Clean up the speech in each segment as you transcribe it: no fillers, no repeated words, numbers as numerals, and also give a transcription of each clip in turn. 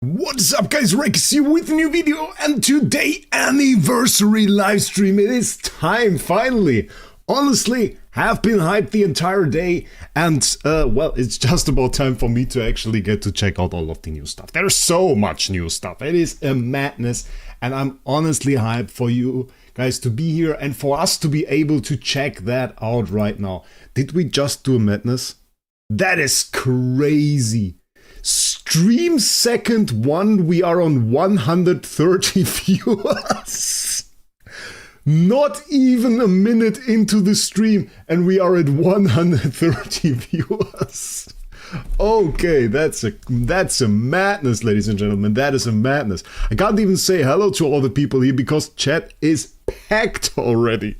What's up guys, Wraec here with a new video, and today anniversary livestream. It is time, finally. Honestly, have been hyped the entire day, and well, it's just about time for me to actually get to check out all of the new stuff. There's so much new stuff. It is a madness, and I'm honestly hyped for you guys to be here and for us to be able to check that out right now. Did we just do a madness? That is crazy. Stream second 1, we are on 130 viewers. Not even a minute into the stream and we are at 130 viewers. Okay, that's a madness, ladies and gentlemen. That is a madness. I can't even say hello to all the people here because chat is packed already.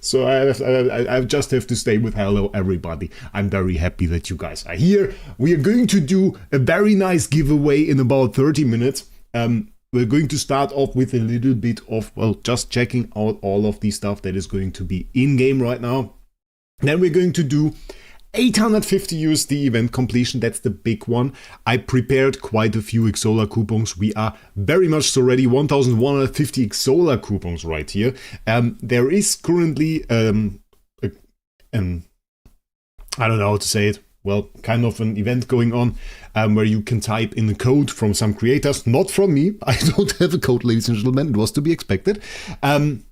So I just have to stay with hello everybody. I'm very happy that you guys are here. We are going to do a very nice giveaway in about 30 minutes. We're going to start off with a little bit of, well, just checking out all of the stuff that is going to be in-game right now. Then we're going to do 850 USD event completion. That's the big one. I prepared quite a few Xsolar coupons. We are very much so ready. 1150 Xsolar coupons right here. There is currently I don't know how to say it. Well, kind of an event going on where you can type in the code from some creators, not from me. I don't have a code, ladies and gentlemen. It was to be expected. And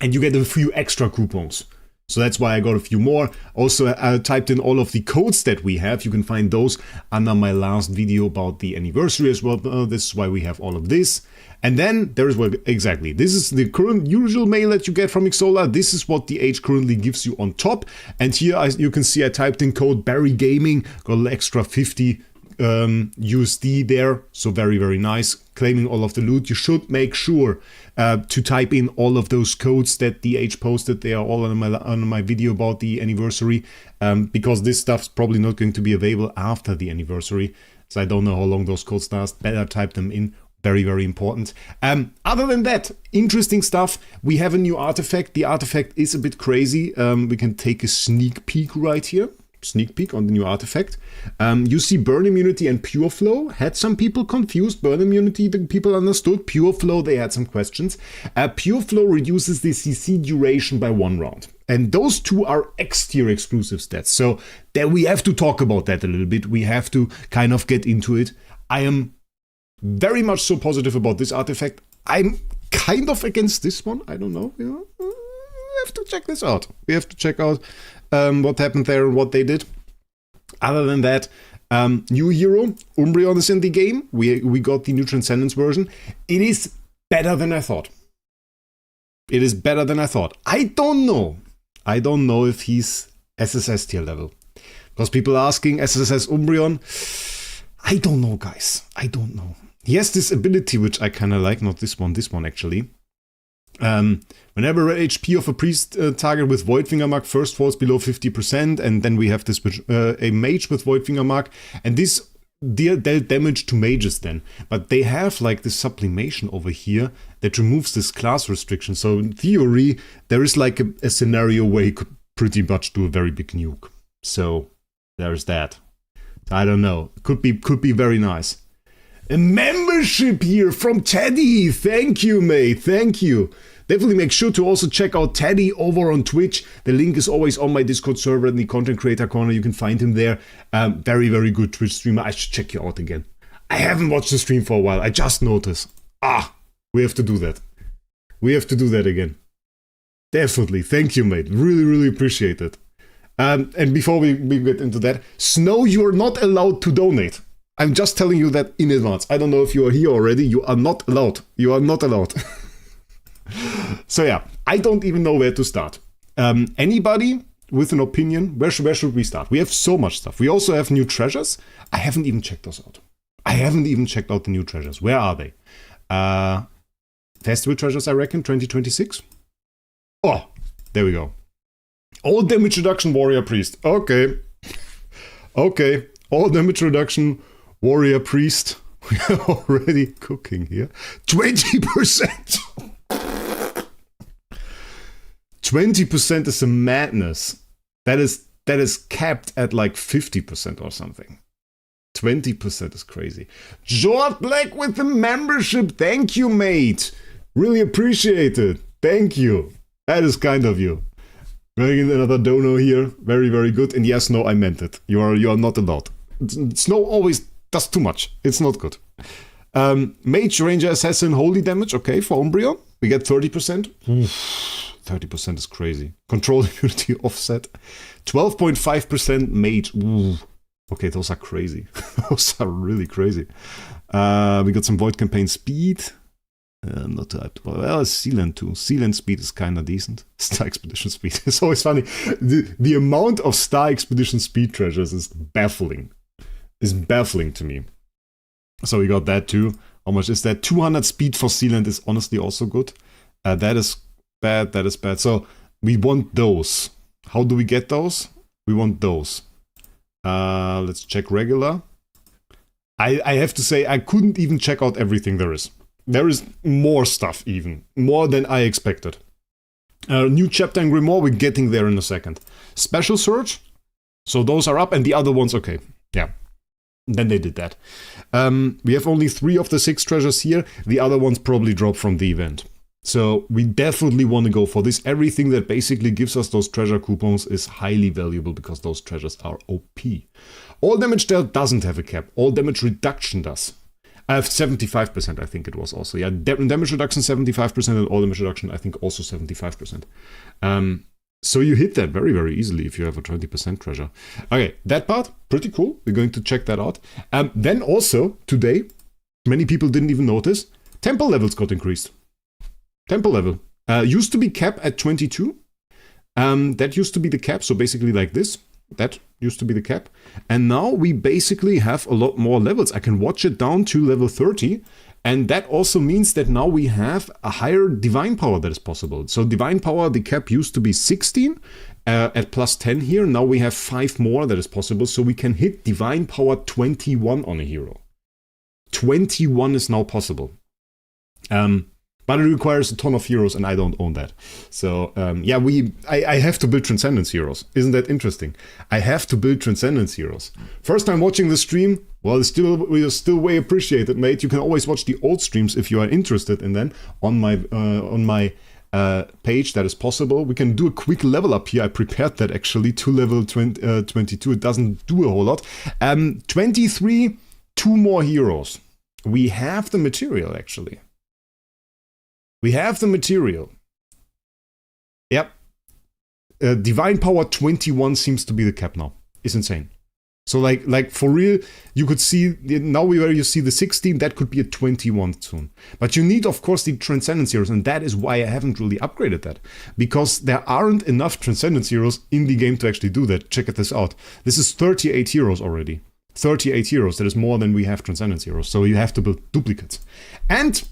you get a few extra coupons. So that's why I got a few more. Also, I typed in all of the codes that we have. You can find those under my last video about the anniversary as well. This is why we have all of this. And then there is, well, exactly, this is the current usual mail that you get from Xsolar. This is what the age currently gives you on top. And here you can see I typed in code Barry Gaming, got an extra 50 USD there. So very, very nice. Claiming all of the loot. You should make sure to type in all of those codes that the H posted. They are all on my video about the anniversary, because this stuff's probably not going to be available after the anniversary. So I don't know how long those codes last. Better type them in. Very, very important. Other than that, interesting stuff. We have a new artifact. The artifact is a bit crazy. We can take a sneak peek right here. Sneak peek on the new artifact. You see burn immunity and pure flow. Had some people confused. Burn immunity, the people understood. Pure flow, they had some questions. Pure flow reduces the CC duration by 1 round. And those two are X-tier exclusive stats. So there we have to talk about that a little bit. We have to kind of get into it. I am very much so positive about this artifact. I'm kind of against this one. I don't know. We have to check this out. We have to check out what happened there and what they did. Other than that, new hero, Umbreon is in the game. We got the new Transcendence version. It is better than I thought. It is better than I thought. I don't know if he's SSS tier level. Because people are asking SSS Umbreon. I don't know, guys. I don't know. He has this ability which I kind of like. Not this one actually. Whenever HP of a priest target with Voidfinger Mark first falls below 50%, and then we have this a mage with Voidfinger Mark, and this deal damage to mages then. But they have like this sublimation over here that removes this class restriction. So in theory, there is like a scenario where he could pretty much do a very big nuke. So there's that. I don't know. Could be very nice. A membership here from Teddy. Thank you, mate. Thank you. Definitely make sure to also check out Teddy over on Twitch. The link is always on my Discord server in the content creator corner. You can find him there. Very, very good Twitch streamer. I should check you out again. I haven't watched the stream for a while. I just noticed. We have to do that. We have to do that again. Definitely. Thank you, mate. Really, really appreciate it. And before we get into that, Snow, you are not allowed to donate. I'm just telling you that in advance. I don't know if you are here already. You are not allowed. You are not allowed. So yeah, I don't even know where to start. Anybody with an opinion? Where should we start? We have so much stuff. We also have new treasures. I haven't even checked those out. I haven't even checked out the new treasures. Where are they? Festival treasures, I reckon, 2026. Oh, there we go. All damage reduction warrior priest. Okay. Okay. All damage reduction warrior priest. We are already cooking here. 20%. 20% is a madness. That is capped at like 50% or something. 20% is crazy. Jord Black with the membership. Thank you, mate. Really appreciate it. Thank you. That is kind of you. Bringing another dono here. Very, very good. And yes, no, I meant it. You are not allowed. Snow always does too much. It's not good. Mage, Ranger, Assassin, Holy damage. Okay, for Umbreon. We get 30%. 30% is crazy. Control immunity offset. 12.5% Mage. Ooh. Okay, those are crazy. Those are really crazy. We got some Void Campaign speed. Not too hyped. Well, Sealand too. Sealand speed is kind of decent. Star Expedition speed. It's always funny. The amount of Star Expedition speed treasures is baffling. Is baffling to me. So we got that too. How much is that? 200 speed for Sealand is honestly also good. That is bad. That is bad. So we want those. How do we get those? We want those. Let's check regular. I have to say, I couldn't even check out everything there is. There is more stuff even. More than I expected. New chapter in Grimoire, we're getting there in a second. Special Search. So those are up and the other ones, okay. Yeah. Then they did that. We have only 3 of the 6 treasures here. The other ones probably drop from the event. So we definitely want to go for this. Everything that basically gives us those treasure coupons is highly valuable because those treasures are OP. All damage there doesn't have a cap. All damage reduction does. I have 75%, I think it was also. Yeah, damage reduction 75% and all damage reduction I think also 75%. So you hit that very, very easily if you have a 20% treasure. Okay, that part, pretty cool. We're going to check that out. Then also, today, many people didn't even notice, temple levels got increased. Temple level. Used to be cap at 22. That used to be the cap, so basically like this. That used to be the cap. And now we basically have a lot more levels. I can watch it down to level 30. And that also means that now we have a higher divine power that is possible. So divine power, the cap used to be 16 at plus 10 here. Now we have 5 more that is possible. So we can hit divine power 21 on a hero. 21 is now possible. But it requires a ton of heroes, and I don't own that. So, yeah, I have to build Transcendence heroes. Isn't that interesting? I have to build Transcendence heroes. First time watching the stream, well, we are still way appreciated, mate. You can always watch the old streams if you are interested in them on my page. That is possible. We can do a quick level up here. I prepared that actually to level 22. It doesn't do a whole lot. 23, 2 more heroes. We have the material, actually. We have the material. Yep. Divine power 21 seems to be the cap now. It's insane. So like for real, you could see, now where you see the 16, that could be a 21 soon. But you need, of course, the Transcendence heroes, and that is why I haven't really upgraded that. Because there aren't enough Transcendence heroes in the game to actually do that. Check this out. This is 38 heroes already. 38 heroes, that is more than we have Transcendence heroes. So you have to build duplicates. And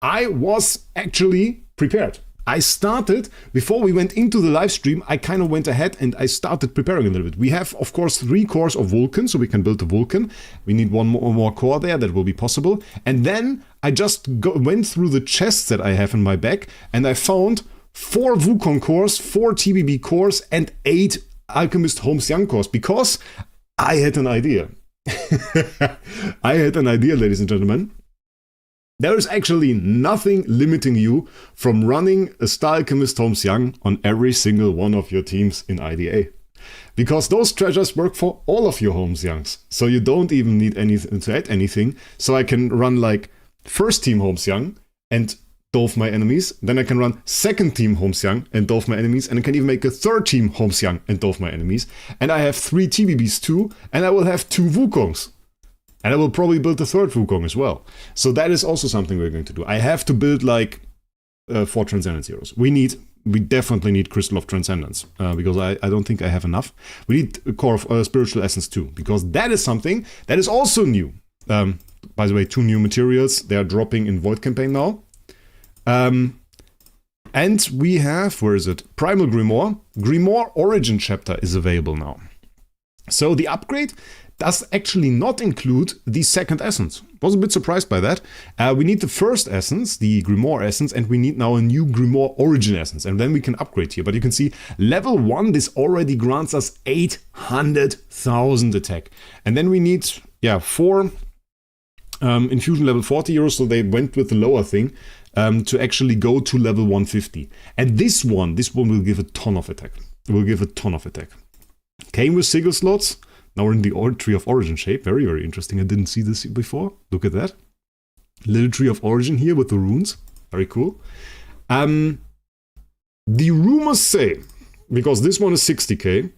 I was actually prepared. I started, before we went into the live stream, I kind of went ahead and I started preparing a little bit. We have, of course, 3 cores of Vulcan, so we can build a Vulcan. We need one more core there, that will be possible. And then I just went through the chests that I have in my bag, and I found 4 Wukong cores, 4 TBB cores, and 8 Alchemist Holmes Young cores, because I had an idea. I had an idea, ladies and gentlemen. There is actually nothing limiting you from running a Star Alchemist Holmes Young on every single one of your teams in IDA. Because those treasures work for all of your Holmes Youngs. So you don't even need anything to add anything. So I can run like first team Holmes Young and dove my enemies. Then I can run second team Holmes Young and dove my enemies. And I can even make a third team Holmes Young and dove my enemies. And I have 3 TBBs too. And I will have 2 Wukongs. And I will probably build a third Wukong as well. So that is also something we're going to do. I have to build like 4 Transcendence heroes. We definitely need Crystal of Transcendence. Because I don't think I have enough. We need a core of Spiritual Essence too. Because that is something that is also new. By the way, 2 new materials. They are dropping in Void Campaign now. And we have, where is it? Primal Grimoire. Grimoire Origin Chapter is available now. So the upgrade does actually not include the second essence. Was a bit surprised by that. We need the first essence, the Grimoire essence, and we need now a new Grimoire origin essence, and then we can upgrade here. But you can see level 1, this already grants us 800,000 attack. And then we need, 4 infusion level 40 euros, so they went with the lower thing to actually go to level 150. And this one will give a ton of attack. It will give a ton of attack. Came with sigil slots. Now we're in the Tree of Origin shape. Very, very interesting. I didn't see this before. Look at that. Little Tree of Origin here with the runes. Very cool. The rumors say, because this one is 60k,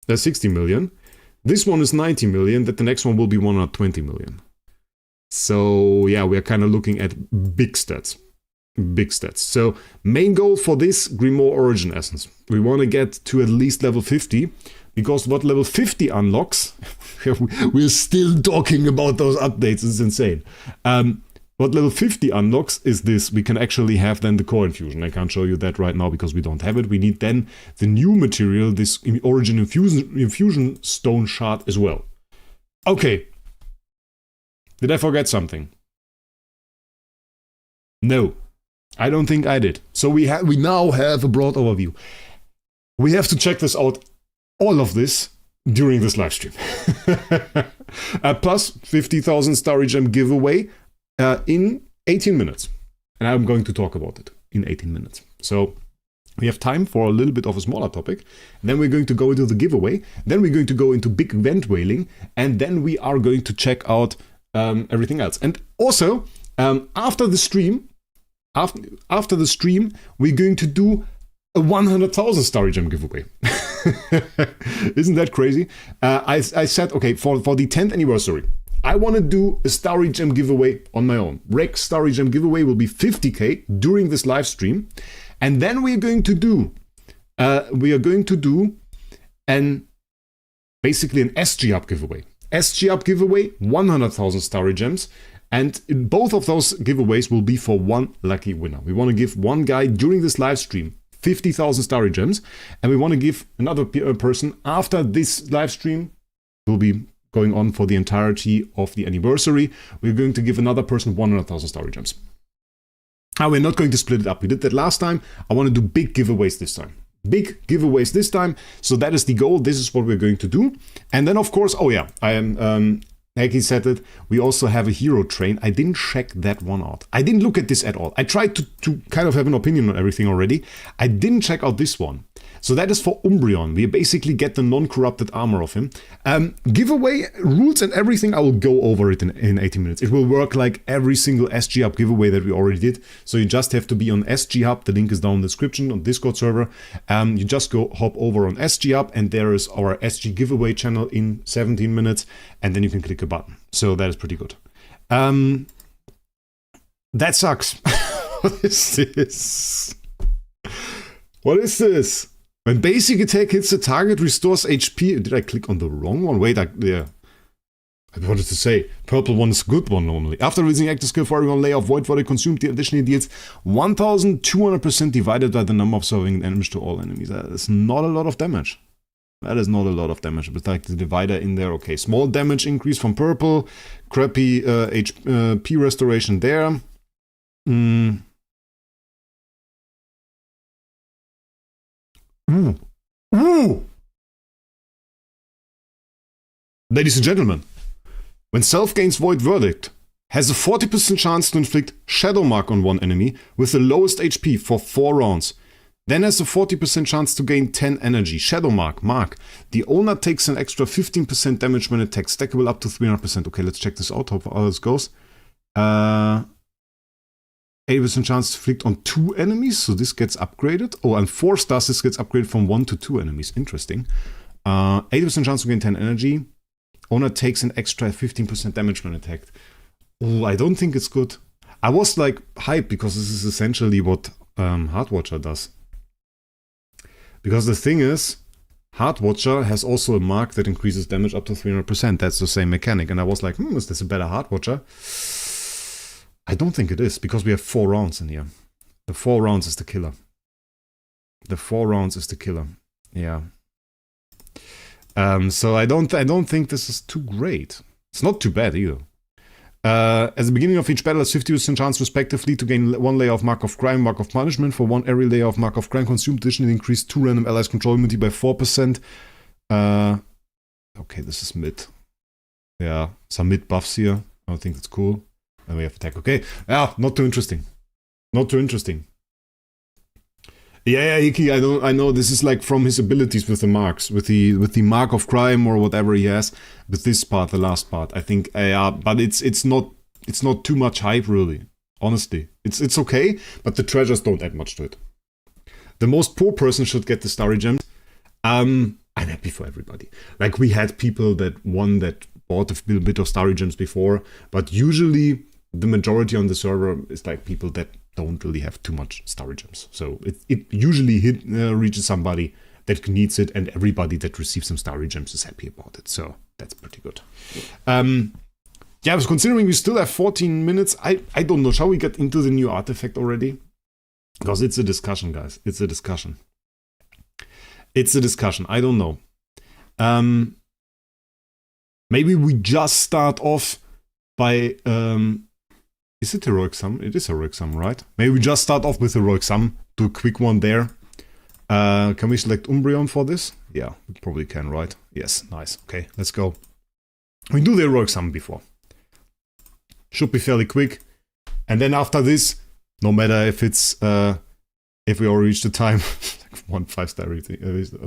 that's 60 million. This one is 90 million, that the next one will be 120 million. So yeah, we are kind of looking at big stats. Big stats. So main goal for this Grimoire Origin Essence. We want to get to at least level 50. Because what level 50 unlocks, we're still talking about those updates, it's insane. What level 50 unlocks is this, we can actually have then the core infusion. I can't show you that right now because we don't have it. We need then the new material, this origin infusion stone shard as well. Okay. Did I forget something? No, I don't think I did. So we now have a broad overview. We have to check this out. All of this during this live stream. Plus 50,000 Starry Gem giveaway in 18 minutes. And I'm going to talk about it in 18 minutes. So we have time for a little bit of a smaller topic. Then we're going to go into the giveaway. Then we're going to go into big event whaling. And then we are going to check out everything else. And also, after the stream, we're going to do a 100,000 Starry Gem giveaway. Isn't that crazy? I said, okay, for the 10th anniversary, I want to do a Starry Gem giveaway on my own. Wraec Starry Gem giveaway will be 50k during this live stream. And then we are going to do basically an SG Up giveaway. SG Up giveaway, 100,000 Starry Gems. And both of those giveaways will be for one lucky winner. We want to give one guy during this live stream 50,000 Starry Gems, and we want to give another person after this live stream will be going on for the entirety of the anniversary. We're going to give another person 100,000 Starry Gems. Now, we're not going to split it up. We did that last time. I want to do big giveaways this time. Big giveaways this time. So that is the goal. This is what we're going to do. And then, of course, I am... like he said it, we also have a hero train. I didn't check that one out. I didn't look at this at all. I tried to kind of have an opinion on everything already. I didn't check out this one. So that is for Umbreon. We basically get the non-corrupted armor of him. Giveaway rules and everything, I will go over it in 18 minutes. It will work like every single SG Hub giveaway that we already did. So you just have to be on SG Hub. The link is down in the description on Discord server. You just hop over on SG Hub and there is our SG giveaway channel in 17 minutes. And then you can click a button. So that is pretty good. That sucks. What is this? What is this? When basic attack hits the target, restores HP. Did I click on the wrong one? Wait, yeah. I wanted to say, purple one is a good one normally. After releasing active skill for every layer of void what it consumed, additionally deals 1200% divided by the number of serving damage to all enemies. That is not a lot of damage. That is not a lot of damage. But like the divider in there, okay. Small damage increase from purple. Crappy HP restoration there. Ooh. Ladies and gentlemen, when self gains Void Verdict, has a 40% chance to inflict Shadow Mark on one enemy with the lowest HP for 4 rounds. Then has a 40% chance to gain 10 energy. Shadow Mark. The owner takes an extra 15% damage when attacked, stackable up to 300%. Okay, let's check this out, how this goes. 80% chance to inflict on 2 enemies, so this gets upgraded. Oh, and 4 stars, this gets upgraded from 1 to 2 enemies. Interesting. 80% chance to gain 10 energy. Owner takes an extra 15% damage when attacked. Oh, I don't think it's good. I was like hyped because this is essentially what Heartwatcher does. Because the thing is, Heartwatcher has also a mark that increases damage up to 300%. That's the same mechanic. And I was like, is this a better Heartwatcher? I don't think it is, because we have 4 rounds in here. The 4 rounds is the killer. The 4 rounds is the killer. Yeah. So I don't think this is too great. It's not too bad either. At the beginning of each battle, has 50% chance respectively to gain 1 layer of Mark of Crime, Mark of Punishment. For 1 every layer of Mark of Crime consumed, additionally increase 2 random allies control immunity by 4%. Okay, this is mid. Yeah, some mid buffs here. I don't think that's cool. And we have attack. Okay, yeah, not too interesting. Not too interesting. Yeah, Iki, I know this is like from his abilities with the marks, with the Mark of Crime or whatever he has. With this part, the last part, I think, but it's not too much hype really. Honestly, it's okay, but the treasures don't add much to it. The most poor person should get the starry gems. I'm happy for everybody. Like we had people that bought a bit of starry gems before, but usually the majority on the server is like people that don't really have too much starry gems. So it usually reaches somebody that needs it, and everybody that receives some starry gems is happy about it. So that's pretty good. Yeah, I was considering we still have 14 minutes. I don't know. Shall we get into the new artifact already? Because it's a discussion, guys. It's a discussion. It's a discussion. I don't know. Maybe we just start off by... is it heroic sum? It is heroic sum, right? Maybe we just start off with heroic sum. Do a quick one there. Can we select Umbreon for this? Yeah, we probably can, right? Yes, nice. Okay, let's go. We do the heroic sum before. Should be fairly quick. And then after this, no matter if it's if we already reach the time, like 1 5-star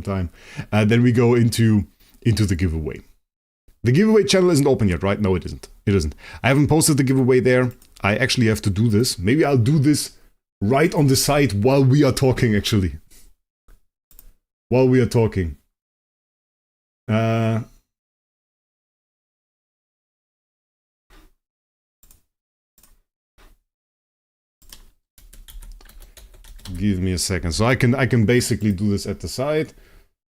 time, then we go into the giveaway. The giveaway channel isn't open yet, right? No, it isn't. It isn't. I haven't posted the giveaway there. I actually have to do this. Maybe I'll do this right on the side while we are talking, actually. While we are talking. Give me a second. So I can basically do this at the side.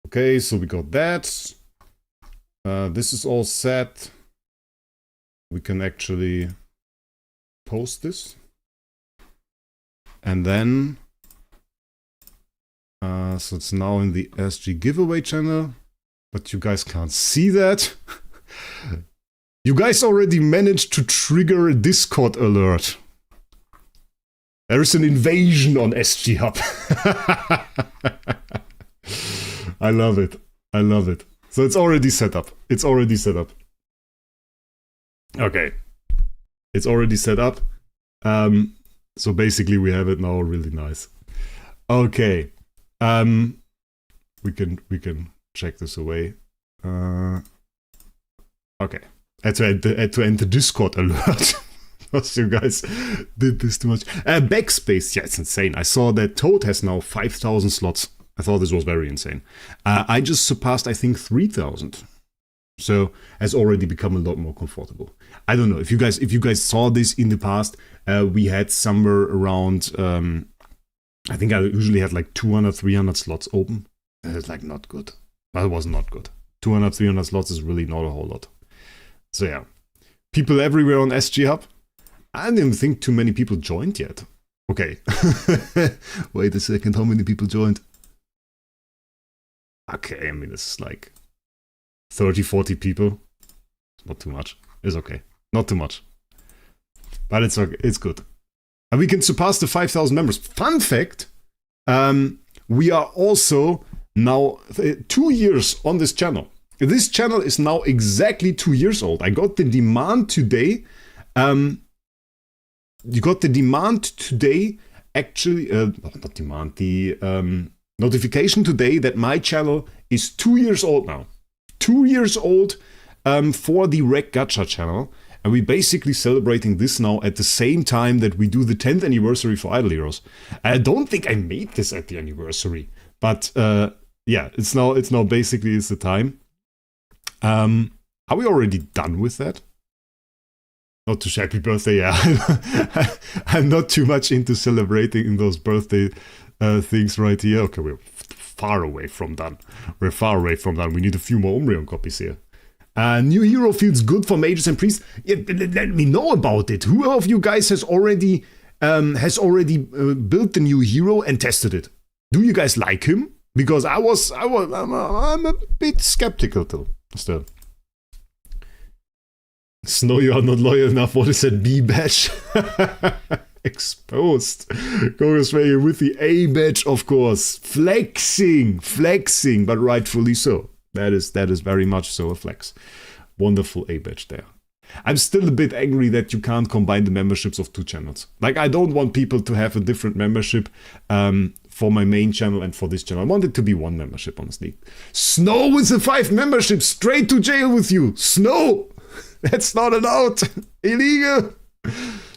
Okay, so we got that. This is all set. We can actually post this. And then... so it's now in the SG giveaway channel. But you guys can't see that. You guys already managed to trigger a Discord alert. There is an invasion on SG Hub. I love it. I love it. So it's already set up. It's already set up. Okay. It's already set up. So basically we have it now. Really nice. Okay. We can check this away. Okay. I had to enter Discord alert. Because you guys did this too much. Backspace, yeah, it's insane. I saw that Toad has now 5,000 slots. I thought this was very insane. I just surpassed, I think, 3,000. So has already become a lot more comfortable. I don't know if you guys saw this in the past. We had somewhere around. I think I usually had like 200, 300 slots open. It's like not good. That was not good. 200, 300 slots is really not a whole lot. So yeah, people everywhere on SG Hub. I didn't think too many people joined yet. Okay. Wait a second, how many people joined? Okay, I mean, it's like 30, 40 people. Not too much. It's okay. Not too much. But it's okay. It's good. And we can surpass the 5,000 members. Fun fact, we are also now 2 years on this channel. This channel is now exactly 2 years old. I got the demand today. You got the demand today, actually, not demand, the notification today that my channel is 2 years old now. 2 years old for the Wraec Gacha channel. And we're basically celebrating this now at the same time that we do the 10th anniversary for Idle Heroes. I don't think I made this at the anniversary, but yeah, it's now basically it's the time. Are we already done with that? Not too happy birthday, yeah. I'm not too much into celebrating in those birthday things right here. Okay, we're far away from done. We're far away from done. We need a few more Umbreon copies here. New hero feels good for mages and priests. Yeah, let me know about it. Who of you guys has already built the new hero and tested it? Do you guys like him? Because I'm a bit skeptical still. Snow, you are not loyal enough. What is that B badge? Exposed. Go Australia with the A badge, of course. Flexing, but rightfully so. That is very much so a flex. Wonderful A badge there. I'm still a bit angry that you can't combine the memberships of 2 channels. Like, I don't want people to have a different membership for my main channel and for this channel. I want it to be 1 membership, honestly. Snow with the 5 memberships, straight to jail with you. Snow! That's not allowed. Illegal.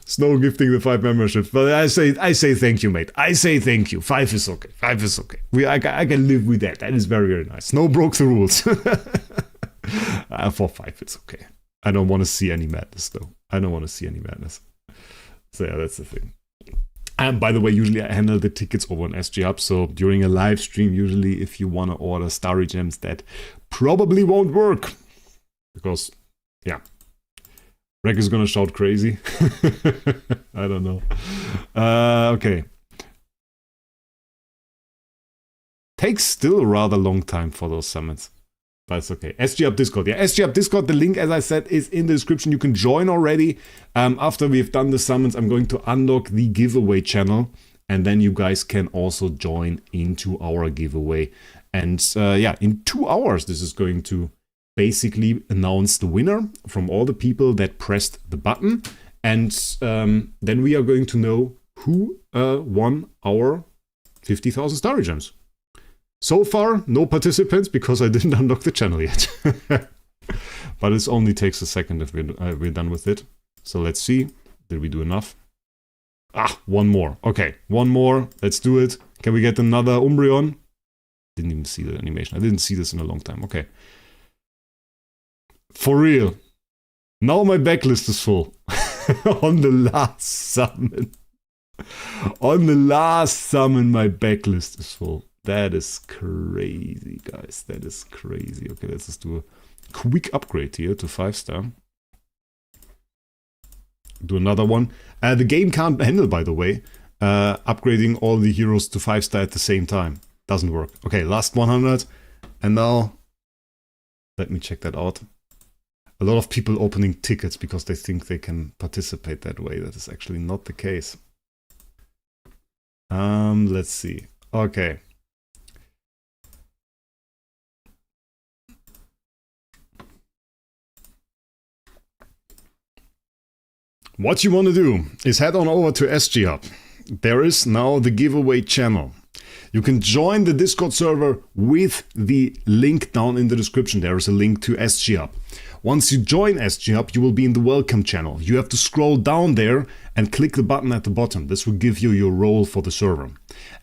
Snow gifting the 5 memberships. But I say thank you, mate. I say thank you. 5 is okay. 5 is okay. I can live with that. That is very, very nice. Snow broke the rules. For 5, it's okay. I don't want to see any madness, though. I don't want to see any madness. So yeah, that's the thing. And by the way, usually I handle the tickets over on SG Hub. So during a live stream, usually if you want to order Starry Gems, that probably won't work. Because, yeah. Wraec is gonna shout crazy. I don't know. Okay. Takes still a rather long time for those summons. But it's okay. SG Up Discord. Yeah, SG Up Discord, the link, as I said, is in the description. You can join already. After we've done the summons, I'm going to unlock the giveaway channel. And then you guys can also join into our giveaway. And yeah, in 2 hours, this is going to basically announce the winner from all the people that pressed the button. And then we are going to know who won our 50,000 Starry Gems. So far, no participants because I didn't unlock the channel yet. But it only takes a second if we're done with it. So let's see. Did we do enough? Ah, 1 more. Okay, 1 more. Let's do it. Can we get another Umbreon? Didn't even see the animation. I didn't see this in a long time. Okay. For real. Now my backlist is full. On the last summon. On the last summon, my backlist is full. That is crazy, guys. That is crazy. Okay, let's just do a quick upgrade here to 5-star. Do another one. The game can't handle, by the way, upgrading all the heroes to 5-star at the same time. Doesn't work. Okay, last 100. And now, let me check that out. A lot of people opening tickets because they think they can participate that way. That is actually not the case. Let's see. Okay. What you want to do is head on over to SG Hub. There is now the giveaway channel. You can join the Discord server with the link down in the description. There is a link to SG Hub. Once you join SG Hub, you will be in the welcome channel. You have to scroll down there and click the button at the bottom. This will give you your role for the server.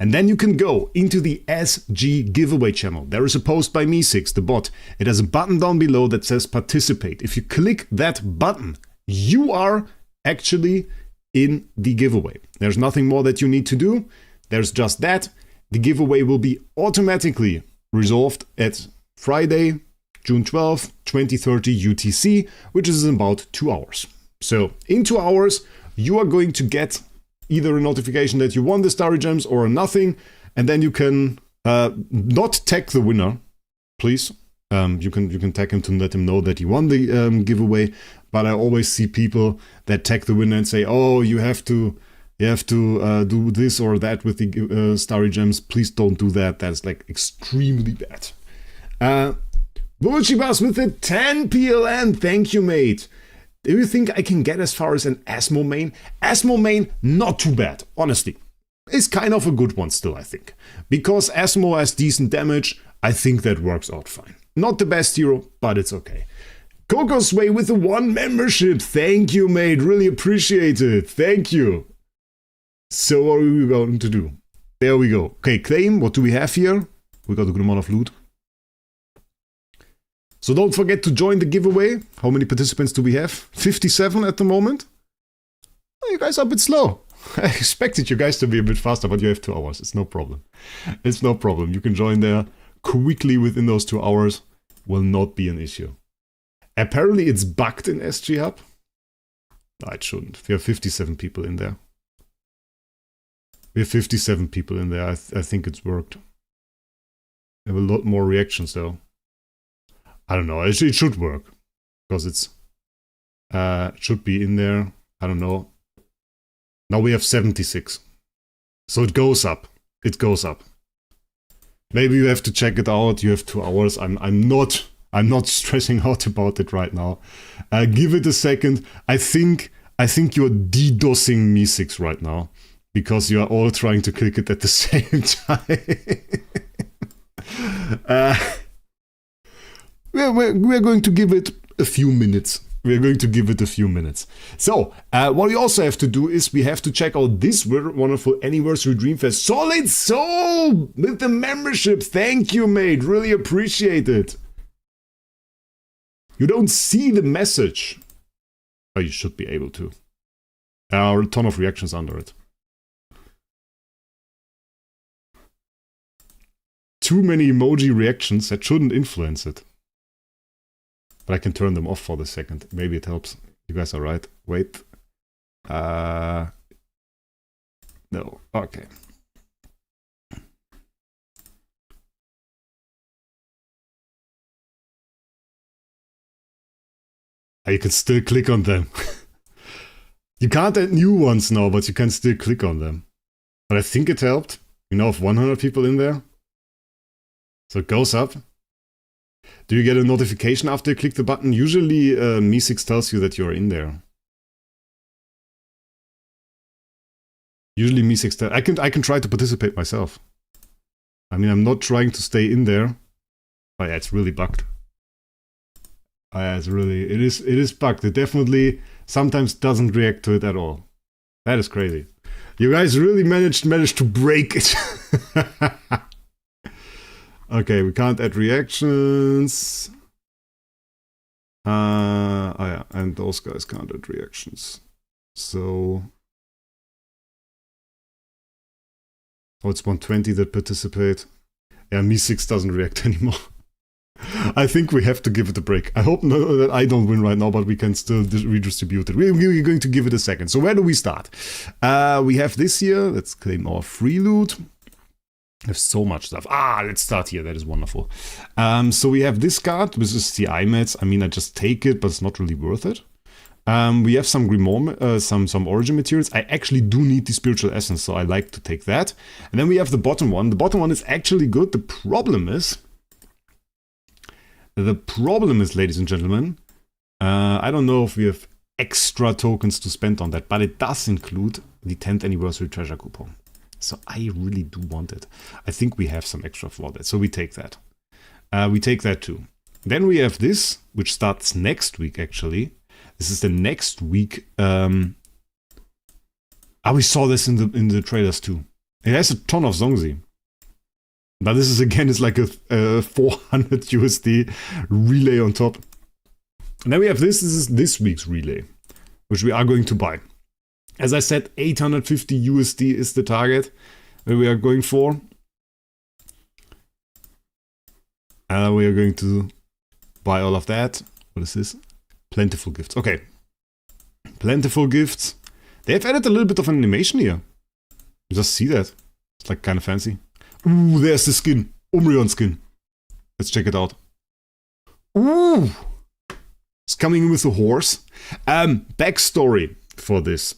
And then you can go into the SG giveaway channel. There is a post by Me6, the bot. It has a button down below that says participate. If you click that button, you are actually in the giveaway. There's nothing more that you need to do. There's just that. The giveaway will be automatically resolved at Friday, June 12th, 2030 UTC, which is in about 2 hours. So in 2 hours, you are going to get either a notification that you won the Starry Gems or nothing, and then you can not tag the winner, please. You can tag him to let him know that he won the giveaway. But I always see people that tag the winner and say, "Oh, you have to do this or that with the Starry Gems. Please don't do that. That's like extremely bad." Bulchibas with the 10 PLN. Thank you, mate. Do you think I can get as far as an Asmo main? Asmo main, not too bad, honestly. It's kind of a good one still, I think. Because Asmo has decent damage, I think that works out fine. Not the best hero, but it's okay. Coco's Way with the 1 membership. Thank you, mate. Really appreciate it. Thank you. So what are we going to do? There we go. Okay, claim. What do we have here? We got a good amount of loot. So don't forget to join the giveaway. How many participants do we have? 57 at the moment. Oh, you guys are a bit slow. I expected you guys to be a bit faster, but you have 2 hours. It's no problem. It's no problem. You can join there quickly within those 2 hours. Will not be an issue. Apparently it's bugged in SG Hub. No, it shouldn't. We have 57 people in there. We have 57 people in there. I think it's worked. We have a lot more reactions though. I don't know. It should work because it's should be in there. I don't know. Now we have 76. So it goes up. It goes up. Maybe you have to check it out. You have 2 hours. I'm not stressing out about it right now. Give it a second. I think you're DDoSing Me6 right now because you are all trying to click it at the same time. We're going to give it a few minutes. We're going to give it a few minutes. So, what we also have to do is we have to check out this wonderful Anniversary Dreamfest. Solid Soul with the membership. Thank you, mate. Really appreciate it. You don't see the message. Oh, you should be able to. There are a ton of reactions under it. Too many emoji reactions that shouldn't influence it. But I can turn them off for the second. Maybe it helps. You guys are right. Wait. No. Okay. You can still click on them. You can't add new ones now, but you can still click on them. But I think it helped. We now have 100 people in there. So it goes up. Do you get a notification after you click the button? Usually Me6 tells you that you're in there. Usually Me6 tells... I can try to participate myself. I mean, I'm not trying to stay in there. But yeah, it's really bugged. It's really... It is bugged. It definitely sometimes doesn't react to it at all. That is crazy. You guys really managed to break it. Okay, we can't add reactions. Oh yeah, and those guys can't add reactions. So... Oh, it's 120 that participate. Yeah, Me6 doesn't react anymore. I think we have to give it a break. I hope that I don't win right now, but we can still redistribute it. We're going to give it a second. So where do we start? We have this here. Let's claim our free loot. I have so much stuff. Let's start here. That is wonderful. So we have this card. This is the IMATs. I mean, I just take it, but it's not really worth it. We have some Grimoire, some origin materials. I actually do need the spiritual essence, so I like to take that. And then we have the bottom one. The bottom one is actually good. The problem is, ladies and gentlemen, I don't know if we have extra tokens to spend on that, but it does include the 10th anniversary treasure coupon. So I really do want it. I think we have some extra for that, so we take that. We take that too. Then we have this, which starts next week actually. This is the next week. We saw this in the trailers too. It has a ton of Zongzi. But this is again, it's like a 400 USD relay on top. And then we have this. This is this week's relay, which we are going to buy. As I said, 850 USD is the target that we are going for. And we are going to buy all of that. What is this? Plentiful gifts. Okay. Plentiful gifts. They have added a little bit of an animation here. You just see that. It's like kind of fancy. Ooh, there's the skin. Umbreon skin. Let's check it out. Ooh! It's coming with a horse. Backstory for this.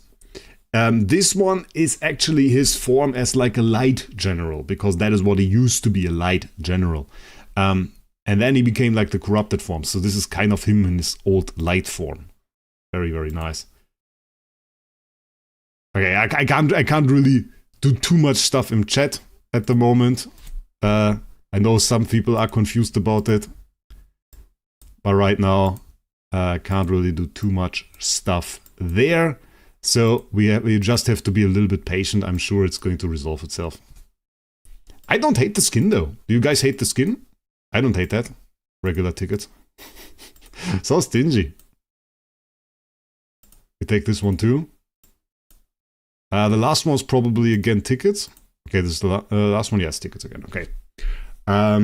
This one is actually his form as like a light general, because that is what he used to be, a light general. And then he became like the corrupted form. So this is kind of him in his old light form. Very, very nice. Okay, I can't really do too much stuff in chat at the moment. I know some people are confused about it. But right now, I can't really do too much stuff there. So we just have to be a little bit patient. I'm sure it's going to resolve itself. I don't hate the skin though. Do you guys hate the skin? I don't hate that. Regular tickets. So stingy. We take this one too. The last one was probably again tickets. Okay, this is the last one. Yes, tickets again. Okay. How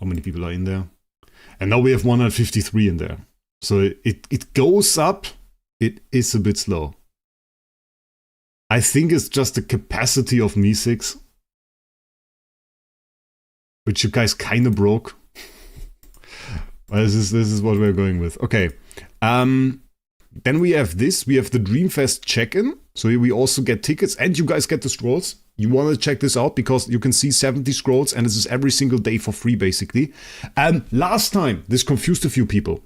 many people are in there? And now we have 153 in there. So it goes up. It is a bit slow. I think it's just the capacity of Me6. which you guys kind of broke. This is what we're going with. Okay. Then we have this. We have the Dreamfest check-in. So here we also get tickets and you guys get the scrolls. You want to check this out because you can see 70 scrolls and this is every single day for free basically. Last time, this confused a few people.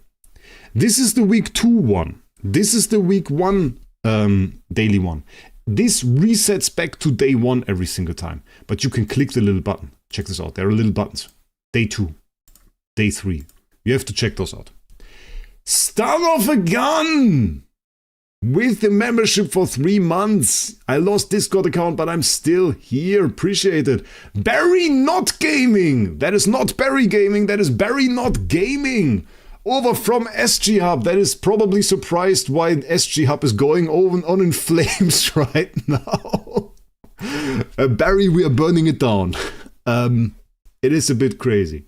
This is the week 2 one. This is the week 1 daily one. This resets back to day 1 every single time. But you can click the little button. Check this out. There are little buttons. Day 2. Day 3. You have to check those out. Start off a gun! With the membership for 3 months. I lost Discord account, but I'm still here. Appreciate it. Barry Not Gaming. That is not Barry Gaming. That is Barry Not Gaming. Over from SG Hub. That is probably surprised why SG Hub is going on in flames right now. Barry, we are burning it down. It is a bit crazy.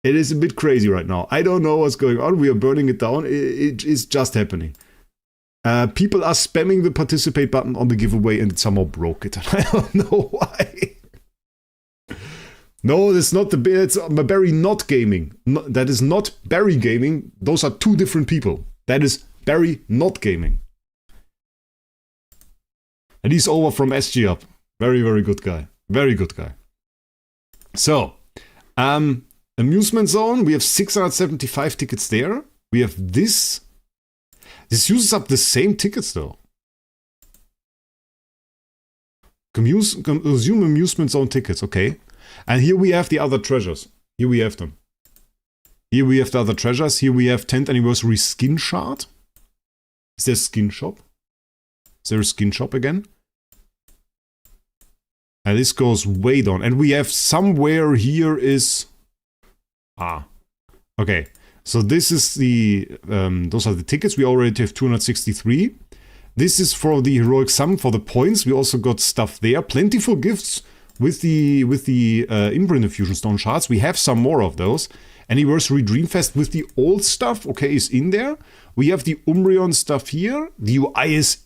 It is a bit crazy right now. I don't know what's going on. We are burning it down. It is just happening. People are spamming the participate button on the giveaway and it somehow broke it. I don't know why. No, that's not it's Barry Not Gaming. No, that is not Barry Gaming. Those are 2 different people. That is Barry Not Gaming. And he's over from SG Up. Very, very good guy. Very good guy. So, Amusement Zone, we have 675 tickets there. We have this. This uses up the same tickets though. Consume Amusement Zone tickets, okay. And here we have the other treasures. Here we have them. Here we have the other treasures. Here we have 10th anniversary skin shard. Is there a skin shop? Is there a skin shop again? And this goes way down. And we have somewhere here is... okay. So this is the... those are the tickets. We already have 263. This is for the heroic summon for the points. We also got stuff there. Plentiful gifts with the imprint infusion stone shards. We have some more of those. Anniversary Dreamfest with the old stuff. Okay, is in there. We have the Umbreon stuff here. The UI is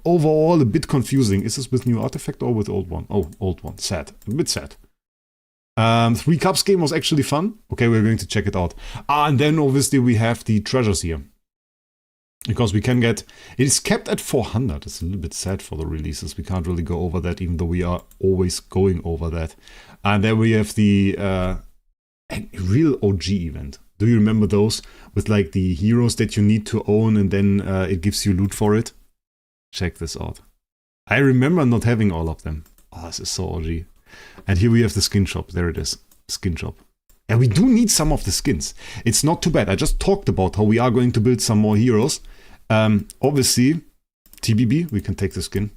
overall a bit confusing. Is this with new artifact or with old one? Oh, old one. Sad. A bit sad. 3 Cups game was actually fun. Okay, we're going to check it out. And then obviously we have the treasures here. Because we can get... It is kept at 400. It's a little bit sad for the releases. We can't really go over that, even though we are always going over that. And then we have the real OG event. Do you remember those? With like the heroes that you need to own and then it gives you loot for it? Check this out. I remember not having all of them. Oh, this is so OG. And here we have the skin shop. There it is. Skin shop. And we do need some of the skins. It's not too bad. I just talked about how we are going to build some more heroes. Obviously, TBB, we can take the skin.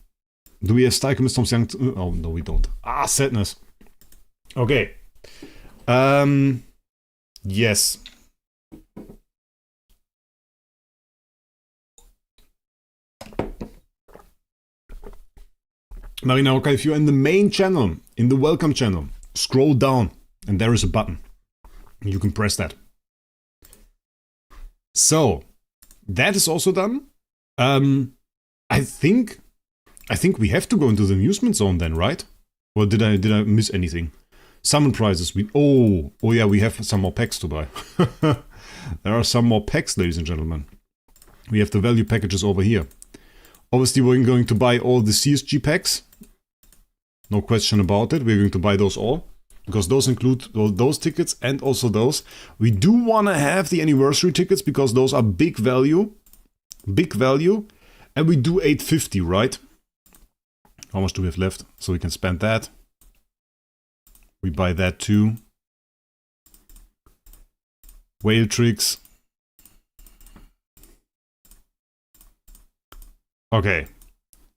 Do we have Stychum Storm's Young? Oh, no, we don't. Ah, sadness. Okay. Yes. Marina, okay, if you're in the main channel, in the welcome channel, scroll down and there is a button. You can press that. So, that is also done. I think we have to go into the amusement zone then, right? Or did I miss anything? Summon prizes. Oh yeah, we have some more packs to buy. There are some more packs, ladies and gentlemen. We have the value packages over here. Obviously, we're going to buy all the CSG packs. No question about it. We're going to buy those all. Because those include those tickets and also those. We do want to have the anniversary tickets because those are big value. Big value. And we do 850, right? How much do we have left? So we can spend that. We buy that too. Whale tricks. Okay.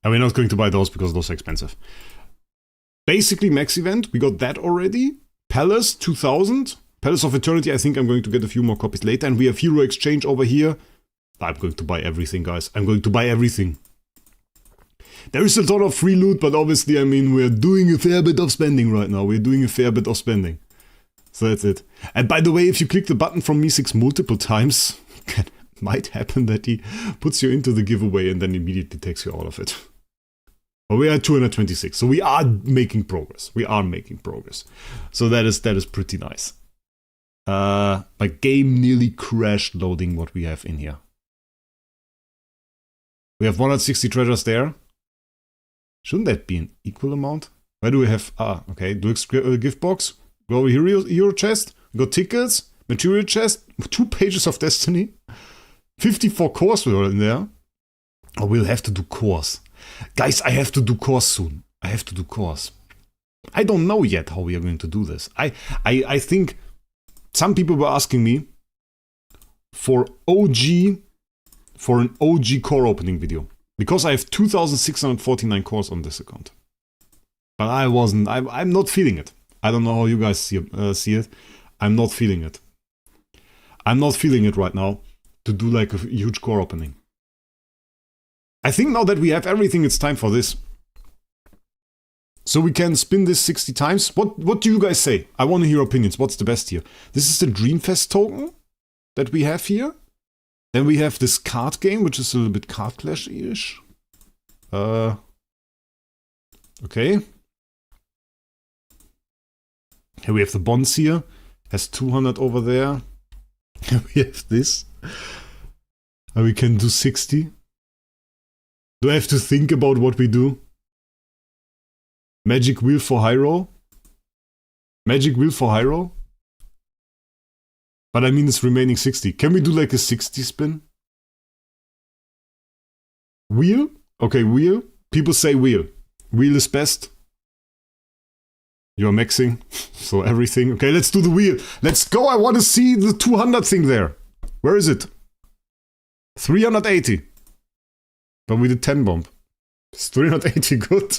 And we're not going to buy those because those are expensive. Basically, Max Event, we got that already. Palace, 2000. Palace of Eternity, I think I'm going to get a few more copies later. And we have Hero Exchange over here. I'm going to buy everything, guys. I'm going to buy everything. There is a lot of free loot, but obviously, I mean, we're doing a fair bit of spending right now. We're doing a fair bit of spending. So that's it. And by the way, if you click the button from Me6 multiple times, it might happen that he puts you into the giveaway and then immediately takes you out of it. But we are at 226, so we are making progress. We are making progress. So that is pretty nice. My game nearly crashed loading what we have in here. We have 160 treasures there. Shouldn't that be an equal amount? Where do we have... okay. Gift box. Go over here, hero chest. We got tickets. Material chest. 2 pages of destiny. 54 cores were in there. Oh, we'll have to do cores. Guys, I have to do cores soon. I have to do cores. I don't know yet how we are going to do this. I think some people were asking me for an OG core opening video. Because I have 2,649 cores on this account. But I'm not feeling it. I don't know how you guys see it. I'm not feeling it. I'm not feeling it right now to do like a huge core opening. I think now that we have everything, it's time for this. So we can spin this 60 times. What do you guys say? I want to hear opinions. What's the best here? This is the Dreamfest token that we have here. Then we have this card game, which is a little bit card clash-ish. Okay. Here we have the bonds here. Has 200 over there. Here we have this. And we can do 60. Do I have to think about what we do? Magic wheel for high roll? Magic wheel for high roll? But I mean it's remaining 60. Can we do like a 60 spin? Wheel? Okay, wheel. People say wheel. Wheel is best. You're maxing, so everything. Okay, let's do the wheel. Let's go. I want to see the 200 thing there. Where is it? 380. But we did 10 bomb. Is 380 good?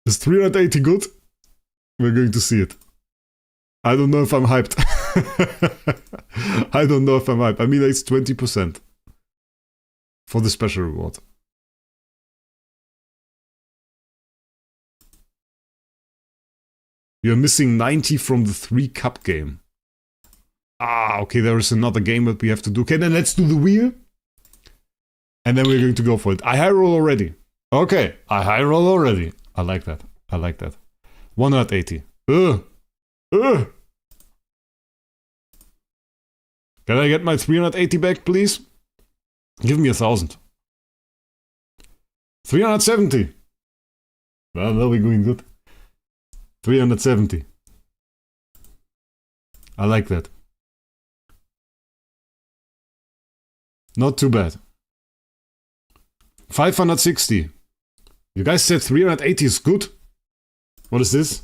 Is 380 good? We're going to see it. I don't know if I'm hyped. I don't know if I'm hyped. I mean, it's 20% for the special reward. You're missing 90 from the 3 cup game. Okay, there is another game that we have to do. Okay, then let's do the wheel. And then we're going to go for it. I high roll already. Okay, I high roll already. I like that. I like that. 180. Can I get my 380 back, please? Give me 1,000. 370. Well, now we're going good. 370. I like that. Not too bad. 560. You guys said 380 is good? What is this?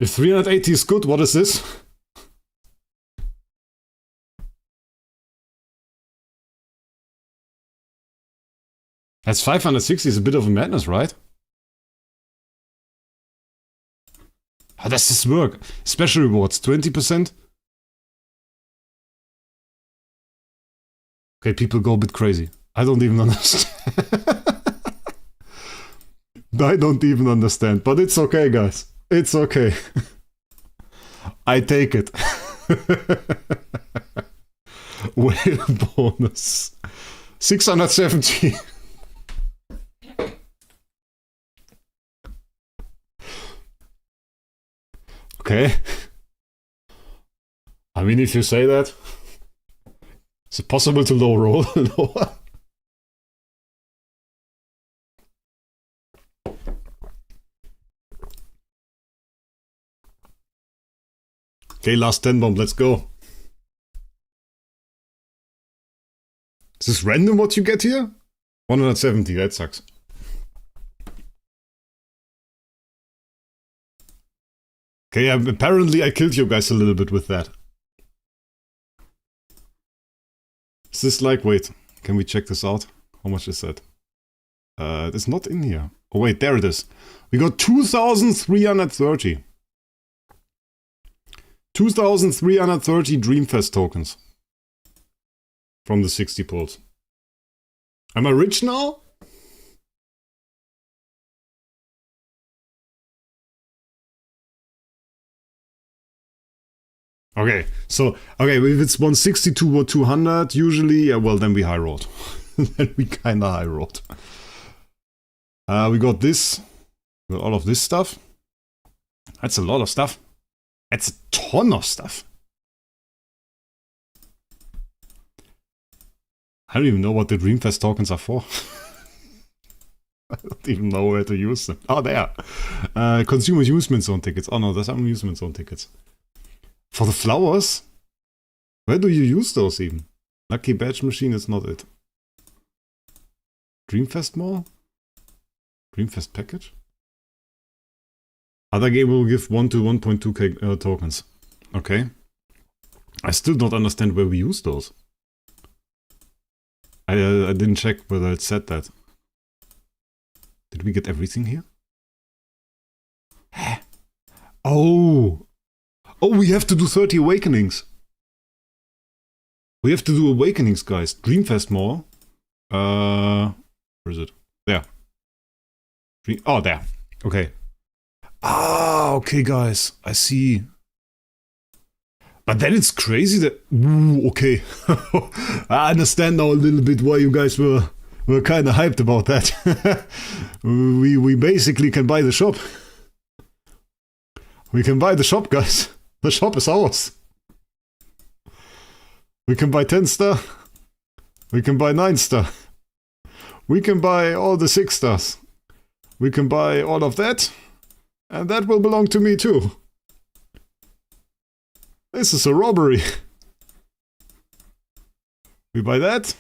If 380 is good, what is this? That's 560 is a bit of a madness, right? How does this work? Special rewards, 20%? Okay, people go a bit crazy. I don't even understand. I don't even understand, but it's okay, guys. It's okay. I take it. Whale bonus. 670. Okay. I mean, if you say that, is it possible to low roll? Lower? Okay, last 10 bomb, let's go. Is this random what you get here? 170, that sucks. Okay, apparently I killed you guys a little bit with that. Is this like, wait, can we check this out? How much is that? It's not in here. Oh wait, there it is. We got 2,330. 2,330 Dreamfest tokens. From the 60 pulls. Am I rich now? Okay, so, okay, if it's 162 or 200, usually, well, then we high rolled. Then we kinda high rolled. We got this. We got all of this stuff. That's a lot of stuff. That's a ton of stuff. I don't even know what the Dreamfest tokens are for. I don't even know where to use them. Oh, there. Consumer amusement zone tickets. Oh no, there's amusement zone tickets. For the flowers? Where do you use those even? Lucky badge machine is not it. Dreamfest Mall? Dreamfest package? Other game will give 1 to 1.2k tokens. Okay. I still don't understand where we use those. I didn't check whether it said that. Did we get everything here? Oh! Oh, we have to do 30 awakenings. We have to do awakenings, guys. Dreamfest Mall. Where is it? There. Oh, there. Okay. Ah, okay, guys. I see. But then it's crazy that... Ooh, okay. I understand now a little bit why you guys were kind of hyped about that. we basically can buy the shop. We can buy the shop, guys. The shop is ours. We can buy 10 star. We can buy 9 star. We can buy all the 6 stars. We can buy all of that. And that will belong to me too. This is a robbery. We buy that.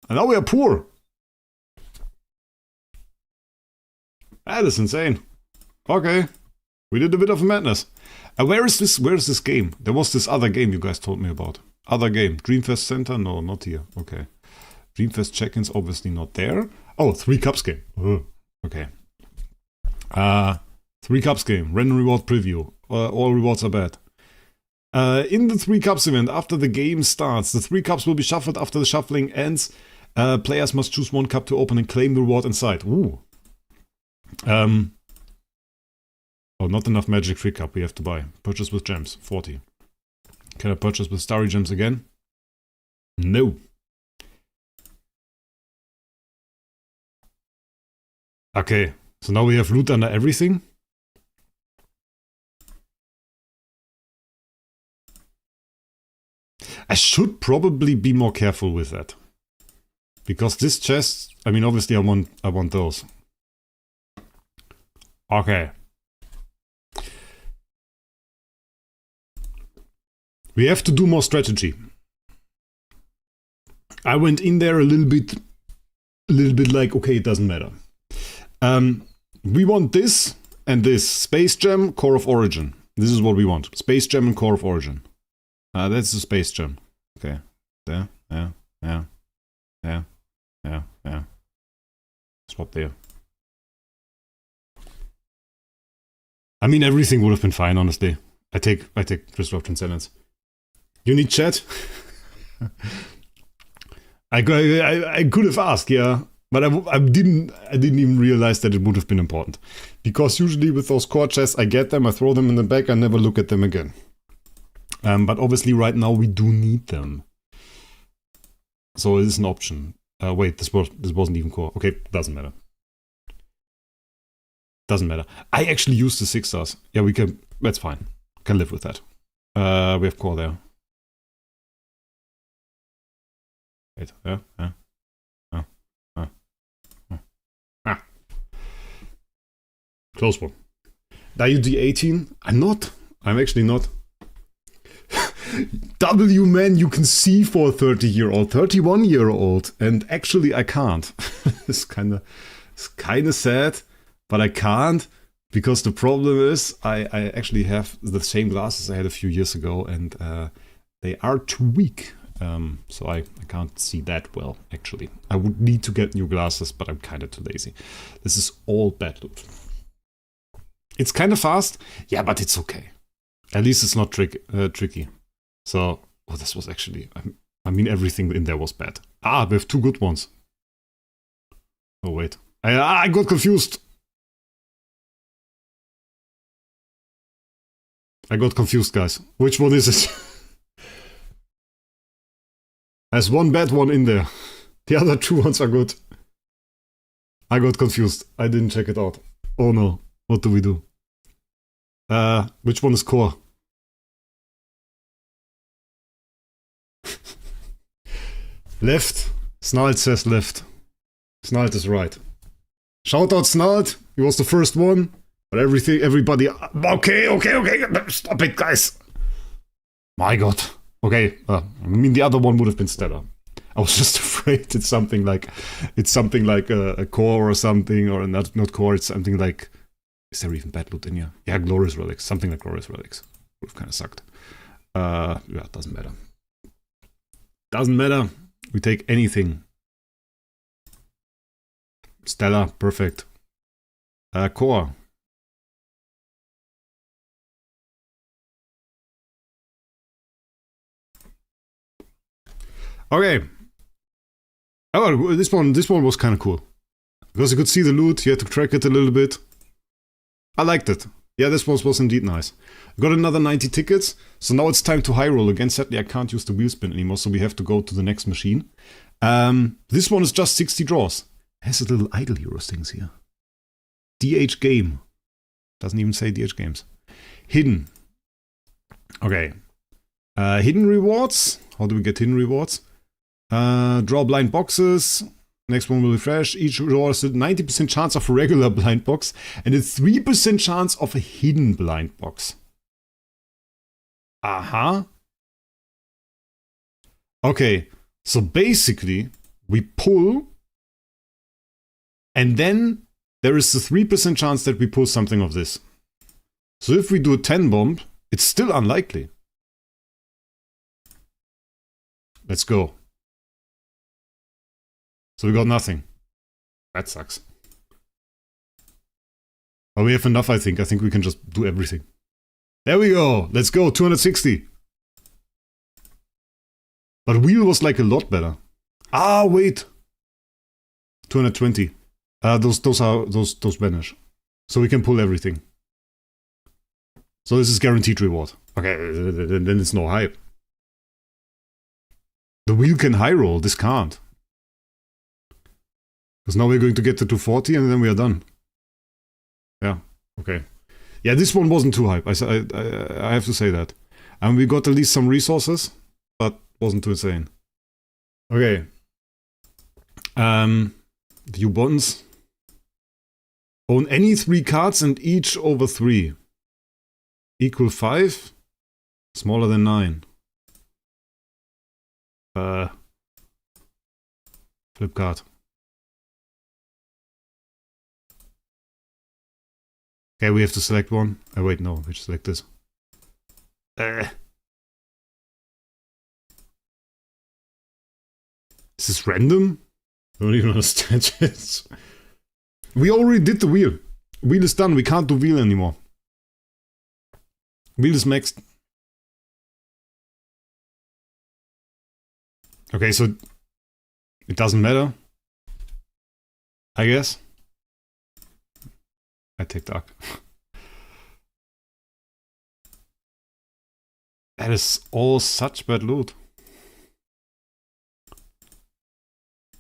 And now we are poor. That is insane. Okay. We did a bit of madness. Where is this game? There was this other game you guys told me about. Other game. Dreamfest Center? No, not here. Okay. Dreamfest check-ins obviously not there. Oh, 3 Cups game. Okay. 3 Cups game. Random reward preview. All rewards are bad. In the 3 Cups event, after the game starts, the 3 cups will be shuffled. After the shuffling ends, players must choose 1 cup to open and claim the reward inside. Ooh. Oh, not enough magic free cup we have to buy. Purchase with gems, 40. Can I purchase with starry gems again? No. Okay, so now we have loot under everything. I should probably be more careful with that. Because this chest, I mean, obviously I want those. Okay. We have to do more strategy. I went in there a little bit like, okay, it doesn't matter. We want this and this. Space Gem, Core of Origin. This is what we want. Space Gem and Core of Origin. That's the Space Gem. Okay. There. Yeah. Swap there. I mean, everything would have been fine, honestly. I take Crystal of Transcendence. You need chat? I could have asked, yeah. But I didn't even realize that it would have been important. Because usually with those core chests, I get them, I throw them in the bag, I never look at them again. But obviously right now we do need them. So it is an option. Wait, this wasn't even core. Okay, doesn't matter. Doesn't matter. I actually used the 6 stars. Yeah, we can, that's fine. Can live with that. We have core there. Wait, yeah. Close one. Are you D18? I'm not. I'm actually not. W man, you can see for a 30-year-old, 31-year-old, and actually I can't. It's kind of sad, but I can't because the problem is I actually have the same glasses I had a few years ago, and they are too weak. So I can't see that well, actually. I would need to get new glasses, but I'm kind of too lazy. This is all bad loot. It's kind of fast, yeah, but it's okay. At least it's not tricky. So, oh, this was actually, I mean, everything in there was bad. Ah, we have 2 good ones. Oh, wait. I got confused. I got confused, guys. Which one is it? There's one bad one in there. The other two ones are good. I got confused. I didn't check it out. Oh no. What do we do? Which one is core? Left. Snarl says left. Snarl is right. Shout out Snarl. He was the first one. But everybody... Okay. Stop it, guys. My god. Okay. I mean, the other one would have been Stellar. I was just afraid it's something like a core or something, or not core. It's something like, is there even bad loot in here? Yeah, glorious relics, something like glorious relics. Would have kind of sucked. Yeah, it doesn't matter. Doesn't matter. We take anything. Stellar, perfect. Core. Okay. Oh, this one was kind of cool. Because you could see the loot, you had to track it a little bit. I liked it. Yeah, this one was indeed nice. Got another 90 tickets, so now it's time to high roll again. Sadly, I can't use the wheel spin anymore, so we have to go to the next machine. This one is just 60 draws. Has a little idle heroes things here. DH game. Doesn't even say DH games. Hidden. Okay. Hidden rewards. How do we get hidden rewards? Draw blind boxes. Next one will refresh. Each draw has a 90% chance of a regular blind box and a 3% chance of a hidden blind box. Aha. Okay, so basically we pull and then there is a 3% chance that we pull something of this. So if we do a 10 bomb, it's still unlikely. Let's go. So we got nothing. That sucks. But we have enough, I think. I think we can just do everything. There we go. Let's go. 260. But wheel was like a lot better. Ah, wait. 220. Those vanish. So we can pull everything. So this is guaranteed reward. Okay, then it's no hype. The wheel can high roll. This can't. Because now we're going to get to 240 and then we are done. Yeah, okay. Yeah, this one wasn't too hype. I have to say that. And we got at least some resources, but wasn't too insane. Okay. View buttons. Own any 3 cards and each over 3. Equal 5. Smaller than 9. Flip card. Okay, we have to select one. Oh wait, no, we should select this. Is this random? I don't even understand it. We already did the wheel. Wheel is done, we can't do wheel anymore. Wheel is maxed. Okay, so it doesn't matter. I guess. I take dark. That is all such bad loot.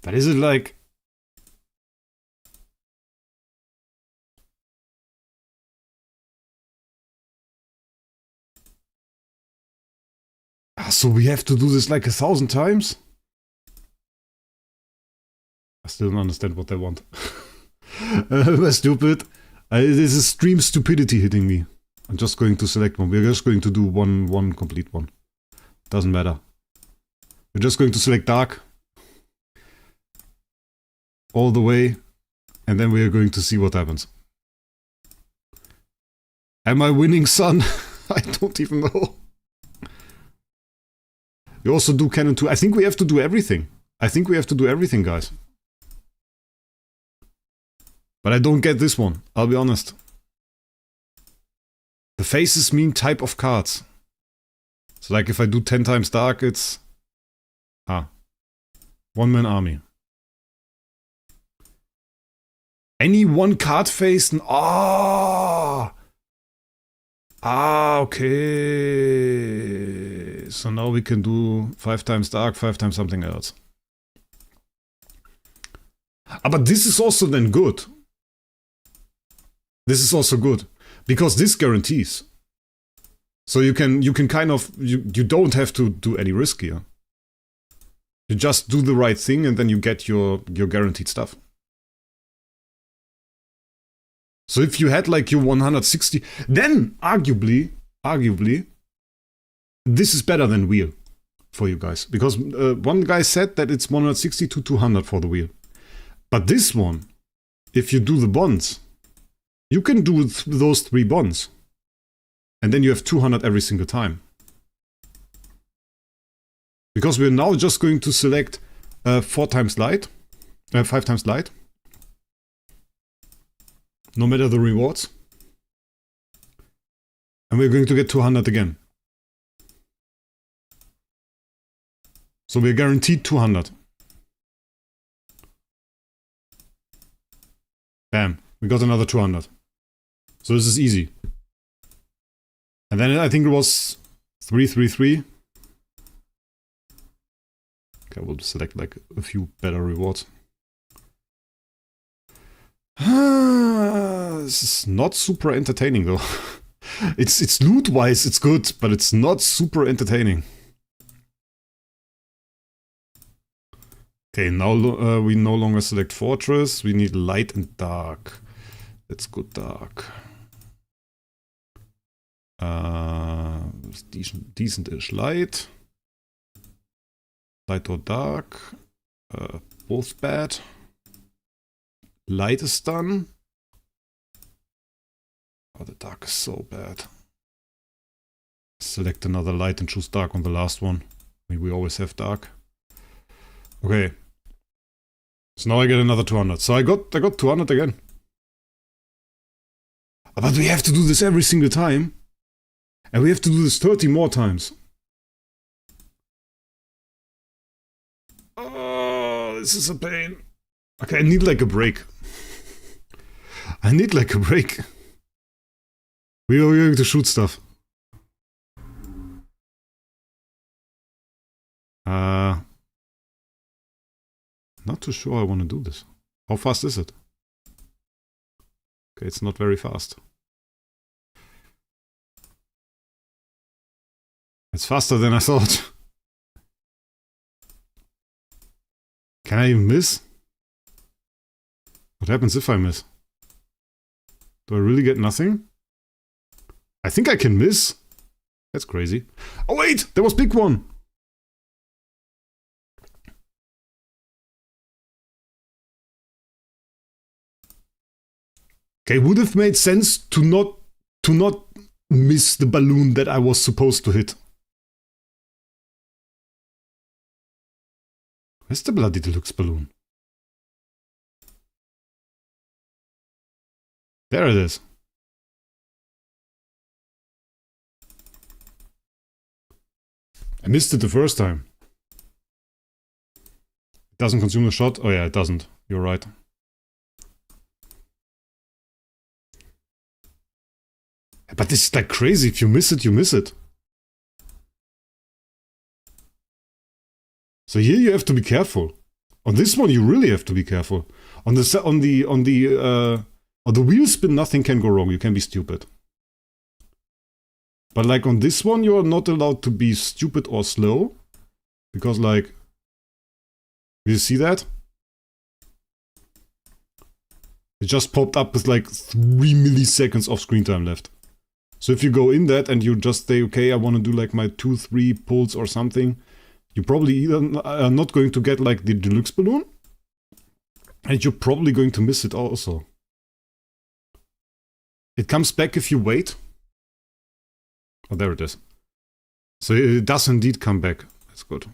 But is it like... So we have to do this like 1,000 times? I still don't understand what they want. That's stupid. This is stream stupidity hitting me. I'm just going to select one. We're just going to do one complete one. Doesn't matter. We're just going to select dark. All the way. And then we are going to see what happens. Am I winning, son? I don't even know. We also do cannon 2. I think we have to do everything. I think we have to do everything, guys. But I don't get this one, I'll be honest. The faces mean type of cards. So like if I do 10 times dark, it's... One-man army. Any one card face... Ah, okay. So now we can do 5 times dark, 5 times something else. Ah, but this is also then good. This is also good. Because this guarantees. So you can kind of, you don't have to do any risk here. You just do the right thing and then you get your guaranteed stuff. So if you had like your 160, then arguably, this is better than wheel for you guys. Because one guy said that it's 160 to 200 for the wheel. But this one, if you do the bonds, you can do those 3 bonds. And then you have 200 every single time. Because we're now just going to select 4 times light, 5 times light. No matter the rewards. And we're going to get 200 again. So we're guaranteed 200. Bam, we got another 200. So this is easy. And then I think it was 333. Okay, we'll select like a few better rewards. This is not super entertaining though. It's loot-wise, it's good, but it's not super entertaining. Okay, now we no longer select fortress. We need light and dark. Let's go dark. Decent-ish light. Light or dark. Both bad. Light is done. Oh, the dark is so bad. Select another light and choose dark on the last one. I mean, we always have dark. Okay. So now I get another 200. So I got 200 again. But we have to do this every single time. And we have to do this 30 more times. Oh, this is a pain. Okay, I need like a break. I need like a break. We are going to shoot stuff. Not too sure I want to do this. How fast is it? Okay, it's not very fast. It's faster than I thought. Can I even miss? What happens if I miss? Do I really get nothing? I think I can miss. That's crazy. Oh wait, there was big one. Okay, would have made sense to not miss the balloon that I was supposed to hit. Where's the bloody deluxe balloon? There it is. I missed it the first time. It doesn't consume the shot? Oh yeah, it doesn't. You're right. But this is like crazy. If you miss it, you miss it. So here you have to be careful. On this one, you really have to be careful. On the wheel spin, nothing can go wrong. You can be stupid. But like on this one, you are not allowed to be stupid or slow. Because like, you see that? It just popped up with like 3 milliseconds of screen time left. So if you go in that and you just say, okay, I want to do like my 2-3 pulls or something, you probably either are not going to get like the deluxe balloon, and you're probably going to miss it also. It comes back if you wait. Oh, there it is. So it does indeed come back. That's good.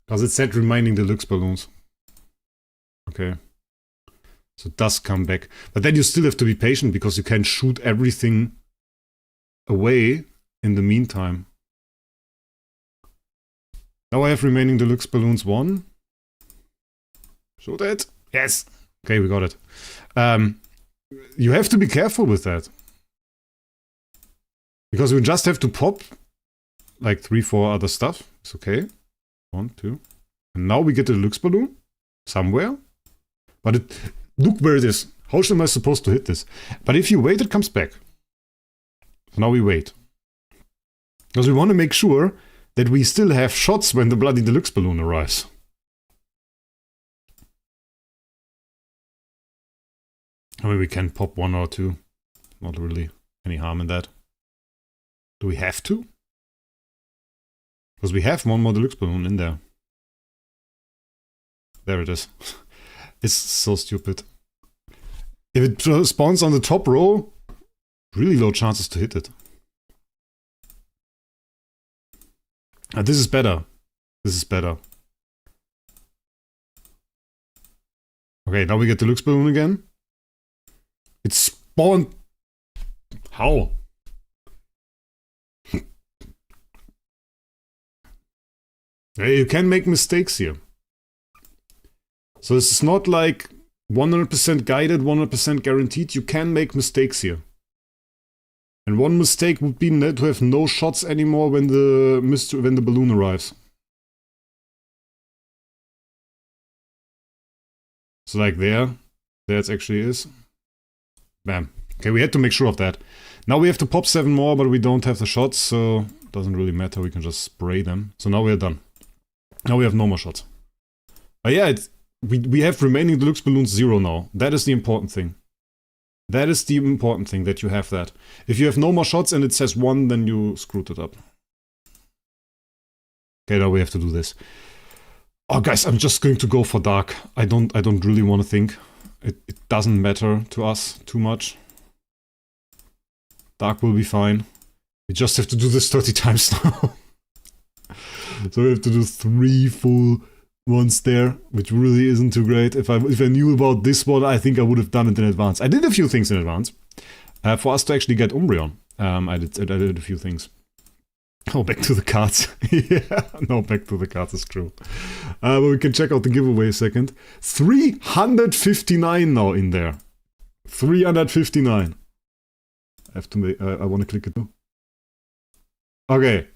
Because it said remaining deluxe balloons. Okay. So it does come back. But then you still have to be patient because you can't shoot everything away in the meantime. Now I have remaining deluxe balloons 1. Shoot it. Yes. Okay, we got it. You have to be careful with that. Because we just have to pop like 3, 4 other stuff. It's okay. 1, 2. And now we get the Lux balloon somewhere. But look where it is. How am I supposed to hit this? But if you wait, it comes back. So now we wait. Because we want to make sure that we still have shots when the bloody deluxe balloon arrives. I mean, we can pop 1 or 2. Not really any harm in that. Do we have to? Because we have 1 more deluxe balloon in there. There it is. It's so stupid. If it spawns on the top row, really low chances to hit it. This is better. This is better. Okay, now we get the Lux balloon again. It spawned. How? You can make mistakes here. So this is not like 100% guided, 100% guaranteed. You can make mistakes here. And one mistake would be to have no shots anymore when the balloon arrives. So like there it actually is. Bam. Okay, we had to make sure of that. Now we have to pop 7 more, but we don't have the shots, so it doesn't really matter. We can just spray them. So now we're done. Now we have no more shots. But yeah, we have remaining deluxe balloons 0 now. That is the important thing. That is the important thing, that you have that. If you have no more shots and it says 1, then you screwed it up. Okay, now we have to do this. Oh guys, I'm just going to go for dark. I don't really want to think. It doesn't matter to us too much. Dark will be fine. We just have to do this 30 times now. So we have to do 3 full ones there, which really isn't too great. If I knew about this one, I think I would have done it in advance. I did a few things in advance. For us to actually get Umbreon. I did a few things. Oh, back to the cards. Yeah, no, back to the cards is true. But we can check out the giveaway a second. 359 now in there. 359. I have to make, I want to click it too. Okay.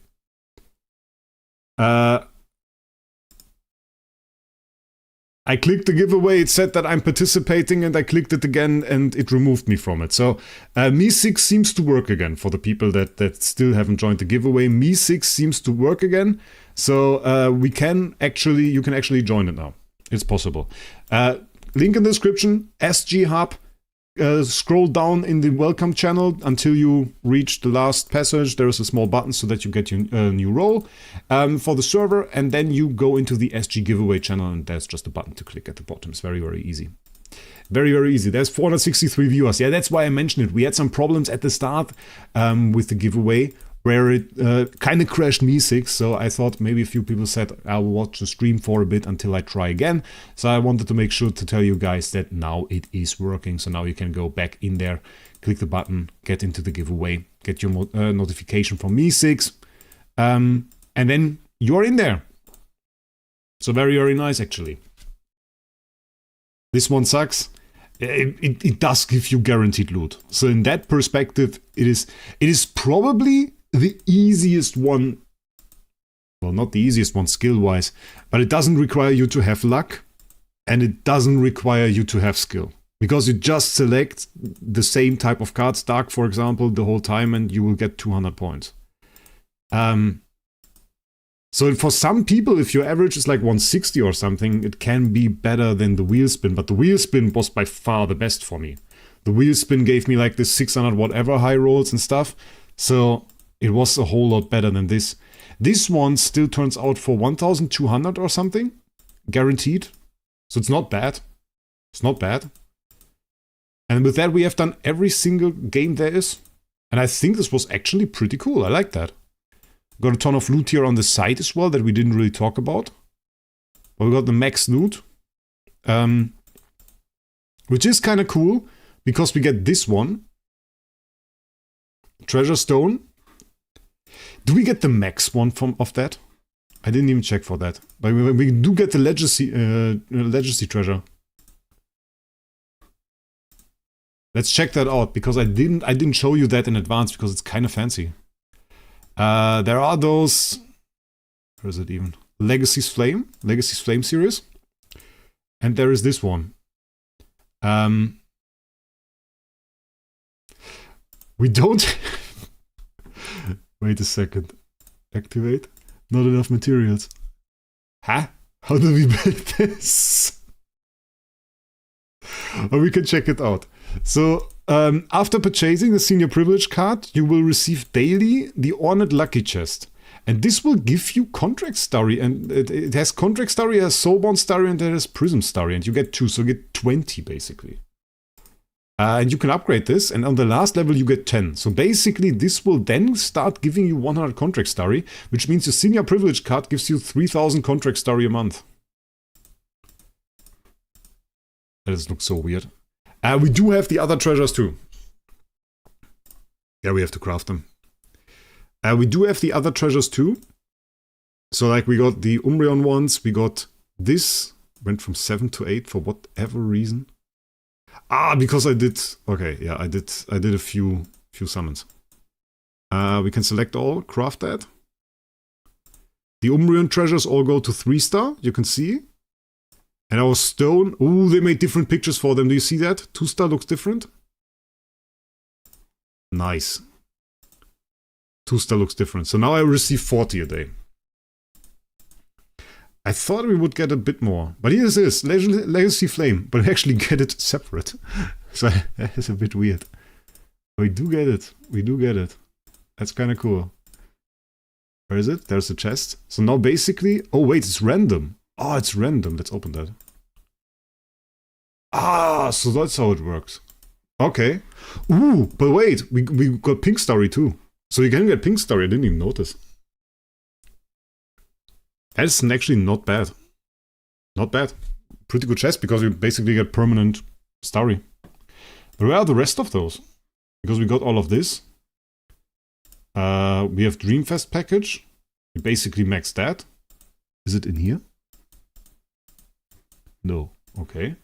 I clicked the giveaway, it said that I'm participating, and I clicked it again and it removed me from it. So Me6 seems to work again for the people that still haven't joined the giveaway. Me6 seems to work again. So you can actually join it now. It's possible. Link in the description, SG Hub. Scroll down in the welcome channel until you reach the last passage. There is a small button so that you get your new role for the server, and then you go into the SG giveaway channel, and there's just a button to click at the bottom. It's very, very easy. Very, very easy. There's 463 viewers. Yeah, that's why I mentioned it. We had some problems at the start with the giveaway, where it kind of crashed Me6, so I thought maybe a few people said I'll watch the stream for a bit until I try again. So I wanted to make sure to tell you guys that now it is working. So now you can go back in there, click the button, get into the giveaway, get your notification from Me6, and then you're in there. So very, very nice actually. This one sucks. It does give you guaranteed loot. So in that perspective, it is probably the easiest one. Well, not the easiest one skill-wise, but it doesn't require you to have luck, and it doesn't require you to have skill. Because you just select the same type of cards, Dark for example, the whole time, and you will get 200 points. So for some people, if your average is like 160 or something, it can be better than the wheel spin, but the wheel spin was by far the best for me. The wheel spin gave me like this 600 whatever high rolls and stuff, so it was a whole lot better than this. This one still turns out for 1200 or something, guaranteed. So it's not bad. It's not bad. And with that we have done every single game there is. And I think this was actually pretty cool. I like that. Got a ton of loot here on the side as well that we didn't really talk about. But we got the max loot. Which is kind of cool, because we get this one. Treasure Stone. Do we get the max one of that? I didn't even check for that. But we do get the legacy treasure. Let's check that out, because I didn't show you that in advance, because it's kind of fancy. There are those... Where is it even? Legacy's Flame series. And there is this one. We don't... Wait a second. Activate. Not enough materials. Huh? How do we build this? Or we can check it out. So, after purchasing the Senior Privilege card, you will receive daily the Ornate Lucky Chest. And this will give you Contract Starry. And it has Contract Starry, it has Soulbound Starry, and it has Prism Starry. And you get 2, so you get 20 basically. And you can upgrade this, and on the last level you get 10. So basically this will then start giving you 100 Contract Starry, which means your Senior Privilege card gives you 3000 Contract Starry a month. That does look so weird. We do have the other treasures too. Yeah, we have to craft them. We do have the other treasures too. So like we got the Umbreon ones, we got this, went from 7 to 8 for whatever reason. Because I did... Okay, yeah, I did a few summons. We can select all, craft that. The Umbreon treasures all go to 3-star, you can see. And our stone... Ooh, they made different pictures for them, do you see that? 2-star looks different. Nice. 2-star looks different. So now I receive 40 a day. I thought we would get a bit more. But here it is, Legacy Flame. But we actually get it separate. So that's a bit weird. We do get it. We do get it. That's kind of cool. Where is it? There's the chest. So now basically... Oh wait, it's random. Oh, it's random. Let's open that. So that's how it works. Okay. Ooh, but wait. We got Pink Starry too. So you can get Pink Starry. I didn't even notice. That's actually not bad. Not bad. Pretty good chest because you basically get permanent Starry. But where are the rest of those? Because we got all of this. We have Dreamfest package. We basically maxed that. Is it in here? No. Okay.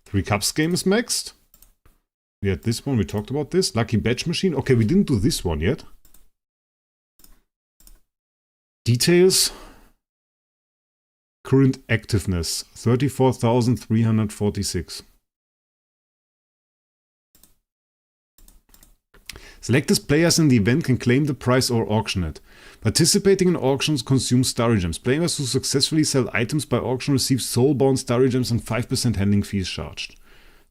3 Cups game is maxed. We had this one. We talked about this. Lucky Badge Machine. Okay, we didn't do this one yet. Details. Current activeness, 34,346. Selected players in the event can claim the prize or auction it. Participating in auctions consumes Starry Gems. Players who successfully sell items by auction receive soulbound Starry Gems and 5% handling fees charged.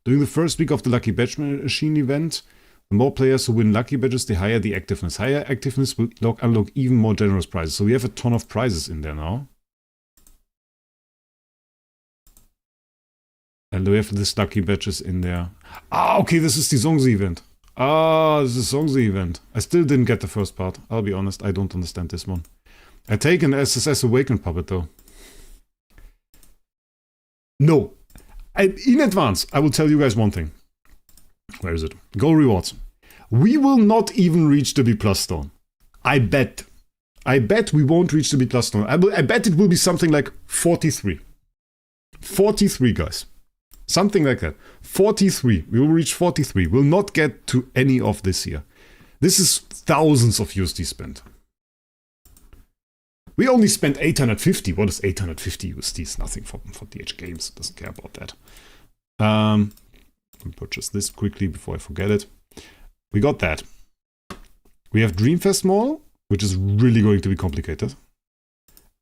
During the first week of the Lucky Badge Machine event, the more players who win Lucky Badges, the higher the activeness. Higher activeness will unlock even more generous prizes. So we have a ton of prizes in there now. And we have this Lucky Badges in there. Okay, this is the Zongzi event. This is Zongzi event. I still didn't get the first part. I'll be honest, I don't understand this one. I take an SSS Awakened puppet though. No. In advance, I will tell you guys one thing. Where is it? Goal rewards. We will not even reach the B+ stone. I bet. I bet we won't reach the B+ stone. I bet it will be something like 43. 43, guys. Something like that. 43. We will reach 43. We'll not get to any of this here. This is thousands of USD spent. We only spent 850. What is 850 USD? It's nothing for DH Games. Doesn't care about that. Let me purchase this quickly before I forget it. We got that. We have Dreamfest Mall, which is really going to be complicated.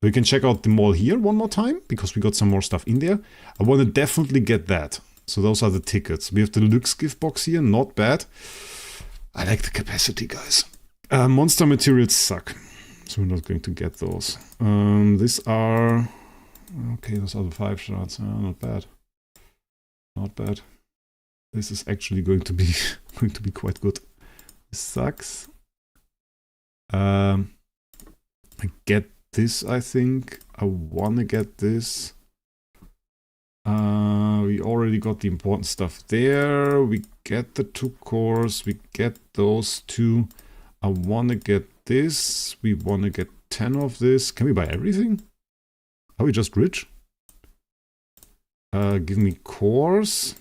We can check out the mall here one more time, because we got some more stuff in there. I want to definitely get that. So those are the tickets. We have the Lux gift box here, not bad. I like the capacity, guys. Monster materials suck. So we're not going to get those. These are... Okay, those are the 5 shards. Not bad. Not bad. This is actually going to be quite good. This sucks. I get this, I think. I wanna get this. We already got the important stuff there. We get the 2 cores. We get those 2. I wanna get this. We wanna get 10 of this. Can we buy everything? Are we just rich? Give me cores.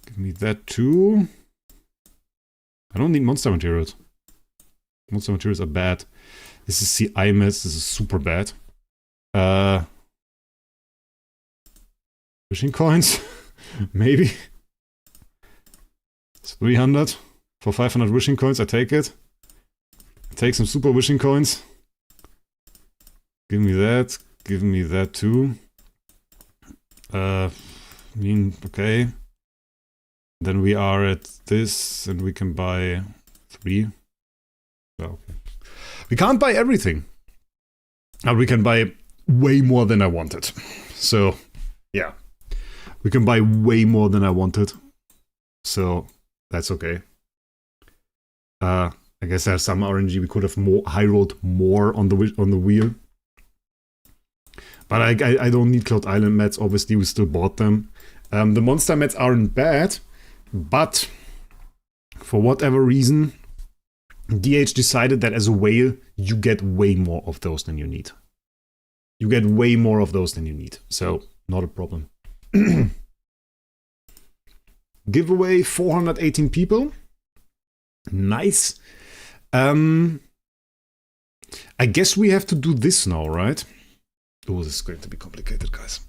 Give me that too. I don't need monster materials. Monster materials are bad. This is CIMS. This is super bad. Wishing coins? Maybe. It's 300 for 500 wishing coins. I take it. I take some super wishing coins. Give me that. Give me that too. Okay. Then we are at this, and we can buy 3. Oh, okay. We can't buy everything. We can buy way more than I wanted. So, yeah. We can buy way more than I wanted. So, that's okay. I guess there's some RNG. We could have high rolled more on the wheel. But I don't need Cloud Island mats. Obviously, we still bought them. The monster mats aren't bad. But, for whatever reason, DH decided that as a whale, you get way more of those than you need. You get way more of those than you need. So, not a problem. Giveaway 418 people. Nice. I guess we have to do this now, right? Oh, this is going to be complicated, guys.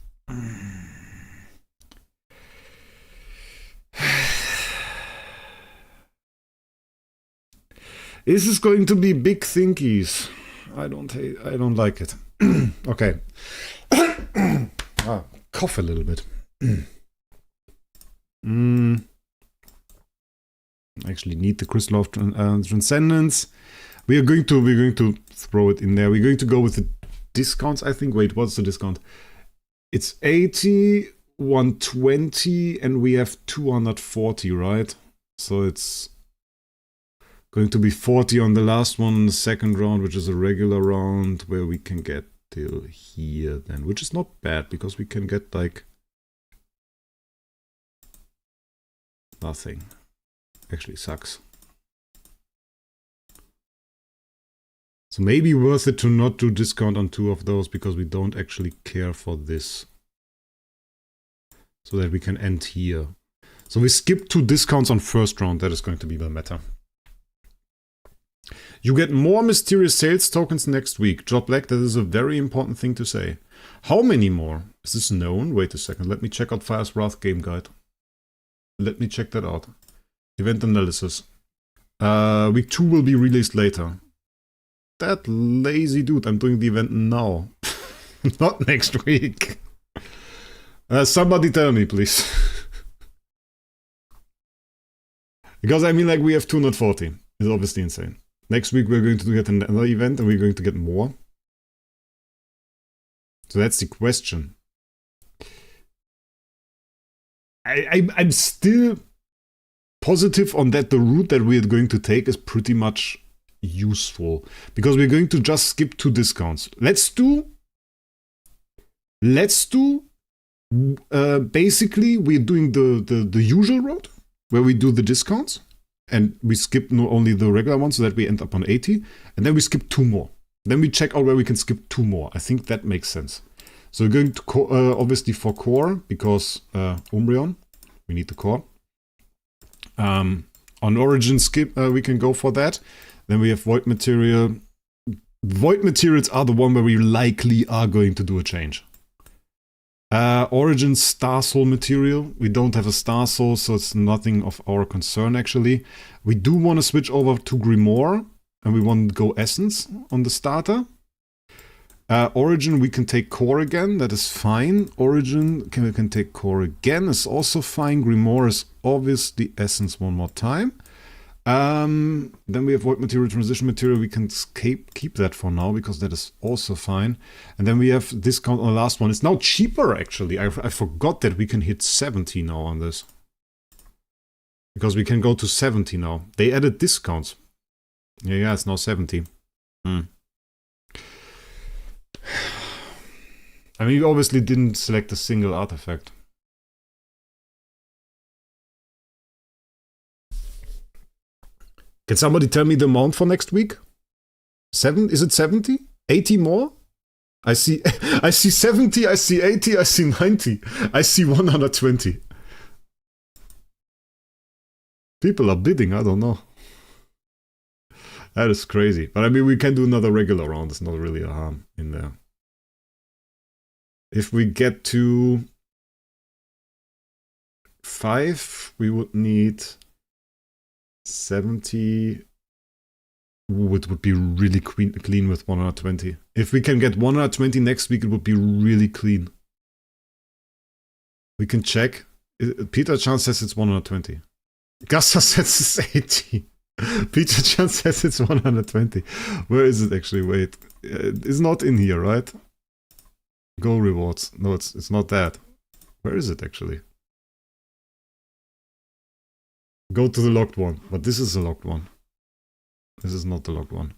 This is going to be big thinkies. I don't like it. Okay. Cough a little bit. Actually need the Crystal of Transcendence. We're going to throw it in there. We're going to go with the discounts, I think. Wait, what's the discount? It's 80, 120, and we have 240, right? So it's going to be 40 on the last one, the second round, which is a regular round, where we can get till here then, which is not bad, because we can get like nothing. Actually sucks. So maybe worth it to not do discount on 2 of those, because we don't actually care for this. So that we can end here. So we skip 2 discounts on first round. That is going to be the meta. You get more mysterious sales tokens next week. Job Black, that is a very important thing to say. How many more? Is this known? Wait a second. Let me check out Fire's Wrath game guide. Let me check that out. Event analysis. Week 2 will be released later. That lazy dude. I'm doing the event now. Not next week. Somebody tell me, please. Because I mean, like, we have 240. It's obviously insane. Next week we're going to get another event and we're going to get more. So that's the question. I'm still positive on that the route that we're going to take is pretty much useful. Because we're going to just skip 2 discounts. Let's do basically we're doing the usual route where we do the discounts. And we skip only the regular one so that we end up on 80. And then we skip 2 more. Then we check out where we can skip 2 more. I think that makes sense. So we're going to obviously for core, because Umbreon, we need the core. On Origin skip, we can go for that. Then we have Void Material. Void Materials are the one where we likely are going to do a change. Origin Star Soul material. We don't have a Star Soul, so it's nothing of our concern actually. We do want to switch over to Grimoire, and we want to go Essence on the starter. Origin, we can take Core again, that is fine. Origin, we can take Core again, is also fine. Grimoire is obviously Essence one more time. Then we have Void Material, Transition Material. We can keep that for now, because that is also fine. And then we have discount on the last one. It's now cheaper, actually. I forgot that we can hit 70 now on this. Because we can go to 70 now. They added discounts. Yeah, it's now 70. I mean, we obviously didn't select a single artifact. Can somebody tell me the amount for next week? 7? Is it 70? 80 more? I see 70, I see 80, I see 90. I see 120. People are bidding, I don't know. That is crazy. But I mean, we can do another regular round. It's not really a harm in there. If we get to 5, we would need 70. Ooh, it would be really clean with 120. If we can get 120 next week, it would be really clean. We can check. Peter Chan says it's 120. Gacha says it's 80. Peter Chan says it's 120. Where is it actually? Wait. It's not in here, right? Goal rewards. No, it's not that. Where is it actually? Go to the locked one. But this is a locked one. This is not the locked one.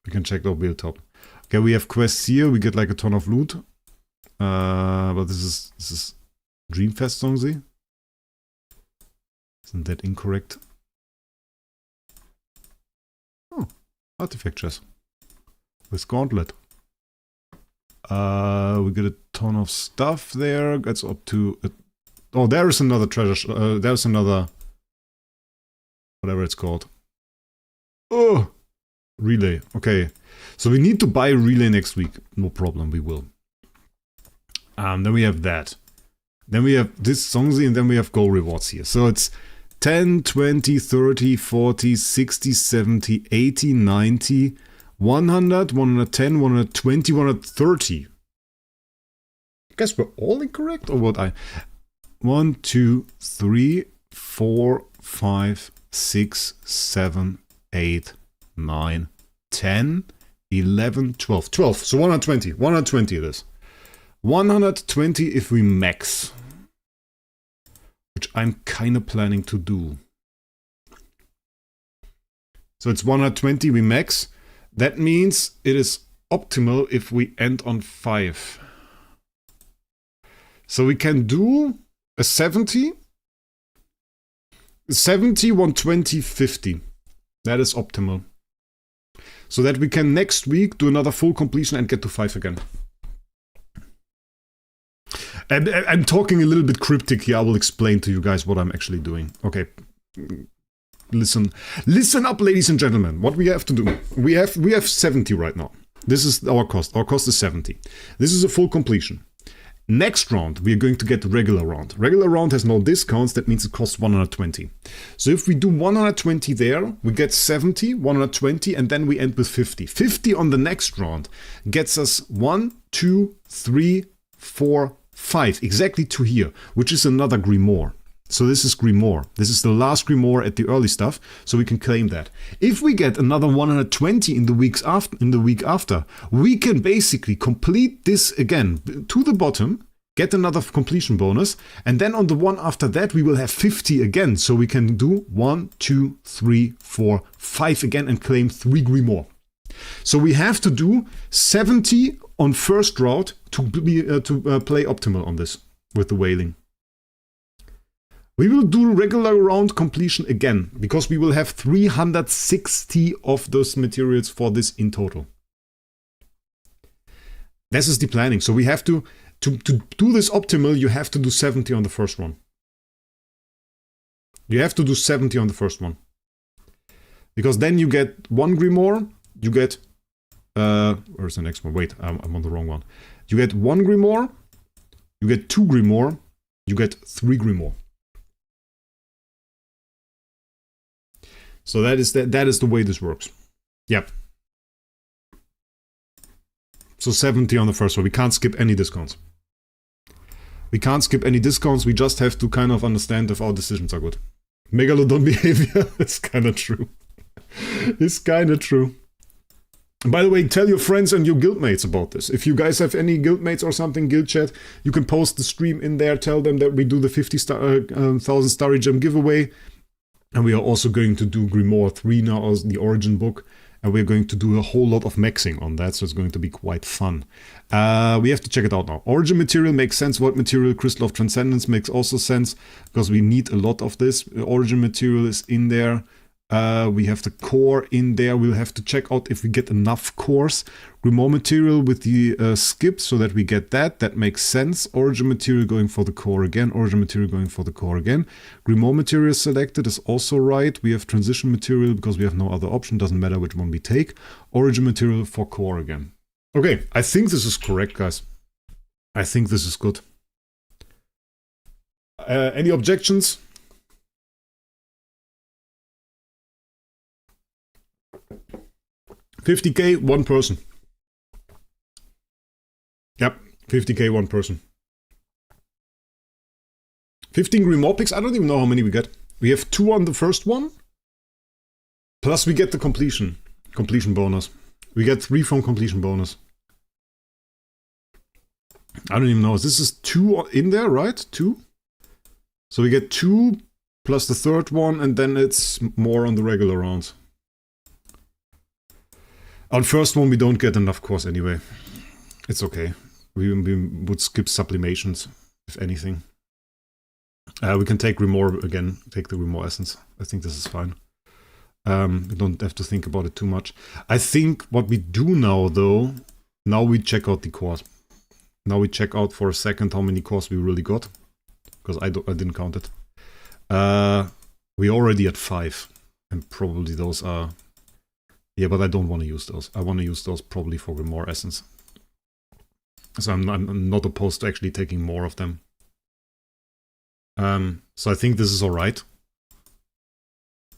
We can check the wheel top. Okay, we have quests here. We get like a ton of loot. But this is Dreamfest Songzi. Isn't that incorrect? Oh, artifact chest. With gauntlet. We get a ton of stuff there. Gets up to... oh, there is another treasure... there's another... whatever it's called. Oh! Relay. Okay. So we need to buy a relay next week. No problem, we will. Then we have that. Then we have this Songzi, and then we have goal rewards here. So it's 10, 20, 30, 40, 60, 70, 80, 90, 100, 110, 120, 130. I guess we're all incorrect, or what? 1, 2, 3, 4, 5, 6, 7, 8, 9, 10, 11, 12. 12, so 120. 120 it is. 120 if we max. Which I'm kind of planning to do. So it's 120 we max. That means it is optimal if we end on 5. So we can do a 70. 70, 120, 50. That is optimal. So that we can next week do another full completion and get to 5 again. And I'm talking a little bit cryptic here. I will explain to you guys what I'm actually doing. Okay. Listen up, ladies and gentlemen. What we have to do. We have 70 right now. This is our cost. Our cost is 70. This is a full completion. Next round, we are going to get regular round. Regular round has no discounts. That means it costs 120. So if we do 120 there, we get 70, 120, and then we end with 50. 50 on the next round gets us 1, 2, 3, 4, 5. Exactly to here, which is another Grimoire. So this is Grimoire. This is the last Grimoire at the early stuff, so we can claim that. If we get another 120 in the week after, we can basically complete this again to the bottom, get another completion bonus, and then on the one after that we will have 50 again. So we can do 1, 2, 3, 4, 5 again and claim 3 Grimoire. So we have to do 70 on first route to play optimal on this with the whaling. We will do regular round completion again, because we will have 360 of those materials for this in total. This is the planning. So we have to do this optimal, you have to do 70 on the first one. You have to do 70 on the first one. Because then you get 1 Grimoire, you get... where's the next one? Wait, I'm on the wrong one. You get 1 Grimoire, you get 2 Grimoire, you get 3 Grimoire. So that is the way this works. Yep. So 70 on the first one. We can't skip any discounts. We can't skip any discounts. We just have to kind of understand if our decisions are good. Megalodon behavior. It's kind of true. It's kind of true. By the way, tell your friends and your guildmates about this. If you guys have any guildmates or something, guild chat, you can post the stream in there. Tell them that we do the 50,000 Starry Gem giveaway. And we are also going to do Grimoire 3 now, as the origin book. And we're going to do a whole lot of maxing on that, so it's going to be quite fun. We have to check it out now. Origin material makes sense. Void material, Crystal of Transcendence makes also sense, because we need a lot of this. Origin material is in there. We have the core in there. We'll have to check out if we get enough cores. Grimoire material with the skip so that we get that. That makes sense. Origin material going for the core again. Origin material going for the core again. Grimoire material selected is also right. We have transition material because we have no other option. Doesn't matter which one we take. Origin material for core again. Okay, I think this is correct, guys. I think this is good. Any objections? $50K, one person. Yep, $50K, one person. 15 Grimoire picks, I don't even know how many we get. We have 2 on the first one. Plus we get the completion bonus. We get 3 from completion bonus. I don't even know. This is 2 in there, right? 2? So we get 2 plus the third one, and then it's more on the regular rounds. On first one we don't get enough cores anyway. It's okay. We would skip sublimations, if anything. We can take Grimoire again, take the Grimoire essence. I think this is fine. We don't have to think about it too much. I think what we do now, though, now we check out the cores. Now we check out for a second how many cores we really got. Because I didn't count it. We're already at 5. And probably those are... Yeah, but I don't want to use those. I want to use those probably for Grimoire essence. So I'm not opposed to actually taking more of them. So I think this is alright.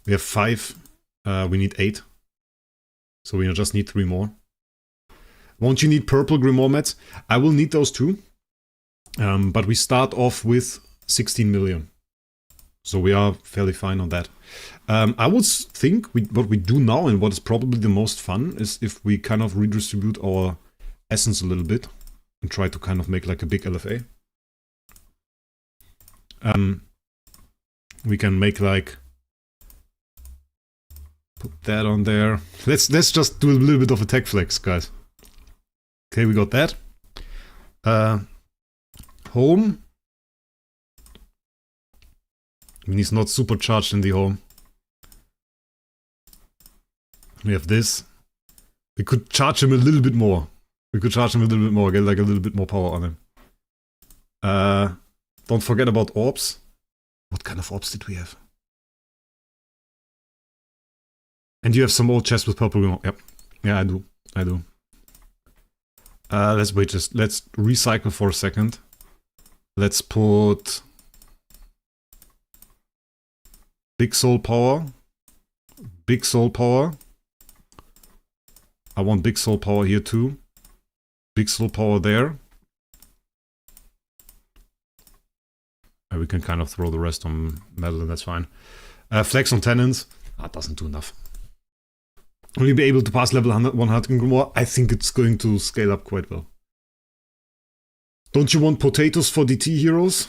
We have 5. We need 8. So we just need 3 more. Won't you need purple Grimoire mats? I will need those too. But we start off with 16 million. So we are fairly fine on that. I would think what we do now, and what is probably the most fun, is if we kind of redistribute our essence a little bit and try to kind of make like a big LFA. We can make like... Put that on there. Let's just do a little bit of a tech flex, guys. Okay, we got that. Home. I mean, he's not supercharged in the home. We have this. We could charge him a little bit more. We could charge him a little bit more, get like a little bit more power on him. Don't forget about orbs. What kind of orbs did we have? And you have some old chests with purple grimoire. Yep. Yeah, I do. I do. Let's wait, let's recycle for a second. Let's put... Big soul power. Big soul power. I want big soul power here too. Big soul power there. And we can kind of throw the rest on metal and that's fine. Flex on tenons. That doesn't do enough. Will you be able to pass level 100 Grimoire? I think it's going to scale up quite well. Don't you want potatoes for DT heroes?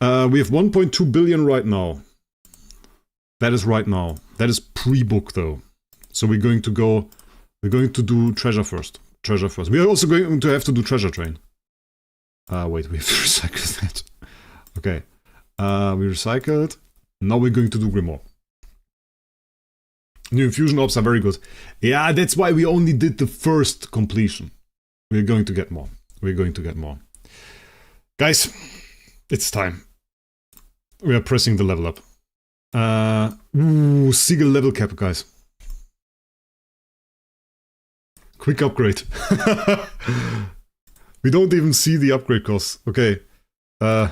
We have 1.2 billion right now. That is right now. That is pre-book though. So we're going to go... We're going to do treasure first. Treasure first. We are also going to have to do treasure train. Wait, we have to recycle that. Okay. We recycled. Now we're going to do Grimoire. New infusion orbs are very good. Yeah, that's why we only did the first completion. We're going to get more. We're going to get more. Guys, it's time. We are pressing the level up. Seagull level cap, guys. Quick upgrade. We don't even see the upgrade costs. Okay. I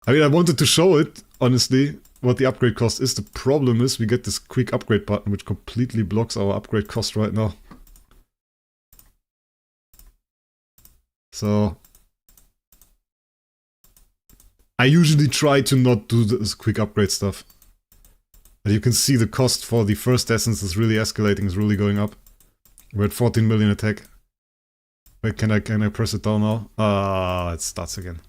mean, I wanted to show it, honestly, what the upgrade cost is. The problem is we get this quick upgrade button, which completely blocks our upgrade cost right now. So... I usually try to not do this quick upgrade stuff. But you can see the cost for the first essence is really escalating, is really going up. We're at 14 million attack. Wait, can I press it down now? Ah, it starts again.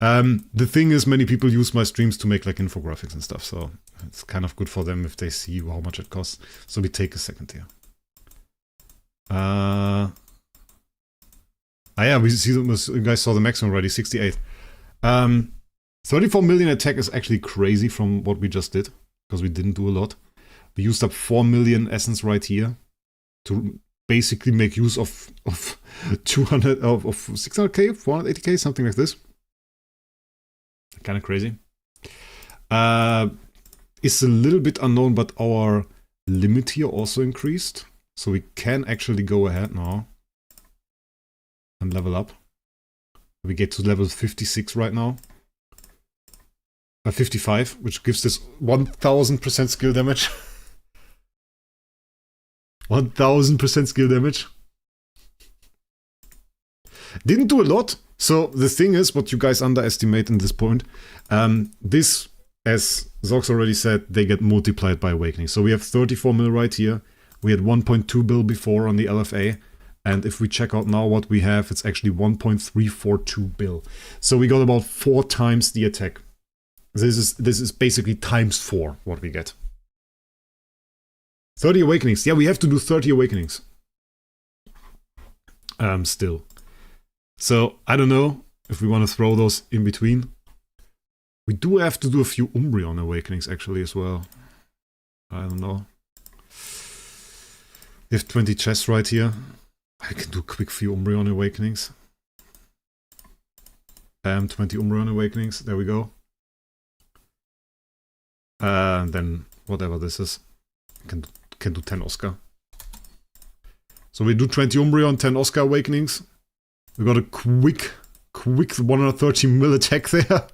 The thing is, many people use my streams to make like infographics and stuff, so it's kind of good for them if they see how much it costs. So we take a second here. Yeah, we see you guys saw the maximum already, 68. 34 million attack is actually crazy from what we just did, because we didn't do a lot. We used up 4 million essence right here to basically make use of 200 of 600k, 480k, something like this. Kind of crazy. It's a little bit unknown, but our limit here also increased, so we can actually go ahead now and level up. We get to level 56 right now. 55, which gives this 1000% skill damage. 1000% skill damage. Didn't do a lot. So the thing is, what you guys underestimate in this point, this, as Zox already said, they get multiplied by awakening. So we have 34 mil right here. We had 1.2 bill before on the LFA. And if we check out now what we have, it's actually 1.342 bill. So we got about 4 times the attack. This is basically times 4 what we get. 30 awakenings. Yeah, we have to do 30 awakenings. Still. So, I don't know if we want to throw those in between. We do have to do a few Umbreon awakenings actually as well. I don't know. We have 20 chests right here. I can do a quick few Umbreon awakenings. 20 Umbreon awakenings. There we go. And then whatever this is. I can do 10 Oscar. So we do 20 Umbreon, 10 Oscar awakenings. We got a quick 130 mil attack there.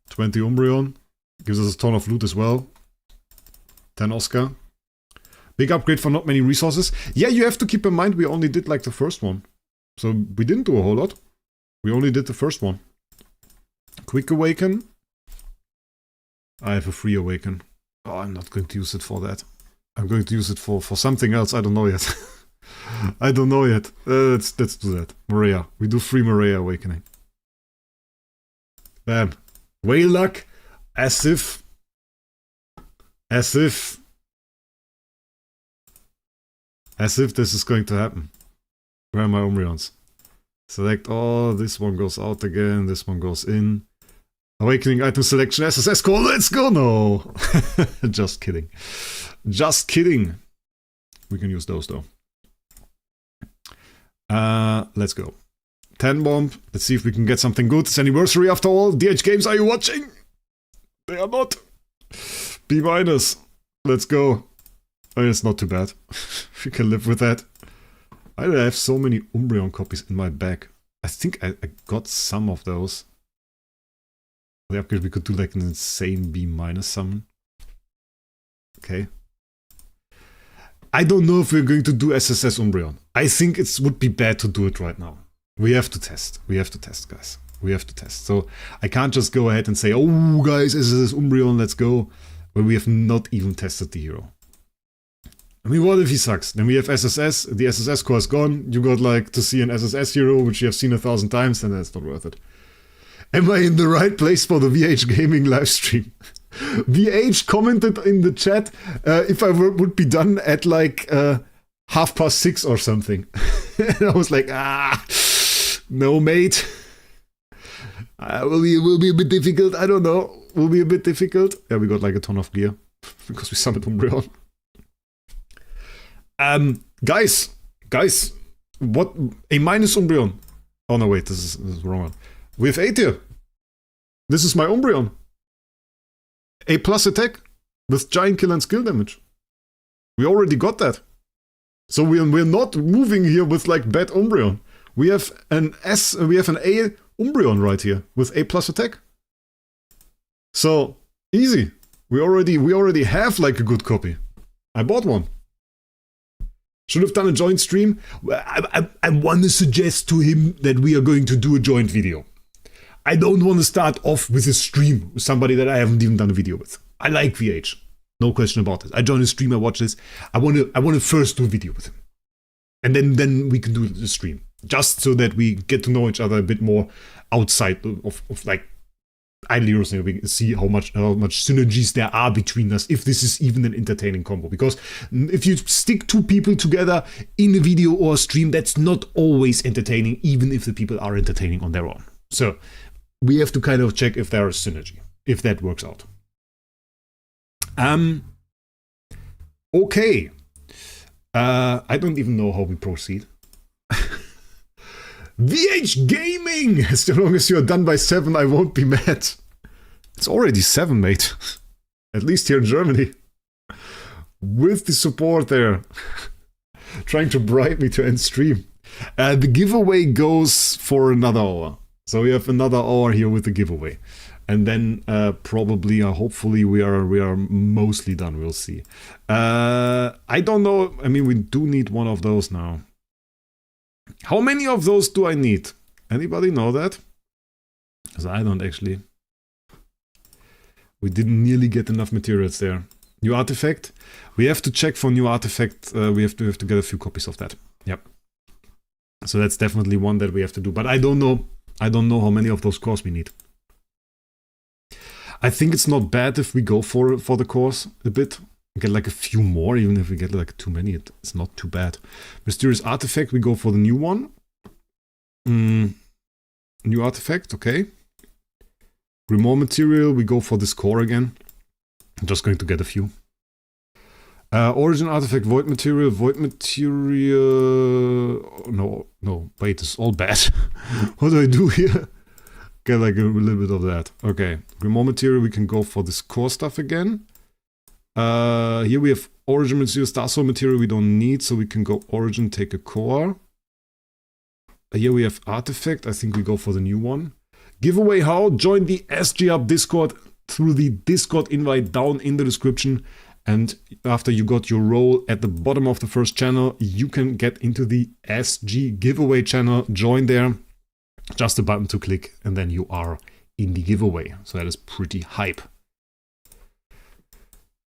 20 Umbreon. Gives us a ton of loot as well. 10 Oscar. Big upgrade for not many resources. Yeah, you have to keep in mind we only did like the first one. So we didn't do a whole lot. We only did the first one. Quick awaken. I have a free awaken. Oh, I'm not going to use it for that. I'm going to use it for something else. I don't know yet. I don't know yet. Let's do that. Maria. We do free Maria awakening. Bam. Whale luck. As if this is going to happen. Where are my Umbreons? Select all. This one goes out again. This one goes in. Awakening item selection SSS call. Let's go. No. Just kidding. Just kidding. We can use those though. Let's go. 10 bomb. Let's see if we can get something good. It's anniversary after all. DH Games, are you watching? They are not. B-. Let's go. I mean, it's not too bad. We can live with that. I have so many Umbreon copies in my bag. I think I got some of those. The upgrade, we could do like an insane B- summon. Okay. I don't know if we're going to do SSS Umbreon. I think it would be bad to do it right now. We have to test. We have to test, guys. We have to test. So I can't just go ahead and say, oh, guys, SSS Umbreon, let's go. When we have not even tested the hero. I mean, what if he sucks? Then we have SSS, the SSS core is gone. You got like to see an SSS hero, which you have seen 1,000 times, and that's not worth it. Am I in the right place for the VH Gaming livestream? VH commented in the chat if I would be done at like 6:30 or something. And I was like, no, mate. Will be a bit difficult. I don't know. Will be a bit difficult. Yeah, we got like a ton of gear because we summoned Umbreon. Guys, what a minus Umbreon? Oh no, wait, this is the wrong one. We have 8 here. This is my Umbreon. A plus attack with giant kill and skill damage. We already got that. So we're not moving here with like bad Umbreon. We have an A Umbreon right here with A plus attack. So easy. We already have like a good copy. I bought one. Should have done a joint stream. I want to suggest to him that we are going to do a joint video. I don't want to start off with a stream with somebody that I haven't even done a video with. I like VH. No question about it. I join a stream, I watch this. I want to first do a video with him. And then we can do the stream. Just so that we get to know each other a bit more outside of like idle heroes, and we can see how much synergies there are between us, if this is even an entertaining combo. Because if you stick 2 people together in a video or a stream, that's not always entertaining, even if the people are entertaining on their own. So we have to kind of check if there is synergy, if that works out. Okay. I don't even know how we proceed. VH Gaming! As long as you're done by 7, I won't be mad. It's already 7, mate. At least here in Germany. With the support there. Trying to bribe me to end stream. The giveaway goes for another hour. So we have another hour here with the giveaway. And then probably, hopefully, we are mostly done. We'll see. I don't know. I mean, we do need one of those now. How many of those do I need? Anybody know that? Because I don't actually. We didn't nearly get enough materials there. New artifact. We have to check for new artifact. We have to get a few copies of that. Yep. So that's definitely one that we have to do. But I don't know. I don't know how many of those cores we need. I think it's not bad if we go for the cores a bit. Get like a few more, even if we get like too many, it's not too bad. Mysterious artifact, we go for the new one. New artifact, okay. Grimoire material, we go for this core again. I'm just going to get a few. Origin artifact, void material. No, wait, it's all bad. What do I do here? Get like a little bit of that. Okay, Grimoire material, we can go for this core stuff again. Here we have origin material, star soul material we don't need, so we can go origin, take a core. Here we have artifact, I think we go for the new one. Giveaway how? Join the SG Up Discord through the Discord invite down in the description. And after you got your role at the bottom of the first channel, you can get into the SG giveaway channel, join there. Just a button to click and then you are in the giveaway. So that is pretty hype.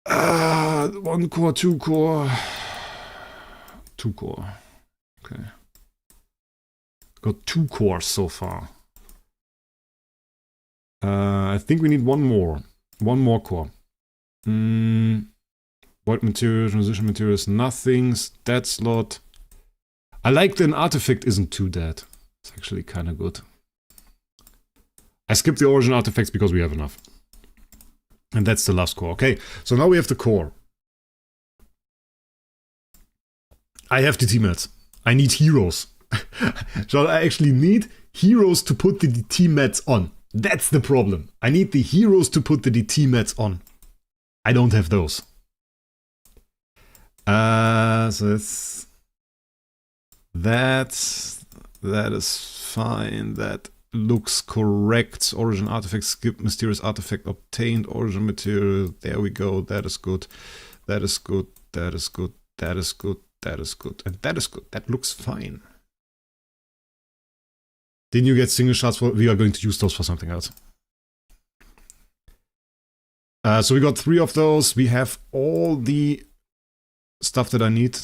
1 core, 2 core. 2 core. Okay. Got 2 cores so far. I think we need one more. One more core. Void material, transition materials, nothing. Stat slot. I like that an artifact isn't too dead. It's actually kind of good. I skipped the origin artifacts because we have enough. And that's the last core. Okay, so now we have the core. I have the teammates. I need heroes. So I actually need heroes to put the DT mats on. That's the problem. I need the heroes to put the DT mats on. I don't have those. So that is fine. That looks correct. Origin artifact, skip mysterious artifact obtained. Origin material. There we go. That is good. That is good. That is good. That is good. That is good. And that is good. That looks fine. Didn't you get single shots? We are going to use those for something else. So we got 3 of those. We have all the stuff that I need.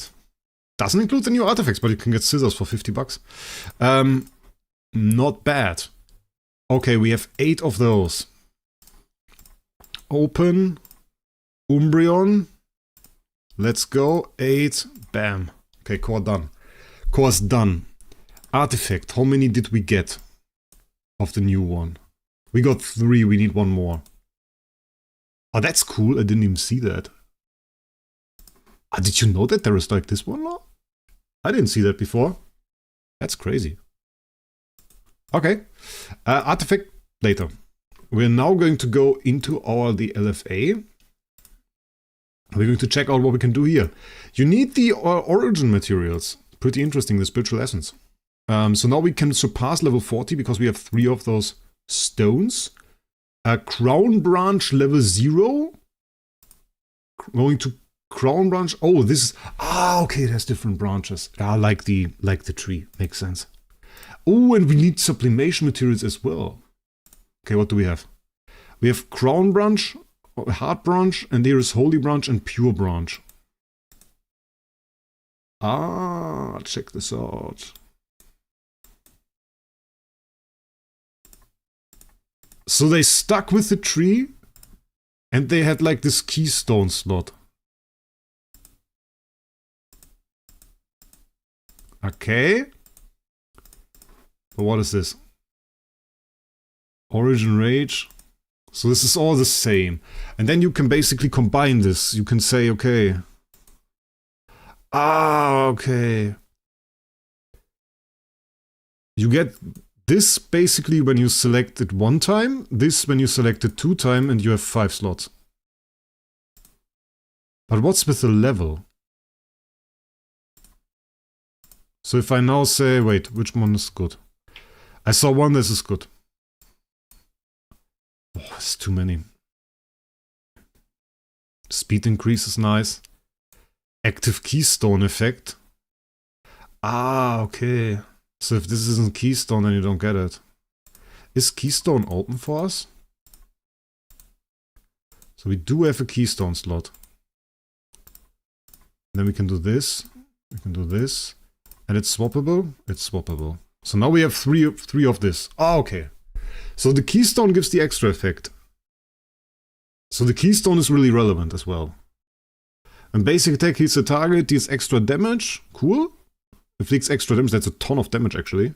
Doesn't include the new artifacts, but you can get scissors for 50 bucks. Not bad. Okay, we have 8 of those. Open. Umbreon. Let's go. 8. Bam. Okay, core done. Core's done. Artifact. How many did we get of the new one? We got 3. We need 1 more. Oh, that's cool. I didn't even see that. Oh, did you know that there is like this one? I didn't see that before. That's crazy. Okay. Artifact later. We're now going to go into the LFA. We're going to check out what we can do here. You need the origin materials. Pretty interesting, the spiritual essence. So now we can surpass level 40 because we have 3 of those stones. Crown branch level 0. Going to crown branch. Oh, this is... Ah, okay, it has different branches. Ah, like the tree. Makes sense. Oh, and we need sublimation materials as well. Okay, what do we have? We have crown branch, heart branch, and there is holy branch and pure branch. Ah, check this out. So they stuck with the tree, and they had like this keystone slot. Okay. But what is this? Origin Rage. So this is all the same. And then you can basically combine this. You can say, okay. Okay. You get this basically when you select it 1 time, this when you select it 2 times, and you have 5 slots. But what's with the level? So if I now say, wait, which one is good? I saw one, this is good. Oh, it's too many. Speed increase is nice. Active keystone effect. Okay. So if this isn't keystone, then you don't get it. Is keystone open for us? So we do have a keystone slot. Then we can do this. We can do this. And it's swappable? It's swappable. So now we have three of this. Okay. So the keystone gives the extra effect. So the keystone is really relevant as well. And basic attack hits the target, deals extra damage. Cool. Inflicts extra damage. That's a ton of damage actually.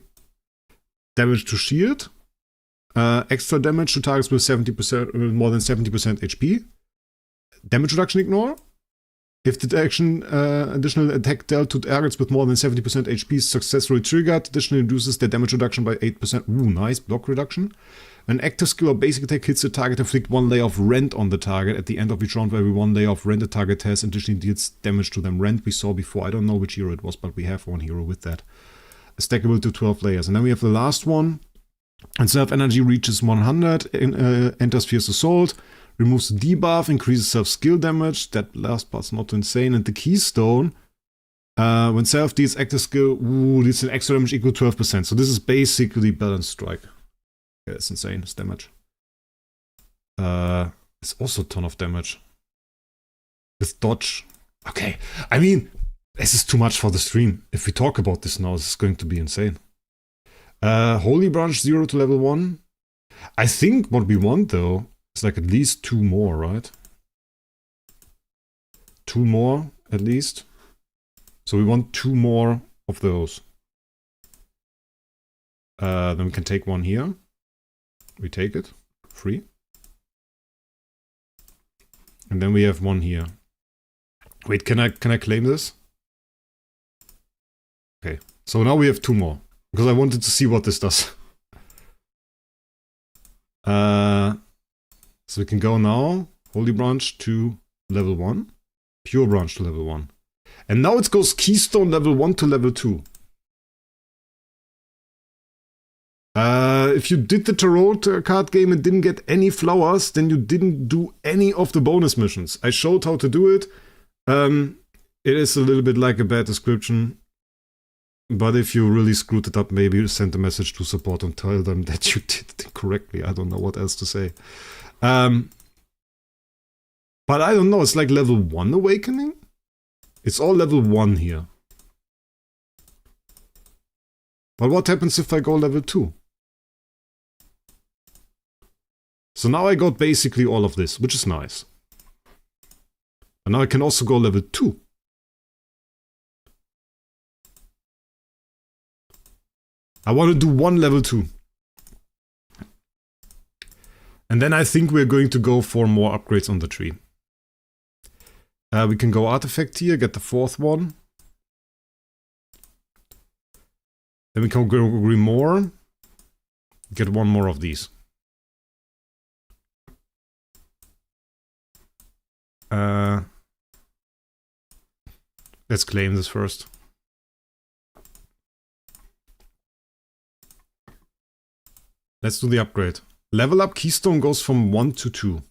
Damage to shield. Extra damage to targets with 70%, more than 70% HP. Damage reduction ignore. If the additional attack dealt to targets with more than 70% HP is successfully triggered, additionally reduces their damage reduction by 8%. Ooh, nice block reduction. An active skill or basic attack hits the target, inflict 1 layer of rend on the target. At the end of each round, where every 1 layer of rend the target has, additionally deals damage to them. Rend we saw before. I don't know which hero it was, but we have one hero with that. Stackable to 12 layers. And then we have the last one. And self-energy reaches 100, enters Fierce Assault. Removes the debuff, increases self-skill damage. That last part's not insane. And the keystone, when self deals active skill, deals an extra damage equal to 12%. So this is basically balanced strike. Yeah, it's insane, this damage. It's also a ton of damage. With dodge. Okay, I mean, this is too much for the stream. If we talk about this now, this is going to be insane. Holy Branch 0 to level 1. I think what we want though, it's like at least 2 more, right? 2 more, at least. So we want 2 more of those. Then we can take one here. We take it. Free. And then we have one here. Wait, can I claim this? Okay. So now we have 2 more. Because I wanted to see what this does. So we can go now, Holy Branch to level 1, Pure Branch to level 1. And now it goes Keystone level 1 to level 2. If you did the Tarot card game and didn't get any flowers, then you didn't do any of the bonus missions. I showed how to do it. It is a little bit like a bad description. But if you really screwed it up, maybe send a message to support and tell them that you did it incorrectly. I don't know what else to say. But I don't know, it's like level 1 awakening? It's all level 1 here. But what happens if I go level 2? So now I got basically all of this, which is nice. And now I can also go level 2. I want to do 1 level 2. And then I think we're going to go for more upgrades on the tree. We can go artifact here, get the 4th one. Then we can go Grimoire, get 1 more of these. Let's claim this first. Let's do the upgrade. Level up Keystone goes from 1 to 2.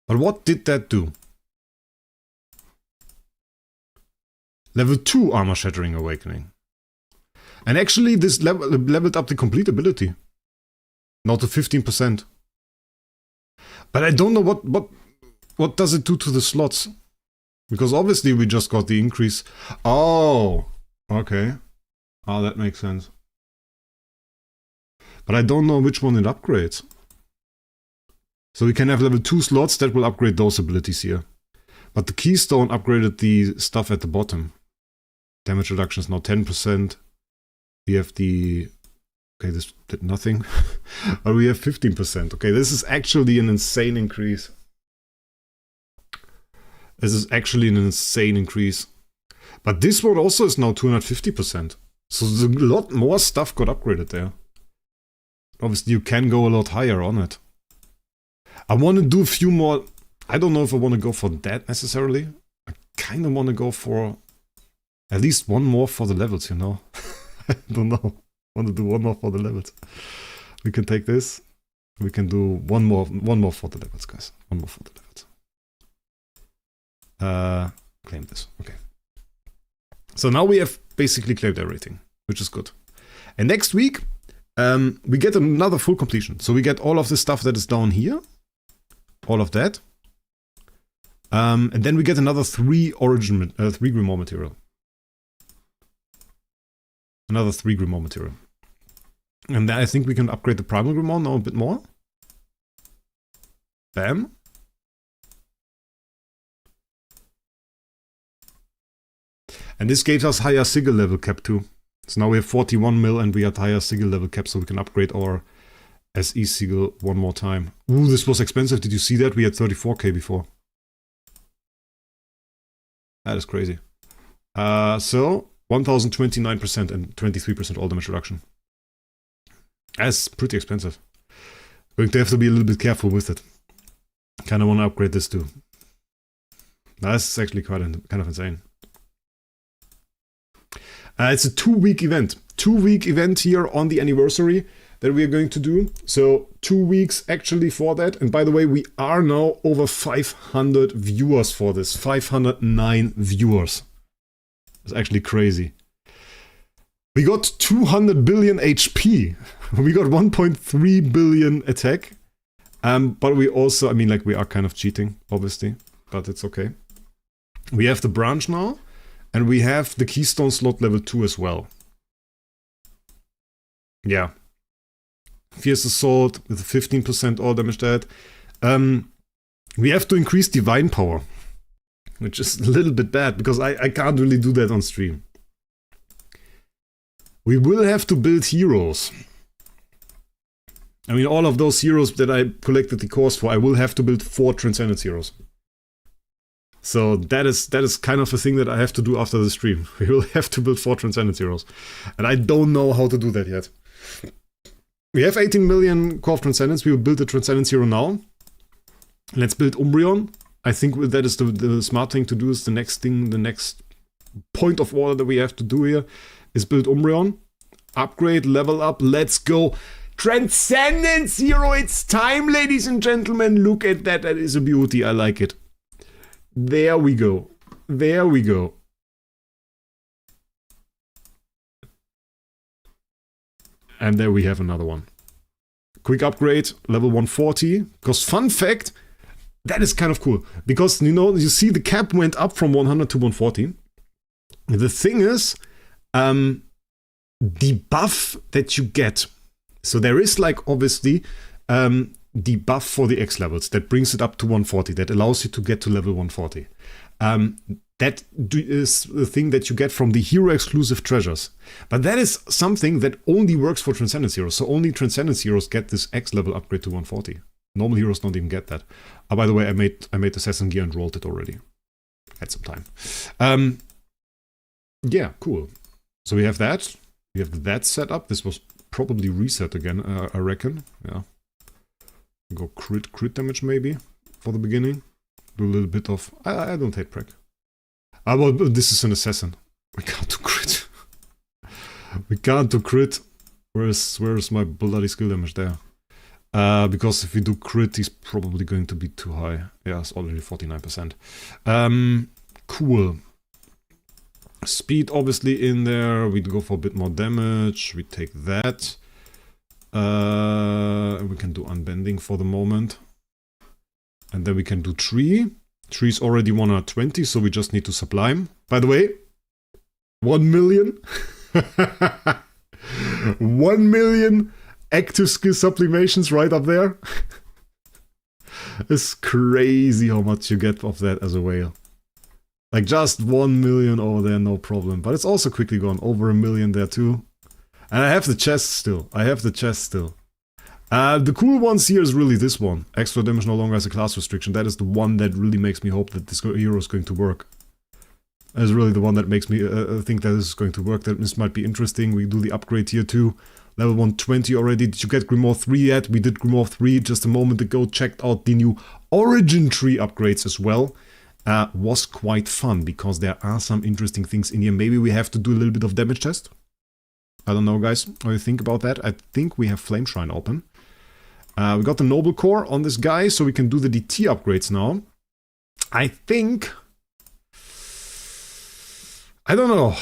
But what did that do? Level 2 Armor Shattering Awakening. And actually this leveled up the complete ability. Now to 15%. But I don't know what does it do to the slots? Because obviously we just got the increase. Oh, okay. Oh, that makes sense. But I don't know which one it upgrades. So we can have level 2 slots that will upgrade those abilities here. But the Keystone upgraded the stuff at the bottom. Damage reduction is now 10%. We have the Okay, this did nothing. But we have 15%. Okay, this is actually an insane increase. This is actually an insane increase. But this one also is now 250%. So a lot more stuff got upgraded there. Obviously, you can go a lot higher on it. I want to do a few more. I don't know if I want to go for that necessarily. I kind of want to go for at least one more for the levels, you know. I don't know. I want to do one more for the levels. We can take this. We can do one more for the levels, guys. One more for the levels. Claim this. Okay. So now we have basically claimed everything, which is good. And next week, we get another full completion. So we get all of the stuff that is down here. All of that. And then we get another 3 Grimoire material. Another 3 Grimoire material. And then I think we can upgrade the Primal Grimoire now a bit more. Bam. And this gave us higher sigil level cap too. So now we have 41 mil and we had higher sigil level cap, so we can upgrade our SE sigil one more time. Ooh, this was expensive. Did you see that? We had 34k before. That is crazy. So 1029% and 23% all damage reduction. That's pretty expensive. Going to have to be a little bit careful with it. Kind of want to upgrade this too. That's actually quite kind of insane. It's a 2-week event. 2-week event here on the anniversary that we are going to do. So 2 weeks actually for that. And by the way, we are now over 500 viewers for this. 509 viewers. It's actually crazy. We got 200 billion HP. We got 1.3 billion attack. But we also, I mean, like, we are kind of cheating, obviously. But it's okay. We have the branch now. And we have the Keystone slot level 2 as well. Yeah. Fierce Assault with 15% all damage dead. We have to increase Divine Power. Which is a little bit bad, because I can't really do that on stream. We will have to build heroes. I mean, all of those heroes that I collected the cores for, I will have to build 4 Transcendence heroes. So that is kind of a thing that I have to do after the stream. We will have to build 4 Transcendence heroes. And I don't know how to do that yet. We have 18 million core of Transcendence. We will build a Transcendence hero now. Let's build Umbreon. I think that is the smart thing to do. Is the next thing, the next point of order that we have to do here is build Umbreon. Upgrade, level up, let's go. Transcendence hero, it's time, ladies and gentlemen. Look at that, that is a beauty, I like it. There we go. There we go. And there we have another one. Quick upgrade, level 140. Because fun fact, that is kind of cool. Because, you know, you see the cap went up from 100 to 140. The thing is, the buff that you get. So there is, like, obviously, the buff for the X levels that brings it up to 140, that allows you to get to level 140. That is the thing that you get from the hero exclusive treasures. But that is something that only works for Transcendence heroes. So only Transcendence heroes get this X level upgrade to 140. Normal heroes don't even get that. Oh, by the way, I made Assassin Gear and rolled it already. Had some time. Yeah, cool. So we have that. We have that set up. This was probably reset again, I reckon. Yeah. Go crit damage maybe for the beginning. Do a little bit of... I don't hate Wraec. Well, this is an assassin. We can't do crit. We can't do crit. Where's my bloody skill damage there? Because if we do crit, he's probably going to be too high. Yeah, it's already 49%. Cool. Speed obviously in there. We'd go for a bit more damage. We take that. We can do unbending for the moment. And then we can do tree. Tree's already 120, so we just need to sublime. By the way, 1 million. 1 million active skill sublimations right up there. It's crazy how much you get of that as a whale. Like just 1 million over there, no problem. But it's also quickly gone. Over 1 million there too. And I have the chest still. The cool ones here is really this one. Extra damage no longer has a class restriction. That is the one that really makes me hope that this hero is going to work. That is really the one that makes me think that this is going to work. That this might be interesting. We do the upgrade here too. Level 120 already. Did you get Grimoire 3 yet? We did Grimoire 3 just a moment ago. Checked out the new Origin Tree upgrades as well. Was quite fun because there are some interesting things in here. Maybe we have to do a little bit of damage test. I don't know, guys. What do you think about that? I think we have Flame Shrine open. We got the Noble Core on this guy, so we can do the DT upgrades now. I think... I don't know.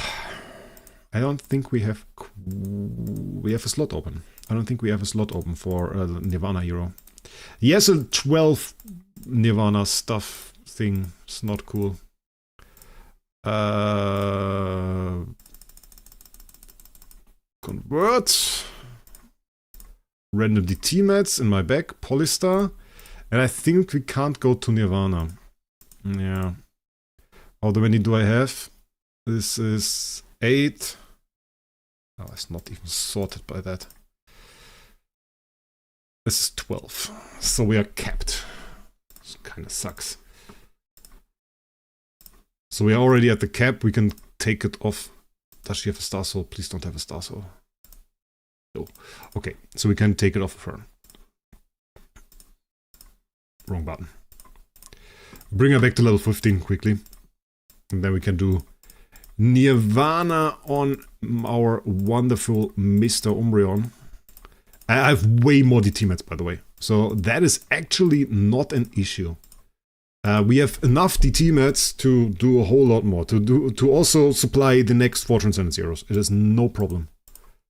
I don't think we have a slot open. I don't think we have a slot open for the Nirvana hero. Yes, a 12 Nirvana stuff thing. It's not cool. Convert. Random DT mats in my bag. Polystar. And I think we can't go to Nirvana. Yeah. How many do I have? This is 8. Oh, it's not even sorted by that. This is 12. So we are capped. This kind of sucks. So we are already at the cap. We can take it off. Does she have a Star Soul? Please don't have a Star Soul. No. Okay, so we can take it off of her. Wrong button. Bring her back to level 15 quickly. And then we can do Nirvana on our wonderful Mr. Umbreon. I have way more DT mats, by the way. So that is actually not an issue. We have enough DT mats to do a whole lot more. To also supply the next 4 Transcendence Heroes. It is no problem.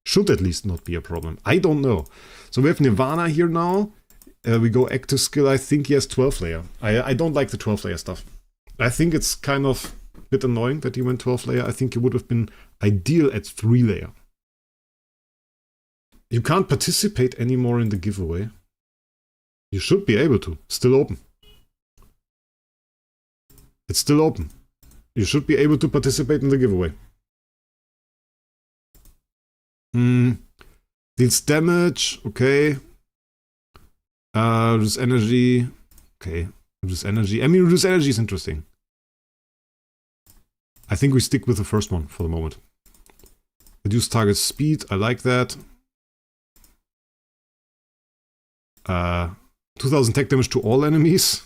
Should at least not be a problem. I don't know. So we have Nirvana here now. We go active skill. I think he has 12 layer. I don't like the 12 layer stuff. I think it's kind of a bit annoying that he went 12 layer. I think he would have been ideal at 3 layer. You can't participate anymore in the giveaway. You should be able to. Still open. It's still open. You should be able to participate in the giveaway. Deals damage. Okay. Reduce energy. Okay. Reduce energy. I mean, reduce energy is interesting. I think we stick with the first one for the moment. Reduce target speed. I like that. 2000 tech damage to all enemies.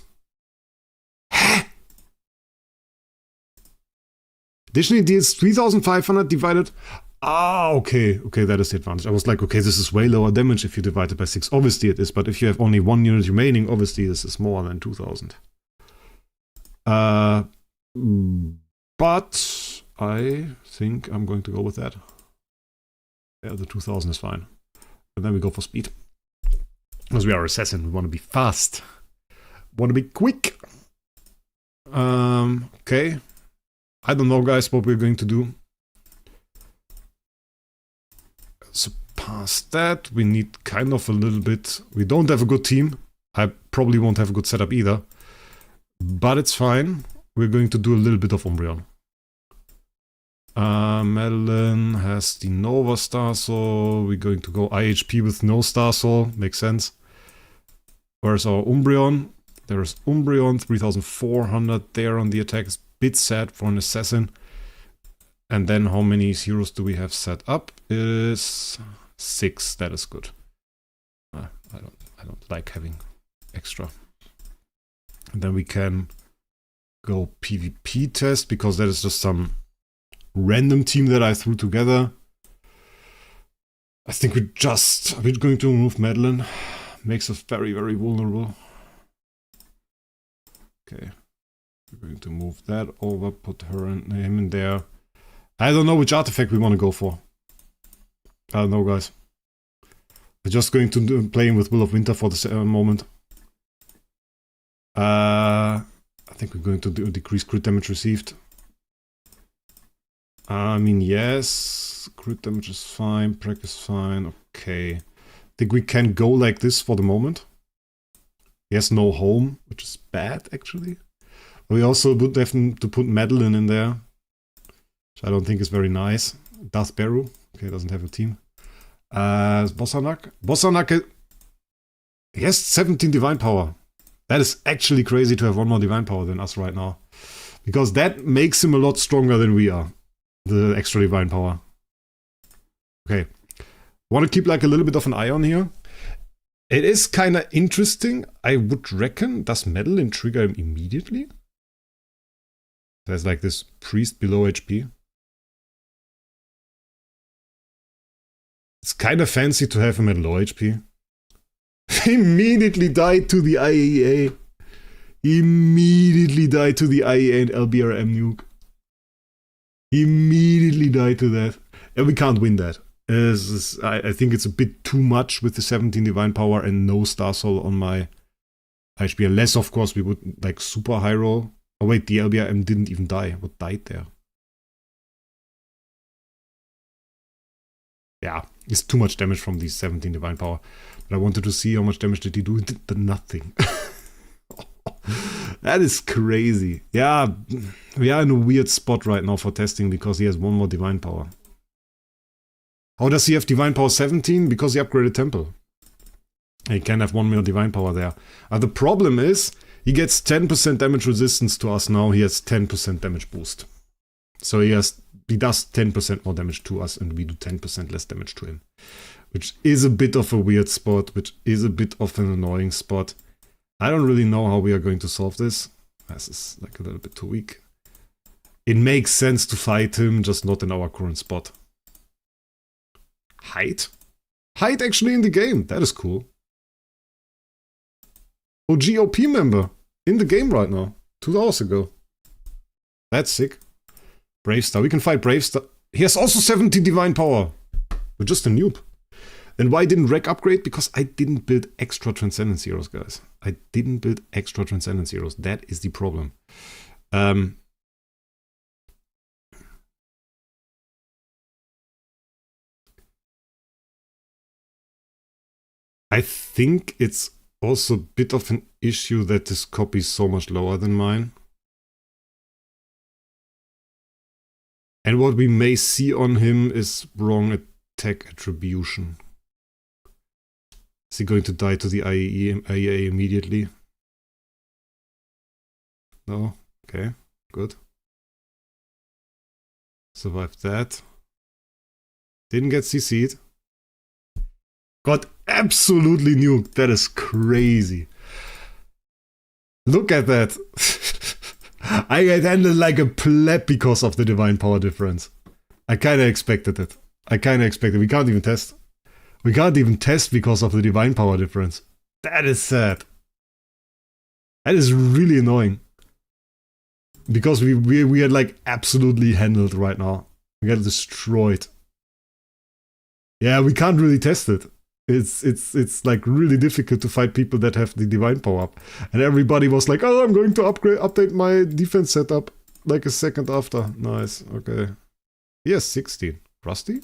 Additionally deals 3500 divided. Ah, okay. Okay, that is the advantage. I was like, okay, this is way lower damage if you divide it by 6. Obviously it is, but if you have only 1 unit remaining, obviously this is more than 2000. But I think I'm going to go with that. Yeah, the 2000 is fine. And then we go for speed. Because we are assassin, we want to be fast. Want to be quick. Okay. I don't know, guys, what we're going to do. So past that, we need kind of a little bit... We don't have a good team. I probably won't have a good setup either. But it's fine. We're going to do a little bit of Umbreon. Madeline has the Nova Star Soul. We're going to go IHP with no Star Soul. Makes sense. Where's our Umbreon? There's Umbreon, 3400 there on the attack. It's a bit sad for an assassin. And then how many heroes do we have set up? It is 6. That is good. I don't like having extra. And then we can go PvP test, because that is just some random team that I threw together. I think we're going to remove Madeline. Makes us very, very vulnerable. Okay. We're going to move that over, put him in there. I don't know which artifact we want to go for. I don't know, guys. We're just going to play him with Will of Winter for the moment. I think we're going to decrease crit damage received. I mean, yes. Crit damage is fine. Prac is fine. Okay. I think we can go like this for the moment. He has no home, which is bad, actually. We also would have to put Madeline in there, which I don't think is very nice. Darth Beru. Okay, doesn't have a team. Bossanak? Bossanak, he has 17 divine power. That is actually crazy to have one more divine power than us right now. Because that makes him a lot stronger than we are. The extra divine power. Okay. Want to keep like a little bit of an eye on here. It is kind of interesting. I would reckon, does Madeline trigger him immediately? There's like this priest below HP. It's kind of fancy to have him at low HP. Immediately died to the IEA. Immediately died to the IEA and LBRM nuke. Immediately died to that. And we can't win that. I think it's a bit too much with the 17 divine power and no Star Soul on my HP. Unless, of course, we would like super high roll. Oh wait, the LBRM didn't even die. What died there? Yeah, it's too much damage from these 17 divine power. But I wanted to see how much damage did he do. He did nothing. That is crazy. Yeah, we are in a weird spot right now for testing because he has one more divine power. How does he have divine power 17? Because he upgraded temple. He can have one more divine power there. The problem is, he gets 10% damage resistance to us now. He has 10% damage boost. So he does 10% more damage to us and we do 10% less damage to him. Which is a bit of a weird spot, which is a bit of an annoying spot. I don't really know how we are going to solve this. This is like a little bit too weak. It makes sense to fight him, just not in our current spot. Hide? Hide actually in the game. That is cool. OP member. In the game right now. 2 hours ago. That's sick. Bravestar. We can fight Bravestar. He has also 70 divine power. We're just a noob. And why didn't Wraec upgrade? Because I didn't build extra Transcendence Heroes, guys. I didn't build extra Transcendence Heroes. That is the problem. I think it's also a bit of an issue that this copy is so much lower than mine. And what we may see on him is wrong attack attribution. Is he going to die to the IEA immediately? No? Okay, good. Survived that. Didn't get CC'd. Got absolutely nuked. That is crazy. Look at that. I get handled like a pleb because of the divine power difference. I kinda expected it. We can't even test. We can't even test because of the divine power difference. That is sad. That is really annoying. Because we are like absolutely handled right now. We got destroyed. Yeah, we can't really test it. It's like really difficult to fight people that have the divine power up. And everybody was like, oh, I'm going to update my defense setup like a second after. Nice, okay. He has 16. Rusty?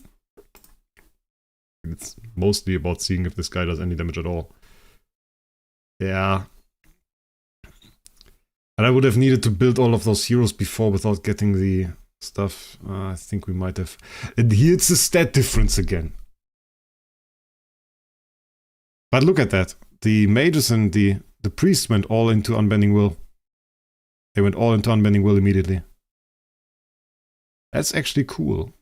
It's mostly about seeing if this guy does any damage at all. Yeah. And I would have needed to build all of those heroes before without getting the stuff. I think we might have. And here it's a stat difference again. But look at that. The mages and the priests went all into Unbending Will. They went all into Unbending Will immediately. That's actually cool.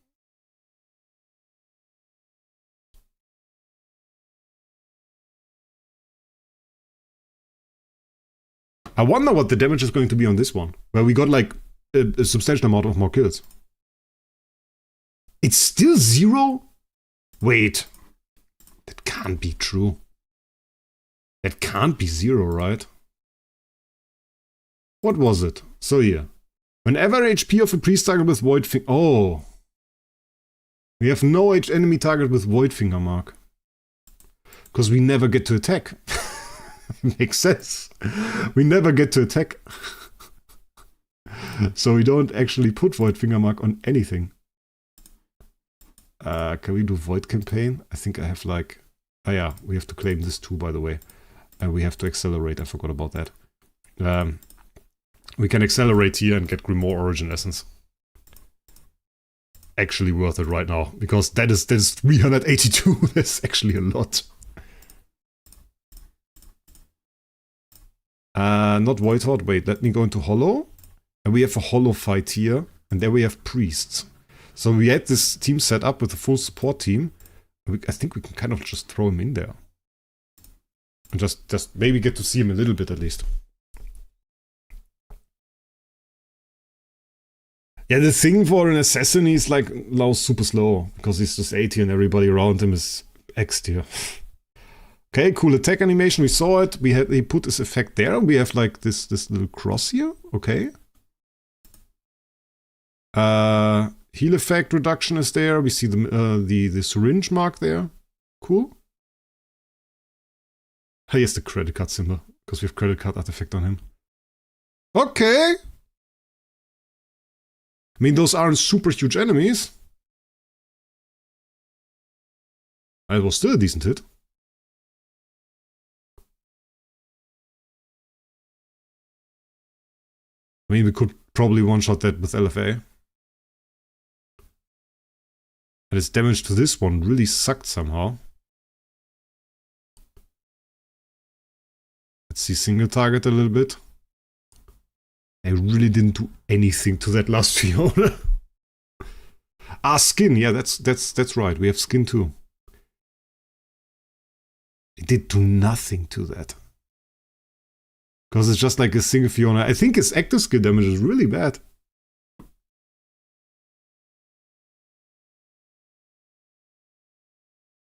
I wonder what the damage is going to be on this one, where we got like a substantial amount of more kills. It's still 0? Wait. That can't be true. That can't be 0, right? What was it? So here. Whenever HP of a priest target with Void Finger... Oh. We have no enemy target with Void Finger mark. Because we never get to attack. Makes sense. We never get to attack. So we don't actually put Void Finger mark on anything. Can we do Void Campaign? I think I have like... Oh yeah, we have to claim this too, by the way. And we have to accelerate, I forgot about that. We can accelerate here and get Grimoire Origin Essence. actually worth it right now, because that is 382. That's actually a lot. Not Void Horde. Wait, let me go into Hollow. And we have a Hollow fight here. And there we have Priests. So we had this team set up with a full support team. I think we can kind of just throw him in there. And just maybe get to see him a little bit at least. Yeah, the thing for an assassin is like Lao's super slow. Because he's just A tier and everybody around him is X tier. Okay, cool attack animation. We saw it. He put this effect there. We have like this little cross here. Okay. Heal effect reduction is there. We see the syringe mark there. Cool. Hey, yes, the credit card symbol, because we have credit card artifact on him. Okay. I mean, those aren't super huge enemies. It was still a decent hit. I mean, we could probably one-shot that with LFA. And its damage to this one really sucked somehow. Let's see single target a little bit. I really didn't do anything to that last Fiona. Skin. Yeah, that's right. We have skin too. It did do nothing to that. Because it's just like a single Fiona. I think his active skill damage is really bad.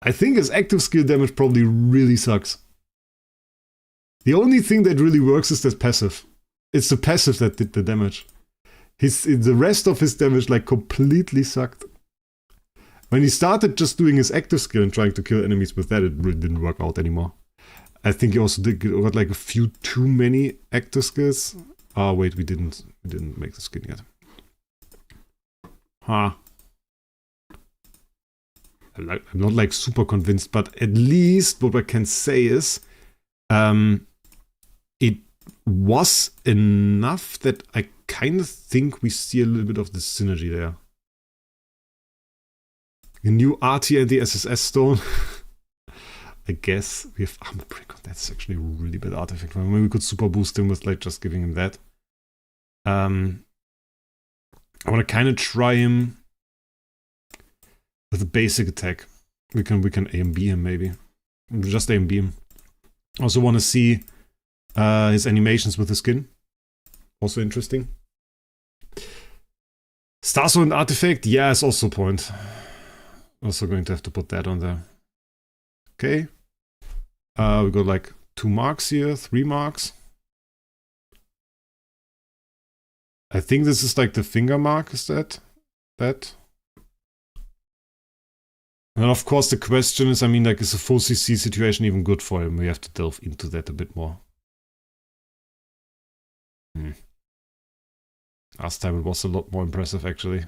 I think his active skill damage probably really sucks. The only thing that really works is that passive. It's the passive that did the damage. The rest of his damage like completely sucked. When he started just doing his active skill and trying to kill enemies with that, it really didn't work out anymore. I think he also got like a few too many active skills. Oh wait, we didn't make the skin yet. Huh. I'm not like super convinced, but at least what I can say is it was enough that I kind of think we see a little bit of the synergy there. A new RT and the SSS stone. I guess we have armor break. That's actually a really bad artifact. Maybe we could super boost him with like just giving him that. I want to kind of try him with a basic attack. We can AMB him maybe. Just AMB him. Also want to see his animations with the skin. Also interesting. Starstone artifact, yeah, it's also a point. Also going to have to put that on there. Okay. We got like 2 marks here, 3 marks. I think this is like the finger mark, is that? And of course the question is, I mean, like, is a full CC situation even good for him? We have to delve into that a bit more. Last time it was a lot more impressive, actually.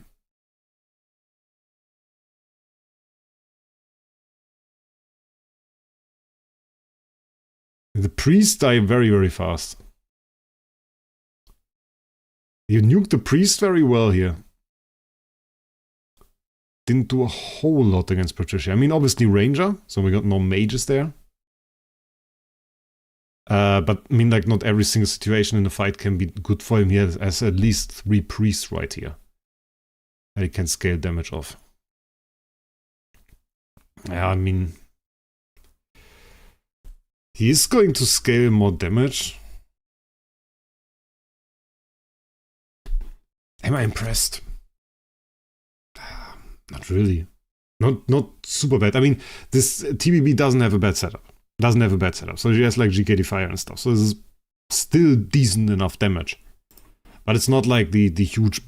The priests die very, very fast. You nuked the priest very well here. Didn't do a whole lot against Patricia. I mean, obviously Ranger, so we got no mages there. But I mean, like, not every single situation in the fight can be good for him. He has at least 3 priests right here that he can scale damage off. Yeah, I mean, he is going to scale more damage. Am I impressed? Not really. Not super bad. I mean, this TBB doesn't have a bad setup. So she has like GKD Fire and stuff. So this is still decent enough damage. But it's not like the huge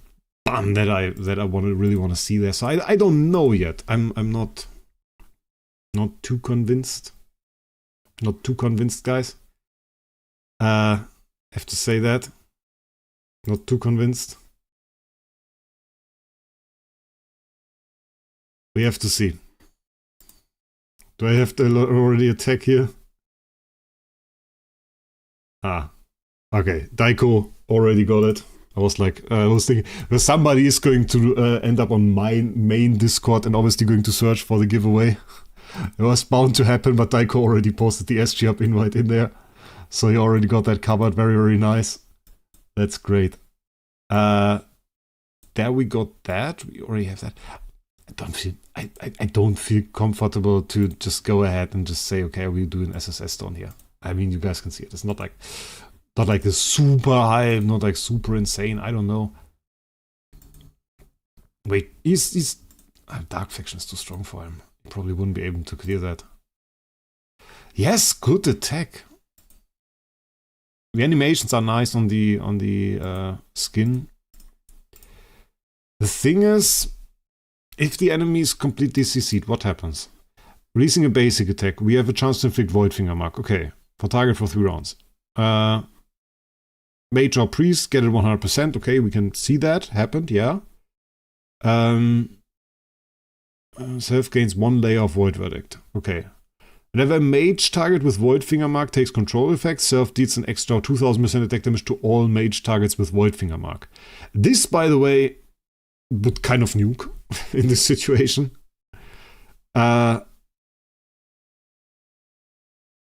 bam that I really want to see there. So I don't know yet. I'm not too convinced. Not too convinced, guys. Have to say that. Not too convinced. We have to see. Do I have to already attack here? Ah. Okay. Daiko already got it. I was thinking, well, somebody is going to end up on my main Discord and obviously going to search for the giveaway. It was bound to happen, but Daiko already posted the SG Hub invite in there. So he already got that covered. Very, very nice. That's great. There we got that. We already have that. I don't feel comfortable to just go ahead and just say, okay, we'll do an SSS stone here. I mean, you guys can see it. It's not like a super high, not like super insane. I don't know. Wait, he's Dark Faction is too strong for him. He probably wouldn't be able to clear that. Yes, good attack. The animations are nice on the skin. The thing is, if the enemy is completely CC'd, what happens? Releasing a basic attack, we have a chance to inflict Void Finger Mark. Okay, for target for 3 rounds. Mage or Priest, get it 100%. Okay, we can see that happened, yeah. Self gains 1 layer of Void Verdict. Okay. Whenever a mage target with Void Finger Mark takes control effect, Self deals an extra 2000% attack damage to all mage targets with Void Finger Mark. This, by the way, would kind of nuke in this situation.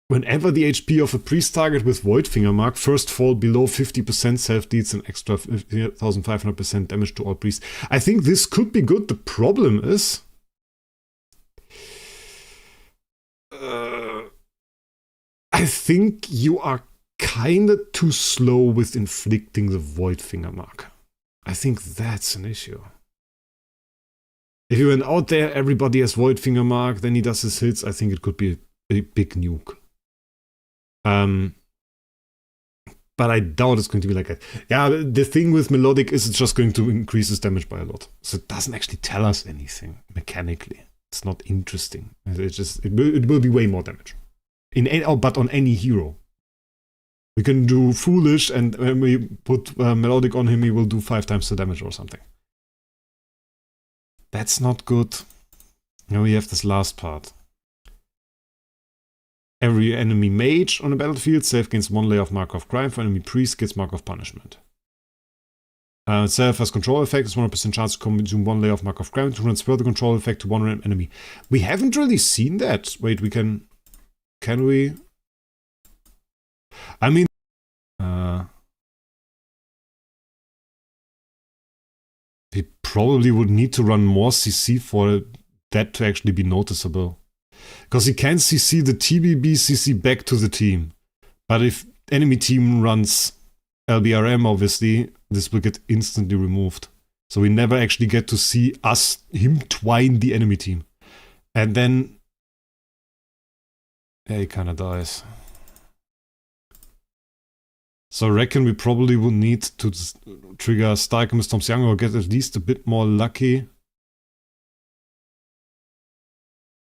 Whenever the HP of a priest target with Void Finger Mark first fall below 50%, Self deals an extra 1500% damage to all priests. I think this could be good. The problem is, I think you are kinda too slow with inflicting the Void Finger Mark. I think that's an issue. If you went out there, everybody has Void Finger Mark, then he does his hits, I think it could be a big nuke. But I doubt it's going to be like that. Yeah, the thing with Melodic is it's just going to increase his damage by a lot. So it doesn't actually tell us anything mechanically. It's not interesting. It will be way more damage. But on any hero. We can do Foolish, and when we put Melodic on him, he will do 5 times the damage or something. That's not good. Now we have this last part. Every enemy mage on the battlefield, Self gains 1 layer of Mark of Crime. For enemy priest, gets Mark of Punishment. Self has control effect, it's 100% chance to consume 1 layer of Mark of Crime to transfer the control effect to one random enemy. We haven't really seen that. Wait, we can we? I mean, we probably would need to run more CC for that to actually be noticeable. Because he can CC the TBB CC back to the team. But if enemy team runs LBRM, obviously, this will get instantly removed. So we never actually get to see him twine the enemy team. And then, yeah, he kinda dies. So I reckon we probably would need to trigger Stark and Storm's Young or get at least a bit more lucky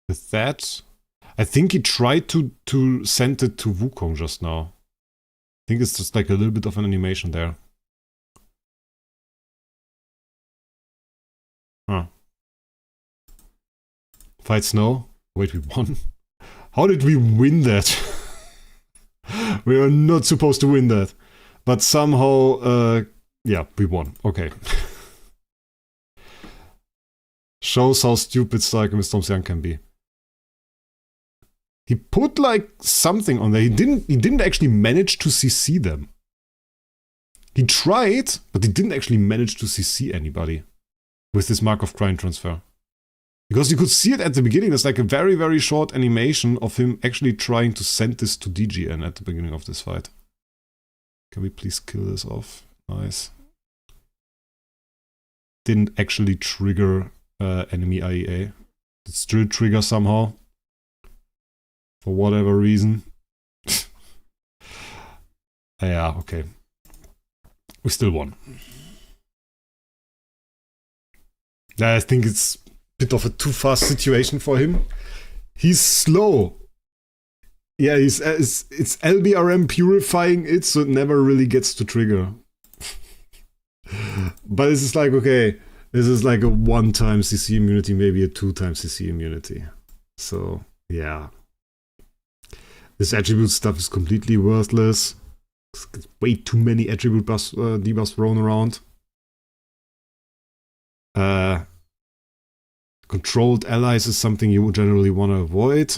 with that. I think he tried to send it to Wukong just now. I think it's just like a little bit of an animation there. Huh. Fight Snow. Wait, we won? How did we win that? We were not supposed to win that. But somehow, yeah, we won. Okay. Shows how stupid Stark and Storm's Young can be. He put like something on there. He didn't actually manage to CC them. He tried, but he didn't actually manage to CC anybody with this Mark of Crime transfer. Because you could see it at the beginning. There's like a very, very short animation of him actually trying to send this to DGN at the beginning of this fight. Can we please kill this off? Nice. Didn't actually trigger enemy IEA. Did still trigger somehow. For whatever reason. Yeah, okay. We still won. I think it's a bit of a too fast situation for him. He's slow. Yeah, it's LBRM purifying it, so it never really gets to trigger. But this is like, okay, this is like a 1-time CC immunity, maybe a 2-time CC immunity. So, yeah. This attribute stuff is completely worthless. way too many attribute debuffs thrown around. Controlled allies is something you generally want to avoid.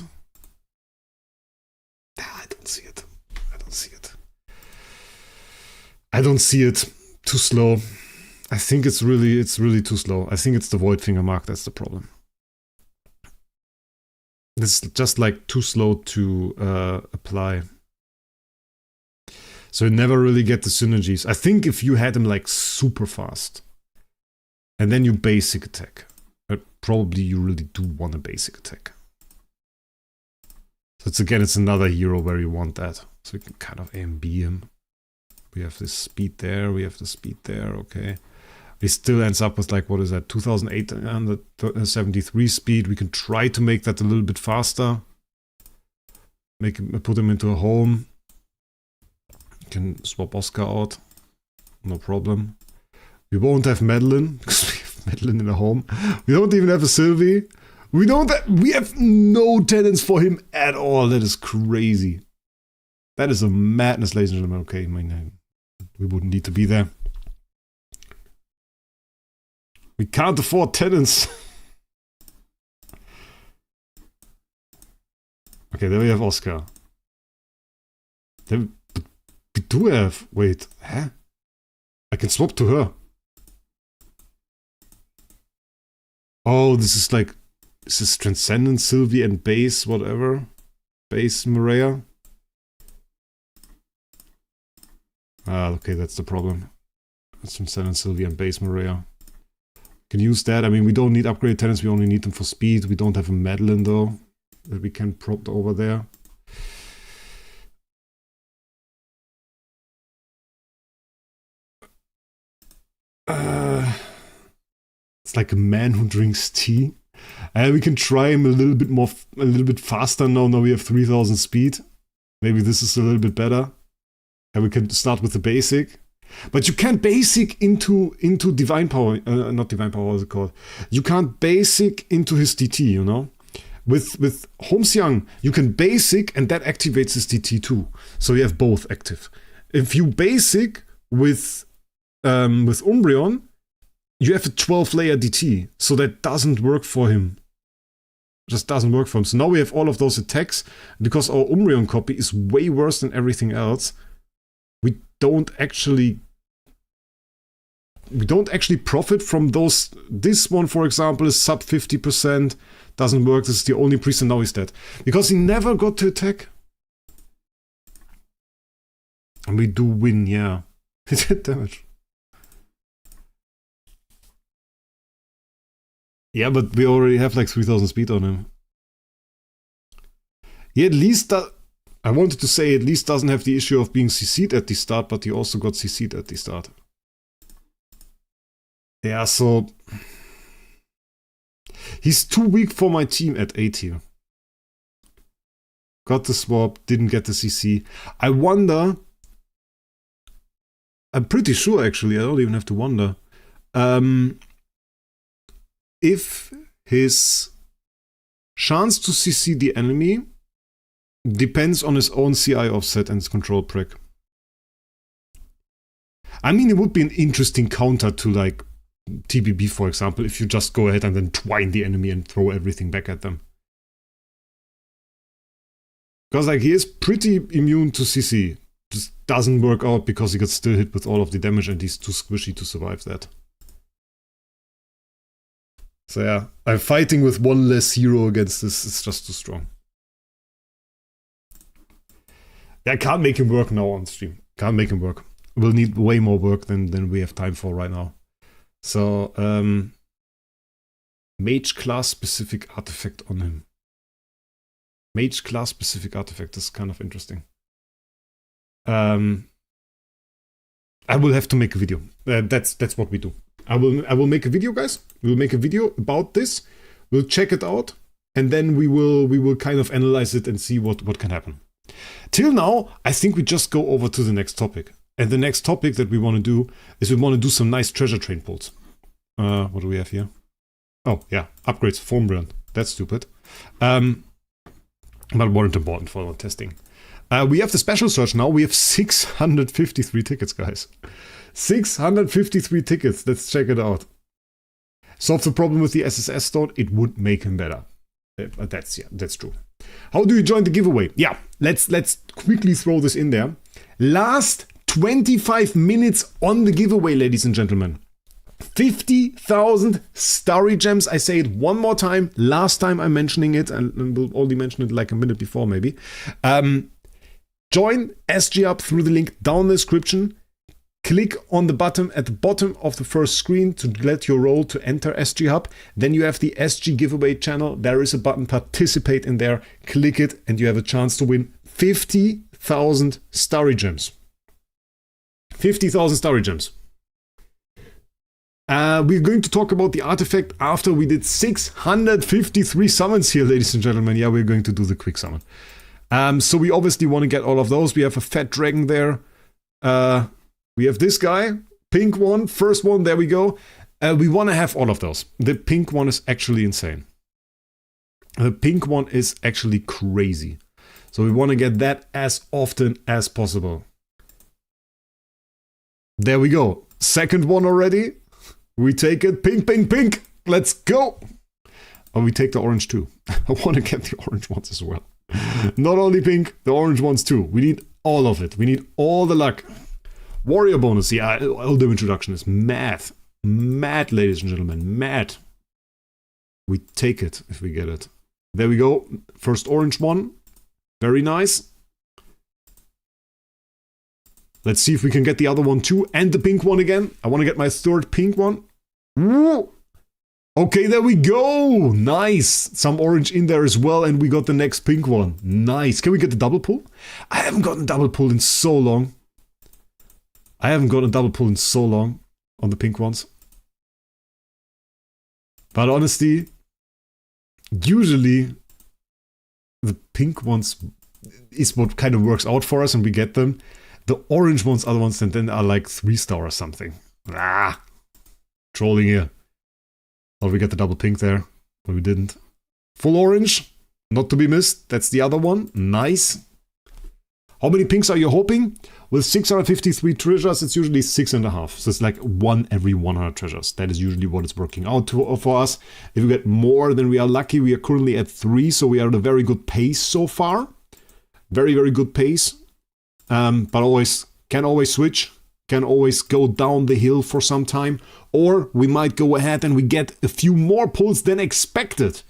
I don't see it. I don't see it. Too slow. I think it's really too slow. I think it's the void finger mark that's the problem. It's just like too slow to apply. So you never really get the synergies. I think if you had him like super fast and then you basic attack, probably you really do want a basic attack. So it's another hero where you want that. So we can kind of AMB him. We have this speed there, we have the speed there, okay. He still ends up with like, what is that, 2,873 speed. We can try to make that a little bit faster. Put him into a home. You can swap Oscar out, no problem. We won't have Madeline, because we have Madeline in a home. We don't even have a Sylvie. We have no tenants for him at all. That is crazy. That is a madness, ladies and gentlemen. Okay, we wouldn't need to be there. We can't afford tenants. Okay, there we have Oscar. Then we do have... Wait, huh? I can swap to her. Oh, this is like... This is Transcendent, Sylvie, and Base, whatever. Base Maria. Ah, okay, that's the problem. That's Transcendent, Sylvie, and Base Maria. Can use that. I mean, we don't need upgraded tenants, we only need them for speed. We don't have a Madeline, though, that we can prop over there. It's like a man who drinks tea. We can try him a little bit faster now. Now we have 3,000 speed. Maybe this is a little bit better. And we can start with the basic. But you can't basic into divine power. Not divine power, what's it called? You can't basic into his DT, you know? With Holmes Young, you can basic and that activates his DT too. So you have both active. If you basic with Umbreon, you have a 12-layer DT, so that doesn't work for him. Just doesn't work for him. So now we have all of those attacks. Because our Umbreon copy is way worse than everything else, we don't actually profit from those. This one, for example, is sub 50%. Doesn't work. This is the only priest, and now he's dead. Because he never got to attack. And we do win, yeah. He did damage. Yeah, but we already have like 3,000 speed on him. He at least, I wanted to say at least doesn't have the issue of being CC'd at the start, but he also got CC'd at the start. Yeah, so... He's too weak for my team at A tier. Got the swap, didn't get the CC. I wonder... I'm pretty sure actually, I don't even have to wonder. If his chance to CC the enemy depends on his own CI offset and his control prick. I mean, it would be an interesting counter to like TBB, for example, if you just go ahead and then twine the enemy and throw everything back at them. Because like he is pretty immune to CC. Just doesn't work out because he gets still hit with all of the damage and he's too squishy to survive that. So yeah, I'm fighting with one less hero against this. It's just too strong. Yeah, I can't make him work now on stream. Can't make him work. We'll need way more work than we have time for right now. So, Mage class specific artifact on him. Mage class specific artifact is kind of interesting. I will have to make a video. That's what we do. I will make a video, guys. We'll make a video about this. We'll check it out, and then we will kind of analyze it and see what can happen. Till now, I think we just go over to the next topic. And the next topic that we want to do is we want to do some nice treasure train pulls. What do we have here? Oh yeah, upgrades for Umbreon. That's stupid. But weren't important for our testing. We have the special search now. We have 653 tickets, guys. 653 tickets. Let's check it out. Solve the problem with the SSS stone. It would make him better. That's true. How do you join the giveaway? Yeah, let's quickly throw this in there. Last 25 minutes on the giveaway, ladies and gentlemen. 50,000 starry gems. I say it one more time. Last time I'm mentioning it, and we'll only mention it like a minute before maybe. Join SG Hub through the link down in the description. Click on the button at the bottom of the first screen to get your role to enter SG Hub. Then you have the SG giveaway channel. There is a button, participate in there. Click it and you have a chance to win 50,000 starry gems. 50,000 starry gems. We're going to talk about the artifact after we did 653 summons here, ladies and gentlemen. Yeah, we're going to do the quick summon. So we obviously want to get all of those. We have a fat dragon there. We have this guy, pink one, first one, there we go. We want to have all of those. The pink one is actually insane. The pink one is actually crazy. So we want to get that as often as possible. There we go. Second one already. We take it. Pink, pink, pink. Let's go. Oh, we take the orange too. I want to get the orange ones as well. Not only pink, the orange ones too. We need all of it. We need all the luck. Warrior bonus. Yeah, Elder introduction is mad. Mad, ladies and gentlemen. Mad. We take it if we get it. There we go. First orange one. Very nice. Let's see if we can get the other one too. And the pink one again. I want to get my third pink one. Woo! Okay, there we go. Nice. Some orange in there as well. And we got the next pink one. Nice. Can we get the double pull? I haven't gotten double pull in so long. On the pink ones. But honestly, usually the pink ones is what kind of works out for us and we get them. The orange ones are the ones that then are like 3-star or something. Trolling here. Thought we get the double pink there, but we didn't. Full orange, not to be missed. That's the other one. Nice. How many pinks are you hoping? With 653 treasures, it's usually 6.5. So it's like 1 every 100 treasures. That is usually what it's working out for us. If we get more, then we are lucky. We are currently at 3, so we are at a very good pace so far. Very, very good pace. But can always switch. Can always go down the hill for some time. Or we might go ahead and we get a few more pulls than expected.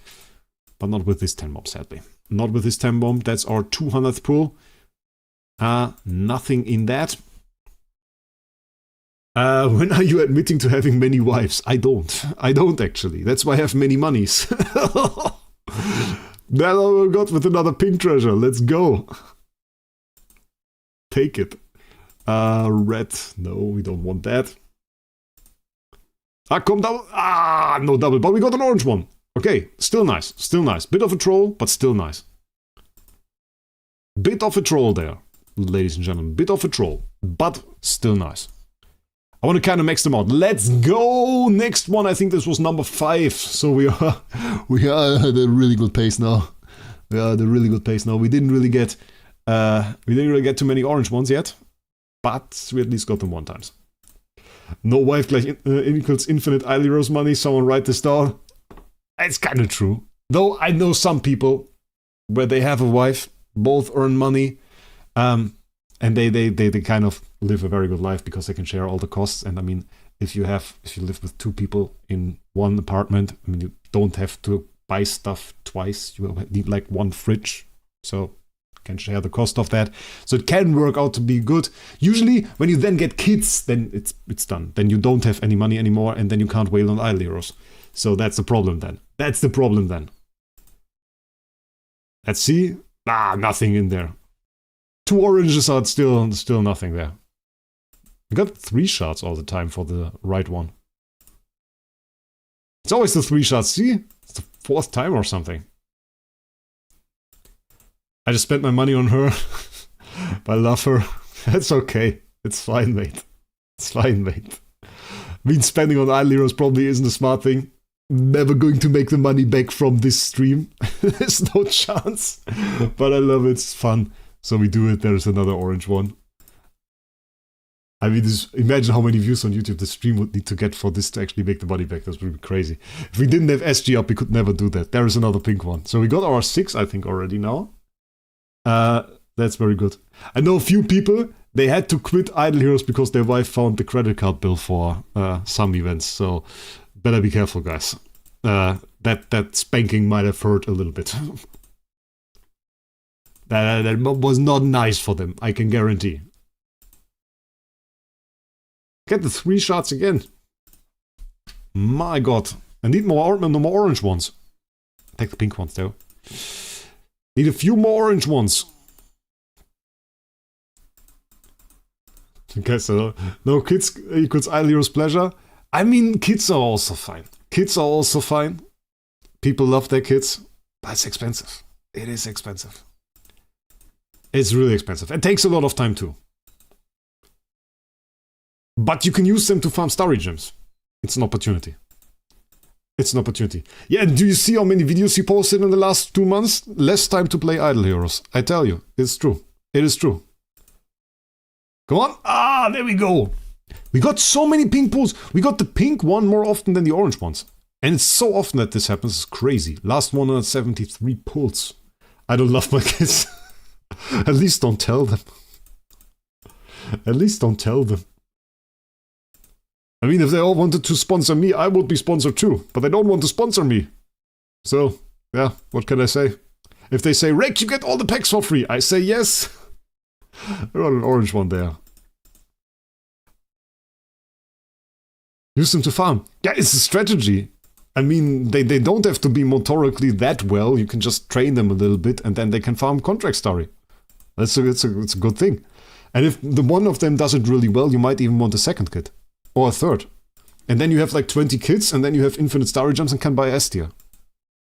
But not with this 10 bomb, sadly. Not with this 10 bomb. That's our 200th pull. Nothing in that. When are you admitting to having many wives? I don't actually. That's why I have many monies. That I got with another pink treasure. Let's go. Take it. Red. No, we don't want that. Come double. No double. But we got an orange one. Okay, still nice. Still nice. Bit of a troll, but still nice. Bit of a troll there, ladies and gentlemen. Bit of a troll, but still nice. I want to kind of max them out. Let's go! Next one, I think this was number 5. So we are at a really good pace now. We didn't really get too many orange ones yet, but we at least got them 1 time. No wife gleich equals infinite Aileros money. Someone write this down. It's kind of true. Though I know some people where they have a wife, both earn money, and they kind of live a very good life because they can share all the costs. And I mean, if you live with 2 people in 1 apartment, I mean, you don't have to buy stuff twice. You will need like 1 fridge, so can share the cost of that. So it can work out to be good. Usually, when you then get kids, then it's done. Then you don't have any money anymore, and then you can't wail on Aileros. So that's the problem then. Let's see. Nothing in there. 2 oranges are still nothing there. We got 3 shots all the time for the right one. It's always the 3 shots. See? It's the 4th time or something. I just spent my money on her. I love her. That's okay. It's fine, mate. I mean, spending on Aileros probably isn't a smart thing. Never going to make the money back from this stream. There's no chance. But I love it. It's fun. So we do it, there's another orange one. I mean, imagine how many views on YouTube the stream would need to get for this to actually make the money back. That's really crazy. If we didn't have SG up, we could never do that. There is another pink one. So we got our 6, I think, already now. That's very good. I know a few people, they had to quit Idle Heroes because their wife found the credit card bill for some events. So better be careful, guys. That spanking might have hurt a little bit. That was not nice for them, I can guarantee. Get the 3 shots again. My god. I need more orange ones. Take the pink ones though. Need a few more orange ones. Okay, so no kids equals Idle Heroes pleasure. I mean, kids are also fine. Kids are also fine. People love their kids. But it's expensive. It is expensive. It's really expensive. It takes a lot of time too. But you can use them to farm story gems. It's an opportunity. It's an opportunity. Yeah, and do you see how many videos you posted in the last 2 months? Less time to play Idle Heroes. I tell you, it's true. It is true. Come on. Ah, there we go. We got so many pink pulls. We got the pink one more often than the orange ones. And it's so often that this happens. It's crazy. Last 173 pulls. I don't love my kids. At least don't tell them. At least don't tell them. I mean, if they all wanted to sponsor me, I would be sponsored too. But they don't want to sponsor me. So, yeah, what can I say? If they say, Wraec, you get all the packs for free, I say yes. I got an orange one there. Use them to farm. Yeah, it's a strategy. I mean, they don't have to be motorically that well. You can just train them a little bit and then they can farm contract story. It's a good thing. And if the one of them does it really well, you might even want a second kid. Or a third. And then you have like 20 kids and then you have infinite story gems and can buy S tier.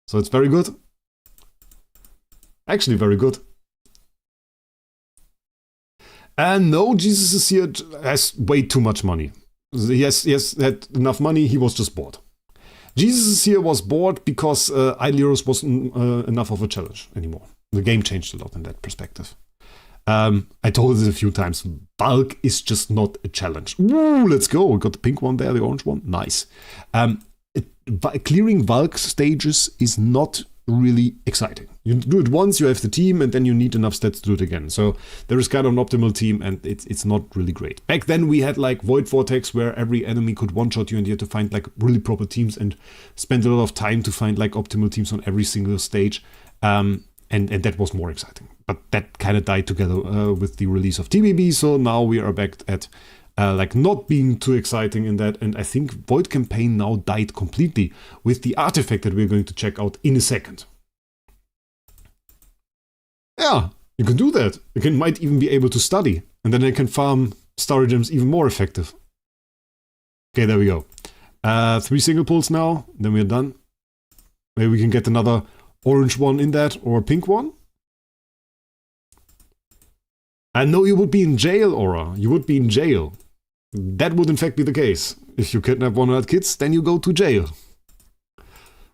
So it's very good. Actually very good. And no, Jesus is here has way too much money. He has had enough money, he was just bored. Jesus is here was bored because Idle Heroes wasn't enough of a challenge anymore. The game changed a lot in that perspective. I told it a few times, bulk is just not a challenge. Ooh, let's go, we got the pink one there, the orange one, nice. Clearing bulk stages is not really exciting. You do it once, you have the team, and then you need enough stats to do it again. So there is kind of an optimal team, and it's not really great. Back then we had like Void Vortex, where every enemy could one-shot you, and you had to find like really proper teams and spend a lot of time to find like optimal teams on every single stage. And that was more exciting. But that kind of died together with the release of TBB, so now we are back at like not being too exciting in that, and I think Void Campaign now died completely with the artifact that we're going to check out in a second. Yeah, you can do that. You might even be able to study, and then I can farm story gems even more effective. Okay, there we go. 3 single pulls now, then we're done. Maybe we can get another orange one in that, or a pink one. I know you would be in jail, Aura. You would be in jail. That would in fact be the case. If you kidnap 100 kids, then you go to jail.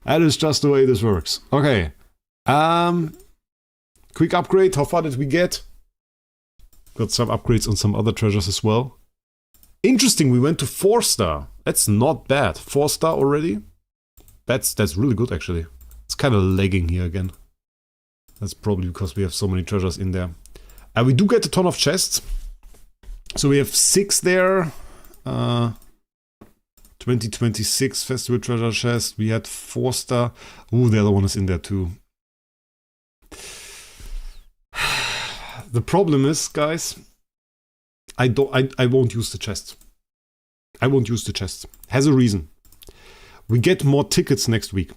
That is just the way this works. Okay. Quick upgrade. How far did we get? Got some upgrades on some other treasures as well. Interesting, we went to 4-star. That's not bad. 4-star already? That's really good actually. It's kind of lagging here again. That's probably because we have so many treasures in there. We do get a ton of chests. So we have 6 there. 2026 Festival Treasure Chest. We had 4-star. Ooh, the other one is in there too. The problem is, guys, I won't use the chest. I won't use the chest. Has a reason. We get more tickets next week.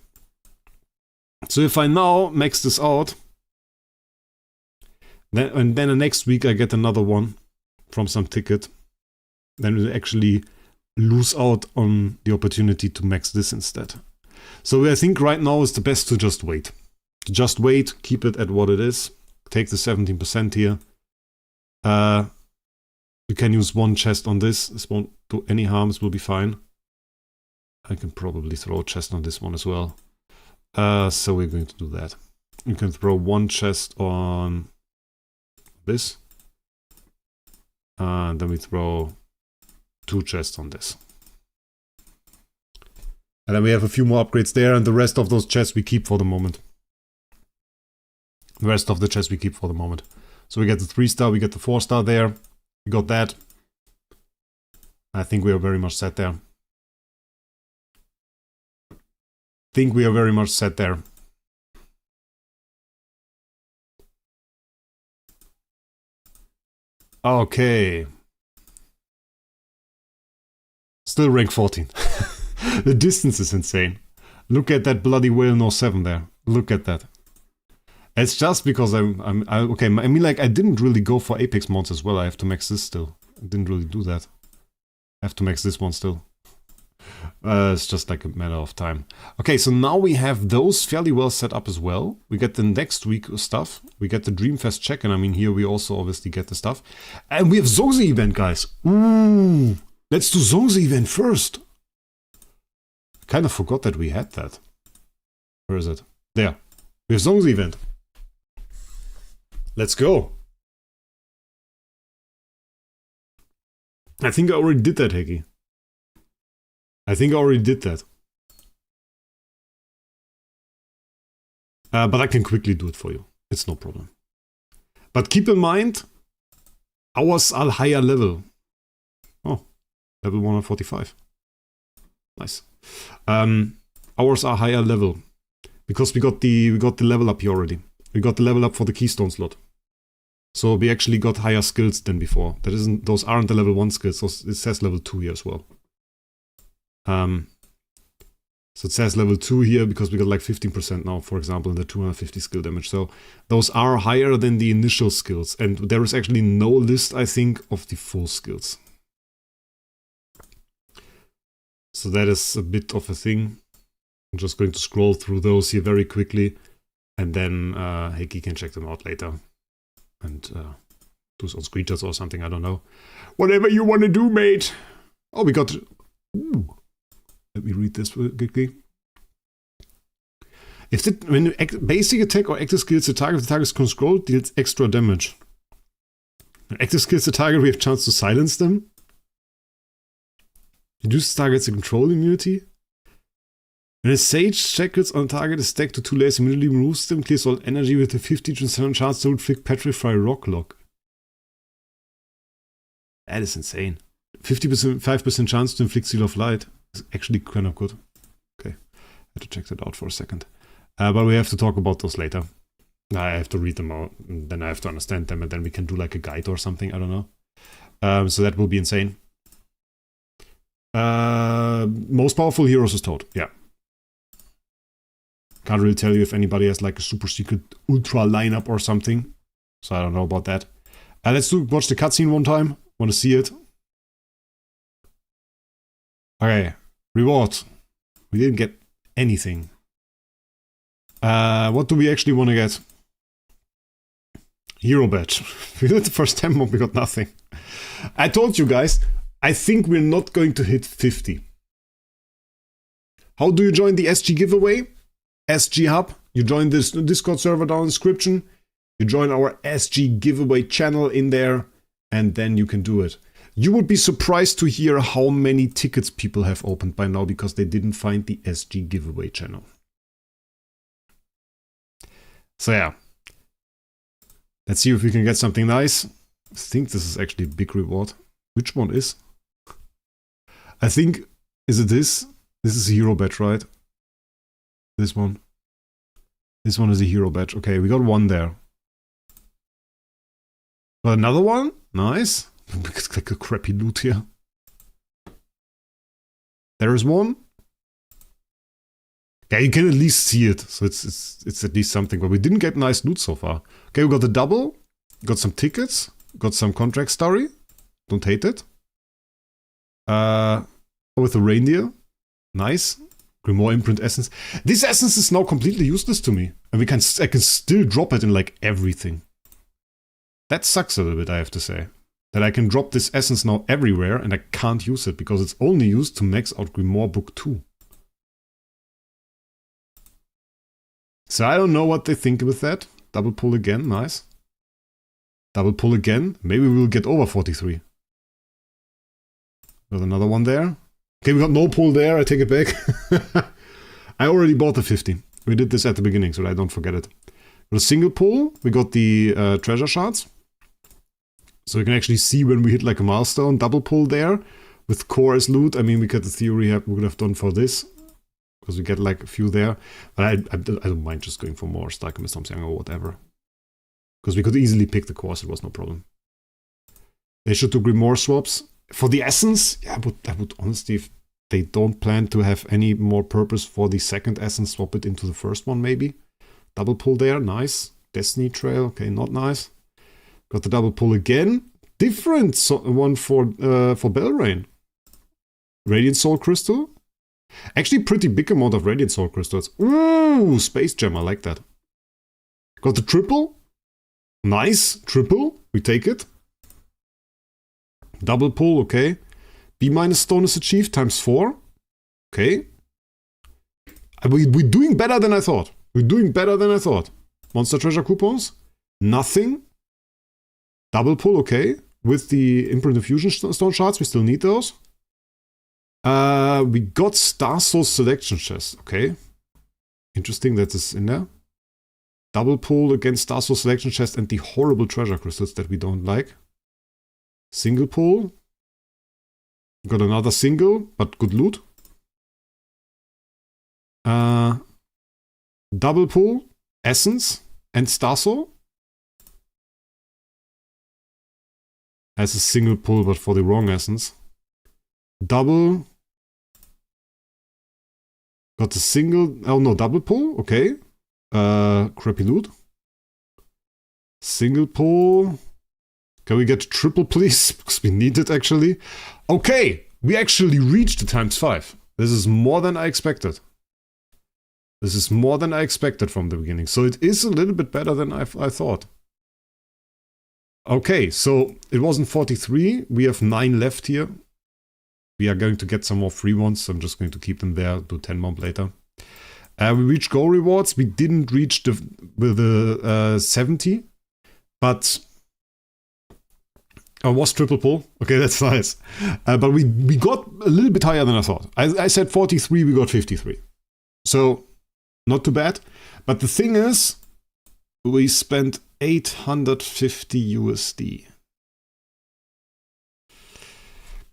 So if I now max this out, then the next week I get another one from some ticket, then we actually lose out on the opportunity to max this instead. So I think right now is the best to just wait. Just wait, keep it at what it is. Take the 17% here. You can use 1 chest on this. This won't do any harm, this will be fine. I can probably throw a chest on this one as well. So we're going to do that. You can throw 1 chest on this. And then we throw 2 chests on this. And then we have a few more upgrades there, and the rest of those chests we keep for the moment. The rest of the chests we keep for the moment. So we get the 3-star, we get the 4-star there. We got that. I think we are very much set there. Okay. Still rank 14. The distance is insane. Look at that bloody whale no 7 there. Look at that. It's just because okay, I mean, like, I didn't really go for Apex mods as well. I have to max this still. I didn't really do that. I have to max this one still. It's just like a matter of time. Okay, so now we have those fairly well set up as well. We get the next week stuff. We get the Dreamfest check, and I mean, here we also obviously get the stuff. And we have Zongzi event, guys. Ooh, let's do Zongzi event first. I kind of forgot that we had that. Where is it? There. We have Zongzi event. Let's go. I think I already did that, Heki. I think I already did that. But I can quickly do it for you. It's no problem. But keep in mind, ours are higher level. Oh, level 145. Nice. Ours are higher level. Because we got the level up here already. We got the level up for the keystone slot. So we actually got higher skills than before. Those aren't the level 1 skills. It says level 2 here as well. So it says level 2 here because we got like 15% now, for example, in the 250 skill damage. So those are higher than the initial skills. And there is actually no list, I think, of the full skills. So that is a bit of a thing. I'm just going to scroll through those here very quickly. And then Heiki can check them out later. And do some screenshots or something, I don't know. Whatever you want to do, mate. Oh, we got... Ooh. Let me read this quickly. If when basic attack or active skills the target is controlled, deals extra damage. When active skills the target, we have chance to silence them. Reduces target's control immunity. When a Sage shackles on target is stacked to 2 layers, immediately removes them, clears all energy with a 50% chance to inflict Petrify Rock Lock. That is insane. 5% chance to inflict Seal of Light. It's actually kind of good. Okay, I have to check that out for a second. But we have to talk about those later. I have to read them out, and then I have to understand them, and then we can do like a guide or something, I don't know. So that will be insane. Most powerful heroes is Toad, yeah. Can't really tell you if anybody has like a super secret ultra lineup or something. So I don't know about that. Let's watch the cutscene one time. Want to see it? Okay. Reward. We didn't get anything. What do we actually want to get? Hero badge. We did the first 10 mob, we got nothing. I told you guys, I think we're not going to hit 50. How do you join the SG giveaway? SG Hub. You join this Discord server down in the description. You join our SG giveaway channel in there, and then you can do it. You would be surprised to hear how many tickets people have opened by now because they didn't find the SG giveaway channel. So yeah. Let's see if we can get something nice. I think this is actually a big reward. Which one is? I think, is it this? This is a hero badge, right? This one. This one is a hero badge. Okay, we got one there. Got another one? Nice. It's like a crappy loot here. There is one. Yeah, you can at least see it. So it's at least something. But we didn't get nice loot so far. Okay, we got the double. Got some tickets. Got some contract story. Don't hate it. With the reindeer. Nice. Grimoire imprint essence. This essence is now completely useless to me. And I can still drop it in like everything. That sucks a little bit, I have to say. That I can drop this essence now everywhere and I can't use it because it's only used to max out Grimoire Book 2. So I don't know what they think with that. Double pull again, nice. Double pull again. Maybe we'll get over 43. There's another one there. Okay, we got no pull there. I take it back. I already bought the 50. We did this at the beginning, so I don't forget it. Got a single pull. We got the treasure shards. So you can actually see when we hit like a milestone. Double pull there with core as loot. I mean, we could, the theory, we would have done for this. Because we get like a few there. But I don't mind just going for more Starcom or something or whatever. Because we could easily pick the cores. It was no problem. They should do Grimoire swaps. For the essence, yeah, I would honestly, if they don't plan to have any more purpose for the second essence, swap it into the first one maybe. Double pull there, nice. Destiny Trail, okay, not nice. Got the double pull again. Different one for Belrain. Radiant Soul Crystal. Actually, pretty big amount of Radiant Soul Crystals. Ooh, Space Gem, I like that. Got the triple. Nice, triple, we take it. Double pull, okay. B- stone is achieved, times 4. Okay. We're doing better than I thought. We're doing better than I thought. Monster treasure coupons. Nothing. Double pull, okay. With the Imprint Infusion stone shards, we still need those. We got Star Soul Selection Chest, okay. Interesting that is in there. Double pull against Star Soul Selection Chest and the horrible treasure crystals that we don't like. Single pull. Got another single, but good loot. Double pull, Essence, and Star Soul. As a single pull, but for the wrong Essence. Double. Got a single, oh no, double pull, okay. Crappy loot. Single pull. Can we get triple, please? Because we need it, actually. Okay, we actually reached the times 5. This is more than I expected. This is more than I expected from the beginning. So it is a little bit better than I thought. Okay, so it wasn't 43. We have 9 left here. We are going to get some more free ones. So I'm just going to keep them there. Do 10 more later. We reached goal rewards. We didn't reach the 70. But... Oh, was triple pull. Okay, that's nice. But we got a little bit higher than I thought. I said 43, we got 53. So, not too bad. But the thing is, we spent 850 USD.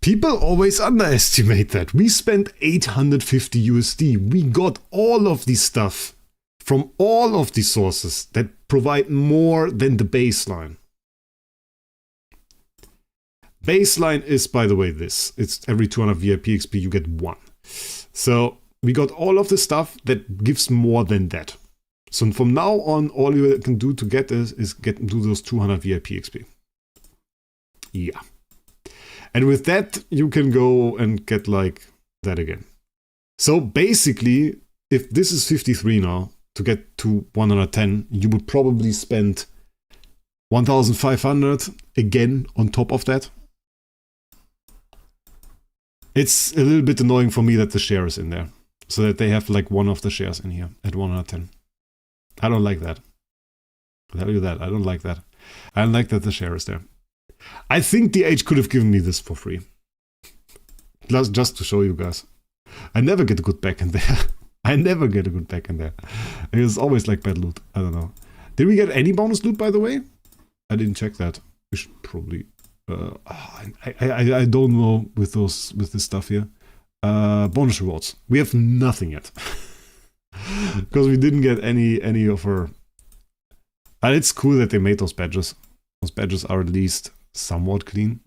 People always underestimate that. We spent 850 USD. We got all of this stuff from all of these sources that provide more than the baseline. Baseline is, by the way, this. It's every 200 VIP XP you get 1. So we got all of the stuff that gives more than that. So from now on, all you can do to get is do those 200 VIP XP. Yeah. And with that, you can go and get like that again. So basically, if this is 53 now, to get to 110, you would probably spend 1,500 again on top of that. It's a little bit annoying for me that the share is in there. So that they have like one of the shares in here at 110. I don't like that. I'll tell you that. I don't like that. I don't like that the share is there. I think the H could have given me this for free. Just to show you guys. I never get a good back in there. I never get a good back in there. It's always like bad loot. I don't know. Did we get any bonus loot, by the way? I didn't check that. We should probably... I don't know with this stuff here. Bonus rewards. We have nothing yet. Because we didn't get any of her. And it's cool that they made those badges. Those badges are at least somewhat clean.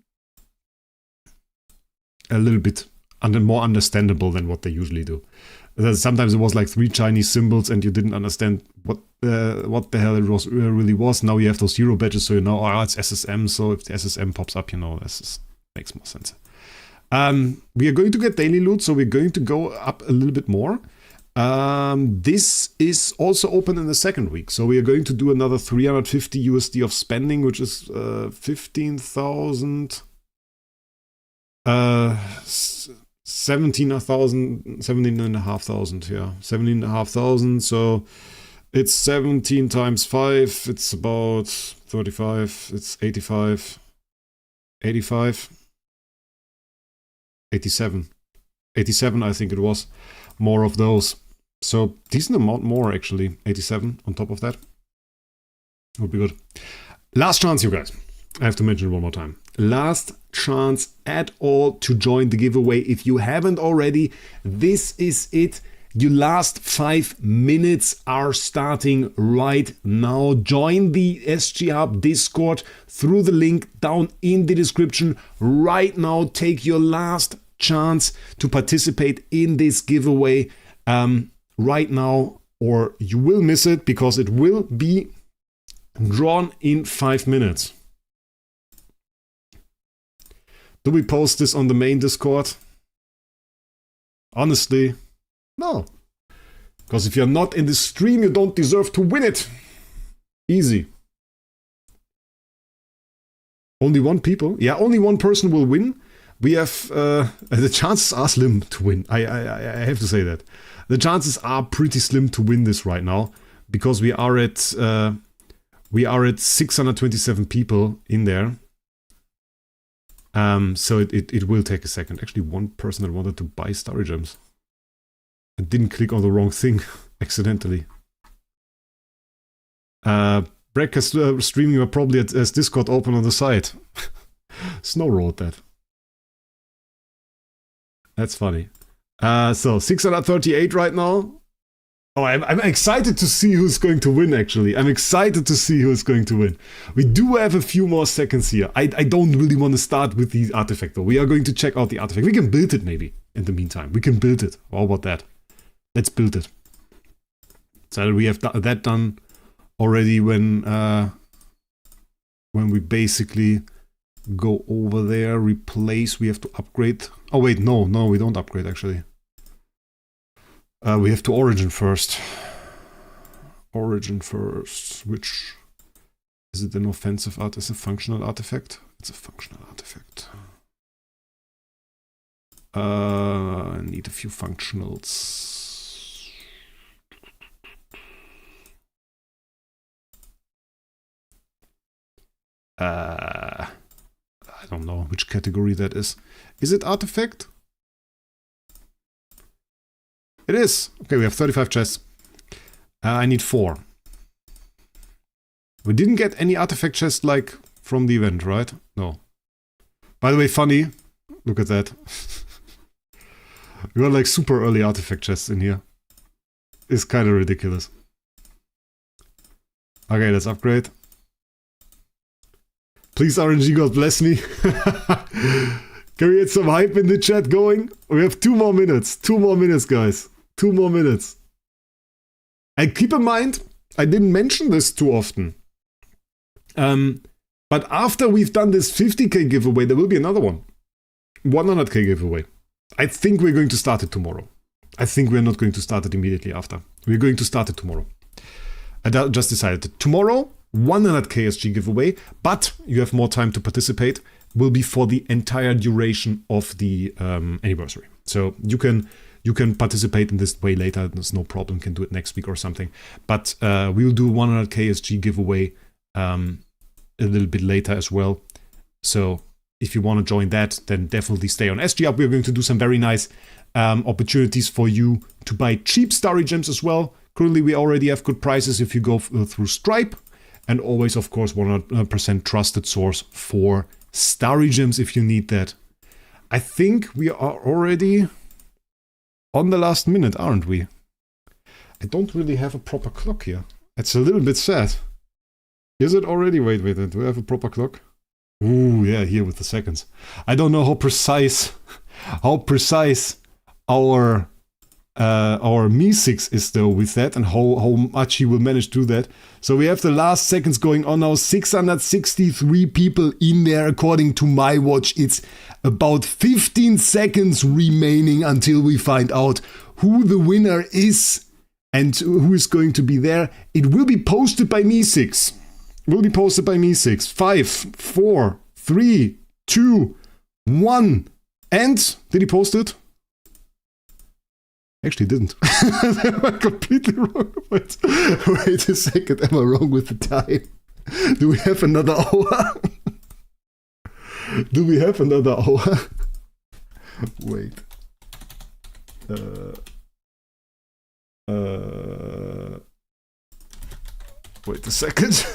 A little bit more understandable than what they usually do. Sometimes it was like 3 Chinese symbols and you didn't understand what the hell it was really was. Now you have those hero badges, so you know, oh, it's SSM, so if the SSM pops up, you know, this makes more sense. We are going to get daily loot, so we're going to go up a little bit more. This is also open in the second week, so we are going to do another 350 USD of spending, which is 15,000... 17,500, yeah. 17,500, so it's 17 times 5, it's about 35, it's 85, 85, 87. 87, I think it was. More of those. So, decent amount more, actually. 87 on top of that. Would be good. Last chance, you guys. I have to mention it one more time. Last chance at all to join the giveaway. If you haven't already, this is it. Your last 5 minutes are starting right now. Join the SG Hub Discord through the link down in the description. Right now, take your last chance to participate in this giveaway right now, or you will miss it because it will be drawn in 5 minutes. Do we post this on the main Discord? Honestly, no. Because if you're not in the stream, you don't deserve to win it. Easy. Only one people? Yeah, only one person will win. We have, the chances are slim to win. I have to say that. The chances are pretty slim to win this right now. Because we are at 627 people in there. So it will take a second. Actually, one person that wanted to buy Starry Gems. I didn't click on the wrong thing accidentally. Wraec is streaming probably as Discord open on the side. Snow wrote that. That's funny. So 638 right now. Oh, I'm excited to see who's going to win, actually. I'm excited to see who's going to win. We do have a few more seconds here. I don't really want to start with the artifact, though. We are going to check out the artifact. We can build it, maybe, in the meantime. We can build it. How about that? Let's build it. So we have that done already when we basically go over there, replace, we have to upgrade. Oh, wait, no, we don't upgrade, actually. We have to origin first. Origin first. Which is it an offensive art? Is it a functional artifact? It's a functional artifact. I need a few functionals. I don't know which category that is. Is it artifact? It is. Okay, we have 35 chests. I need 4. We didn't get any artifact chests like from the event, right? No. By the way, funny. Look at that. We got like super early artifact chests in here. It's kind of ridiculous. Okay, let's upgrade. Please, RNG, God bless me. Can we get some hype in the chat going? We have 2 more minutes. 2 more minutes, guys. 2 more minutes. And keep in mind, I didn't mention this too often. But after we've done this 50k giveaway, there will be another one. 100k giveaway. I think we're going to start it tomorrow. I think we're not going to start it immediately after. We're going to start it tomorrow. I just decided. Tomorrow, 100k SG giveaway, but you have more time to participate, will be for the entire duration of the anniversary. So you can participate in this way later. There's no problem. Can do it next week or something. But we will do 100k SG giveaway a little bit later as well. So if you want to join that, then definitely stay on SG Up. We're going to do some very nice opportunities for you to buy cheap Starry Gems as well. Currently, we already have good prices if you go through Stripe. And always, of course, 100% trusted source for Starry Gems if you need that. I think we are already on the last minute, aren't we? I don't really have a proper clock here. It's a little bit sad. Is it already? Wait, do we have a proper clock? Ooh, yeah, here with the seconds. I don't know how precise our Me6 is though with that, and how much he will manage to do that. So we have the last seconds going on now. 663 people in there according to my watch. It's about 15 seconds remaining until we find out who the winner is and who is going to be there. It will be posted by Me6. Will be posted by Me6. 5, 4, 3, 2, 1. And did he post it? Actually didn't. Am I completely wrong? Wait a second, am I wrong with the time? Do we have another hour? Do we have another hour? Wait. Wait a second.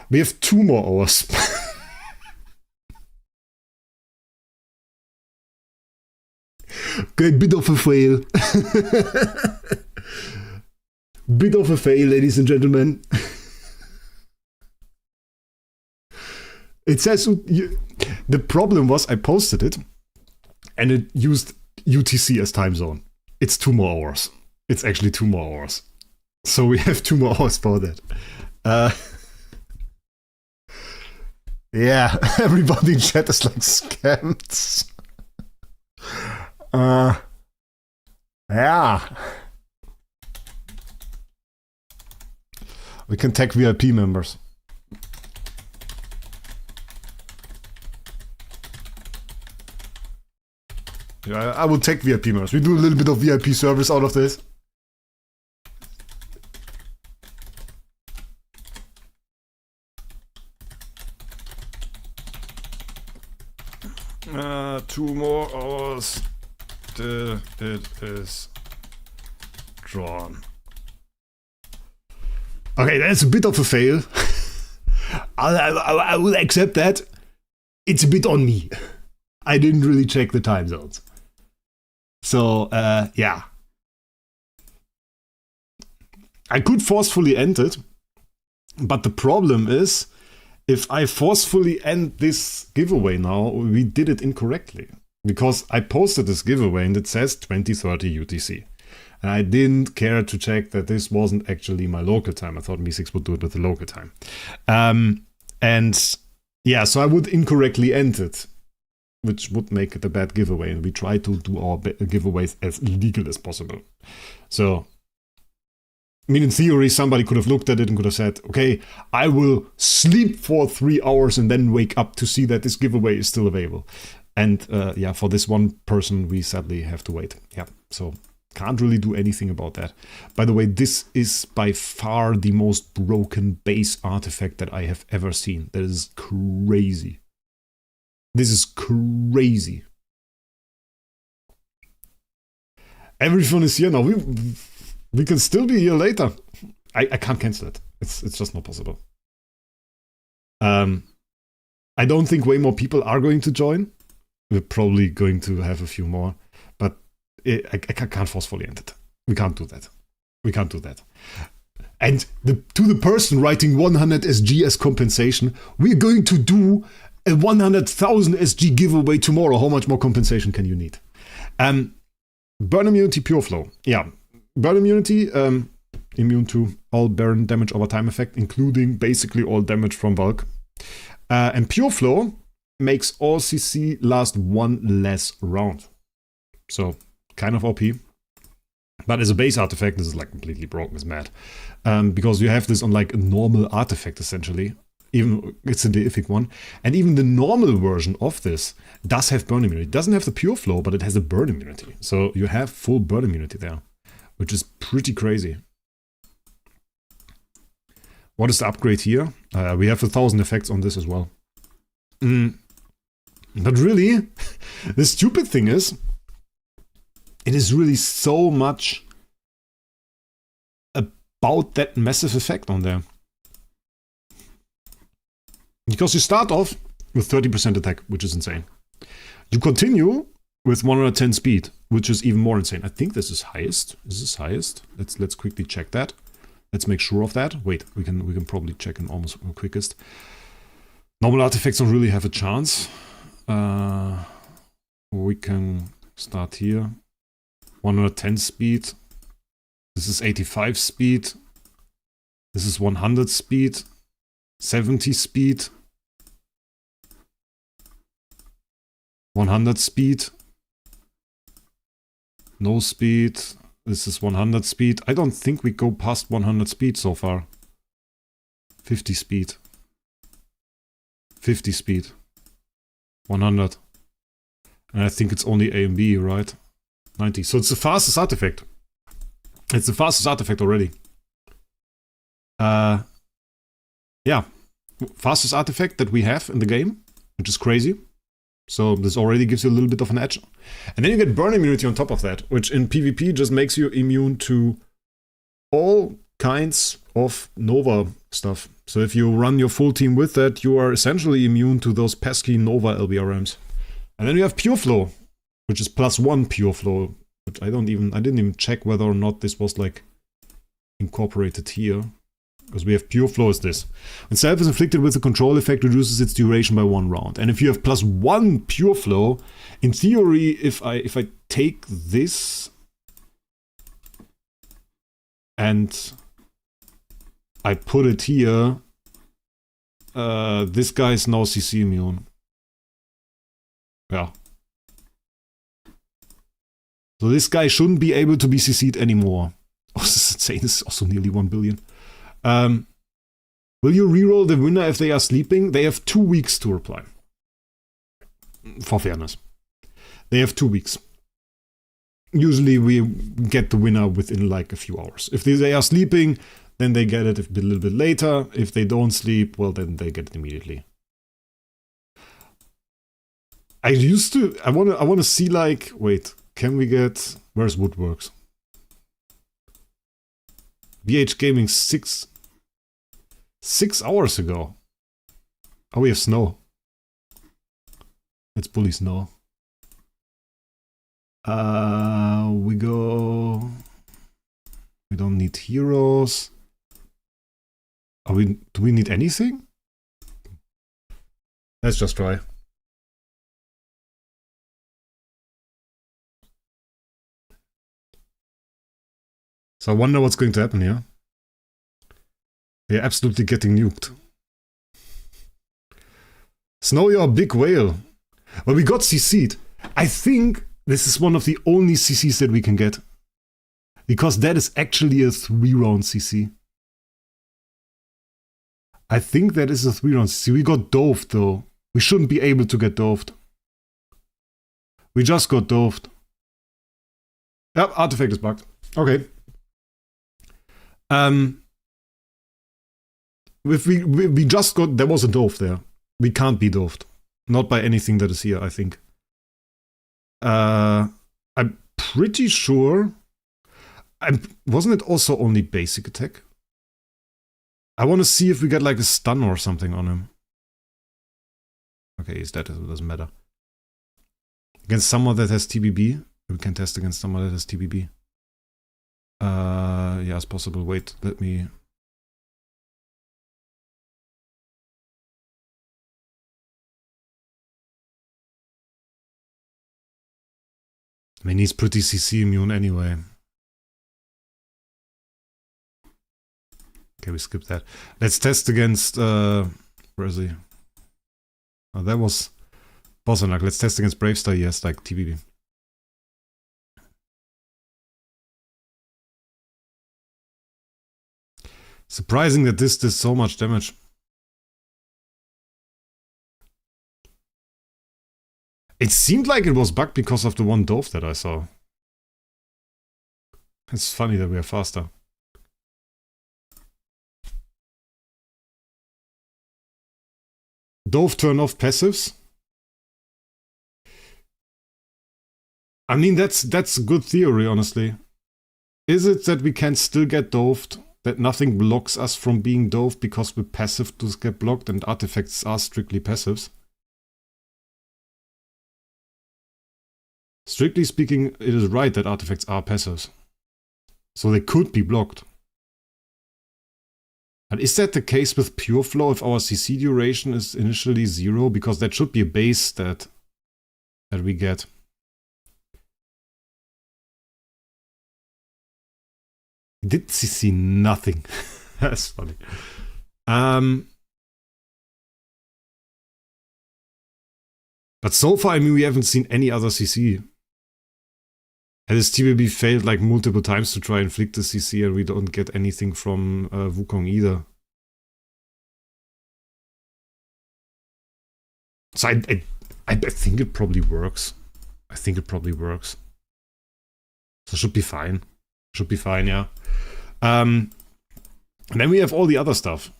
We have 2 more hours. Okay, bit of a fail. Bit of a fail, ladies and gentlemen. It says the problem was I posted it and it used UTC as time zone. It's 2 more hours. It's actually 2 more hours. So we have 2 more hours for that. Yeah, everybody in chat is like scammed. Yeah. We can tag VIP members. Yeah, I will take VIP members. We do a little bit of VIP service out of this. Two more hours. It is drawn. Okay, that's a bit of a fail. I will accept that. It's a bit on me. I didn't really check the time zones. So, yeah. I could forcefully end it, but the problem is, if I forcefully end this giveaway now, we did it incorrectly. Because I posted this giveaway and it says 2030 UTC. And I didn't care to check that this wasn't actually my local time. I thought Me6 would do it with the local time. And yeah, so I would incorrectly end it, which would make it a bad giveaway. And we try to do our giveaways as legal as possible. So, I mean, in theory, somebody could have looked at it and could have said, okay, I will sleep for 3 hours and then wake up to see that this giveaway is still available. And yeah, for this one person, we sadly have to wait. Yeah, so can't really do anything about that. By the way, this is by far the most broken base artifact that I have ever seen. That is crazy. This is crazy. Everyone is here now. We can still be here later. I can't cancel it. It's just not possible. I don't think way more people are going to join. We're probably going to have a few more, but I can't forcefully end it. We can't do that. We can't do that. And to the person writing 100 SG as compensation, we're going to do a 100,000 SG giveaway tomorrow. How much more compensation can you need? Burn immunity, pure flow. Yeah, burn immunity, immune to all burn damage over time effect, including basically all damage from bulk. And pure flow makes all CC last 1 less round. So, kind of OP. But as a base artifact, this is like completely broken, it's mad. Because you have this on like a normal artifact, essentially. Even it's a deific one. And even the normal version of this does have burn immunity. It doesn't have the pure flow, but it has a burn immunity. So you have full burn immunity there, which is pretty crazy. What is the upgrade here? We have 1,000 effects on this as well. But really, the stupid thing is, it is really so much about that massive effect on there. Because you start off with 30% attack, which is insane. You continue with 110 speed, which is even more insane. I think this is highest. Is this highest? Let's quickly check that. Let's make sure of that. Wait, we can probably check in almost quickest. Normal artifacts don't really have a chance. We can start here. 110 speed. This is 85 speed. This is 100 speed. 70 speed. 100 speed. No speed. This is 100 speed. I don't think we go past 100 speed so far. 50 speed. 50 speed. 100. And I think it's only A and B, right? 90. So it's the fastest artifact. It's the fastest artifact already. Yeah. Fastest artifact that we have in the game, which is crazy. So this already gives you a little bit of an edge. And then you get burn immunity on top of that, which in PvP just makes you immune to all kinds of Nova stuff. So if you run your full team with that, you are essentially immune to those pesky Nova LBRMs. And then you have Pure Flow, which is +1 Pure Flow. But I didn't even check whether or not this was like incorporated here. Because we have Pure Flow is this. When self is inflicted with a control effect, reduces its duration by 1 round. And if you have +1 Pure Flow, in theory, if I take this and I put it here, this guy is now CC immune. Yeah. So this guy shouldn't be able to be CC'd anymore. Oh, this is insane. This is also nearly 1 billion. Will you reroll the winner if they are sleeping? They have 2 weeks to reply. For fairness. They have 2 weeks. Usually we get the winner within like a few hours. If they are sleeping, then they get it a little bit later. If they don't sleep, well, then they get it immediately. I want to see like, wait, can we get, where's Woodworks? VH Gaming 6 hours ago. Oh, we have snow. Let's bully snow. We go. We don't need heroes. Do we need anything? Let's just try. So I wonder what's going to happen here. They're absolutely getting nuked. Snow, you're a big whale. Well, we got CC'd. I think this is one of the only CCs that we can get. Because that is actually a 3-round CC. I think that is a 3-round CC. We got doved though. We shouldn't be able to get doved. We just got doved. Yep, artifact is bugged. Okay. If we just got, there was a dove there. We can't be doved. Not by anything that is here, I think. I'm pretty sure. Wasn't it also only basic attack? I want to see if we get like a stun or something on him. Okay, he's dead, it doesn't matter. Against someone that has TBB. We can test against someone that has TBB. Yeah, it's possible. Wait, let me... I mean, he's pretty CC immune anyway. Okay, we skip that. Let's test against... where is he? Oh, that was... Bossanak. Let's test against Bravestar. Yes, like TBB. Surprising that this did so much damage. It seemed like it was bugged because of the one dove that I saw. It's funny that we are faster. Dove turn off passives. I mean, that's a good theory, honestly. Is it that we can still get doved? That nothing blocks us from being doved because we're passive to get blocked and artifacts are strictly passives? Strictly speaking, it is right that artifacts are passives. So they could be blocked. And is that the case with Pure Flow if our CC duration is initially 0? Because that should be a base stat that we get. Did CC nothing. That's funny. But so far, I mean, we haven't seen any other CC. And this TBB failed like multiple times to try and flick the CC, and we don't get anything from Wukong either. So I think it probably works. I think it probably works. So it should be fine. Should be fine, yeah. And then we have all the other stuff.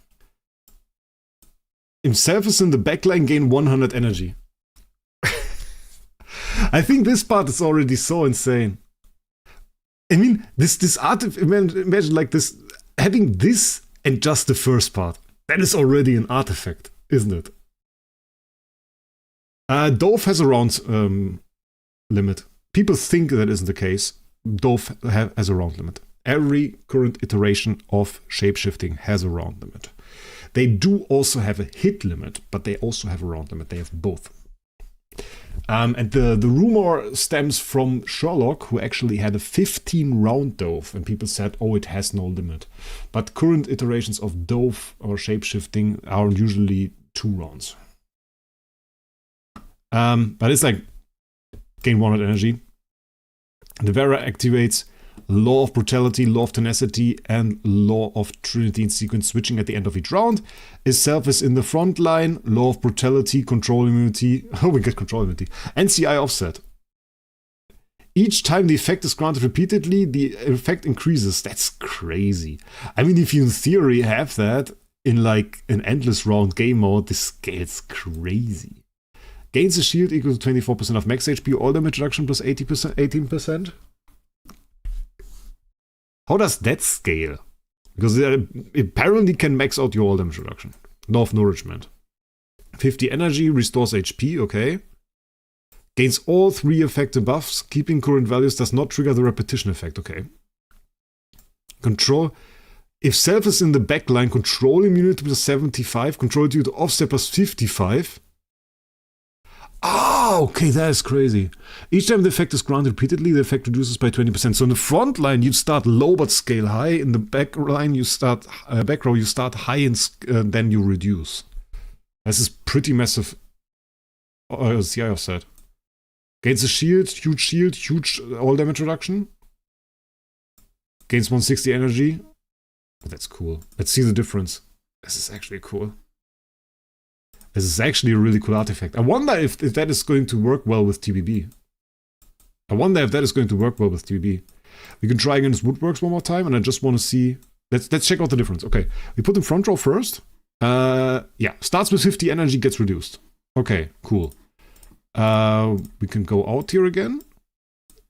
Himself is in the backline, gain 100 energy. I think this part is already so insane. I mean, this imagine like this, having this and just the first part. That is already an artifact, isn't it? Dove has a round limit. People think that isn't the case. Dove has a round limit. Every current iteration of shapeshifting has a round limit. They do also have a hit limit, but they also have a round limit. They have both. And the rumor stems from Sherlock, who actually had a 15 round Dove, and people said, oh, it has no limit. But current iterations of Dove or shapeshifting are usually 2 rounds. But it's like gain 100 energy. The Vera activates Law of Brutality, Law of Tenacity, and Law of Trinity in sequence switching at the end of each round. Itself is in the front line, Law of Brutality, Control Immunity, oh we get Control Immunity, NCI Offset. Each time the effect is granted repeatedly, the effect increases. That's crazy. I mean, if you in theory have that in like an endless round game mode, this scales crazy. Gains a shield equal to 24% of max HP, all damage reduction plus 18%. How does that scale? Because it apparently can max out your all damage reduction. Law of Nourishment. 50 energy, restores HP, okay. Gains all 3 effective buffs, keeping current values, does not trigger the repetition effect, okay. Control. If self is in the backline, control immunity plus 75, control due to offset plus 55. Ah, okay, that is crazy. Each time the effect is granted repeatedly, the effect reduces by 20%. So in the front line, you start low but scale high. In the back line, you start back row, you start high and then you reduce. This is pretty massive CI offset. Gains a shield, huge all damage reduction. Gains 160 energy. Oh, that's cool. Let's see the difference. This is actually cool. This is actually a really cool artifact. I wonder if that is going to work well with TBB. We can try against Woodworks one more time, and I just want to see... Let's check out the difference. Okay, we put in front row first. Yeah, starts with 50 energy, gets reduced. Okay, cool. We can go out here again.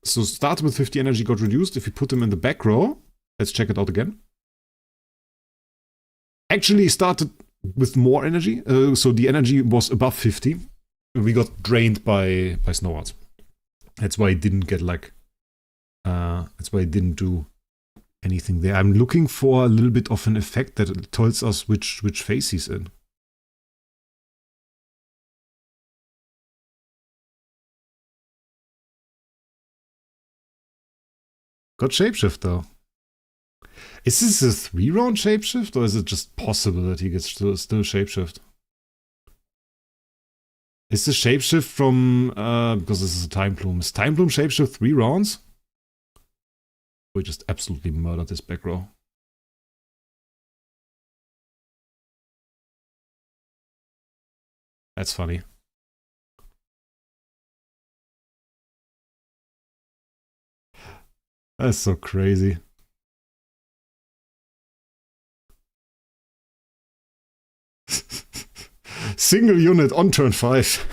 So starts with 50 energy, got reduced. If we put him in the back row, let's check it out again. Actually started with more energy, so the energy was above 50. We got drained by Snow Hearts. That's why it didn't get like... that's why it didn't do anything there. I'm looking for a little bit of an effect that tells us which phase he's in. Got shapeshift though. Is this a 3-round shapeshift, or is it just possible that he gets still shapeshift? Is the shapeshift from because this is a time plume? Is time plume shapeshift 3 rounds? We just absolutely murdered this back row. That's funny. That's so crazy. Single unit on turn 5.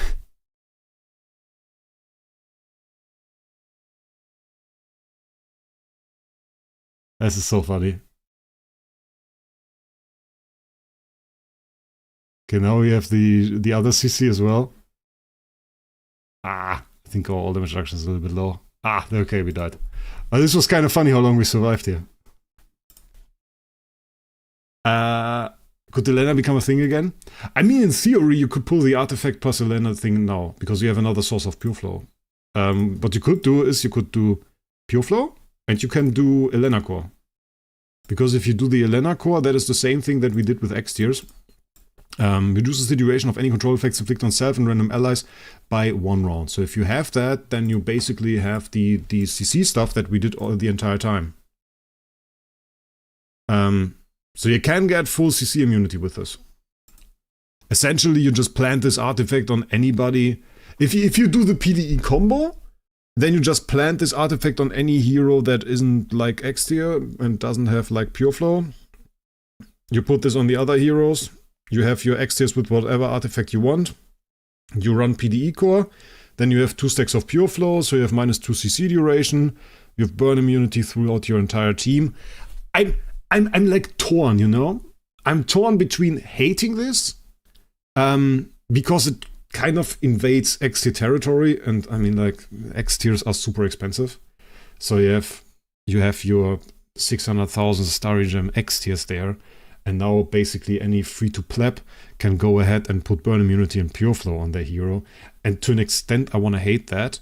This is so funny. Okay, now we have the other CC as well. Ah, I think our all damage reduction is a little bit low. Ah, okay, we died. This was kind of funny how long we survived here. Could the Elena become a thing again? I mean, in theory, you could pull the artifact plus Elena thing now, because you have another source of pure flow. What you could do is you could do pure flow, and you can do Elena core. Because if you do the Elena core, that is the same thing that we did with X tiers. Reduces the duration of any control effects inflicted on self and random allies by 1 round. So if you have that, then you basically have the CC stuff that we did all the entire time. So you can get full CC immunity with this. Essentially, you just plant this artifact on anybody. If you do the PDE combo, Then you just plant this artifact on any hero that isn't like X tier and doesn't have like pure flow. You put this on the other heroes. You have your X tiers with whatever artifact you want. You run PDE core. Then you have 2 stacks of pure flow, so you have -2 CC duration. You have burn immunity throughout your entire team. I'm like torn, you know? I'm torn between hating this, because it kind of invades X tier territory, and I mean, like, X tiers are super expensive. So you have your 600,000 Starry Gem X tiers there, and now basically any free-to-pleb can go ahead and put burn immunity and pure flow on their hero. And to an extent, I want to hate that.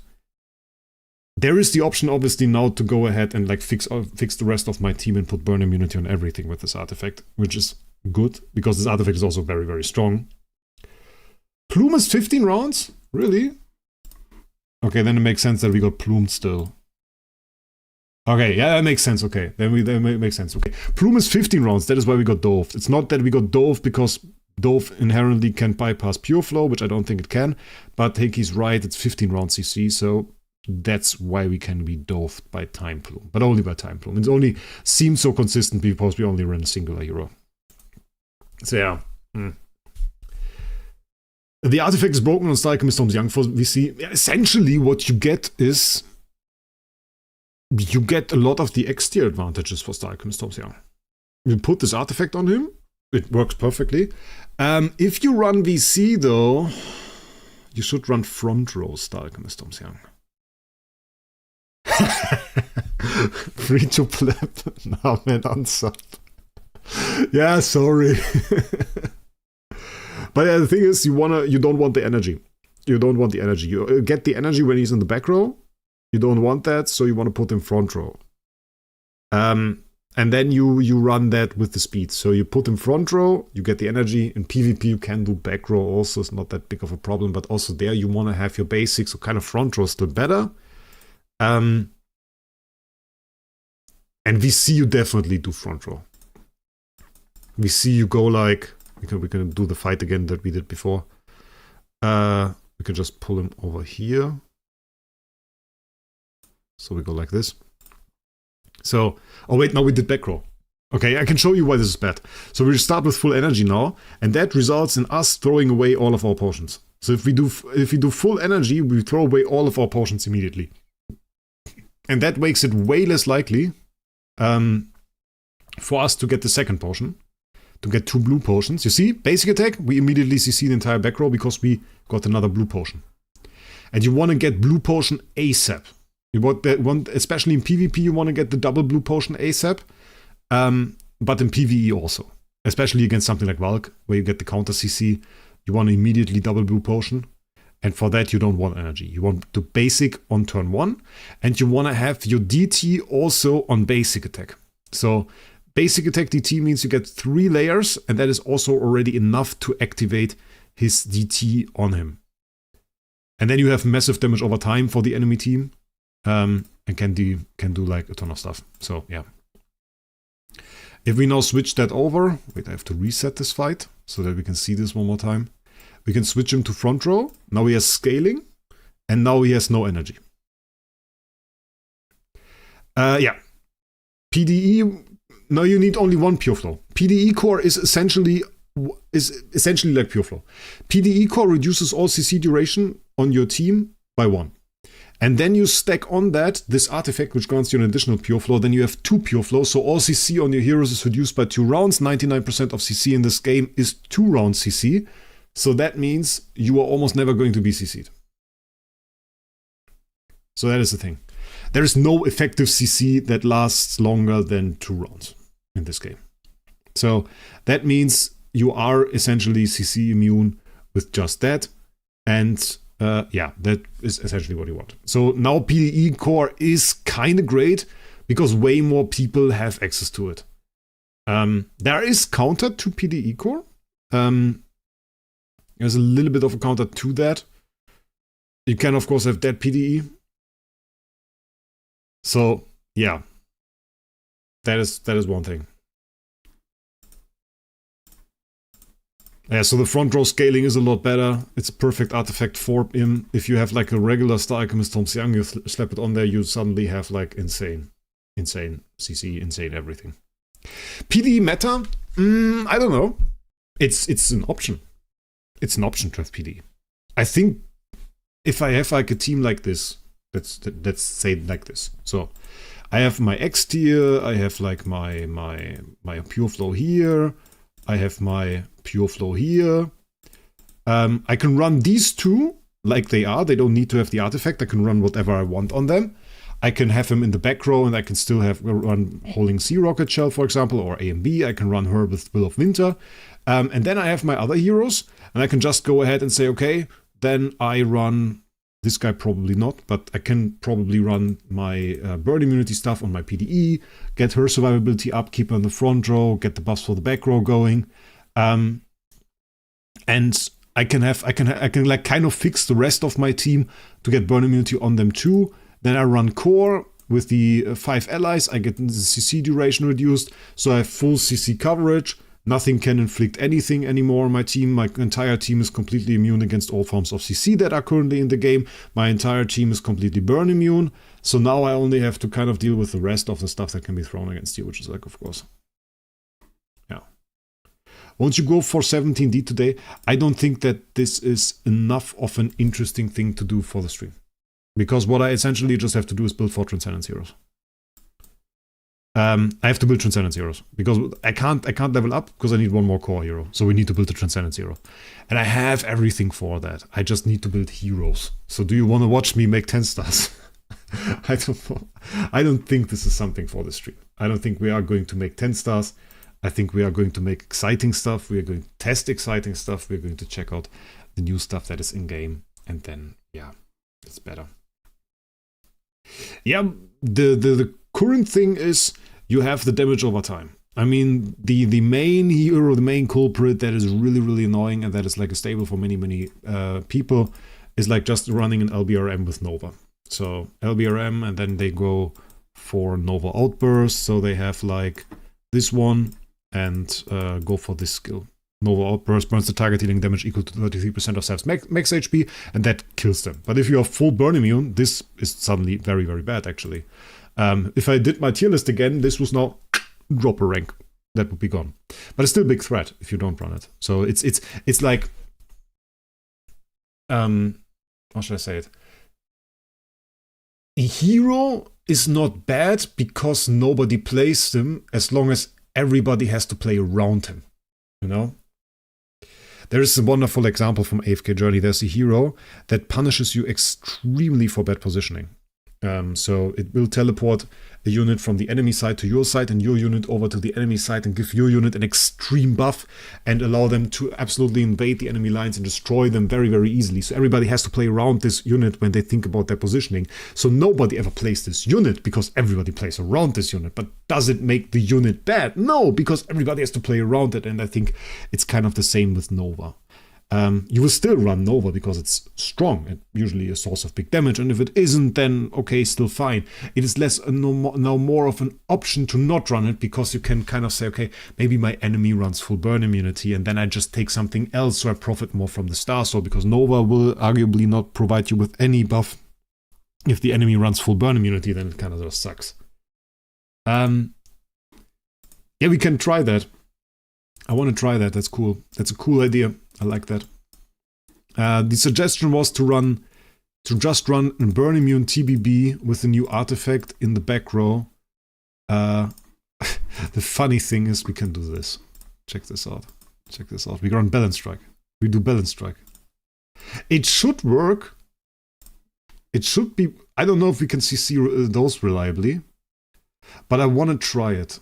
There is the option, obviously, now to go ahead and like fix the rest of my team and put burn immunity on everything with this artifact, which is good, because this artifact is also very, very strong. Plume is 15 rounds? Really? Okay, then it makes sense that we got plumed still. Okay, yeah, that makes sense. Okay, then that makes sense. Okay, Plume is 15 rounds. That is why we got doved. It's not that we got doved because dove inherently can bypass pure flow, which I don't think it can. But Hickey's right, it's 15 round CC, so that's why we can be doved by Time Plume, but only by Time Plume. It only seems so consistent because we only run a singular hero. So yeah. The artifact is broken on Stalker Storm's Young Force VC. Essentially, what you get is you get a lot of the X tier advantages for Stalker Storm's Young. You put this artifact on him, it works perfectly. If you run VC though, you should run front row Stalker Storm's Young. Free to pleb. Now man unsub. Yeah, sorry. But yeah, the thing is, you don't want the energy. You don't want the energy. You get the energy when he's in the back row. You don't want that, so you want to put him front row. And then you run that with the speed. So you put him front row, you get the energy. In PvP, you can do back row also. It's not that big of a problem. But also there, you want to have your basics, so kind of front row still better. And we see you definitely do front row. We see you go like... We can do the fight again that we did before. We can just pull him over here. So we go like this. So, oh wait, now we did back row. Okay, I can show you why this is bad. So we start with full energy now, and that results in us throwing away all of our potions. So if we do full energy, we throw away all of our potions immediately. And that makes it way less likely for us to get the second potion. To get 2 blue potions. You see, basic attack, we immediately CC the entire back row because we got another blue potion. And you want to get blue potion ASAP. You want, especially in PvP, you want to get the double blue potion ASAP. But in PvE also. Especially against something like Wraec, where you get the counter CC. You want to immediately double blue potion. And for that, you don't want energy. You want the basic on turn 1. And you want to have your DT also on basic attack. So... Basic attack DT means you get 3 layers, and that is also already enough to activate his DT on him. And then you have massive damage over time for the enemy team, and can do like a ton of stuff. So yeah. If we now switch that over, wait, I have to reset this fight so that we can see this one more time. We can switch him to front row. Now he has scaling, and now he has no energy. Yeah. PDE. Now you need only 1 pure flow. PDE core is essentially like pure flow. PDE core reduces all CC duration on your team by 1. And then you stack on that this artifact, which grants you an additional pure flow. Then you have 2 pure flow. So all CC on your heroes is reduced by 2 rounds. 99% of CC in this game is 2 rounds CC. So that means you are almost never going to be CC'd. So that is the thing. There is no effective CC that lasts longer than 2 rounds in this game. So that means you are essentially CC immune with just that. And yeah, that is essentially what you want. So now PDE core is kind of great because way more people have access to it. There is counter to PDE core. There's a little bit of a counter to that. You can of course have dead PDE. So yeah, that is one thing. Yeah, so the front row scaling is a lot better. It's a perfect artifact for him. If you have like a regular Star Alchemist Tom Siang, you slap it on there, you suddenly have like insane CC, insane everything. PDE meta? I don't know. It's an option. It's an option to have PDE. I think if I have like a team like this, let's say it like this. So I have my X tier, I have like my pure flow here, I have my pure flow here. I can run these two like they are. They don't need to have the artifact. I can run whatever I want on them. I can have him in the back row, and I can still run Holding Sea Rocket Shell, for example, or A and B. I can run her with Will of Winter. And then I have my other heroes, and I can just go ahead and say, okay, then I run this guy, probably not, but I can probably run my burn immunity stuff on my PDE, get her survivability up, keep her in the front row, get the buffs for the back row going. And I can like kind of fix the rest of my team to get burn immunity on them too. Then I run core with the 5 allies. I get the CC duration reduced, so I have full CC coverage. Nothing can inflict anything anymore on my team. My entire team is completely immune against all forms of CC that are currently in the game. My entire team is completely burn immune. So now I only have to kind of deal with the rest of the stuff that can be thrown against you, which is like, of course. Yeah. Won't you go for 17D today? I don't think that this is enough of an interesting thing to do for the stream. Because what I essentially just have to do is build 4 Transcendence Heroes. I have to build Transcendence Heroes. Because I can't level up because I need one more core hero. So we need to build a Transcendence Hero. And I have everything for that. I just need to build heroes. So do you want to watch me make 10 stars? I don't know. I don't think this is something for the stream. I don't think we are going to make 10 stars. I think we are going to make exciting stuff. We are going to test exciting stuff. We're going to check out the new stuff that is in-game. And then, yeah, it's better. Yeah, the current thing is you have the damage over time. I mean, the main hero, the main culprit that is really, really annoying and that is like a staple for many, many people is like just running an LBRM with Nova. So LBRM, and then they go for Nova Outburst. So they have like this one and go for this skill. Nova Outburst burns the target, dealing damage equal to 33% of self's max HP, and that kills them. But if you are full burn immune, this is suddenly very, very bad, actually. If I did my tier list again, this was now drop a rank. That would be gone. But it's still a big threat if you don't run it. So it's like... how should I say it? A hero is not bad because nobody plays him as long as everybody has to play around him. You know? There is a wonderful example from AFK Journey. There's a hero that punishes you extremely for bad positioning. So it will teleport a unit from the enemy side to your side and your unit over to the enemy side and give your unit an extreme buff and allow them to absolutely invade the enemy lines and destroy them very, very easily. So everybody has to play around this unit when they think about their positioning. So nobody ever plays this unit because everybody plays around this unit. But does it make the unit bad? No, because everybody has to play around it. And I think it's kind of the same with Nova. You will still run Nova because it's strong and usually a source of big damage. And if it isn't, then okay, still fine. It is now more of an option to not run it because you can kind of say, okay, maybe my enemy runs full burn immunity and then I just take something else so I profit more from the Star Sword, because Nova will arguably not provide you with any buff. If the enemy runs full burn immunity, then it kind of just sucks. Yeah, we can try that. I want to try that. That's cool. That's a cool idea. I like that. The suggestion was to just run a burn immune TBB with the new artifact in the back row. The funny thing is we can do this. Check this out. Check this out. We run Balance Strike. We do Balance Strike. It should work. It should be... I don't know if we can see those reliably. But I want to try it.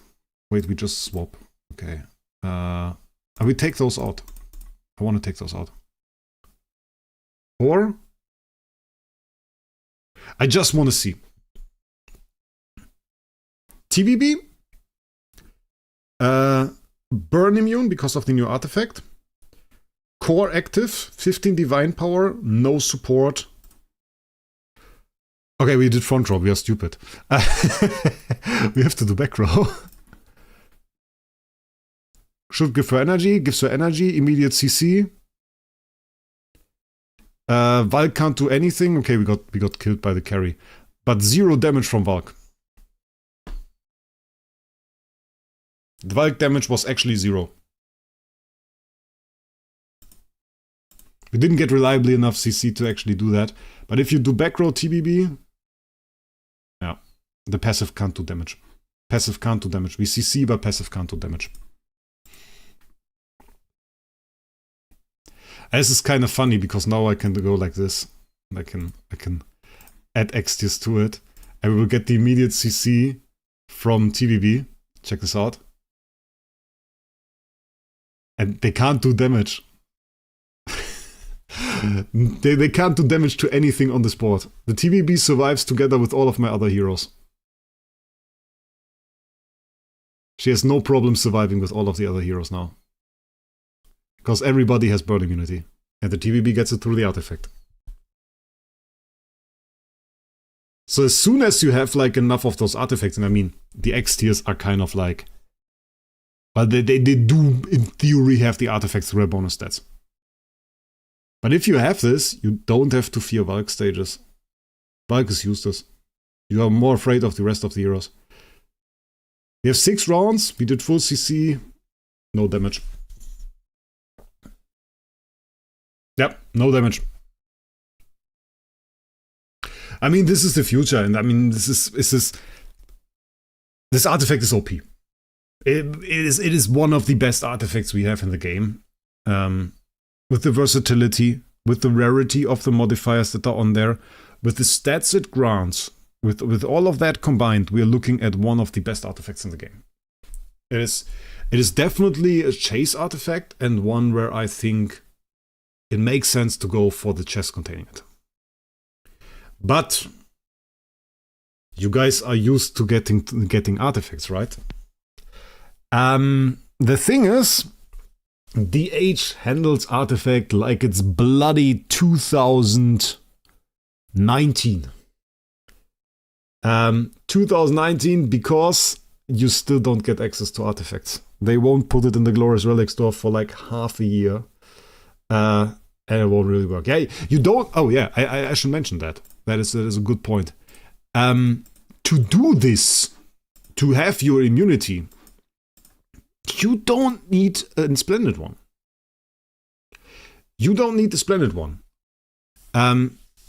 Wait, we just swap. Okay. And we take those out. I want to take those out. Or I just want to see. TBB. Burn immune because of the new artifact. Core active. 15 divine power. No support. Okay, we did front row. We are stupid. We have to do back row. Should give her energy, gives her energy, immediate CC. Valk can't do anything. Okay, we got killed by the carry. But 0 damage from Valk. The Valk damage was actually 0. We didn't get reliably enough CC to actually do that. But if you do back row TBB, yeah, the passive can't do damage. Passive can't do damage. We CC, but passive can't do damage. This is kind of funny because now I can go like this. I can add XTs to it. And we will get the immediate CC from TBB. Check this out. And they can't do damage. they can't do damage to anything on this board. The TBB survives together with all of my other heroes. She has no problem surviving with all of the other heroes now. Because everybody has burn immunity. And the TBB gets it through the artifact. So as soon as you have like enough of those artifacts, and I mean, the X tiers are kind of like... Well, they do, in theory, have the artifacts through their bonus stats. But if you have this, you don't have to fear Valk stages. Valk is useless. You are more afraid of the rest of the heroes. We have 6 rounds, we did full CC, no damage. Yep, no damage. I mean, this is the future, and I mean, this artifact is OP. It is one of the best artifacts we have in the game. With the versatility, with the rarity of the modifiers that are on there, with the stats it grants, with all of that combined, we are looking at one of the best artifacts in the game. It is definitely a chase artifact, and one where I think it makes sense to go for the chest containing it. But you guys are used to getting artifacts, right? The thing is, DH handles artifact like it's bloody 2019. 2019 because you still don't get access to artifacts. They won't put it in the Glorious Relic store for like half a year. And it won't really work. Yeah, you don't... Oh yeah, I should mention that. That is a good point. To do this, to have your immunity, you don't need a Splendid one. You don't need the Splendid one.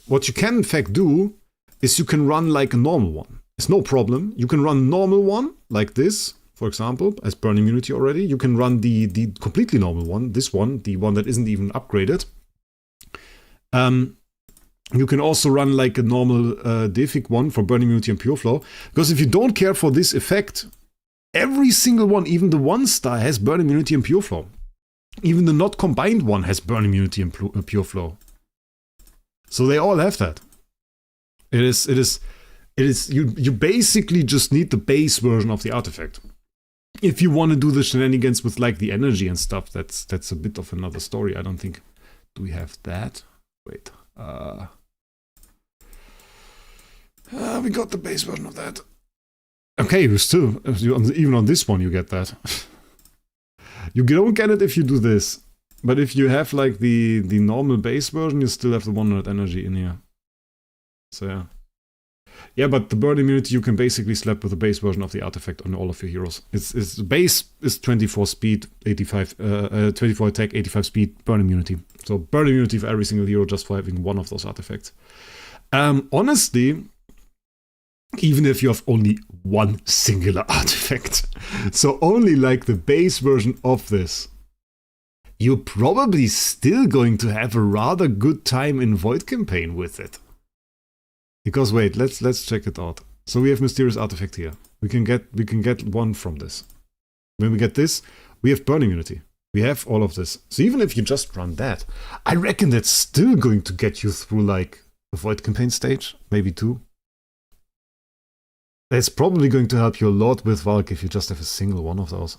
What you can in fact do is you can run like a normal one. It's no problem. You can run normal one like this, for example, as burn immunity already. You can run the completely normal one, this one, the one that isn't even upgraded. You can also run like a normal Defic one for burn immunity and pure flow. Because if you don't care for this effect, every single one, even the 1-star, has burn immunity and pure flow. Even the not combined one has burn immunity and pure flow. So they all have that. You basically just need the base version of the artifact. If you want to do the shenanigans with like the energy and stuff, that's a bit of another story. I don't think. Do we have that? Wait. We got the base version of that. Okay, even on this one you get that. You don't get it if you do this. But if you have like the normal base version, you still have the 100 energy in here. So yeah. Yeah, but the burn immunity you can basically slap with the base version of the artifact on all of your heroes. Its base is 24 speed, 24 attack, 85 speed, burn immunity. So burn immunity for every single hero just for having one of those artifacts. Honestly, even if you have only one singular artifact, so only like the base version of this, you're probably still going to have a rather good time in Void Campaign with it. Because wait, let's check it out. So we have Mysterious Artifact here. We can get one from this. When we get this, we have burn immunity. We have all of this. So even if you just run that, I reckon that's still going to get you through like a Void Campaign stage, maybe 2. That's probably going to help you a lot with Valk if you just have a single one of those.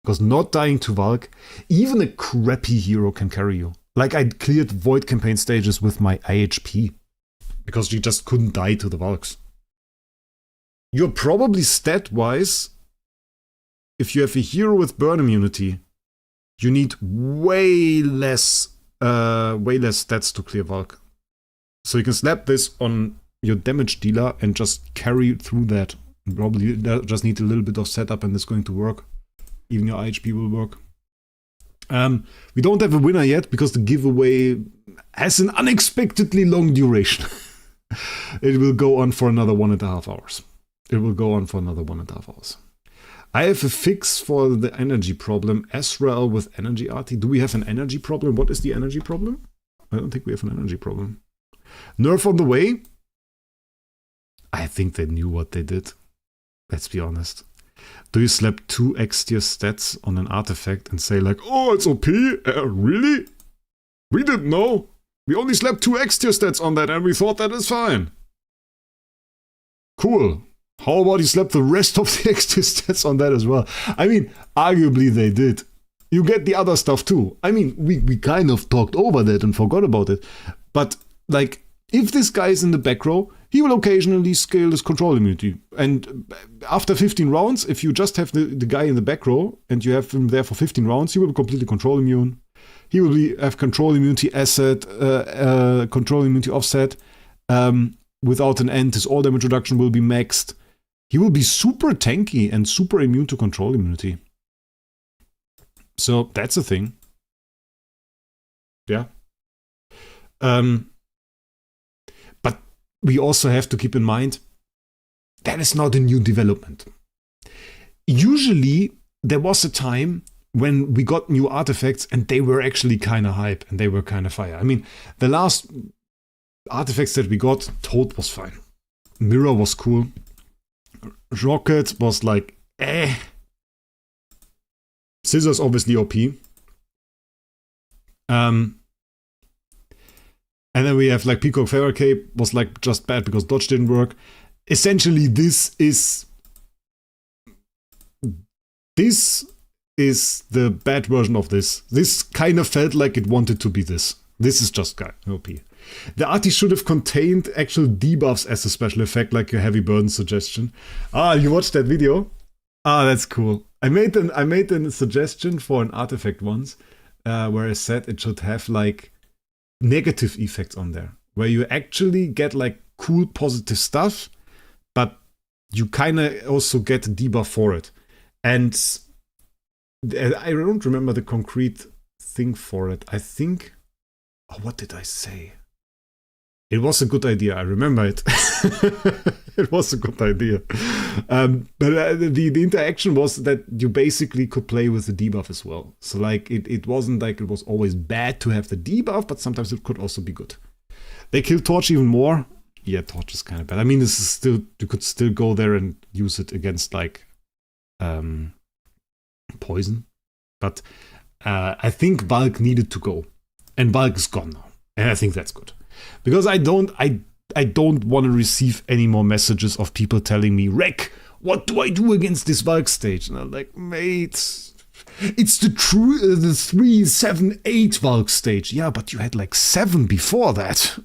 Because not dying to Valk, even a crappy hero can carry you. Like I cleared Void Campaign stages with my IHP. Because you just couldn't die to the Valks. You're probably stat-wise if you have a hero with burn immunity, you need way less stats to clear Valk. So you can slap this on your damage dealer and just carry through that. Probably just need a little bit of setup and it's going to work. Even your IHP will work. We don't have a winner yet because the giveaway has an unexpectedly long duration. It will go on for another 1.5 hours. It will go on for another 1.5 hours. I have a fix for the energy problem. Ezreal with energy arty. Do we have an energy problem? What is the energy problem? I don't think we have an energy problem. Nerf on the way? I think they knew what they did. Let's be honest. Do you slap 2 X tier stats on an artifact and say like, oh, it's OP? Really? We didn't know. We only slapped 2 X tier stats on that and we thought that is fine. Cool. How about you slap the rest of the X tier stats on that as well? I mean, arguably they did. You get the other stuff too. I mean, we kind of talked over that and forgot about it. But like, if this guy is in the back row, he will occasionally scale his control immunity. And after 15 rounds, if you just have the guy in the back row and you have him there for 15 rounds, he will be completely control immune. He will have control immunity asset, control immunity offset. Without an end, his all damage reduction will be maxed. He will be super tanky and super immune to control immunity. So that's a thing. Yeah. But we also have to keep in mind, that is not a new development. Usually, there was a time when we got new artifacts and they were actually kind of hype and they were kind of fire. I mean, the last artifacts that we got, Toad was fine. Mirror was cool. Rocket was like, eh. Scissors obviously OP. And then we have like Peacock Feather Cape was like just bad because dodge didn't work. Essentially, this is the bad version of this. This kind of felt like it wanted to be this. This is just OP. The arty should have contained actual debuffs as a special effect, like your heavy burden suggestion. Ah, you watched that video? Ah, that's cool. I made a suggestion for an artifact once, where I said it should have like negative effects on there, where you actually get like cool positive stuff, but you kind of also get a debuff for it. And I don't remember the concrete thing for it. I think, oh, what did I say? It was a good idea. I remember it. It was a good idea. But the interaction was that you basically could play with the debuff as well. So like it wasn't like it was always bad to have the debuff, but sometimes it could also be good. They killed Torch even more. Yeah, Torch is kind of bad. I mean, this is still, you could still go there and use it against like poison. But I think Valk needed to go. And Valk is gone now. And I think that's good. Because I don't want to receive any more messages of people telling me, Wraec, what do I do against this Valk stage? And I'm like, mate, it's the 3, 7, 8 Valk stage. Yeah, but you had like 7 before that.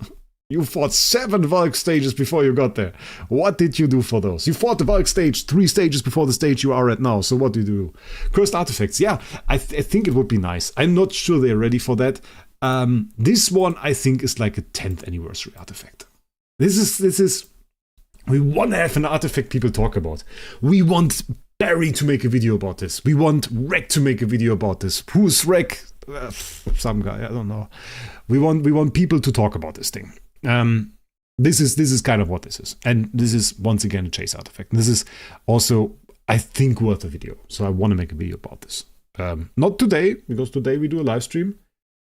You fought 7 Valk stages before you got there. What did you do for those? You fought the Valk stage 3 stages before the stage you are at now. So what do you do? Cursed artifacts. Yeah, I think it would be nice. I'm not sure they're ready for that. This one I think is like a 10th anniversary artifact. This is we want to have an artifact people talk about. We want Barry to make a video about this. We want Wraec to make a video about this. Who's Wraec? Some guy, I don't know. We want people to talk about this thing. This is kind of what this is. And this is once again a chase artifact. And this is also, I think, worth a video. So I want to make a video about this. Not today, because today we do a live stream.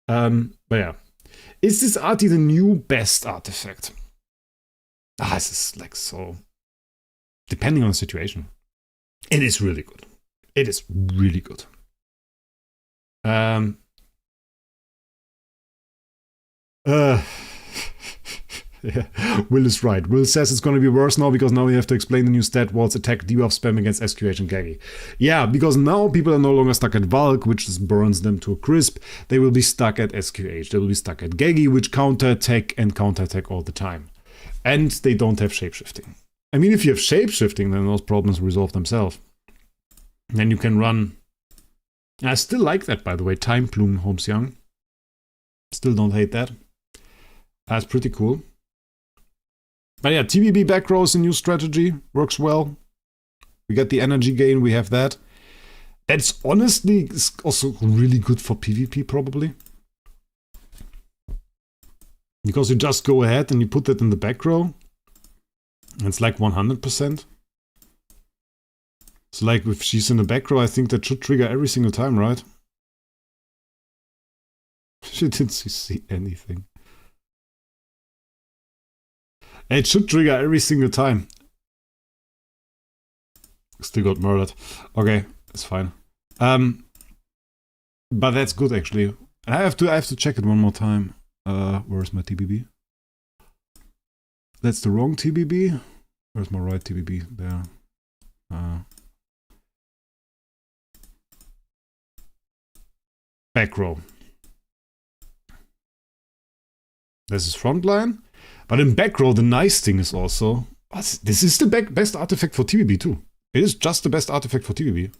But yeah. Is this arty the new best artifact? This is like so... Depending on the situation. It is really good. It is really good. Yeah. Will is right. Will says it's going to be worse now because now we have to explain the new stat walls attack debuff spam against SQH and Gaggy. Yeah, because now people are no longer stuck at Valk, which just burns them to a crisp. They will be stuck at SQH. They will be stuck at Gaggy, which counter-attack and counter-attack all the time. And they don't have shapeshifting. I mean, if you have shapeshifting, then those problems resolve themselves. And then you can run. I still like that, by the way. Time Plume Holmes Young. Still don't hate that. That's pretty cool. But yeah, TBB back row is a new strategy. Works well. We get the energy gain. We have that. That's honestly also really good for PvP, probably. Because you just go ahead and you put that in the back row. And it's like 100%. So like if she's in the back row, I think that should trigger every single time, right? She didn't see anything. It should trigger every single time. Still got murdered. Okay, it's fine. But that's good actually. And I have to check it one more time. Where's my TBB? That's the wrong TBB. Where's my right TBB? There. Back row. This is front line. But in back row, the nice thing is also... This is the best artifact for TBB too. It is just the best artifact for TBB.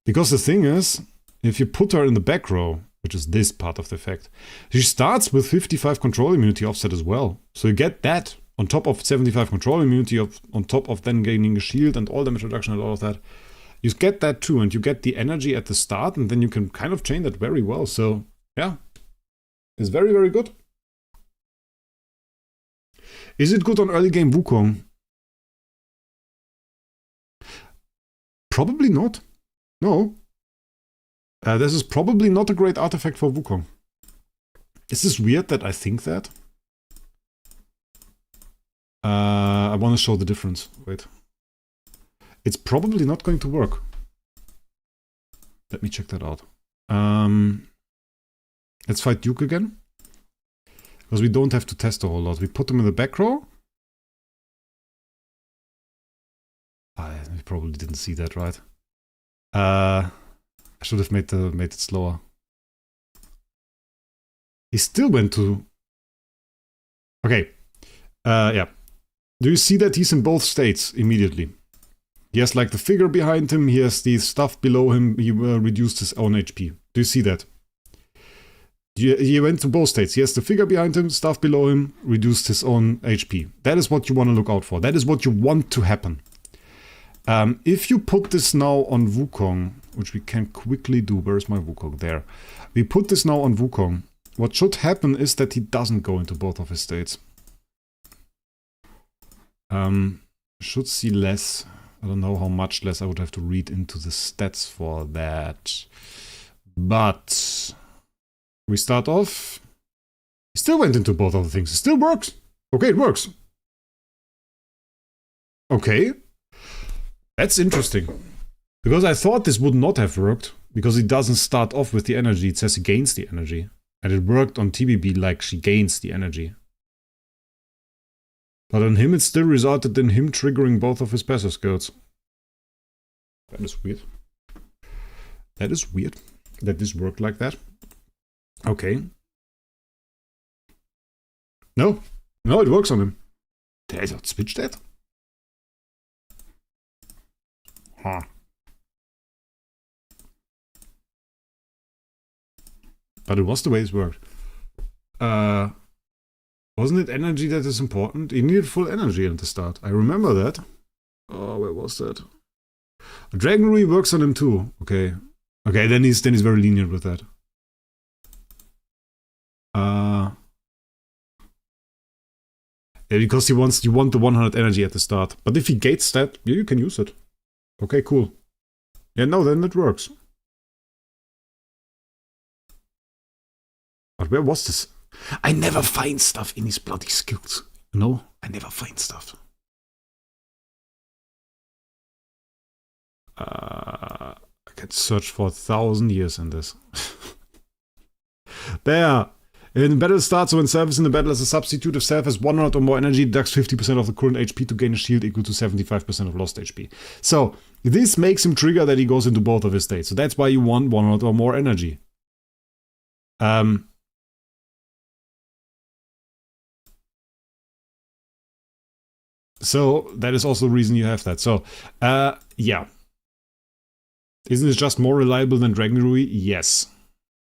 Because the thing is, if you put her in the back row, which is this part of the effect, she starts with 55 control immunity offset as well. So you get that on top of 75 control immunity, on top of then gaining a shield and all damage reduction and all of that. You get that too, and you get the energy at the start, and then you can kind of chain that very well. So, yeah. It's very, very good. Is it good on early game Wukong? Probably not. No. This is probably not a great artifact for Wukong. Is this weird that I think that? I want to show the difference. Wait. It's probably not going to work. Let me check that out. Let's fight Duke again. Because we don't have to test a whole lot. We put them in the back row. We probably didn't see that, right? I should have made it slower. He still went to... Okay. Yeah. Do you see that he's in both states immediately? He has like the figure behind him, he has the stuff below him, he reduced his own HP. Do you see that? He went to both states. He has the figure behind him, stuff below him, reduced his own HP. That is what you want to look out for. That is what you want to happen. If you put this now on Wukong, which we can quickly do. Where's my Wukong? There. We put this now on Wukong. What should happen is that he doesn't go into both of his states. Should see less. I don't know how much less. I would have to read into the stats for that. But we start off. He still went into both of the things. It still works. Okay, it works. Okay. That's interesting. Because I thought this would not have worked. Because it doesn't start off with the energy. It says he gains the energy. And it worked on TBB like she gains the energy. But on him it still resulted in him triggering both of his passive skills. That is weird. That is weird. That this worked like that. Okay. No. No, it works on him. Did I not switch that? Huh. But it was the way it worked. Wasn't it energy that is important? He needed full energy at the start. I remember that. Oh, where was that? Dragonry works on him too. Okay. Okay, then he's very lenient with that. Yeah, because you want the 100 energy at the start. But if he gates that, yeah, you can use it. Okay, cool. Yeah, no, then it works. But where was this? I never find stuff in these bloody skills. You know? I never find stuff. I can search for 1,000 years in this. There! When battle starts, when self is in the battle as a substitute, if self has 100 or more energy, deducts 50% of the current HP to gain a shield equal to 75% of lost HP. So, this makes him trigger that he goes into both of his states. So that's why you want 100 or more energy. So, that is also the reason you have that. So, yeah. Isn't it just more reliable than Dragon Rui? Yes.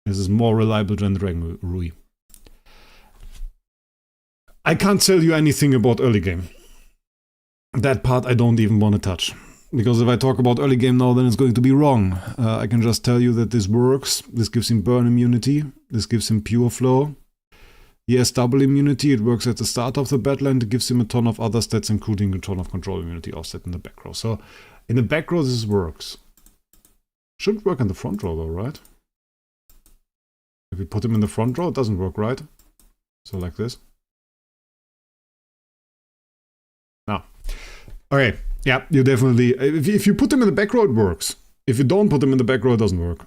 This is more reliable than Dragon Rui. I can't tell you anything about early game. That part I don't even want to touch. Because if I talk about early game now, then it's going to be wrong. I can just tell you that this works. This gives him burn immunity. This gives him pure flow. He has double immunity. It works at the start of the battle and it gives him a ton of other stats, including a ton of control immunity offset in the back row. So in the back row, this works. Should work in the front row though, right? If we put him in the front row, it doesn't work, right? So like this. No. Okay. Yeah, you definitely... If you put him in the back row, it works. If you don't put him in the back row, it doesn't work.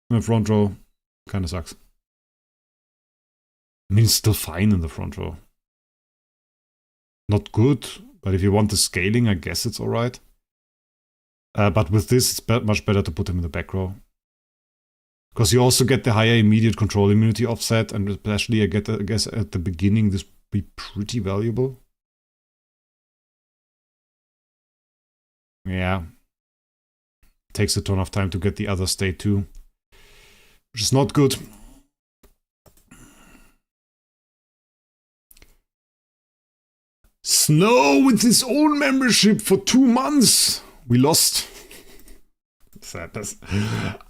In the front row, kind of sucks. I mean, it's still fine in the front row. Not good, but if you want the scaling, I guess it's alright. But with this, it's much better to put him in the back row. Because you also get the higher immediate control immunity offset, and especially I guess at the beginning this would be pretty valuable. Yeah. Takes a ton of time to get the other state too. Which is not good. Snow with his own membership for 2 months. We lost. Sadness.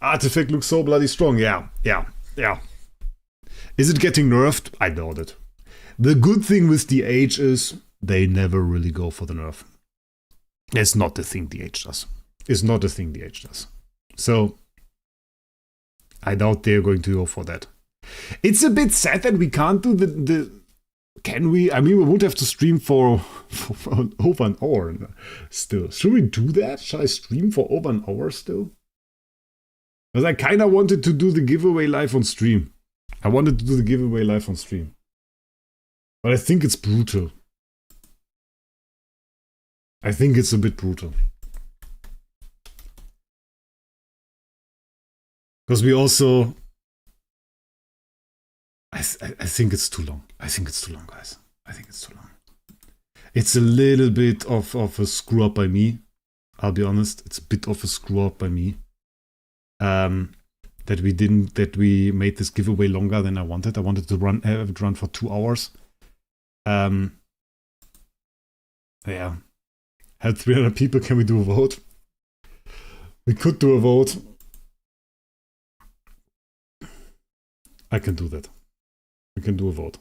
Artifact looks so bloody strong. Yeah. Is it getting nerfed? I doubt it. The good thing with the Age is they never really go for the nerf. It's not the thing the Age does. It's not the thing the Age does. So I doubt they're going to go for that. It's a bit sad that we can't do the can we? I mean, we would have to stream for over an hour still. Should we do that? Shall I stream for over an hour still? Because I kind of wanted to do the giveaway live on stream. But I think it's brutal. I think it's a bit brutal. Because we also... I think it's too long. Guys. I think it's too long. It's a little bit of a screw up by me. I'll be honest. It's a bit of a screw up by me. That we made this giveaway longer than I wanted. I wanted to have it run for 2 hours. Yeah. Had 300 people. Can we do a vote? We could do a vote. I can do that. We can do a vote.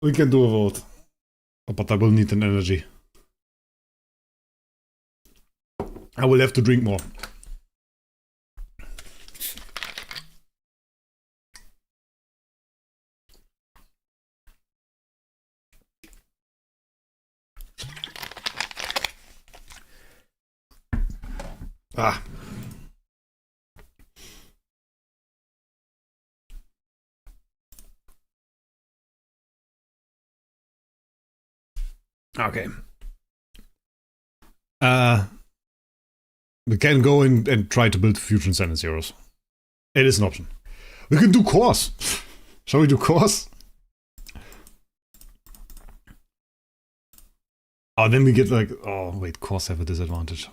We can do a vote. But I will need an energy. I will have to drink more. Ah. Okay. We can go and try to build Fusion Sen Zeros. It is an option. We can do cores. Shall we do cores? Oh, then we get like... Oh, wait, cores have a disadvantage.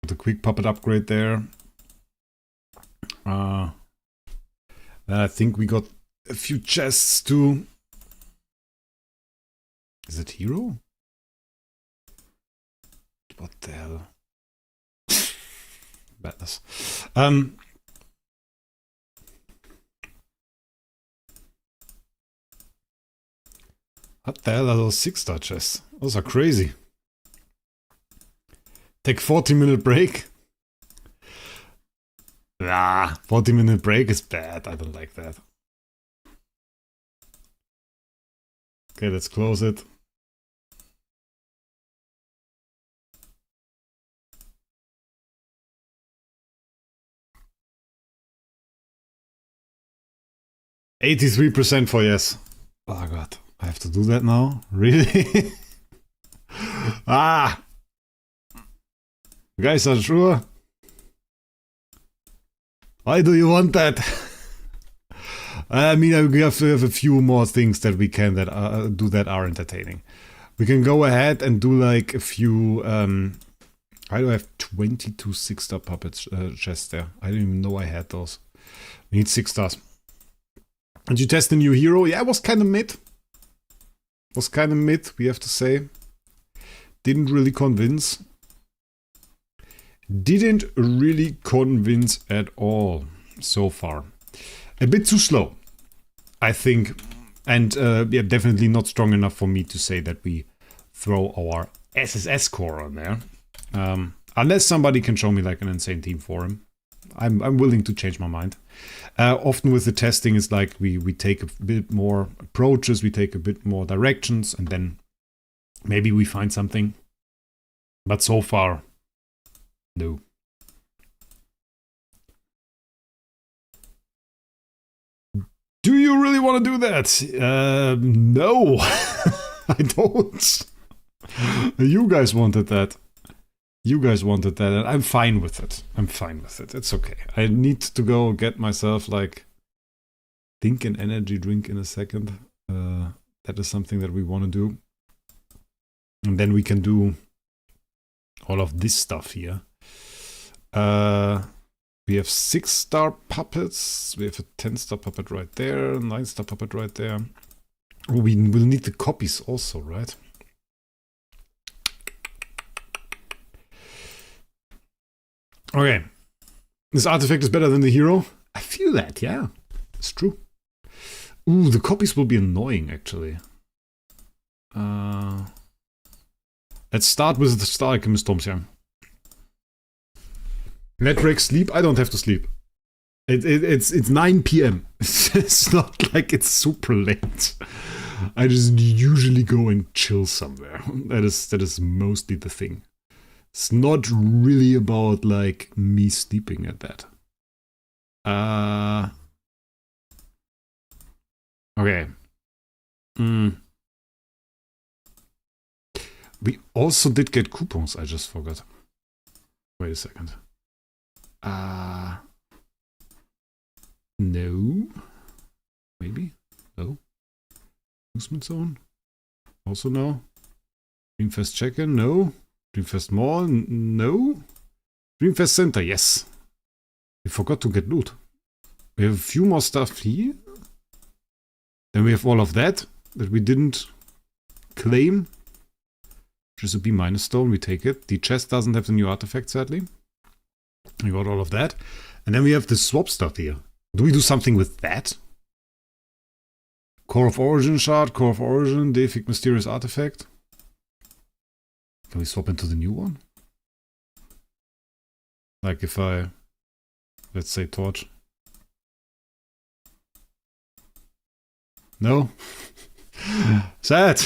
The quick puppet upgrade there. Then I think we got a few chests too. Is it hero? What the hell? Badness. What the hell are those 6-star chests? Those are crazy. Take 40-minute break. 40-minute break is bad. I don't like that. Okay, let's close it. 83% for yes. Oh god, I have to do that now? Really? Ah! You guys are sure? Why do you want that? I mean, we have to have a few more things that we can that do that are entertaining. We can go ahead and do like a few. I do have 22 6-star puppet chests there. I didn't even know I had those. We need 6 stars. Did you test the new hero? Yeah, it was kind of mid. We have to say. Didn't really convince. Didn't really convince at all so far. A bit too slow, I think. And yeah, definitely not strong enough for me to say that we throw our SSS core on there. Unless somebody can show me like an insane team for him. I'm willing to change my mind. Often with the testing, it's like we take a bit more approaches, we take a bit more directions, and then maybe we find something. But so far, no. Do you really want to do that? No, I don't. You guys wanted that. And I'm fine with it. It's okay. I need to go get myself like think an energy drink in a second. That is something that we want to do. And then we can do all of this stuff here. We have 6-star puppets. We have a 10-star puppet right there, 9-star puppet right there. Oh, we will need the copies also, right? Okay. This artifact is better than the hero. I feel that, yeah. It's true. Ooh, the copies will be annoying, actually. Let's start with the Star Alchemist Tomsiang. Let Wraec sleep? I don't have to sleep. It's 9 p.m. It's not like it's super late. I just usually go and chill somewhere. That is mostly the thing. It's not really about like me sleeping at that. Okay. We also did get coupons, I just forgot. Wait a second. No. Maybe? No. Amusement Zone? Also no. Dreamfest Check-in? No. Dreamfest Mall? No. Dreamfest Center? Yes. We forgot to get loot. We have a few more stuff here. Then we have all of that we didn't claim. Which is a B- stone. We take it. The chest doesn't have the new artifact, sadly. We got all of that. And then we have the swap stuff here. Do we do something with that? Core of Origin shard, Core of Origin, Deific Mysterious Artifact. Can we swap into the new one? Like if I, let's say, torch. No? Sad.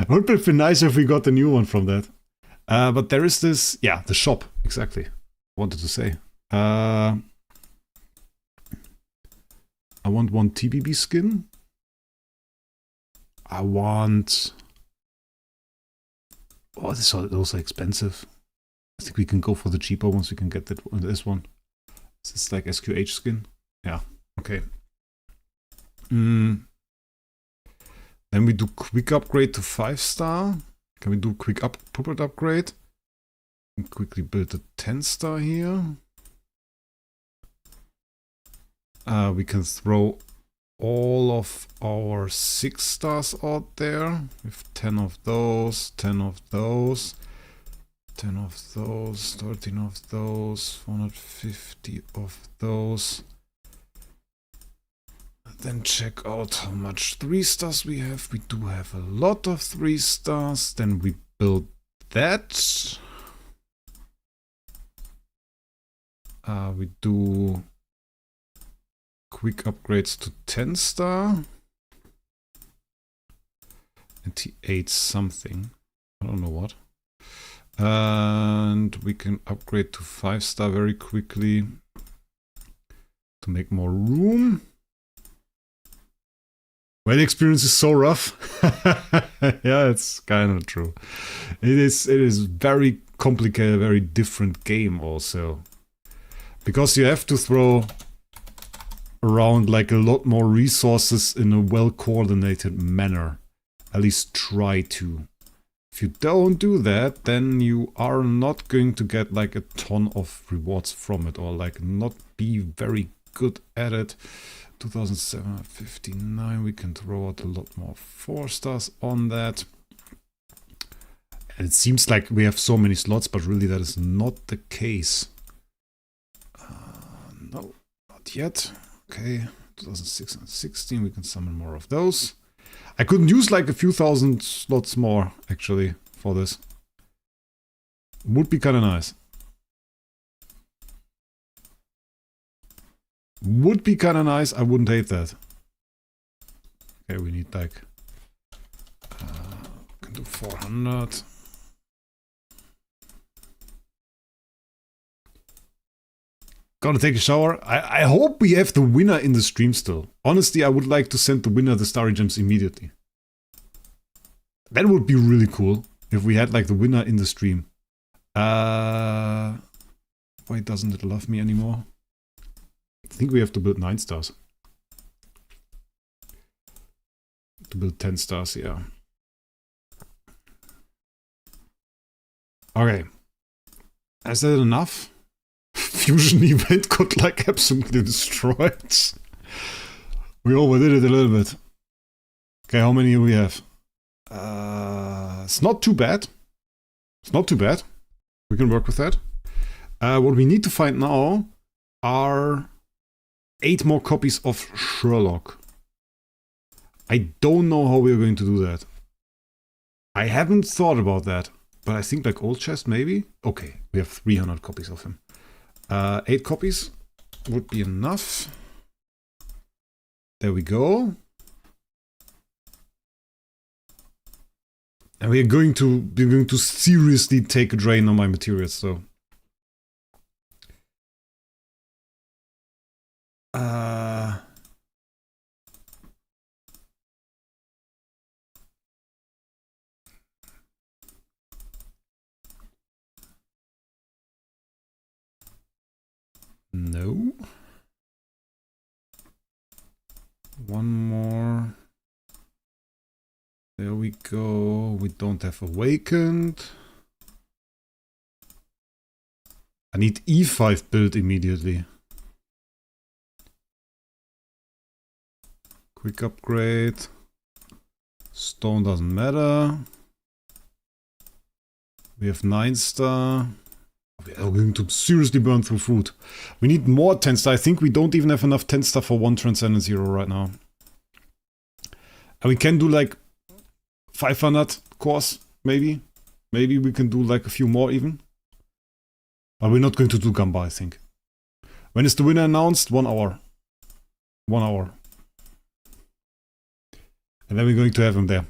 Would have been nice if we got the new one from that. But there is this, yeah, the shop, exactly. Wanted to say. I want one TBB skin. I want... Oh, those are expensive. I think we can go for the cheaper ones. We can get this one. Is this like SQH skin? Yeah, okay. Then we do quick upgrade to 5-star. Can we do quick puppet upgrade? And quickly build a 10-star here. We can throw all of our 6 stars out there. With 10 of those, 10 of those, 10 of those, 13 of those, 450 of those. Then check out how much 3 stars we have. We do have a lot of 3 stars. Then we build that. We do quick upgrades to 10-star. And T8 something. I don't know what. And we can upgrade to 5-star very quickly to make more room. Well, the experience is so rough. Yeah, it's kind of true. It is very complicated, very different game also. Because you have to throw around like a lot more resources in a well-coordinated manner. At least try to. If you don't do that, then you are not going to get like a ton of rewards from it, or like not be very good at it. 2759, we can throw out a lot more 4 stars on that. And it seems like we have so many slots, but really that is not the case. No, not yet. Okay, 2616, we can summon more of those. I couldn't use like a few thousand slots more, actually, for this. Would be kind of nice. Would be kind of nice, I wouldn't hate that. Okay, we need like... can do 400. Gotta take a shower. I hope we have the winner in the stream still. Honestly, I would like to send the winner the Starry Gems immediately. That would be really cool if we had like the winner in the stream. Why doesn't it love me anymore? I think we have to build 9 stars. To build 10 stars, yeah. Okay. Is that enough? Fusion event got like absolutely destroyed. We overdid it a little bit. Okay, how many do we have? It's not too bad. It's not too bad. We can work with that. What we need to find now are 8 more copies of Sherlock. I don't know how we're going to do that. I haven't thought about that. But I think like Old Chest maybe? Okay, we have 300 copies of him. 8 copies would be enough. There we go. And we're going to seriously take a drain on my materials, so. No. One more. There we go. We don't have Awakened. I need E5 build immediately. Quick upgrade. Stone doesn't matter. We have 9 star. We are going to seriously burn through food. We need more 10 star. I think we don't even have enough 10 star for 1 Transcendence Hero right now. And we can do like 500 cores, maybe. Maybe we can do like a few more even. But we're not going to do Gamba, I think. When is the winner announced? 1 hour. 1 hour. And then we're going to have him there.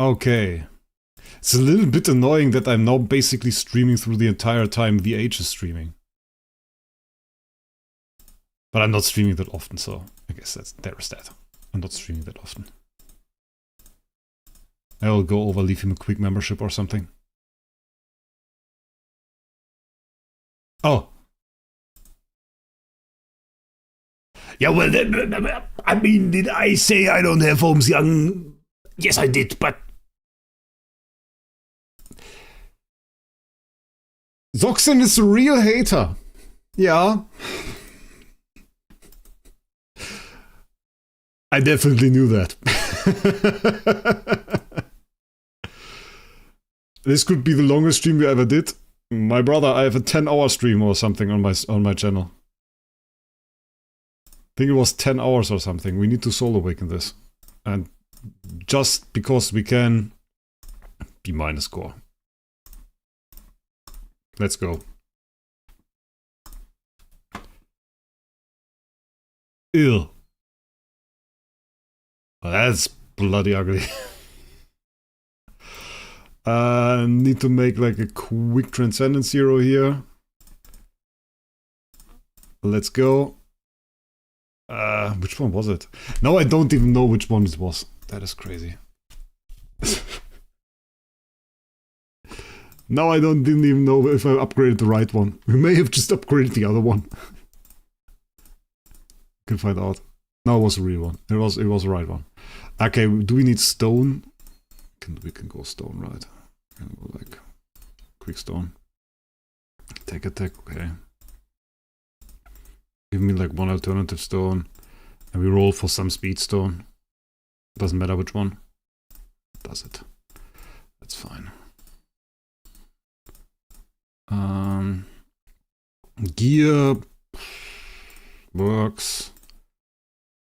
Okay. It's a little bit annoying that I'm now basically streaming through the entire time VH is streaming. But I'm not streaming that often, so I guess there's that. I'm not streaming that often. I'll go over, leave him a quick membership or something. Oh. Yeah, well, I mean, did I say I don't have homes young? Yes, I did, but... Zoxen is a real hater. Yeah. I definitely knew that. This could be the longest stream we ever did. My brother, I have a 10-hour stream or something on my channel. I think it was 10 hours or something. We need to soul awaken this. And just because we can, B- score. Let's go. Ew. That's bloody ugly. Need to make like a quick Transcendence Hero here. Let's go. Which one was it? Now I don't even know which one it was. That is crazy. Now I didn't even know if I upgraded the right one. We may have just upgraded the other one. Can find out. No, it was the real one. It was the right one. Okay, do we need stone? We can go stone, right? Can go like quick stone. Take attack, okay. Give me like one alternative stone. And we roll for some speed stone. Doesn't matter which one. Does it? That's fine. Gear works.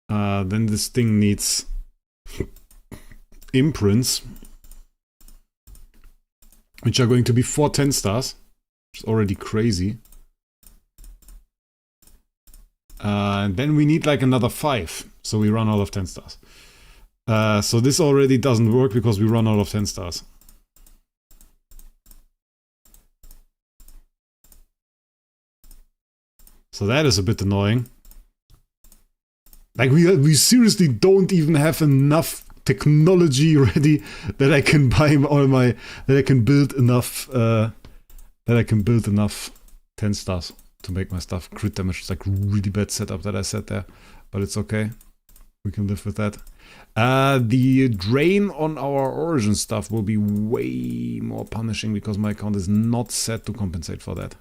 Then this thing needs imprints, which are going to be 4 10 stars, which is already crazy. And then we need like another 5, so we run out of 10 stars. So this already doesn't work because we run out of 10 stars. So that is a bit annoying. Like we seriously don't even have enough technology ready that I can buy all my that I can build enough 10 stars to make my stuff. Crit damage is like really bad setup that I set there, but it's okay. We can live with that. The drain on our origin stuff will be way more punishing because my account is not set to compensate for that.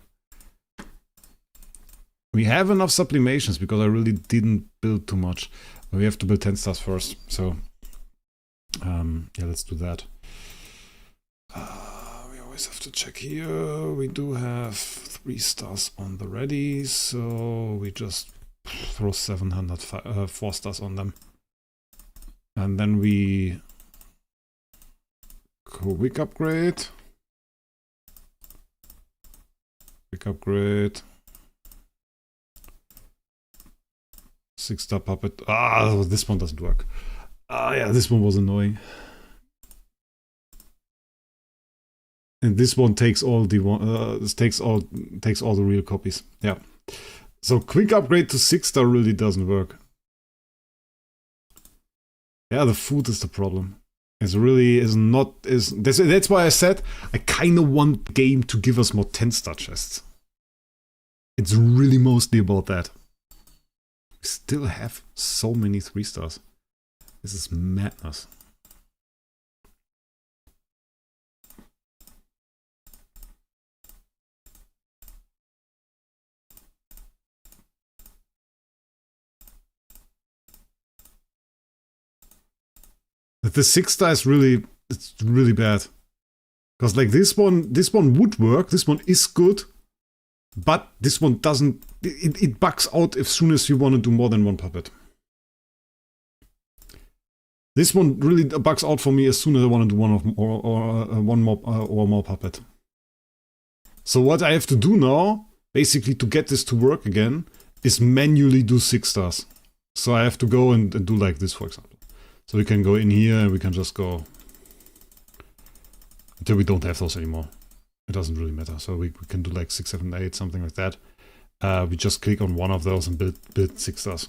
We have enough sublimations because I really didn't build too much. But we have to build 10 stars first, so yeah, let's do that. We always have to check here. We do have 3 stars on the ready, so we just throw 4 stars on them. And then we quick upgrade. Quick upgrade. 6-star puppet. Ah, this one doesn't work. Ah, yeah, this one was annoying. And this one takes all the takes all the real copies. Yeah. So quick upgrade to 6-star really doesn't work. Yeah, the food is the problem. That's why I said I kind of want the game to give us more 10-star chests. It's really mostly about that. We still have so many 3 stars. This is madness. The 6-star is it's really bad. Because like this one would work, this one is good, but this one doesn't, it bugs out as soon as you want to do more than one puppet. This one really bugs out for me as soon as I want to do one more puppet. So what I have to do now, basically to get this to work again, is manually do 6 stars. So I have to go and do like this, for example. So we can go in here and we can just go until we don't have those anymore. It doesn't really matter. So we can do like 6, 7, 8, something like that. We just click on one of those and build 6 stars.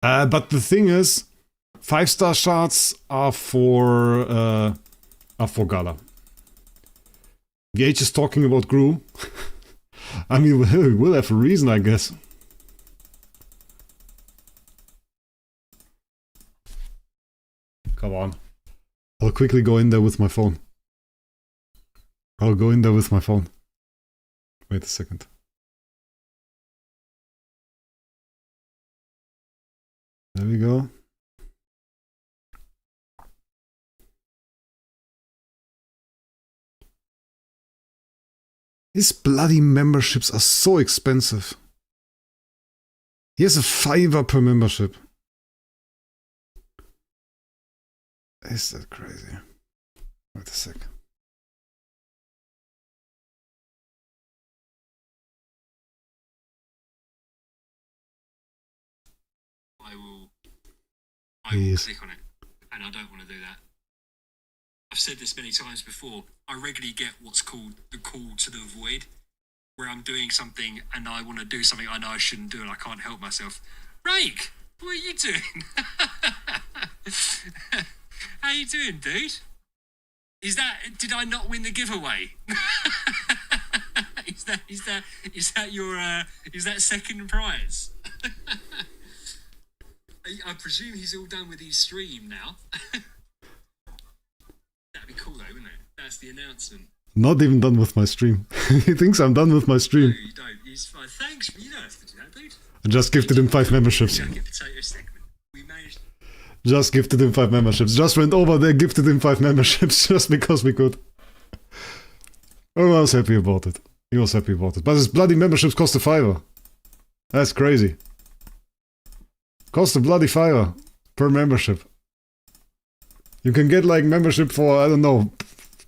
But the thing is, 5-star shards are for Gala. Gage is talking about Gru. I mean, we will have a reason, I guess. Come on. I'll quickly go in there with my phone. Wait a second. There we go. These bloody memberships are so expensive. Here's a $5 per membership. Is that crazy? Wait a sec. I will click on it, and I don't want to do that. I've said this many times before. I regularly get what's called the call to the void, where I'm doing something and I want to do something I know I shouldn't do and I can't help myself. Wraec, what are you doing? How you doing, dude? Did I not win the giveaway? is that second prize? I presume he's all done with his stream now. That'd be cool though, wouldn't it? That's the announcement. Not even done with my stream. He thinks I'm done with my stream. No, you don't. He's fine. Thanks, you don't have to do that, dude. I just gifted him 5 memberships. Jacket potato segment. We managed. Just gifted him 5 memberships. Just went over there, gifted him 5 memberships just because we could. Oh, I was happy about it. He was happy about it. But his bloody memberships cost a $5. That's crazy. Cost a bloody $5 per membership. You can get like membership for, I don't know,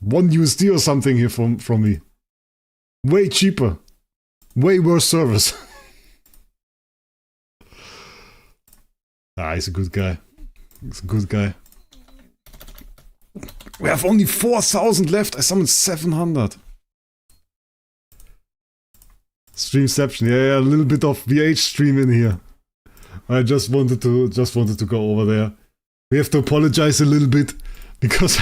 $1 or something here from me. Way cheaper. Way worse service. He's a good guy. He's a good guy. We have only 4,000 left. I summoned 700. Streamception. Yeah, a little bit of VH stream in here. I just wanted to go over there. We have to apologize a little bit because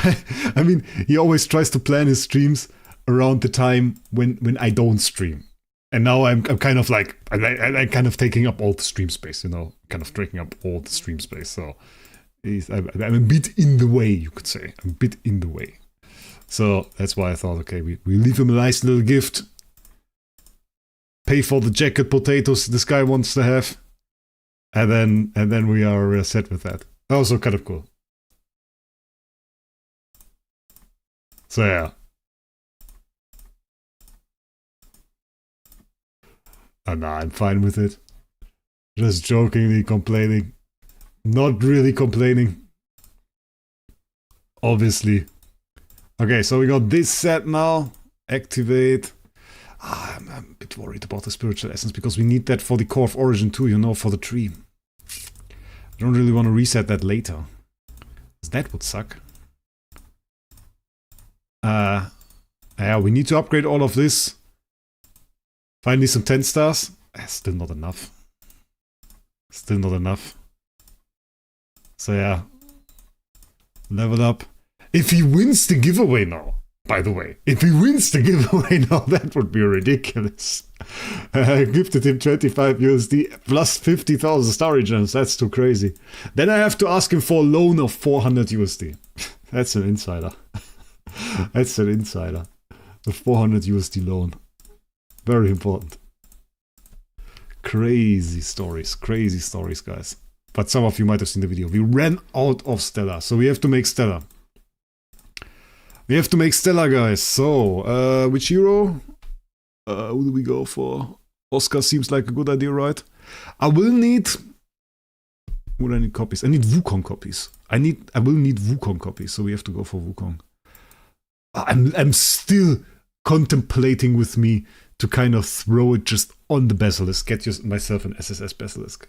I mean, he always tries to plan his streams around the time when I don't stream. And now I'm kind of like, I'm kind of taking up all the stream space, you know, kind of taking up all the stream space. So I'm a bit in the way, you could say. I'm a bit in the way. So that's why I thought, okay, we leave him a nice little gift. Pay for the jacket potatoes this guy wants to have. And then we are set with that. Also kind of cool. So yeah. Nah, I'm fine with it. Just jokingly complaining. Not really complaining. Obviously. Okay, so we got this set now. Activate. I'm a bit worried about the spiritual essence because we need that for the core of origin too, you know, for the tree. I don't really want to reset that later. That would suck. Yeah, we need to upgrade all of this. Finally some 10 stars. Still not enough. Still not enough. So yeah. Level up. If he wins the giveaway now, by the way. If he wins the giveaway now, that would be ridiculous. I gifted him 25 USD plus 50,000 star gems. That's too crazy. Then I have to ask him for a loan of 400 USD. That's an insider. That's an insider. A 400 USD loan. Very important. Crazy stories, guys. But some of you might have seen the video. We ran out of Stella, so we have to make Stella. We have to make Stella, guys. So, which hero? Who do we go for? Oscar seems like a good idea, right? I will need... What do I need copies? I need Wukong copies. I will need Wukong copies, so we have to go for Wukong. I'm still contemplating with me to kind of throw it just on the Basilisk. Get myself an SSS Basilisk.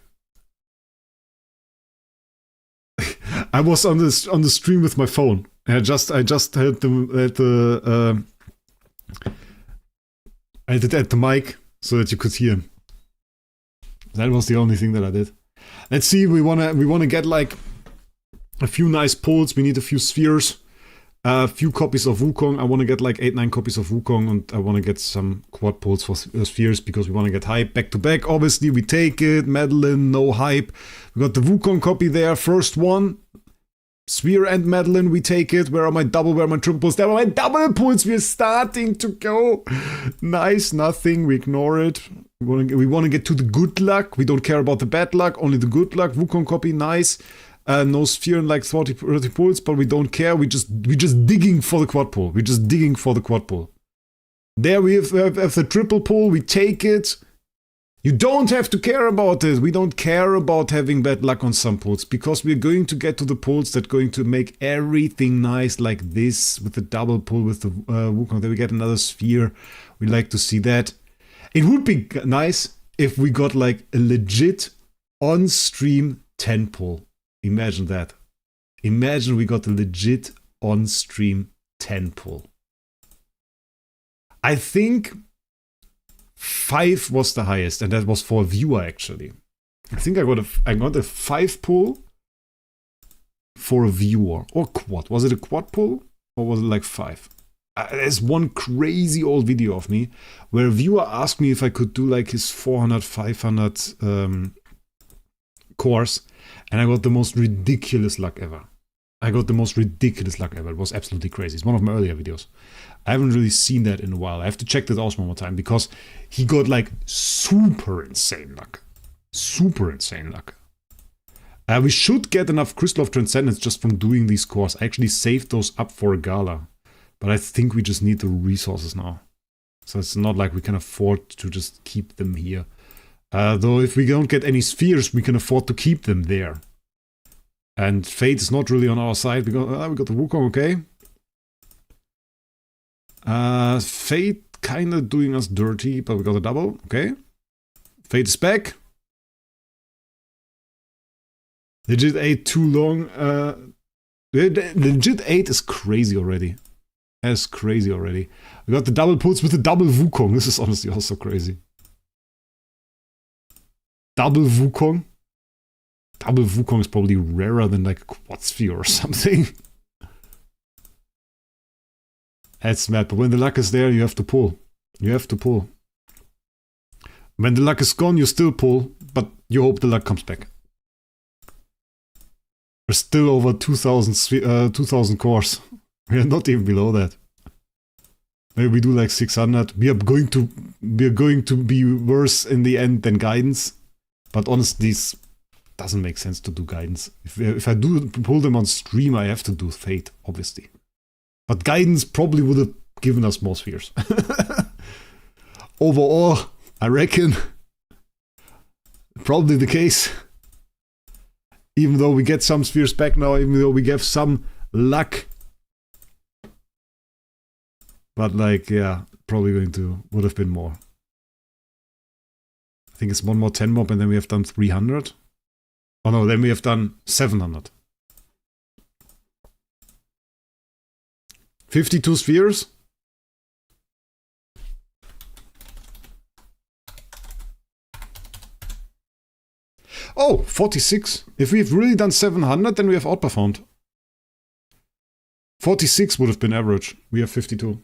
I was on the stream with my phone. I just had the I did it at the mic so that you could hear. That was the only thing that I did. Let's see. We wanna get like a few nice pulls. We need a few spheres. A few copies of Wukong. I want to get like 8-9 copies of Wukong, and I want to get some quad pulls for spheres because we want to get hype back to back. Obviously, we take it. Madeline, no hype. We got the Wukong copy there. First one. Sphere and Madeline, we take it. Where are my double? Where are my triple pulls? There are my double pulls. We're starting to go. Nice, nothing. We ignore it. We want to get to the good luck. We don't care about the bad luck. Only the good luck. Wukong copy, nice. No sphere and like 30 pulls, but we don't care. We just digging for the quad pull. We're just digging for the quad pull. There we have the triple pull. We take it. You don't have to care about it. We don't care about having bad luck on some pulls because we're going to get to the pulls that are going to make everything nice like this with the double pull with the Wukong. Then we get another sphere. We like to see that. It would be nice if we got like a legit on-stream 10 pull. Imagine that. Imagine we got a legit on-stream 10 pull. I think 5 was the highest, and that was for a viewer actually. I think I got a 5 pull for a viewer. Or quad. Was it a quad pull? Or was it like 5? There's one crazy old video of me where a viewer asked me if I could do like his 400, 500 course, and I got the most ridiculous luck ever. It was absolutely crazy. It's one of my earlier videos. I haven't really seen that in a while. I have to check that out one more time because he got like super insane luck. We should get enough Crystal of Transcendence just from doing these cores. I actually saved those up for a gala. But I think we just need the resources now. So it's not like we can afford to just keep them here. Though if we don't get any spheres, we can afford to keep them there. And Fate is not really on our side because we got the Wukong, okay. Fate kind of doing us dirty, but we got a double, okay. Fate is back. Legit 8 too long. Legit 8 is crazy already. That's crazy already. We got the double pulls with the double Wukong. This is honestly also crazy. Double Wukong. Double Wukong is probably rarer than like a quad sphere or something. That's mad. But when the luck is there, you have to pull. When the luck is gone, you still pull, but you hope the luck comes back. We're still over 2,000 cores. We are not even below that. Maybe we do like 600. We are going to be worse in the end than guidance. But honestly, this doesn't make sense to do guidance. If I do pull them on stream, I have to do Fate, obviously. But guidance probably would have given us more spheres. Overall, I reckon probably the case. Even though we get some spheres back now, even though we get some luck. But like, yeah, probably would have been more. I think it's one more 10 mob and then we have done 300. Oh no, then we have done 700. 52 spheres? Oh, 46. If we've really done 700, then we have outperformed. 46 would have been average. We have 52.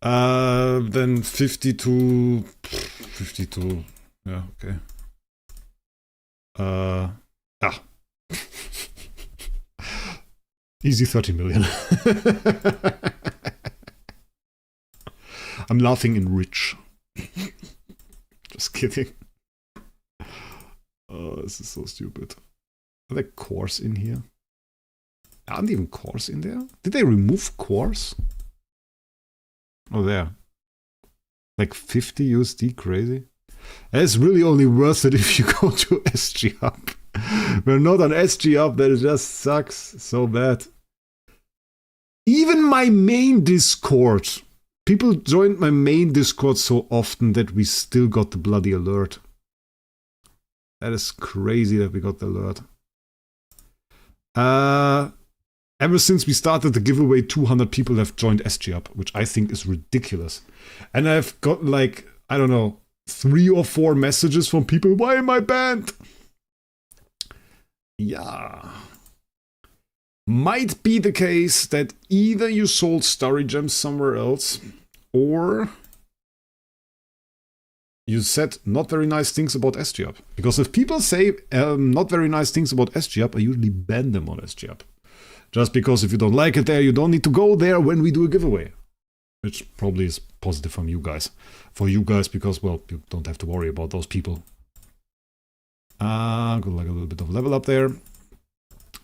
Then 52. 52. Yeah, okay. Easy 30 million. I'm laughing in rich. Just kidding. Oh, this is so stupid. Are there cores in here? Aren't even cores in there? Did they remove cores? Oh, there. Like 50 USD, crazy. It's really only worth it if you go to SG Hub. We're not on SG Hub, that just sucks so bad. Even my main Discord. People joined my main Discord so often that we still got the bloody alert. That is crazy that we got the alert. Ever since we started the giveaway, 200 people have joined SG Up, which I think is ridiculous. And I've got like, I don't know, 3 or 4 messages from people, why am I banned? Yeah. Might be the case that either you sold Starry Gems somewhere else, or you said not very nice things about SG Up. Because if people say not very nice things about SG Up, I usually ban them on SG Up. Just because if you don't like it there, you don't need to go there when we do a giveaway. Which probably is positive from you guys. For you guys, because, well, you don't have to worry about those people. Got like a little bit of level up there.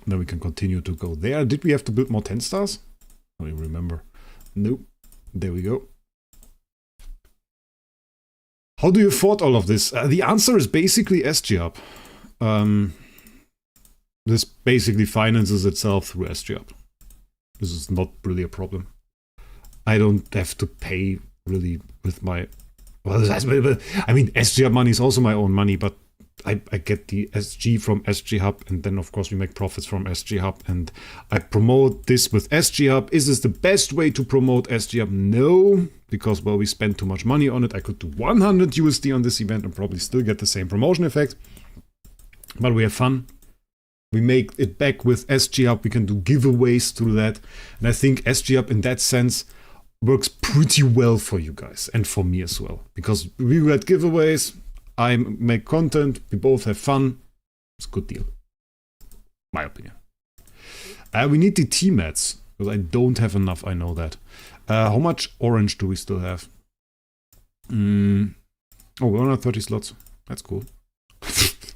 Then we can continue to go there. Did we have to build more 10 stars? I don't even remember. Nope. There we go. How do you afford all of this? The answer is basically SG Up. This basically finances itself through SG Up. This is not really a problem. I don't have to pay really with my... Well, I mean, SG Up money is also my own money, but I get the SG from SG Hub, and then of course we make profits from SG Hub, and I promote this with SG Hub. Is this the best way to promote SG Hub? No, because, well, we spend too much money on it. I could do 100 USD on this event and probably still get the same promotion effect. But we have fun. We make it back with SG Hub. We can do giveaways through that. And I think SG Hub in that sense works pretty well for you guys and for me as well. Because we get giveaways, I make content, we both have fun. It's a good deal. My opinion. We need the T-mats, because I don't have enough, I know that. How much orange do we still have? Oh, we're on 30 slots. That's cool.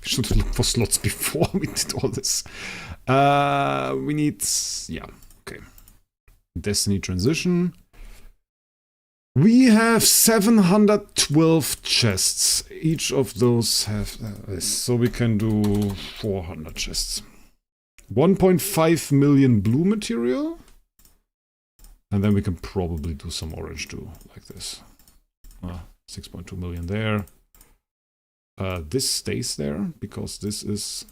Should have looked for slots before we did all this. We need... yeah, okay. Destiny Transition. We have 712 chests. Each of those have this. So we can do 400 chests. 1.5 million blue material. And then we can probably do some orange too, like this. 6.2 million there. This stays there, because this is...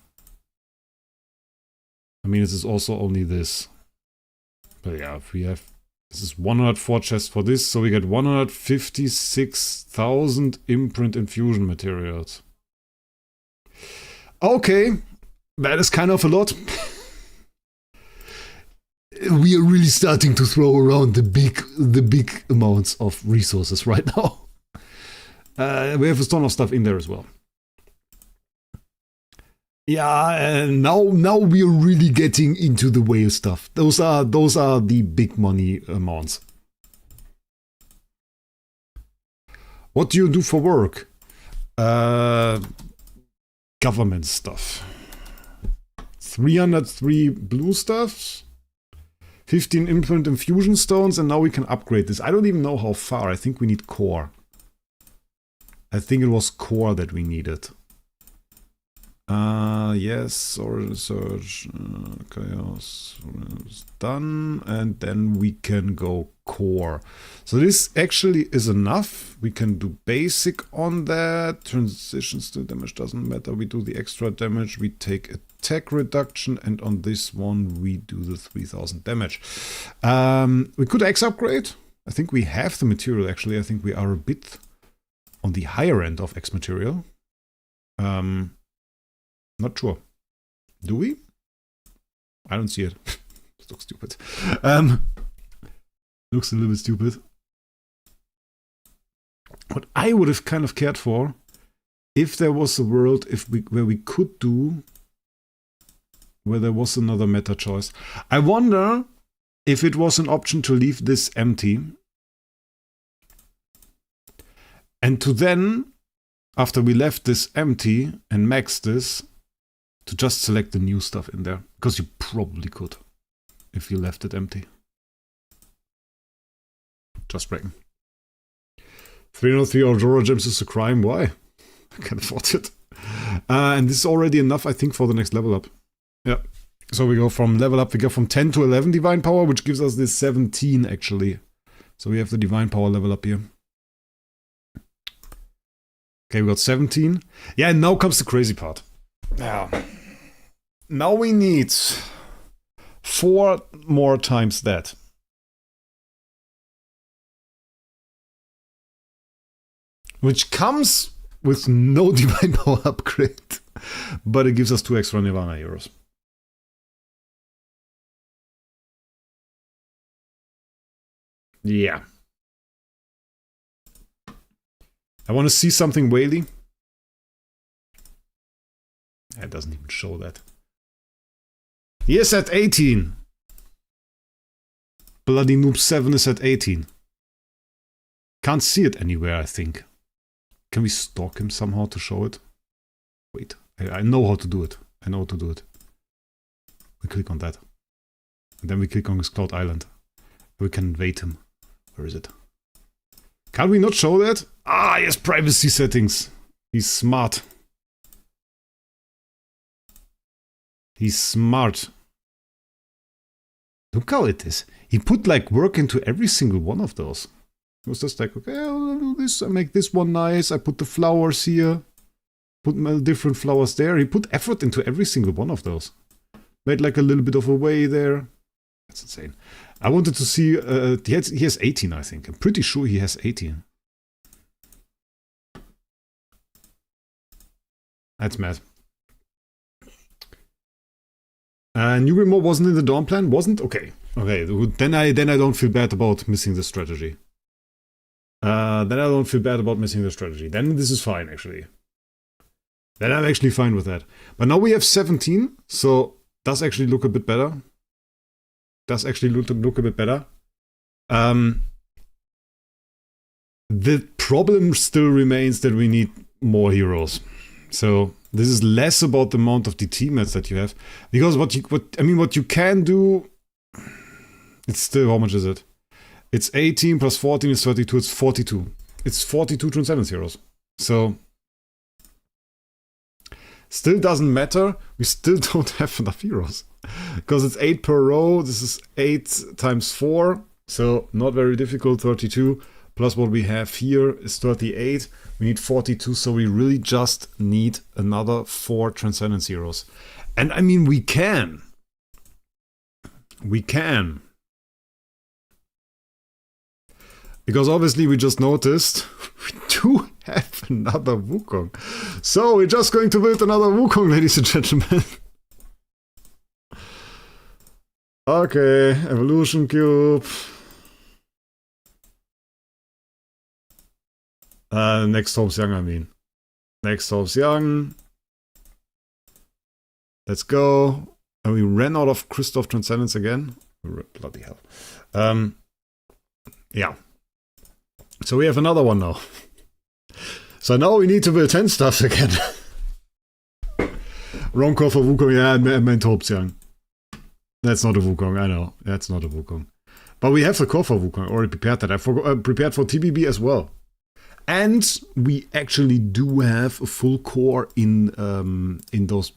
I mean, this is also only this. But yeah, if we have... This is 104 chests for this, so we get 156,000 imprint infusion materials. Okay, that is kind of a lot. We are really starting to throw around the big amounts of resources right now. We have a ton of stuff in there as well. Yeah, and now we are really getting into the whale stuff. Those are the big money amounts. What do you do for work? Government stuff. 303 blue stuffs. 15 imprint infusion stones, and now we can upgrade this. I don't even know how far. I think we need core. I think it was core that we needed. Yes, or research, chaos is done, and then we can go core. So this actually is enough. We can do basic on that. Transitions to damage doesn't matter. We do the extra damage. We take attack reduction, and on this one we do the 3000 damage. We could X upgrade. I think we have the material actually. I think we are a bit on the higher end of X material. Not sure. Do we? I don't see it. It looks stupid. Looks a little bit stupid. What I would have kind of cared for, if there was a world where we could do, where there was another meta choice. I wonder if it was an option to leave this empty. And to then, after we left this empty and maxed this, to just select the new stuff in there. Because you probably could, if you left it empty. Just breaking. 303 Aurora Gems is a crime. Why? I can't afford it. And this is already enough, I think, for the next level up. Yeah. So we go from level up, we go from 10 to 11 Divine Power, which gives us this 17, actually. So we have the Divine Power level up here. Okay, we got 17. Yeah, and now comes the crazy part. Yeah. Now we need 4 more times that. Which comes with no Divine Power upgrade. But it gives us 2 extra Nirvana heroes. Yeah. I want to see something whaley. It doesn't even show that. He is at 18. Bloody Noob 7 is at 18. Can't see it anywhere, I think. Can we stalk him somehow to show it? Wait, I know how to do it. I know how to do it. We click on that. And then we click on his Cloud Island. We can invade him. Where is it? Can we not show that? Ah, yes, privacy settings. He's smart. He's smart. Look how it is. He put like work into every single one of those. It was just like, okay, I'll do this. I make this one nice. I put the flowers here. Put different flowers there. He put effort into every single one of those. Made like a little bit of a way there. That's insane. I wanted to see... he has 18, I think. I'm pretty sure he has 18. That's mad. New Grimoire wasn't in the Dawn plan? Wasn't? Okay. Okay, then I don't feel bad about missing the strategy. Then I don't feel bad about missing the strategy. Then this is fine, actually. Then I'm actually fine with that. But now we have 17, so does actually look a bit better. Does actually look a bit better. The problem still remains that we need more heroes. So this is less about the amount of DT mats that you have, because what you can do, it's still, how much is it? It's 18 plus 14 is 32. It's 42. It's 42 Transcendence heroes. So still doesn't matter. We still don't have enough heroes because it's 8 per row. This is 8 times 4, so not very difficult. 32. Plus what we have here is 38. We need 42, so we really just need another 4 Transcendence heroes. And I mean, we can. We can. Because obviously we just noticed we do have another Wukong. So we're just going to build another Wukong, ladies and gentlemen. Okay, Evolution Cube. Next Hope's Young, I mean. Next Hope's Young. Let's go. And we ran out of Christoph Transcendence again. Bloody hell. Yeah. So we have another one now. So now we need to build 10 stuffs again. Wrong call for Wukong. Yeah, I meant Hope's Young. That's not a Wukong, I know. That's not a Wukong. But we have the core for Wukong. Already prepared that. I prepared for TBB as well. And we actually do have a full core in those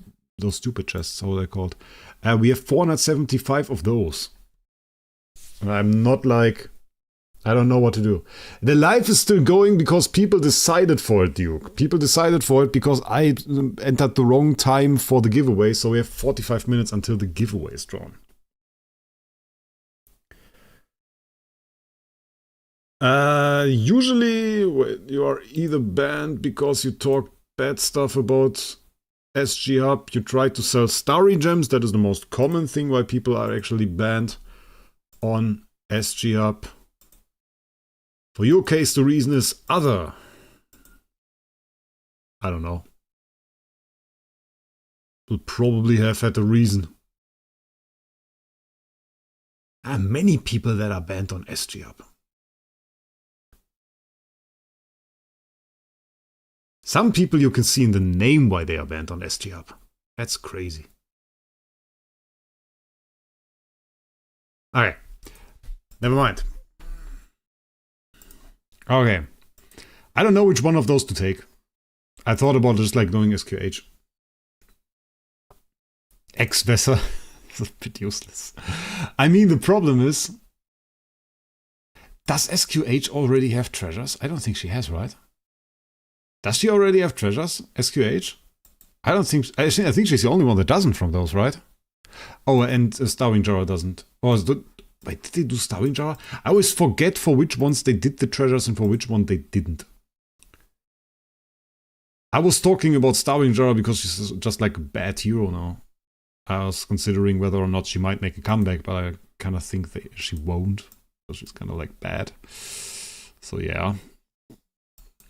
stupid chests, how they're called. We have 475 of those. And I'm not like, I don't know what to do. The life is still going because people decided for it, Duke. People decided for it because I entered the wrong time for the giveaway, so we have 45 minutes until the giveaway is drawn. Usually you are either banned because you talk bad stuff about SG Hub, you try to sell Starry Gems, that is the most common thing why people are actually banned on SG Hub. For your case the reason is other. I don't know. Will probably have had a reason. Many people that are banned on SG Hub. Some people you can see in the name why they are banned on SG Hub. That's crazy. Okay. Never mind. Okay. I don't know which one of those to take. I thought about just like doing SQH. X-Vesser. It's a bit useless. I mean, the problem is, does SQH already have treasures? I don't think she has, right? Does she already have treasures, SQH? I don't think... I think she's the only one that doesn't from those, right? Oh, and Starwing Jara doesn't. Oh, wait, did they do Starwing Jara? I always forget for which ones they did the treasures and for which one they didn't. I was talking about Starwing Jara because she's just like a bad hero now. I was considering whether or not she might make a comeback, but I kind of think that she won't. Because she's kind of like bad. So yeah.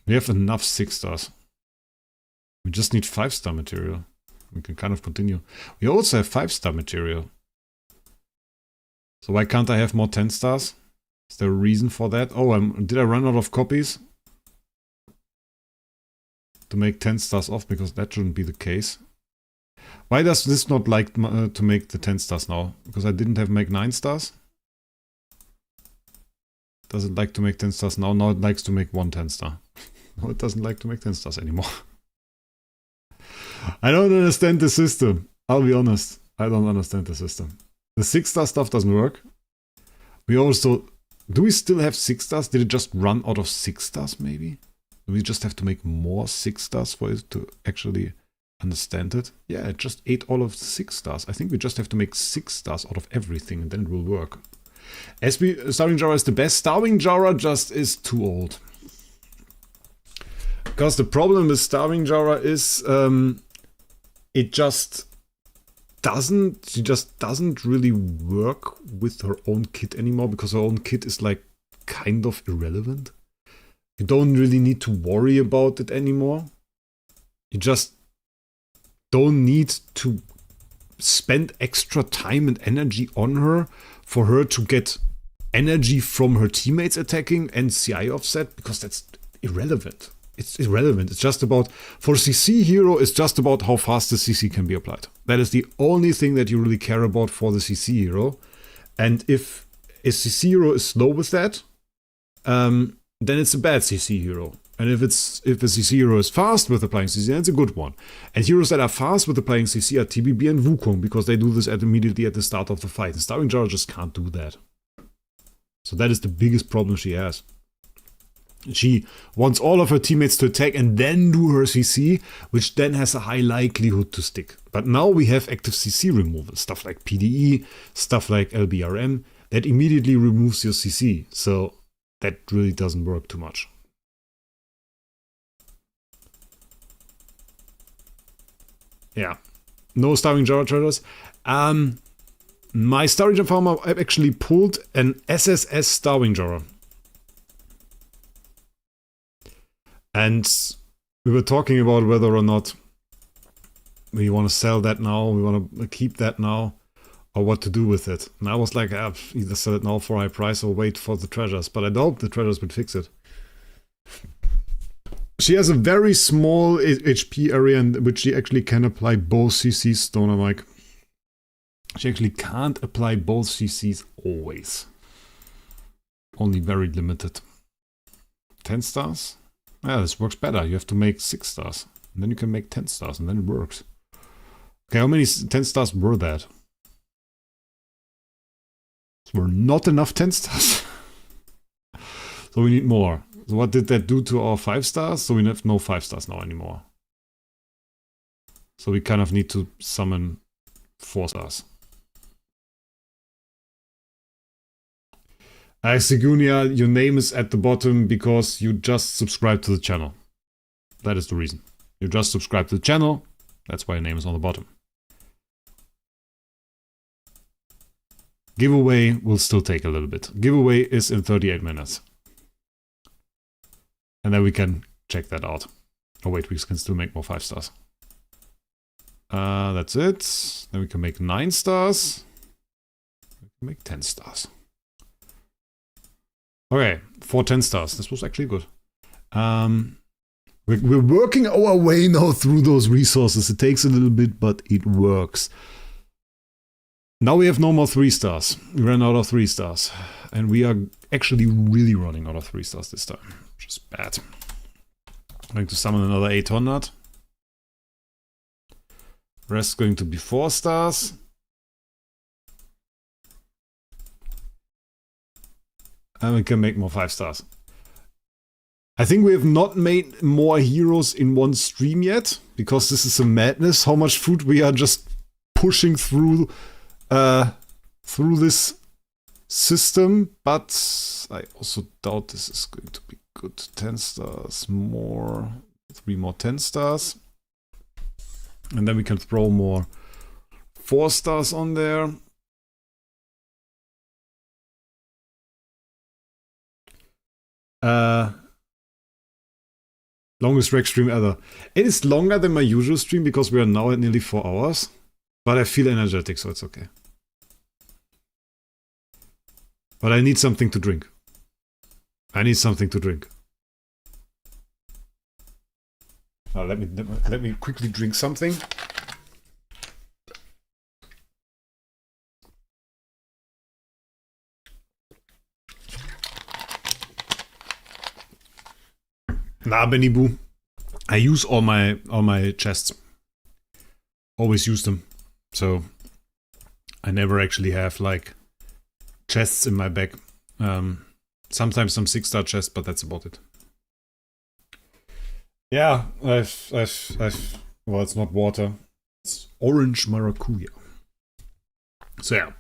We have enough 6-stars. We just need 5-star material. We can kind of continue. We also have 5-star material. So why can't I have more 10 stars? Is there a reason for that? Oh, did I run out of copies? To make 10 stars off, because that shouldn't be the case. Why does this not like to make the 10 stars now? Because I didn't have make 9 stars? Does it like to make 10 stars now? Now it likes to make 1 10 star. No, it doesn't like to make 10 stars anymore. I don't understand the system. I'll be honest. I don't understand the system. The 6-star stuff doesn't work. We also... Do we still have 6 stars? Did it just run out of 6 stars maybe? We just have to make more 6 stars for it to actually understand it. Yeah, it just ate all of the 6 stars. I think we just have to make 6 stars out of everything and then it will work. Starving Jara is the best. Starving Jara just is too old. Because the problem with Starving Jara is it just doesn't, she just doesn't really work with her own kit anymore, because her own kit is like kind of irrelevant. You don't really need to worry about it anymore. You just don't need to spend extra time and energy on her for her to get energy from her teammates attacking and CI offset, because that's irrelevant. It's irrelevant. It's just about, for CC hero, it's just about how fast the CC can be applied. That is the only thing that you really care about for the CC hero. And if a CC hero is slow with that, then it's a bad CC hero. And if a CC hero is fast with applying CC, then it's a good one. And heroes that are fast with applying CC are TBB and Wukong, because they do this immediately at the start of the fight. And Starving Jara just can't do that. So that is the biggest problem she has. She wants all of her teammates to attack and then do her CC, which then has a high likelihood to stick. But now we have active CC removal, stuff like PDE, stuff like LBRM, that immediately removes your CC. So that really doesn't work too much. Yeah, no Starving Jara traders. My Starving Jara farmer, I've actually pulled an SSS Starving Jara. And we were talking about whether or not we want to sell that now, we want to keep that now, or what to do with it. And I was like, either sell it now for a high price or wait for the treasures. But I doubt the treasures would fix it. She has a very small HP area in which she actually can apply both CCs, Stoner Mike. She actually can't apply both CCs always. Only very limited. 10 stars? Yeah, this works better. You have to make 6 stars. And then you can make 10 stars, and then it works. Okay, how many 10 stars were that? There were not enough 10 stars. So we need more. So what did that do to our 5 stars? So we have no 5 stars now anymore. So we kind of need to summon 4 stars. Segunia, your name is at the bottom because you just subscribed to the channel. That is the reason. You just subscribed to the channel. That's why your name is on the bottom. Giveaway will still take a little bit. Giveaway is in 38 minutes. And then we can check that out. Oh wait, we can still make more 5 stars. That's it. Then we can make 9 stars. We can make 10 stars. Okay, 4 10 stars. This was actually good. We're working our way now through those resources. It takes a little bit, but it works. Now we have no more 3 stars. We ran out of 3 stars. And we are actually really running out of 3 stars this time. Which is bad. I'm going to summon another 800. Rest going to be 4 stars. And we can make more 5 stars. I think we have not made more heroes in one stream yet, because this is a madness how much food we are just pushing through this system. But I also doubt this is going to be good. 10 stars more, 3 more 10 stars. And then we can throw more 4 stars on there. Longest Wraec stream ever. It is longer than my usual stream because we are now at nearly 4 hours. But I feel energetic, so it's okay. But I need something to drink. I need something to drink. Now let me quickly drink something. Nah, Benny Boo. I use all my chests. Always use them. So I never actually have like chests in my bag. Sometimes some 6-star chests, but that's about it. Yeah, well, it's not water. It's orange maracuja. So yeah.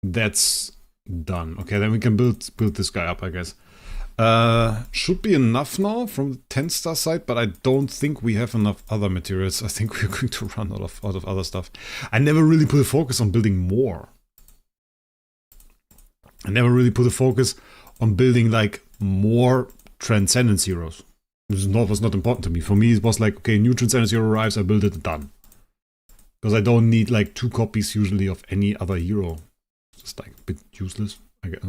That's done. Okay, then we can build this guy up, I guess. Should be enough now from the 10-star side, but I don't think we have enough other materials. I think we're going to run out of other stuff. I never really put a focus on building more. I never really put a focus on building like more Transcendence heroes. This was not important to me. For me, it was like, okay, new Transcendence hero arrives, I build it, done. Because I don't need like 2 copies usually of any other hero. Just like a bit useless,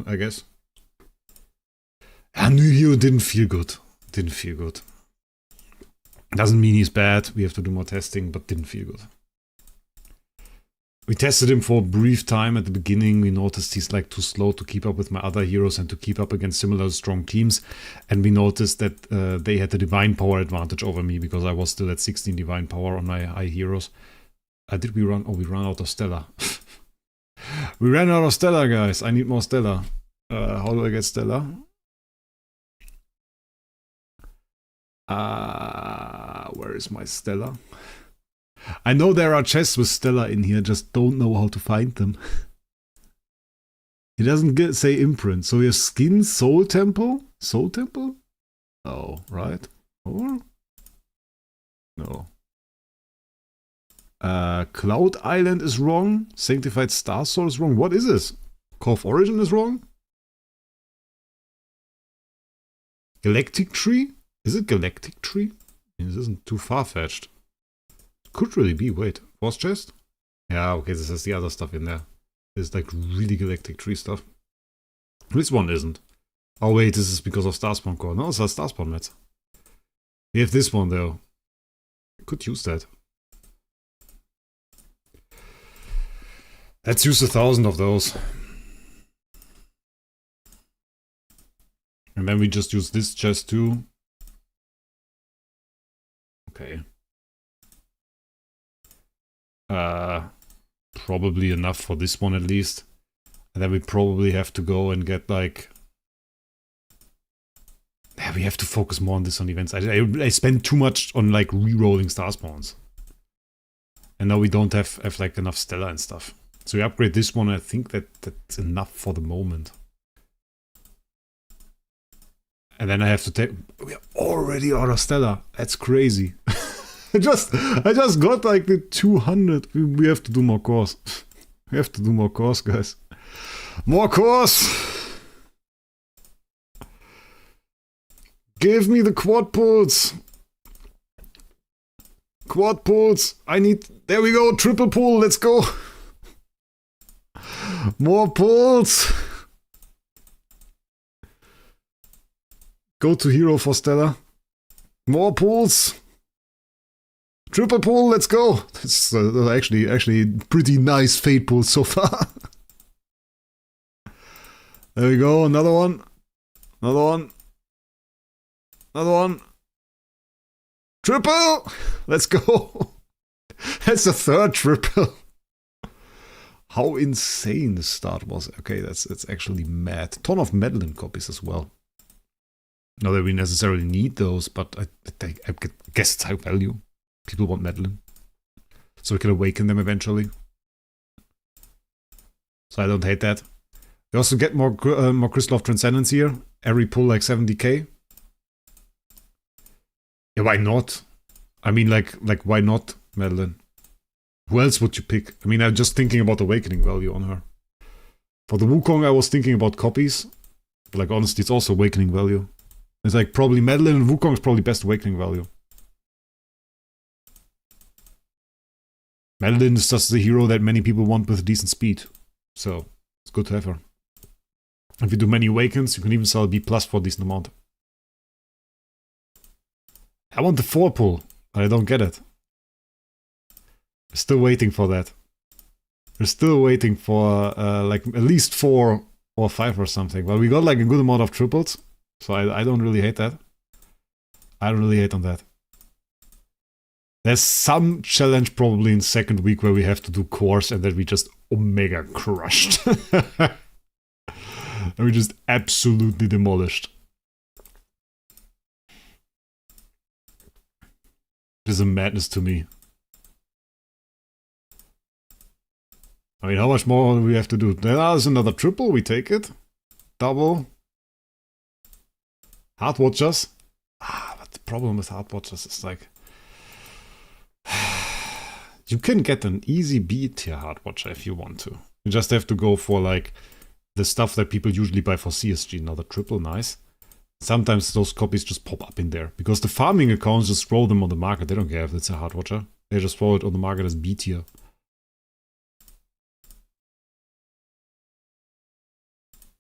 I guess. A new hero didn't feel good. Didn't feel good. Doesn't mean he's bad. We have to do more testing, but didn't feel good. We tested him for a brief time at the beginning. We noticed he's like too slow to keep up with my other heroes and to keep up against similar strong teams. And we noticed that they had the divine power advantage over me because I was still at 16 divine power on my high heroes. Did we run? Oh, we ran out of Stella. We ran out of Stella, guys. I need more Stella. How do I get Stella? Where is my Stella? I know there are chests with Stella in here, just don't know how to find them. It doesn't say imprint. So we have skin, soul temple? Soul temple? Oh, right. Or? No. Cloud Island is wrong. Sanctified Star Soul is wrong. What is this? Cove Origin is wrong? Galactic Tree? Is it Galactic Tree? This isn't too far-fetched. Could really be. Wait. Force chest? Yeah, okay, this has the other stuff in there. There's like really Galactic Tree stuff. This one isn't. Oh wait, this is because of Starspawn Core. No, it's a Starspawn mats. We have this one though. Could use that. Let's use 1,000 of those. And then we just use this chest too. Okay. Probably enough for this one at least. And then we probably have to go and get like... Yeah, we have to focus more on this on events. I spend too much on like re-rolling star spawns. And now we don't have like enough Stella and stuff. So we upgrade this one. I think that's enough for the moment. And then I have to take... We're already out of Stella. That's crazy. I just got like the 200. We have to do more cores. We have to do more cores, guys. More cores! Give me the quad pulls. Quad pulls. I need... There we go. Triple pull. Let's go. More pulls. Go to hero for Stella. More pulls. Triple pull, let's go! It's actually pretty nice fate pull so far. There we go, another one. Another one. Another one. Triple! Let's go! That's the 3rd triple. How insane the start was. Okay, that's actually mad. Ton of Madeline copies as well. Not that we necessarily need those, but I guess it's high value. People want Madeline. So we can awaken them eventually. So I don't hate that. We also get more Crystal of Transcendence here. Every pull like 70k. Yeah, why not? I mean, like why not Madeline? Who else would you pick? I mean, I'm just thinking about awakening value on her. For the Wukong, I was thinking about copies. But like, honestly, it's also awakening value. It's like probably Madeline and Wukong is probably best awakening value. Madeline is just the hero that many people want with decent speed. So, it's good to have her. If you do many awakens, you can even sell a B+ for a decent amount. I want the 4 pull, but I don't get it. We're still waiting for that. We're still waiting for like at least 4 or 5 or something. Well, we got like a good amount of triples, so I don't really hate that. I don't really hate on that. There's some challenge probably in 2nd week where we have to do cores and then we just omega crushed. And we just absolutely demolished. This is a madness to me. I mean, how much more do we have to do? There's another triple, we take it. Double. Hard watchers. But the problem with hard watchers is like... you can get an easy B tier hard watcher if you want to. You just have to go for like the stuff that people usually buy for CSG. Another triple, nice. Sometimes those copies just pop up in there. Because the farming accounts just throw them on the market. They don't care if it's a hard watcher. They just throw it on the market as B tier.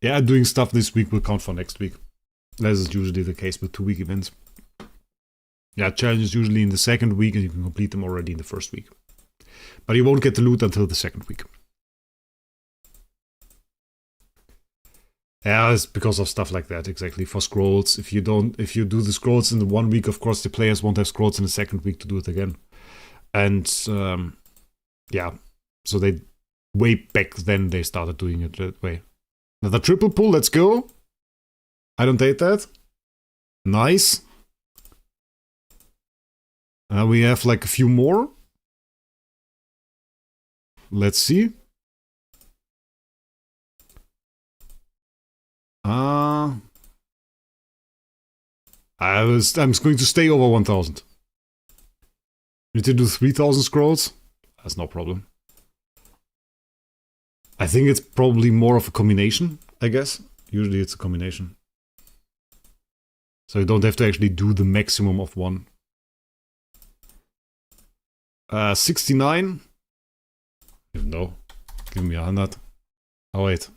Yeah, doing stuff this week will count for next week. This is usually the case with 2-week events. Yeah, challenges usually in the second week and you can complete them already in the first week. But you won't get the loot until the second week. Yeah, it's because of stuff like that, exactly. For scrolls, if you do the scrolls in the 1 week, of course the players won't have scrolls in the second week to do it again. And yeah, so they way back then they started doing it that way. Another triple pull, let's go. I don't hate that. Nice. We have like a few more. Let's see. I'm going to stay over 1000. Need to do 3000 scrolls? That's no problem. I think it's probably more of a combination, I guess. Usually it's a combination. So you don't have to actually do the maximum of one. 69. No. Give me 100. Oh wait.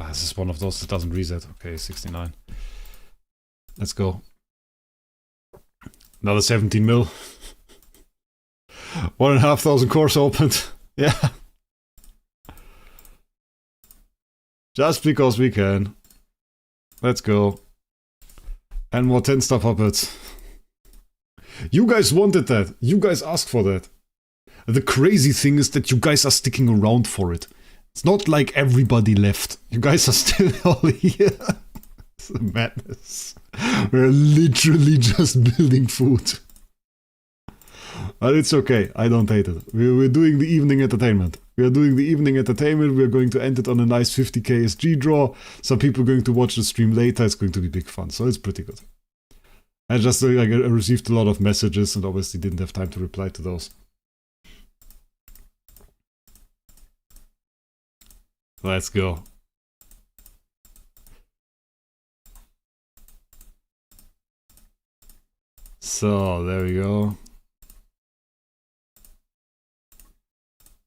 This is one of those that doesn't reset. Okay, 69. Let's go. Another 17 mil. 1,500 cores opened. Yeah. Just because we can. Let's go. And more 10-star puppets. You guys wanted that. You guys asked for that. The crazy thing is that you guys are sticking around for it. It's not like everybody left. You guys are still all here. It's a madness. We're literally just building food. But it's okay. I don't hate it. We're doing the evening entertainment. We are doing the evening entertainment. We're going to end it on a nice 50k SG draw. Some people are going to watch the stream later. It's going to be big fun. So it's pretty good. I just I received a lot of messages and obviously didn't have time to reply to those. Let's go. So, there we go.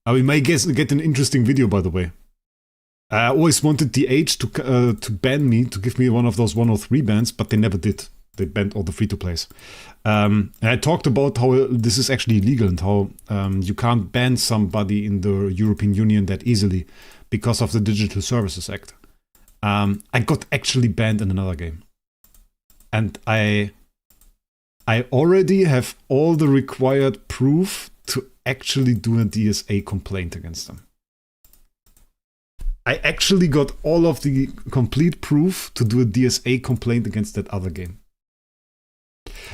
We may get an interesting video, by the way. I always wanted the Age to ban me, to give me one of those 103 bans, but they never did. They banned all the free-to-plays. And I talked about how this is actually illegal and how you can't ban somebody in the European Union that easily because of the Digital Services Act. I got actually banned in another game. And I already have all the required proof to actually do a DSA complaint against them. I actually got all of the complete proof to do a DSA complaint against that other game.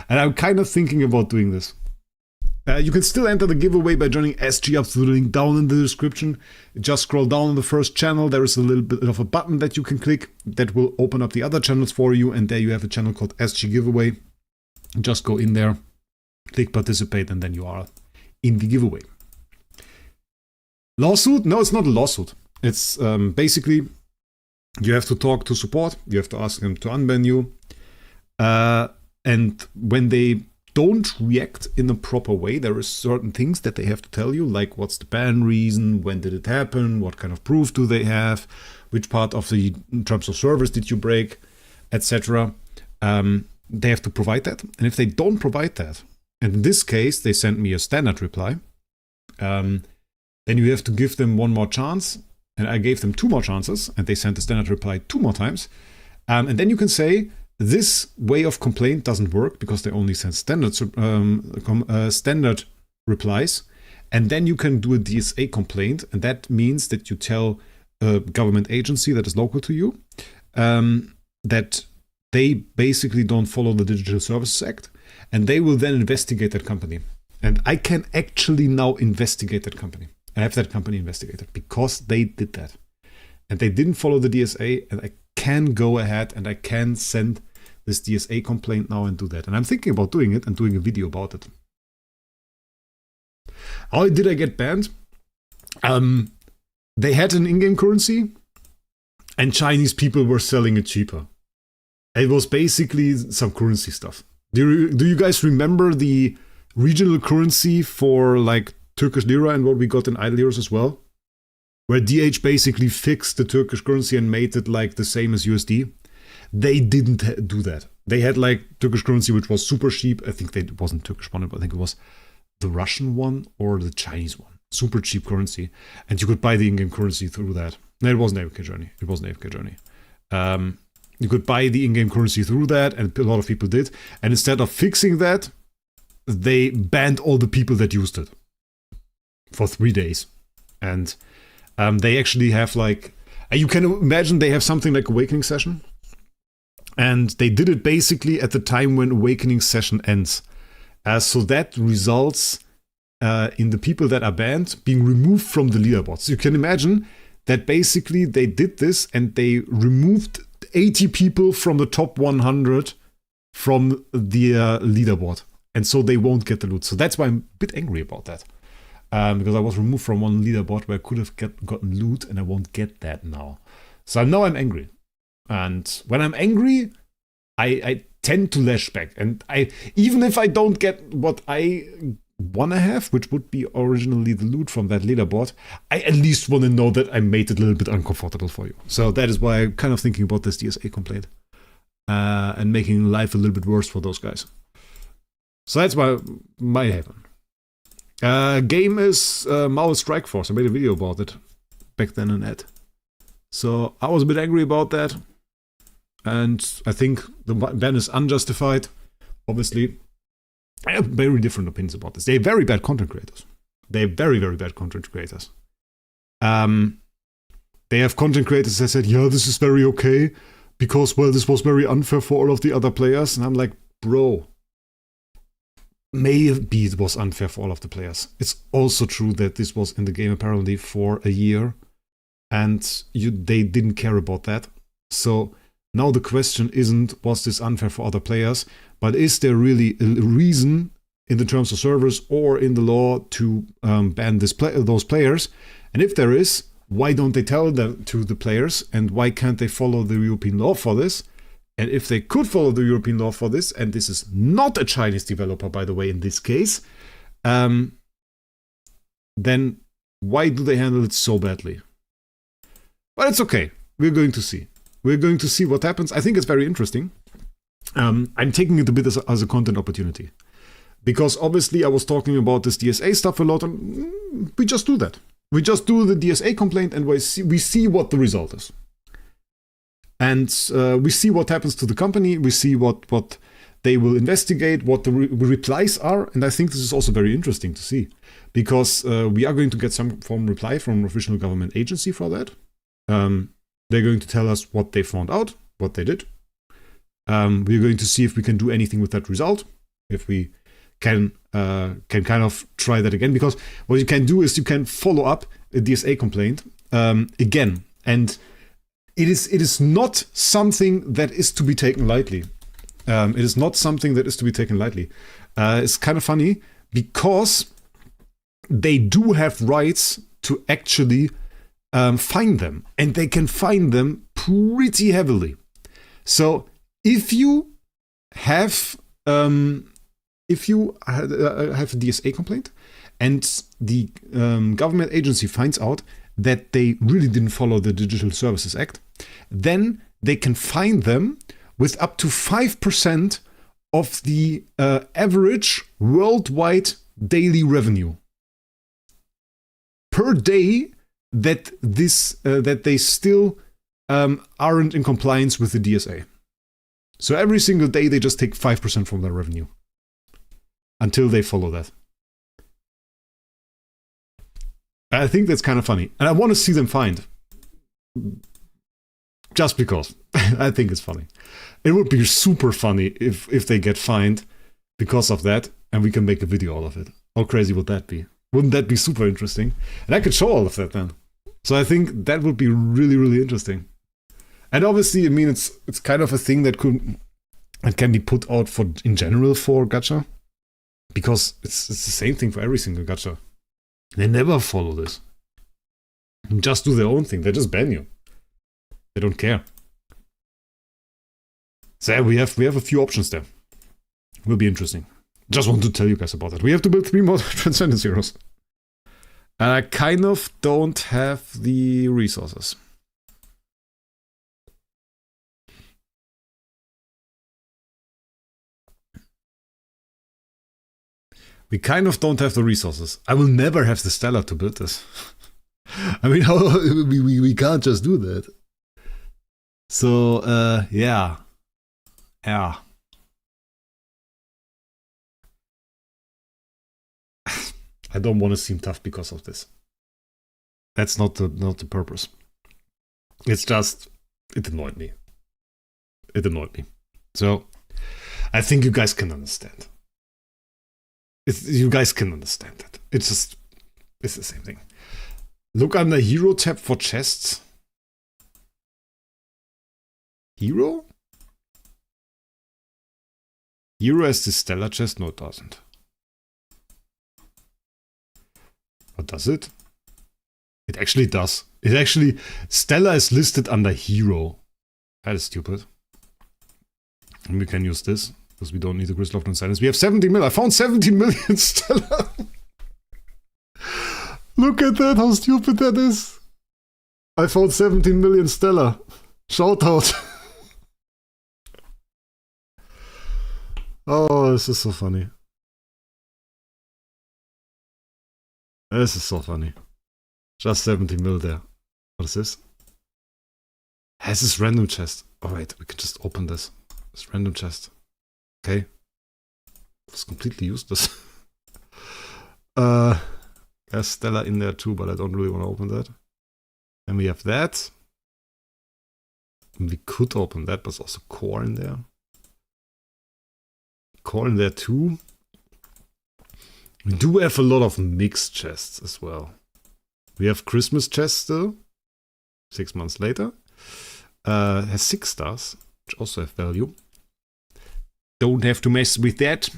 And I'm kind of thinking about doing this. You can still enter the giveaway by joining SG up through the link down in the description. Just scroll down on the first channel. There is a little bit of a button that you can click that will open up the other channels for you. And there you have a channel called SG Giveaway. Just go in there, click participate, and then you are in the giveaway. Lawsuit? No, it's not a lawsuit. It's basically you have to talk to support. You have to ask them to unban you. And when they don't react in a proper way, there are certain things that they have to tell you, like what's the ban reason, when did it happen, what kind of proof do they have, which part of the terms of service did you break, etc. They have to provide that. And if they don't provide that, and in this case, they sent me a standard reply, then you have to give them one more chance. And I gave them 2 more chances, and they sent the standard reply 2 more times. And then you can say, this way of complaint doesn't work because they only send standard replies. And then you can do a DSA complaint. And that means that you tell a government agency that is local to you that they basically don't follow the Digital Services Act. And they will then investigate that company. And I can actually now investigate that company. I have that company investigated because they did that. And they didn't follow the DSA, and I can go ahead and I can send this DSA complaint now and do that. And I'm thinking about doing it and doing a video about it. How did I get banned? They had an in-game currency and Chinese people were selling it cheaper. It was basically some currency stuff. Do you guys remember the regional currency for like Turkish lira and what we got in idle liras as well? Where DH basically fixed the Turkish currency and made it like the same as USD. They didn't do that. They had like Turkish currency which was super cheap. I think it wasn't Turkish one, but I think it was the Russian one or the Chinese one. Super cheap currency. And you could buy the in-game currency through that. No, it wasn't AFK Journey. It wasn't AFK Journey. You could buy the in-game currency through that, and a lot of people did. And instead of fixing that, they banned all the people that used it for 3 days. And they actually have like, you can imagine they have something like Awakening Session. And they did it basically at the time when Awakening Session ends. So that results in the people that are banned being removed from the leaderboard. So you can imagine that basically they did this and they removed 80 people from the top 100 from the leaderboard. And so they won't get the loot. So that's why I'm a bit angry about that. Because I was removed from one leaderboard where I could have gotten loot and I won't get that now. So now I'm angry. And when I'm angry, I tend to lash back. And even if I don't get what I want to have, which would be originally the loot from that leaderboard, I at least want to know that I made it a little bit uncomfortable for you. So that is why I'm kind of thinking about this DSA complaint. And making life a little bit worse for those guys. So that's why might happen. Game is Maoist Strike Force. I made a video about it back then in Ed. So I was a bit angry about that. And I think the ban is unjustified. Obviously, I have very different opinions about this. They're very bad content creators. They're very, very bad content creators. They have content creators that said, yeah, this is very okay. Because, well, this was very unfair for all of the other players. And I'm like, bro, maybe it was unfair for all of the players. It's also true that this was in the game apparently for a year. And they didn't care about that. So now the question isn't, was this unfair for other players? But is there really a reason in the terms of servers or in the law to ban those players? And if there is, why don't they tell that to the players? And why can't they follow the European law for this? And if they could follow the European law for this, and this is not a Chinese developer, by the way, in this case, then why do they handle it so badly? But it's okay. We're going to see. We're going to see what happens. I think it's very interesting. I'm taking it a bit as a content opportunity. Because obviously I was talking about this DSA stuff a lot, and we just do that. We just do the DSA complaint and we see what the result is. And we see what happens to the company. We see what they will investigate, what the replies are. And I think this is also very interesting to see. Because we are going to get some form of reply from an official government agency for that. They're going to tell us what they found out, what they did. We're going to see if we can do anything with that result. If we can kind of try that again. Because what you can do is you can follow up a DSA complaint again. And it is not something that is to be taken lightly. It is not something that is to be taken lightly. It's kind of funny because they do have rights to actually find them. And they can find them pretty heavily. So if you have a DSA complaint and the government agency finds out that they really didn't follow the Digital Services Act, then they can fine them with up to 5% of the average worldwide daily revenue per day that they still aren't in compliance with the DSA. So every single day they just take 5% from their revenue until they follow that. I think that's kind of funny. And I want to see them fined. Just because. I think it's funny. It would be super funny if they get fined because of that and we can make a video out of it. How crazy would that be? Wouldn't that be super interesting? And I could show all of that then. So I think that would be really, really interesting. And obviously, I mean, it's kind of a thing that can be put out for in general for gacha, because it's the same thing for every single gacha. They never follow this. They just do their own thing. They just ban you. They don't care. So yeah, we have a few options there. Will be interesting. Just want to tell you guys about that. We have to build 3 more Transcendence heroes. And I kind of don't have the resources. We kind of don't have the resources. I will never have the Stellar to build this. I mean, we can't just do that. So, yeah. Yeah. I don't want to seem tough because of this. That's not the purpose. It's just, it annoyed me. It annoyed me. So, I think you guys can understand. You guys can understand it. It's the same thing. Look under Hero tab for chests. Hero? Hero has the Stellar chest? No, it doesn't. What does it? It actually does. It actually... Stellar is listed under Hero. That is stupid. And we can use this, because we don't need the Crystal of Transcendence. We have 70 million. I found 70 million Stellar. Look at that, how stupid that is. I found 17 million Stellar. Shout out. Oh, this is so funny. This is so funny. Just 70 mil there. What is this? Has this random chest? Oh wait, we can just open this. This random chest. Okay. It's completely useless. There's Stellar in there too, but I don't really want to open that. And we have that. And we could open that, but there's also core in there. Core in there too. We do have a lot of mixed chests as well. We have Christmas chests still. 6 months later. Has 6 stars, which also have value. Don't have to mess with that.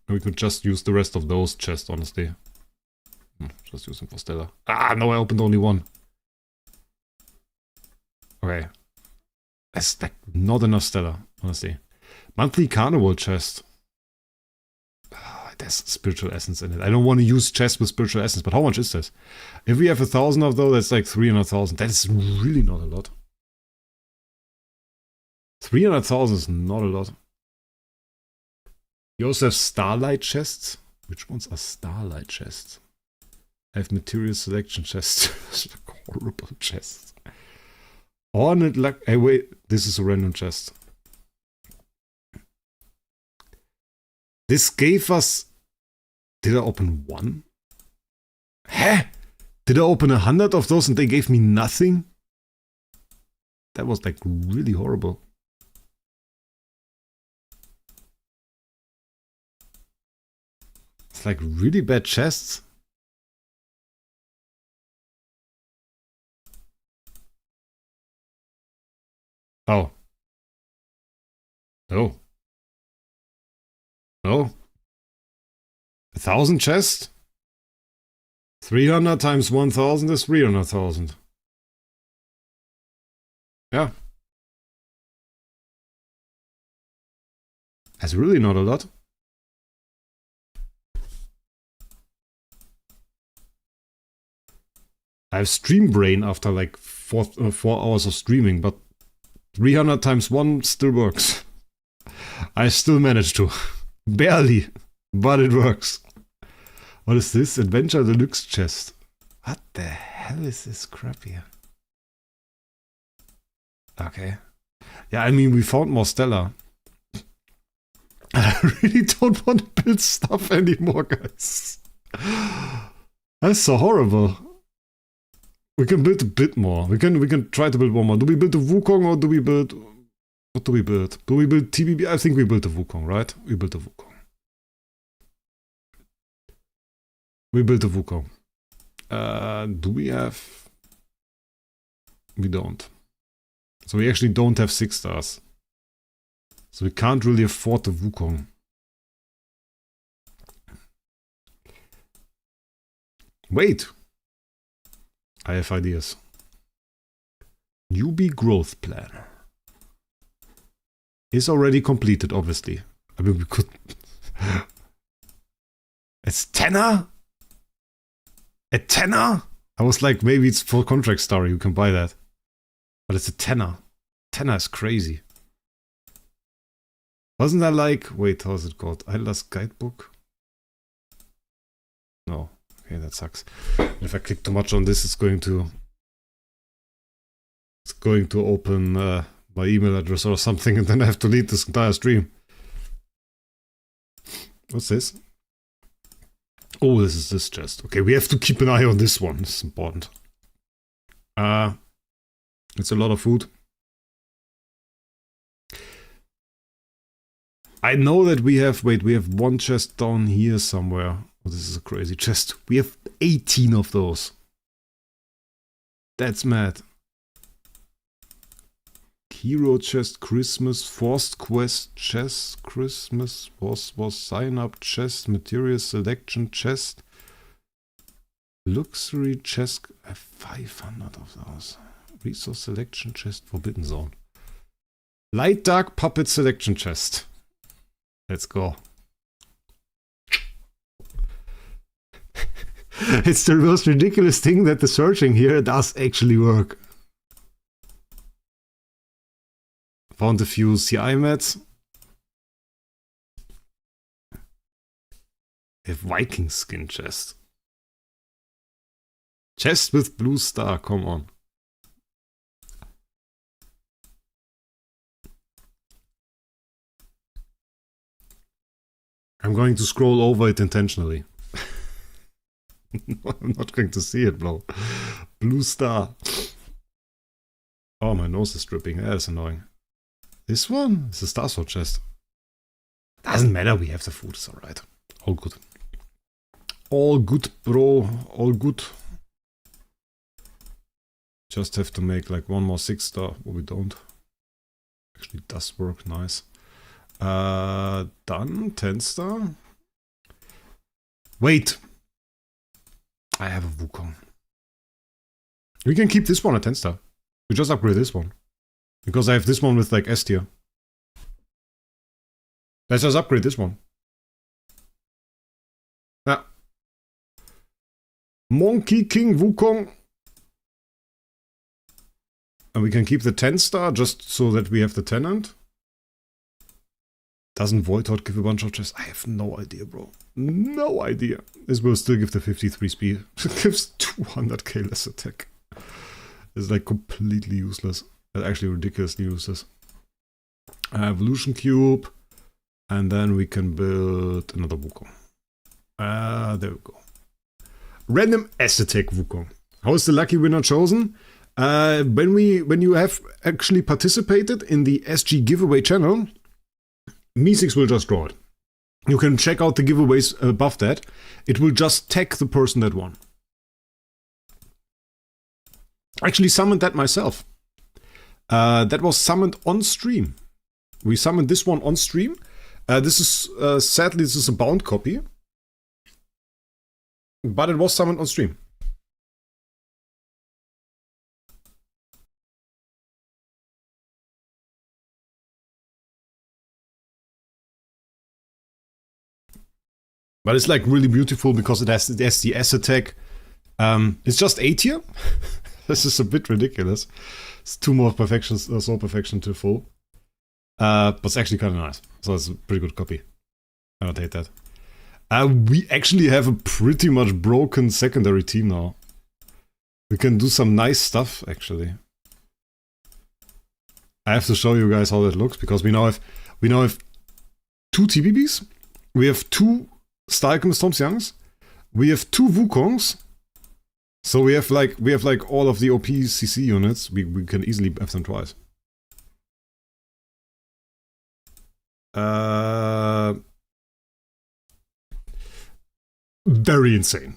We could just use the rest of those chests, honestly. Just use them for Stellar. Ah, no, I opened only one. Okay. That's like not enough Stellar, honestly. Monthly Carnival chest. There's spiritual essence in it. I don't want to use chests with spiritual essence, but how much is this? If we have 1,000 of those, that's like 300,000. That is really not a lot. 300,000 is not a lot. You also have Starlight chests. Which ones are Starlight chests? I have Material Selection chests. Horrible chests. Ornate luck. Hey, wait. This is a random chest. This gave us... Did I open one? Hä? Did I open 100 of those and they gave me nothing? That was like really horrible. It's like really bad chests. Oh. No. No. 1,000 chests? 300 times 1,000 is 300,000. Yeah. That's really not a lot. I have stream brain after like 4 hours of streaming, but 300 times 1 still works. I still managed to. Barely. But it works. What is this? Adventure Deluxe chest. What the hell is this crap here? Okay. Yeah, I mean, we found more Stellar. I really don't want to build stuff anymore, guys. That's so horrible. We can build a bit more. We can try to build one more. Do we build the Wukong or do we build... What do we build? Do we build TBB? I think we built the Wukong, right? We built the Wukong. We built a Wukong. Do we have... We don't. So we actually don't have 6 stars. So we can't really afford the Wukong. Wait! I have ideas. Newbie growth plan. Is already completed, obviously. I mean, we could... It's tenner? A tenner? I was like, maybe it's for contract star, you can buy that. But it's a tenner. Tenner is crazy. Wasn't that like... Wait, how's it called? Idler's Guidebook? No. Okay, that sucks. If I click too much on this, it's going to... It's going to open my email address or something, and then I have to delete this entire stream. What's this? Oh, this is this chest. Okay, we have to keep an eye on this one. This is important. It's a lot of food. I know that we have... Wait, we have one chest down here somewhere. Oh, this is a crazy chest. We have 18 of those. That's mad. Hero chest, Christmas, forced quest chest, Christmas, was sign up chest, material selection chest, luxury chest, 500 of those. Resource selection chest, forbidden zone. Light dark puppet selection chest. Let's go. It's the most ridiculous thing that the searching here does actually work. Found a few CI mats. A Viking skin chest. Chest with blue star, come on. I'm going to scroll over it intentionally. I'm not going to see it, bro. Blue star. Oh, my nose is dripping. That's annoying. This one? It's a Star Sword chest. Doesn't matter, we have the food, it's alright. All good. All good, bro. All good. Just have to make like one more 6 star. Well, we don't. Actually, it does work nice. Done. 10 star. Wait! I have a Wukong. We can keep this one at 10 star. We just upgrade this one. Because I have this one with like S tier. Let's just upgrade this one. Yeah. Monkey King Wukong. And we can keep the 10 star just so that we have the tenant. Doesn't Voidhot give a bunch of chests? I have no idea, bro. No idea. This will still give the 53 speed. It gives 200k less attack. It's like completely useless. Actually ridiculously useless. Evolution cube, and then we can build another Wukong. There we go. Random Aesthetic Wukong. How is the lucky winner chosen? When you have actually participated in the SG giveaway channel, Meesix will just draw it. You can check out the giveaways above that. It will just tag the person that won. Actually summoned that myself. That was summoned on stream. We summoned this one on stream. This is, sadly, this is a bound copy. But it was summoned on stream. But it's like really beautiful because it has the S attack. It's just A tier. This is a bit ridiculous. It's 2 more perfections, soul perfection to full. But it's actually kind of nice. So it's a pretty good copy. I don't hate that. We actually have a pretty much broken secondary team now. We can do some nice stuff, actually. I have to show you guys how that looks because we now have 2 TBBs. We have 2 Star Alchemist Tom Youngs. We have 2 Wukongs. So we have like all of the OP CC units. We can easily have them twice. Very insane.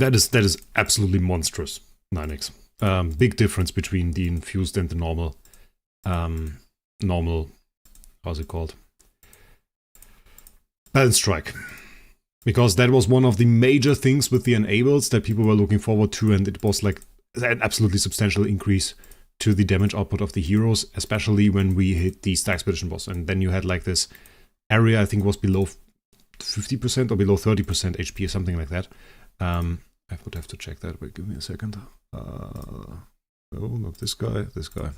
That is absolutely monstrous, 9x. Big difference between the infused and the normal, how's it called? Balance strike. Because that was one of the major things with the enables that people were looking forward to, and it was like an absolutely substantial increase to the damage output of the heroes, especially when we hit the Stack Expedition boss. And then you had like this area, I think was below 50% or below 30% HP or something like that. I would have to check that. Wait, give me a second. No, not this guy. This guy.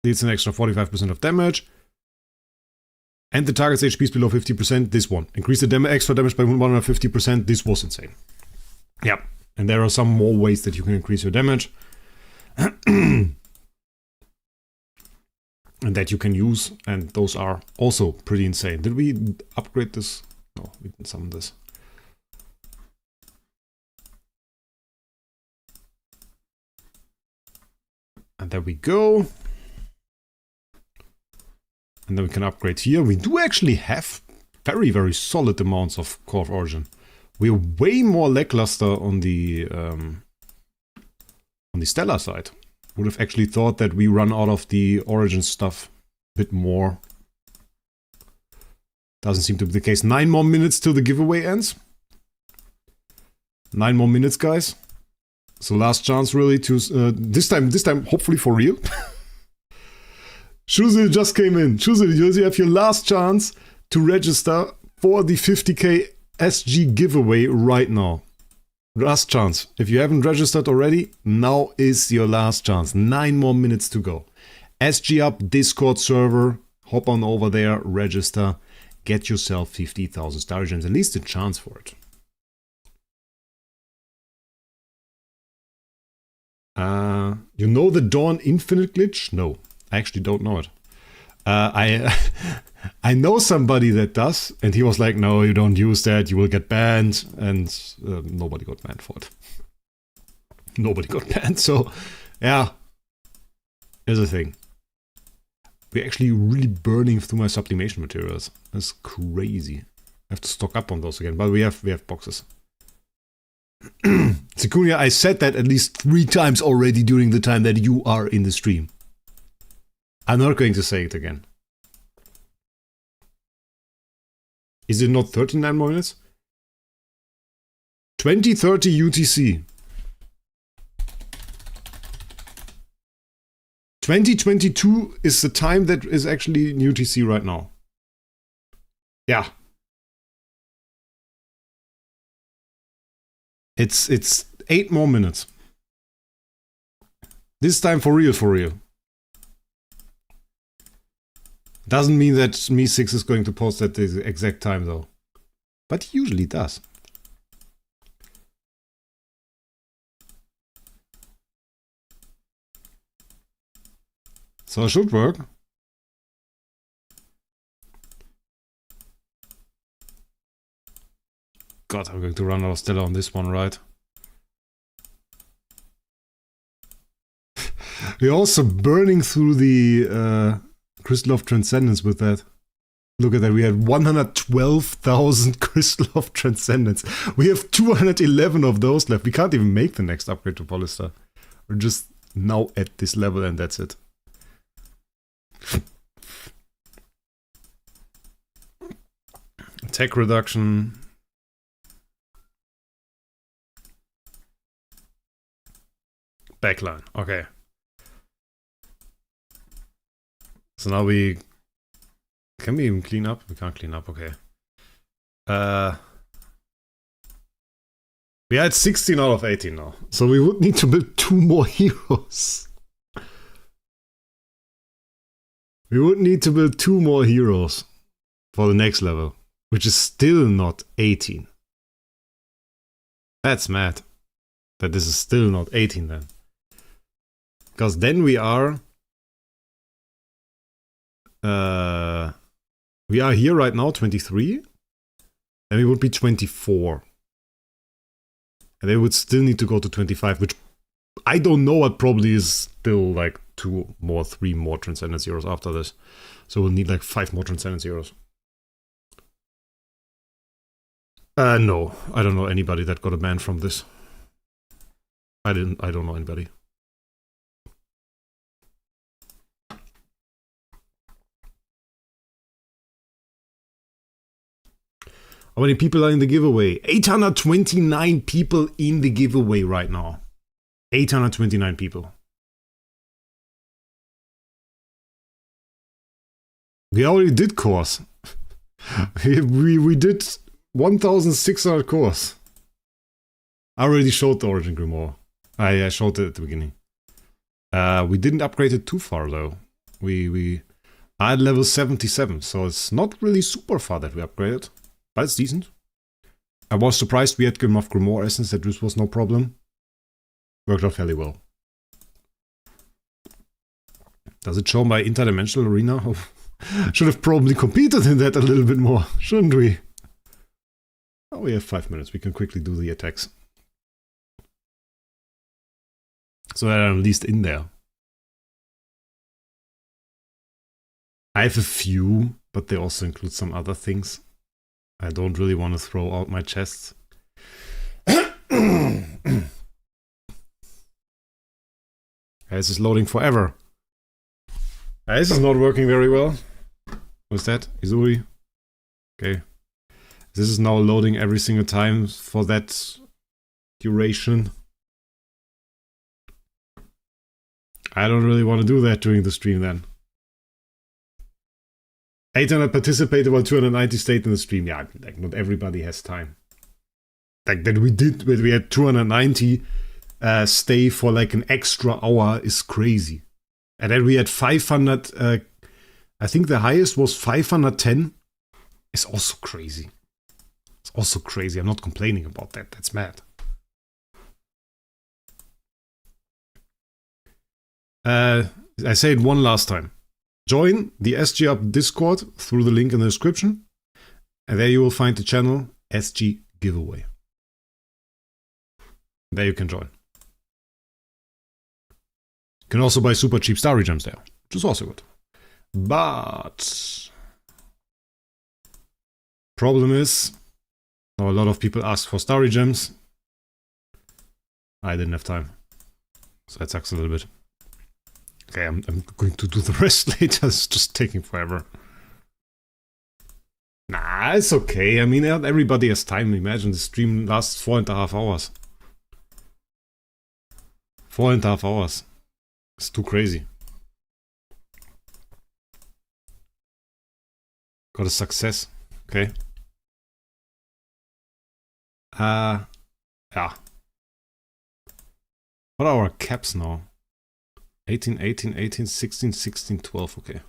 It's an extra 45% of damage. And the target's HP is below 50%. This one. Increase the extra damage by 150%. This was insane. Yeah. And there are some more ways that you can increase your damage. And that you can use, and those are also pretty insane. Did we upgrade this? No, we didn't summon this. And there we go. And then we can upgrade here. We do actually have very, very solid amounts of Core of Origin. We're way more lackluster on the Stellar side. Would have actually thought that we run out of the Origin stuff a bit more. Doesn't seem to be the case. 9 more minutes till the giveaway ends. 9 more minutes, guys. So last chance really to this time hopefully for real. Shuzil just came in. Shuzil, you have your last chance to register for the 50k SG giveaway right now. Last chance. If you haven't registered already, now is your last chance. 9 more minutes to go. SG up, Discord server, hop on over there, register, get yourself 50,000 star gems, at least a chance for it. You know the Dawn Infinite glitch? No, I actually don't know it. I know somebody that does, and he was like, no, you don't use that, you will get banned, and nobody got banned for it. Nobody got banned, so yeah, here's the thing. We're actually really burning through my sublimation materials. That's crazy. I have to stock up on those again, but we have boxes. Tsukunya, I said that at least 3 times already during the time that you are in the stream. I'm not going to say it again. Is it not 39 more minutes? 2030 UTC. 2022 is the time that is actually in UTC right now. Yeah. It's 8 more minutes. This time for real, for real. Doesn't mean that Me6 is going to post at the exact time though. But he usually does. So it should work. God, I'm going to run out of Stella on this one, right? We're also burning through the Crystal of Transcendence with that. Look at that, we had 112,000 Crystal of Transcendence. We have 211 of those left. We can't even make the next upgrade to Polystar. We're just now at this level and that's it. Attack reduction. Backline, okay. So now we... Can we even clean up? We can't clean up, okay. We are at 16 out of 18 now. So we would need to build 2 more heroes. We would need to build 2 more heroes for the next level, which is still not 18. That's mad. That this is still not 18 then. Because then we are here right now, 23. And we would be 24. And they would still need to go to 25, which I don't know what probably is still like 2 more, 3 more Transcendence Heroes after this. So we'll need like 5 more Transcendence Heroes. No, I don't know anybody that got a ban from this. I don't know anybody. How many people are in the giveaway? 829 people in the giveaway right now. 829 people. We already did cores. we did 1,600 cores. I already showed the Origin Grimoire. I showed it at the beginning. We didn't upgrade it too far though. We are at level 77, so it's not really super far that we upgraded. But it's decent. I was surprised we had enough Grimoire Essence that this was no problem. Worked out fairly well. Does it show my interdimensional arena? Should have probably competed in that a little bit more, shouldn't we? Oh, we have 5 minutes. We can quickly do the attacks. So that I'm at least in there. I have a few, but they also include some other things. I don't really want to throw out my chests. This is loading forever. This is not working very well. What's that? Izuri? Okay. This is now loading every single time for that duration. I don't really want to do that during the stream then. 800 participated while 290 stayed in the stream. Yeah, like not everybody has time. Like that we had 290 stay for like an extra hour is crazy. And then we had 500, I think the highest was 510. It's also crazy. It's also crazy. I'm not complaining about that. That's mad. I say it one last time. Join the SG Up Discord through the link in the description. And there you will find the channel SG Giveaway. There you can join. You can also buy super cheap Starry Gems there, which is also good. But problem is, now a lot of people ask for Starry Gems. I didn't have time. So that sucks a little bit. Okay, I'm going to do the rest later. It's just taking forever. Nah, it's okay. I mean, not everybody has time. Imagine the stream lasts 4.5 hours. 4.5 hours. It's too crazy. Got a success. Okay. Yeah. What are our caps now? 18, 18, 18, 16, 16, 12. Okay.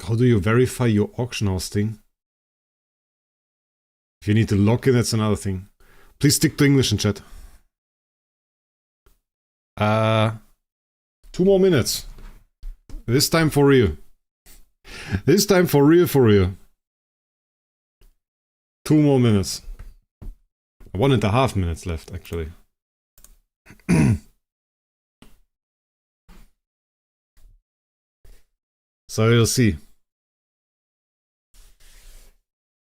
How do you verify your auction house thing? If you need to log in, that's another thing. Please stick to English in chat. 2 more minutes. This time for real. This time for real, for real. 2 more minutes. 1.5 minutes left, actually. So you'll see.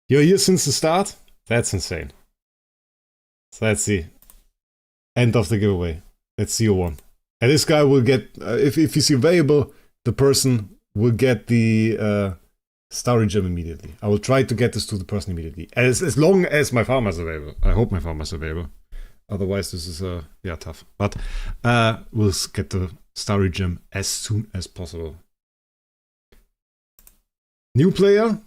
You're here since the start? That's insane. So let's see. End of the giveaway. Let's see your one. And this guy will get, if he's available, the person will get the Starry Gem immediately. I will try to get this to the person immediately. As long as my farmer is available. I hope my farmer is available. Otherwise this is, yeah, tough. But we'll get the Starry Gem as soon as possible. New player?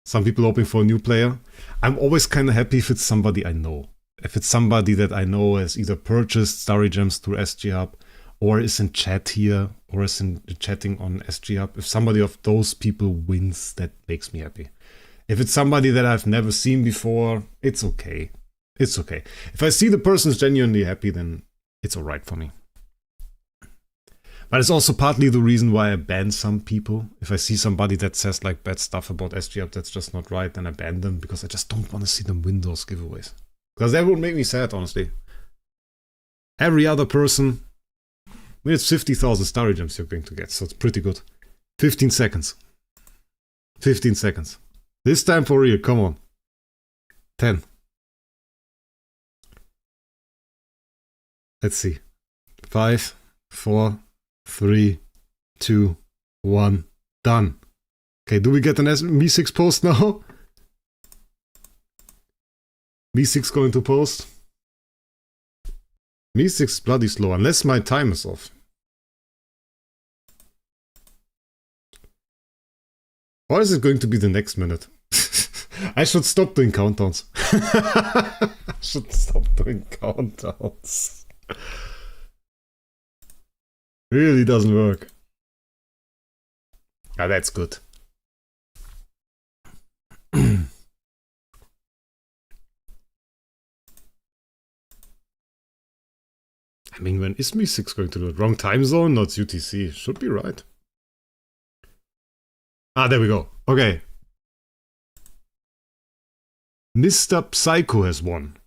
Some people hoping for a new player. I'm always kind of happy if it's somebody I know. If it's somebody that I know has either purchased Starry Gems through SG Hub, or is in chat here, or is in chatting on SG Hub. If somebody of those people wins, that makes me happy. If it's somebody that I've never seen before, it's okay. It's okay. If I see the person is genuinely happy, then it's alright for me. But it's also partly the reason why I ban some people. If I see somebody that says like bad stuff about SG Hub that's just not right, then I ban them, because I just don't want to see them win those giveaways. Because that would make me sad, honestly. Every other person, I mean, it's 50,000 Starry Gems you're going to get, so it's pretty good. 15 seconds. 15 seconds. This time for real, come on. 10. Let's see. 5, 4, 3, 2, 1. Done. Okay, do we get an Mi6 post now? Mi6 going to post. Mi6 is bloody slow, unless my time is off. Or is it going to be the next minute? I should stop doing countdowns. I should stop doing countdowns. Really doesn't work. Ah, that's good. I mean, when is Mi6 going to do it? Wrong time zone? Not UTC. Should be right. Ah, there we go. Okay. Mr. Psycho has won.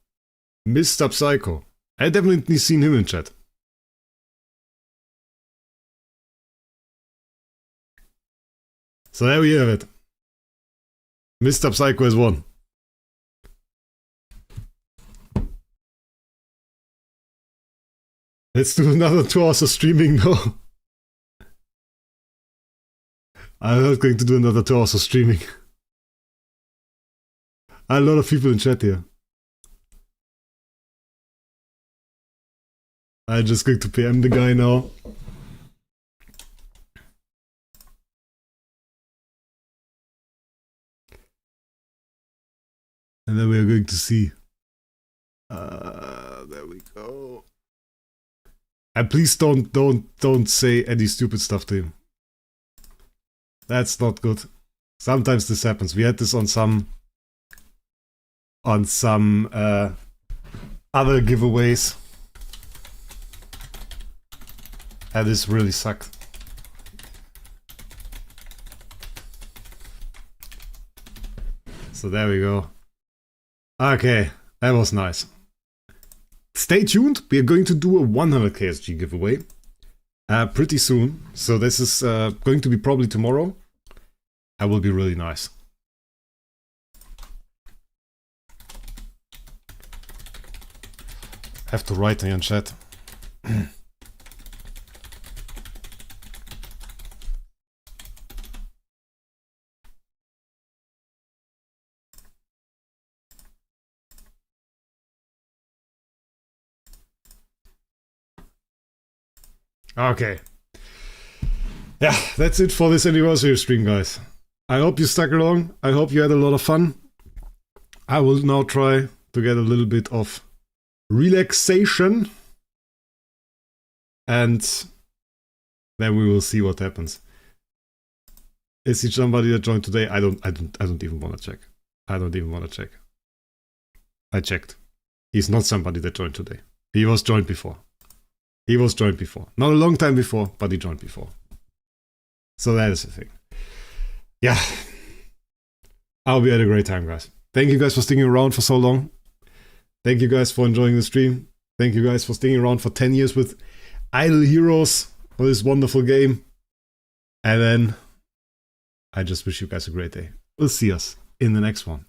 Mr. Psycho. I definitely seen him in chat. So there we have it. Mr. Psycho has won. Let's do another 2 hours of streaming now. I'm not going to do another 2 hours of streaming. A lot of people in chat here. I'm just going to PM the guy now. And then we are going to see. There we go. And please don't say any stupid stuff to him. That's not good. Sometimes this happens. We had this on some other giveaways. And this really sucked. So there we go. Okay, that was nice. Stay tuned. We are going to do a 100 KSG giveaway pretty soon. So this is going to be probably tomorrow. That will be really nice. Have to write in chat. Okay. Yeah, that's it for this anniversary stream, guys. I hope you stuck along. I hope you had a lot of fun. I will now try to get a little bit of relaxation. And then we will see what happens. Is he somebody that joined today? I don't even want to check. I don't even want to check. I checked. He's not somebody that joined today. He was joined before. He was joined before. Not a long time before, but he joined before. So that is the thing. Yeah. I hope you had a great time, guys. Thank you guys for sticking around for so long. Thank you guys for enjoying the stream. Thank you guys for sticking around for 10 years with Idle Heroes for this wonderful game. And then I just wish you guys a great day. We'll see us in the next one.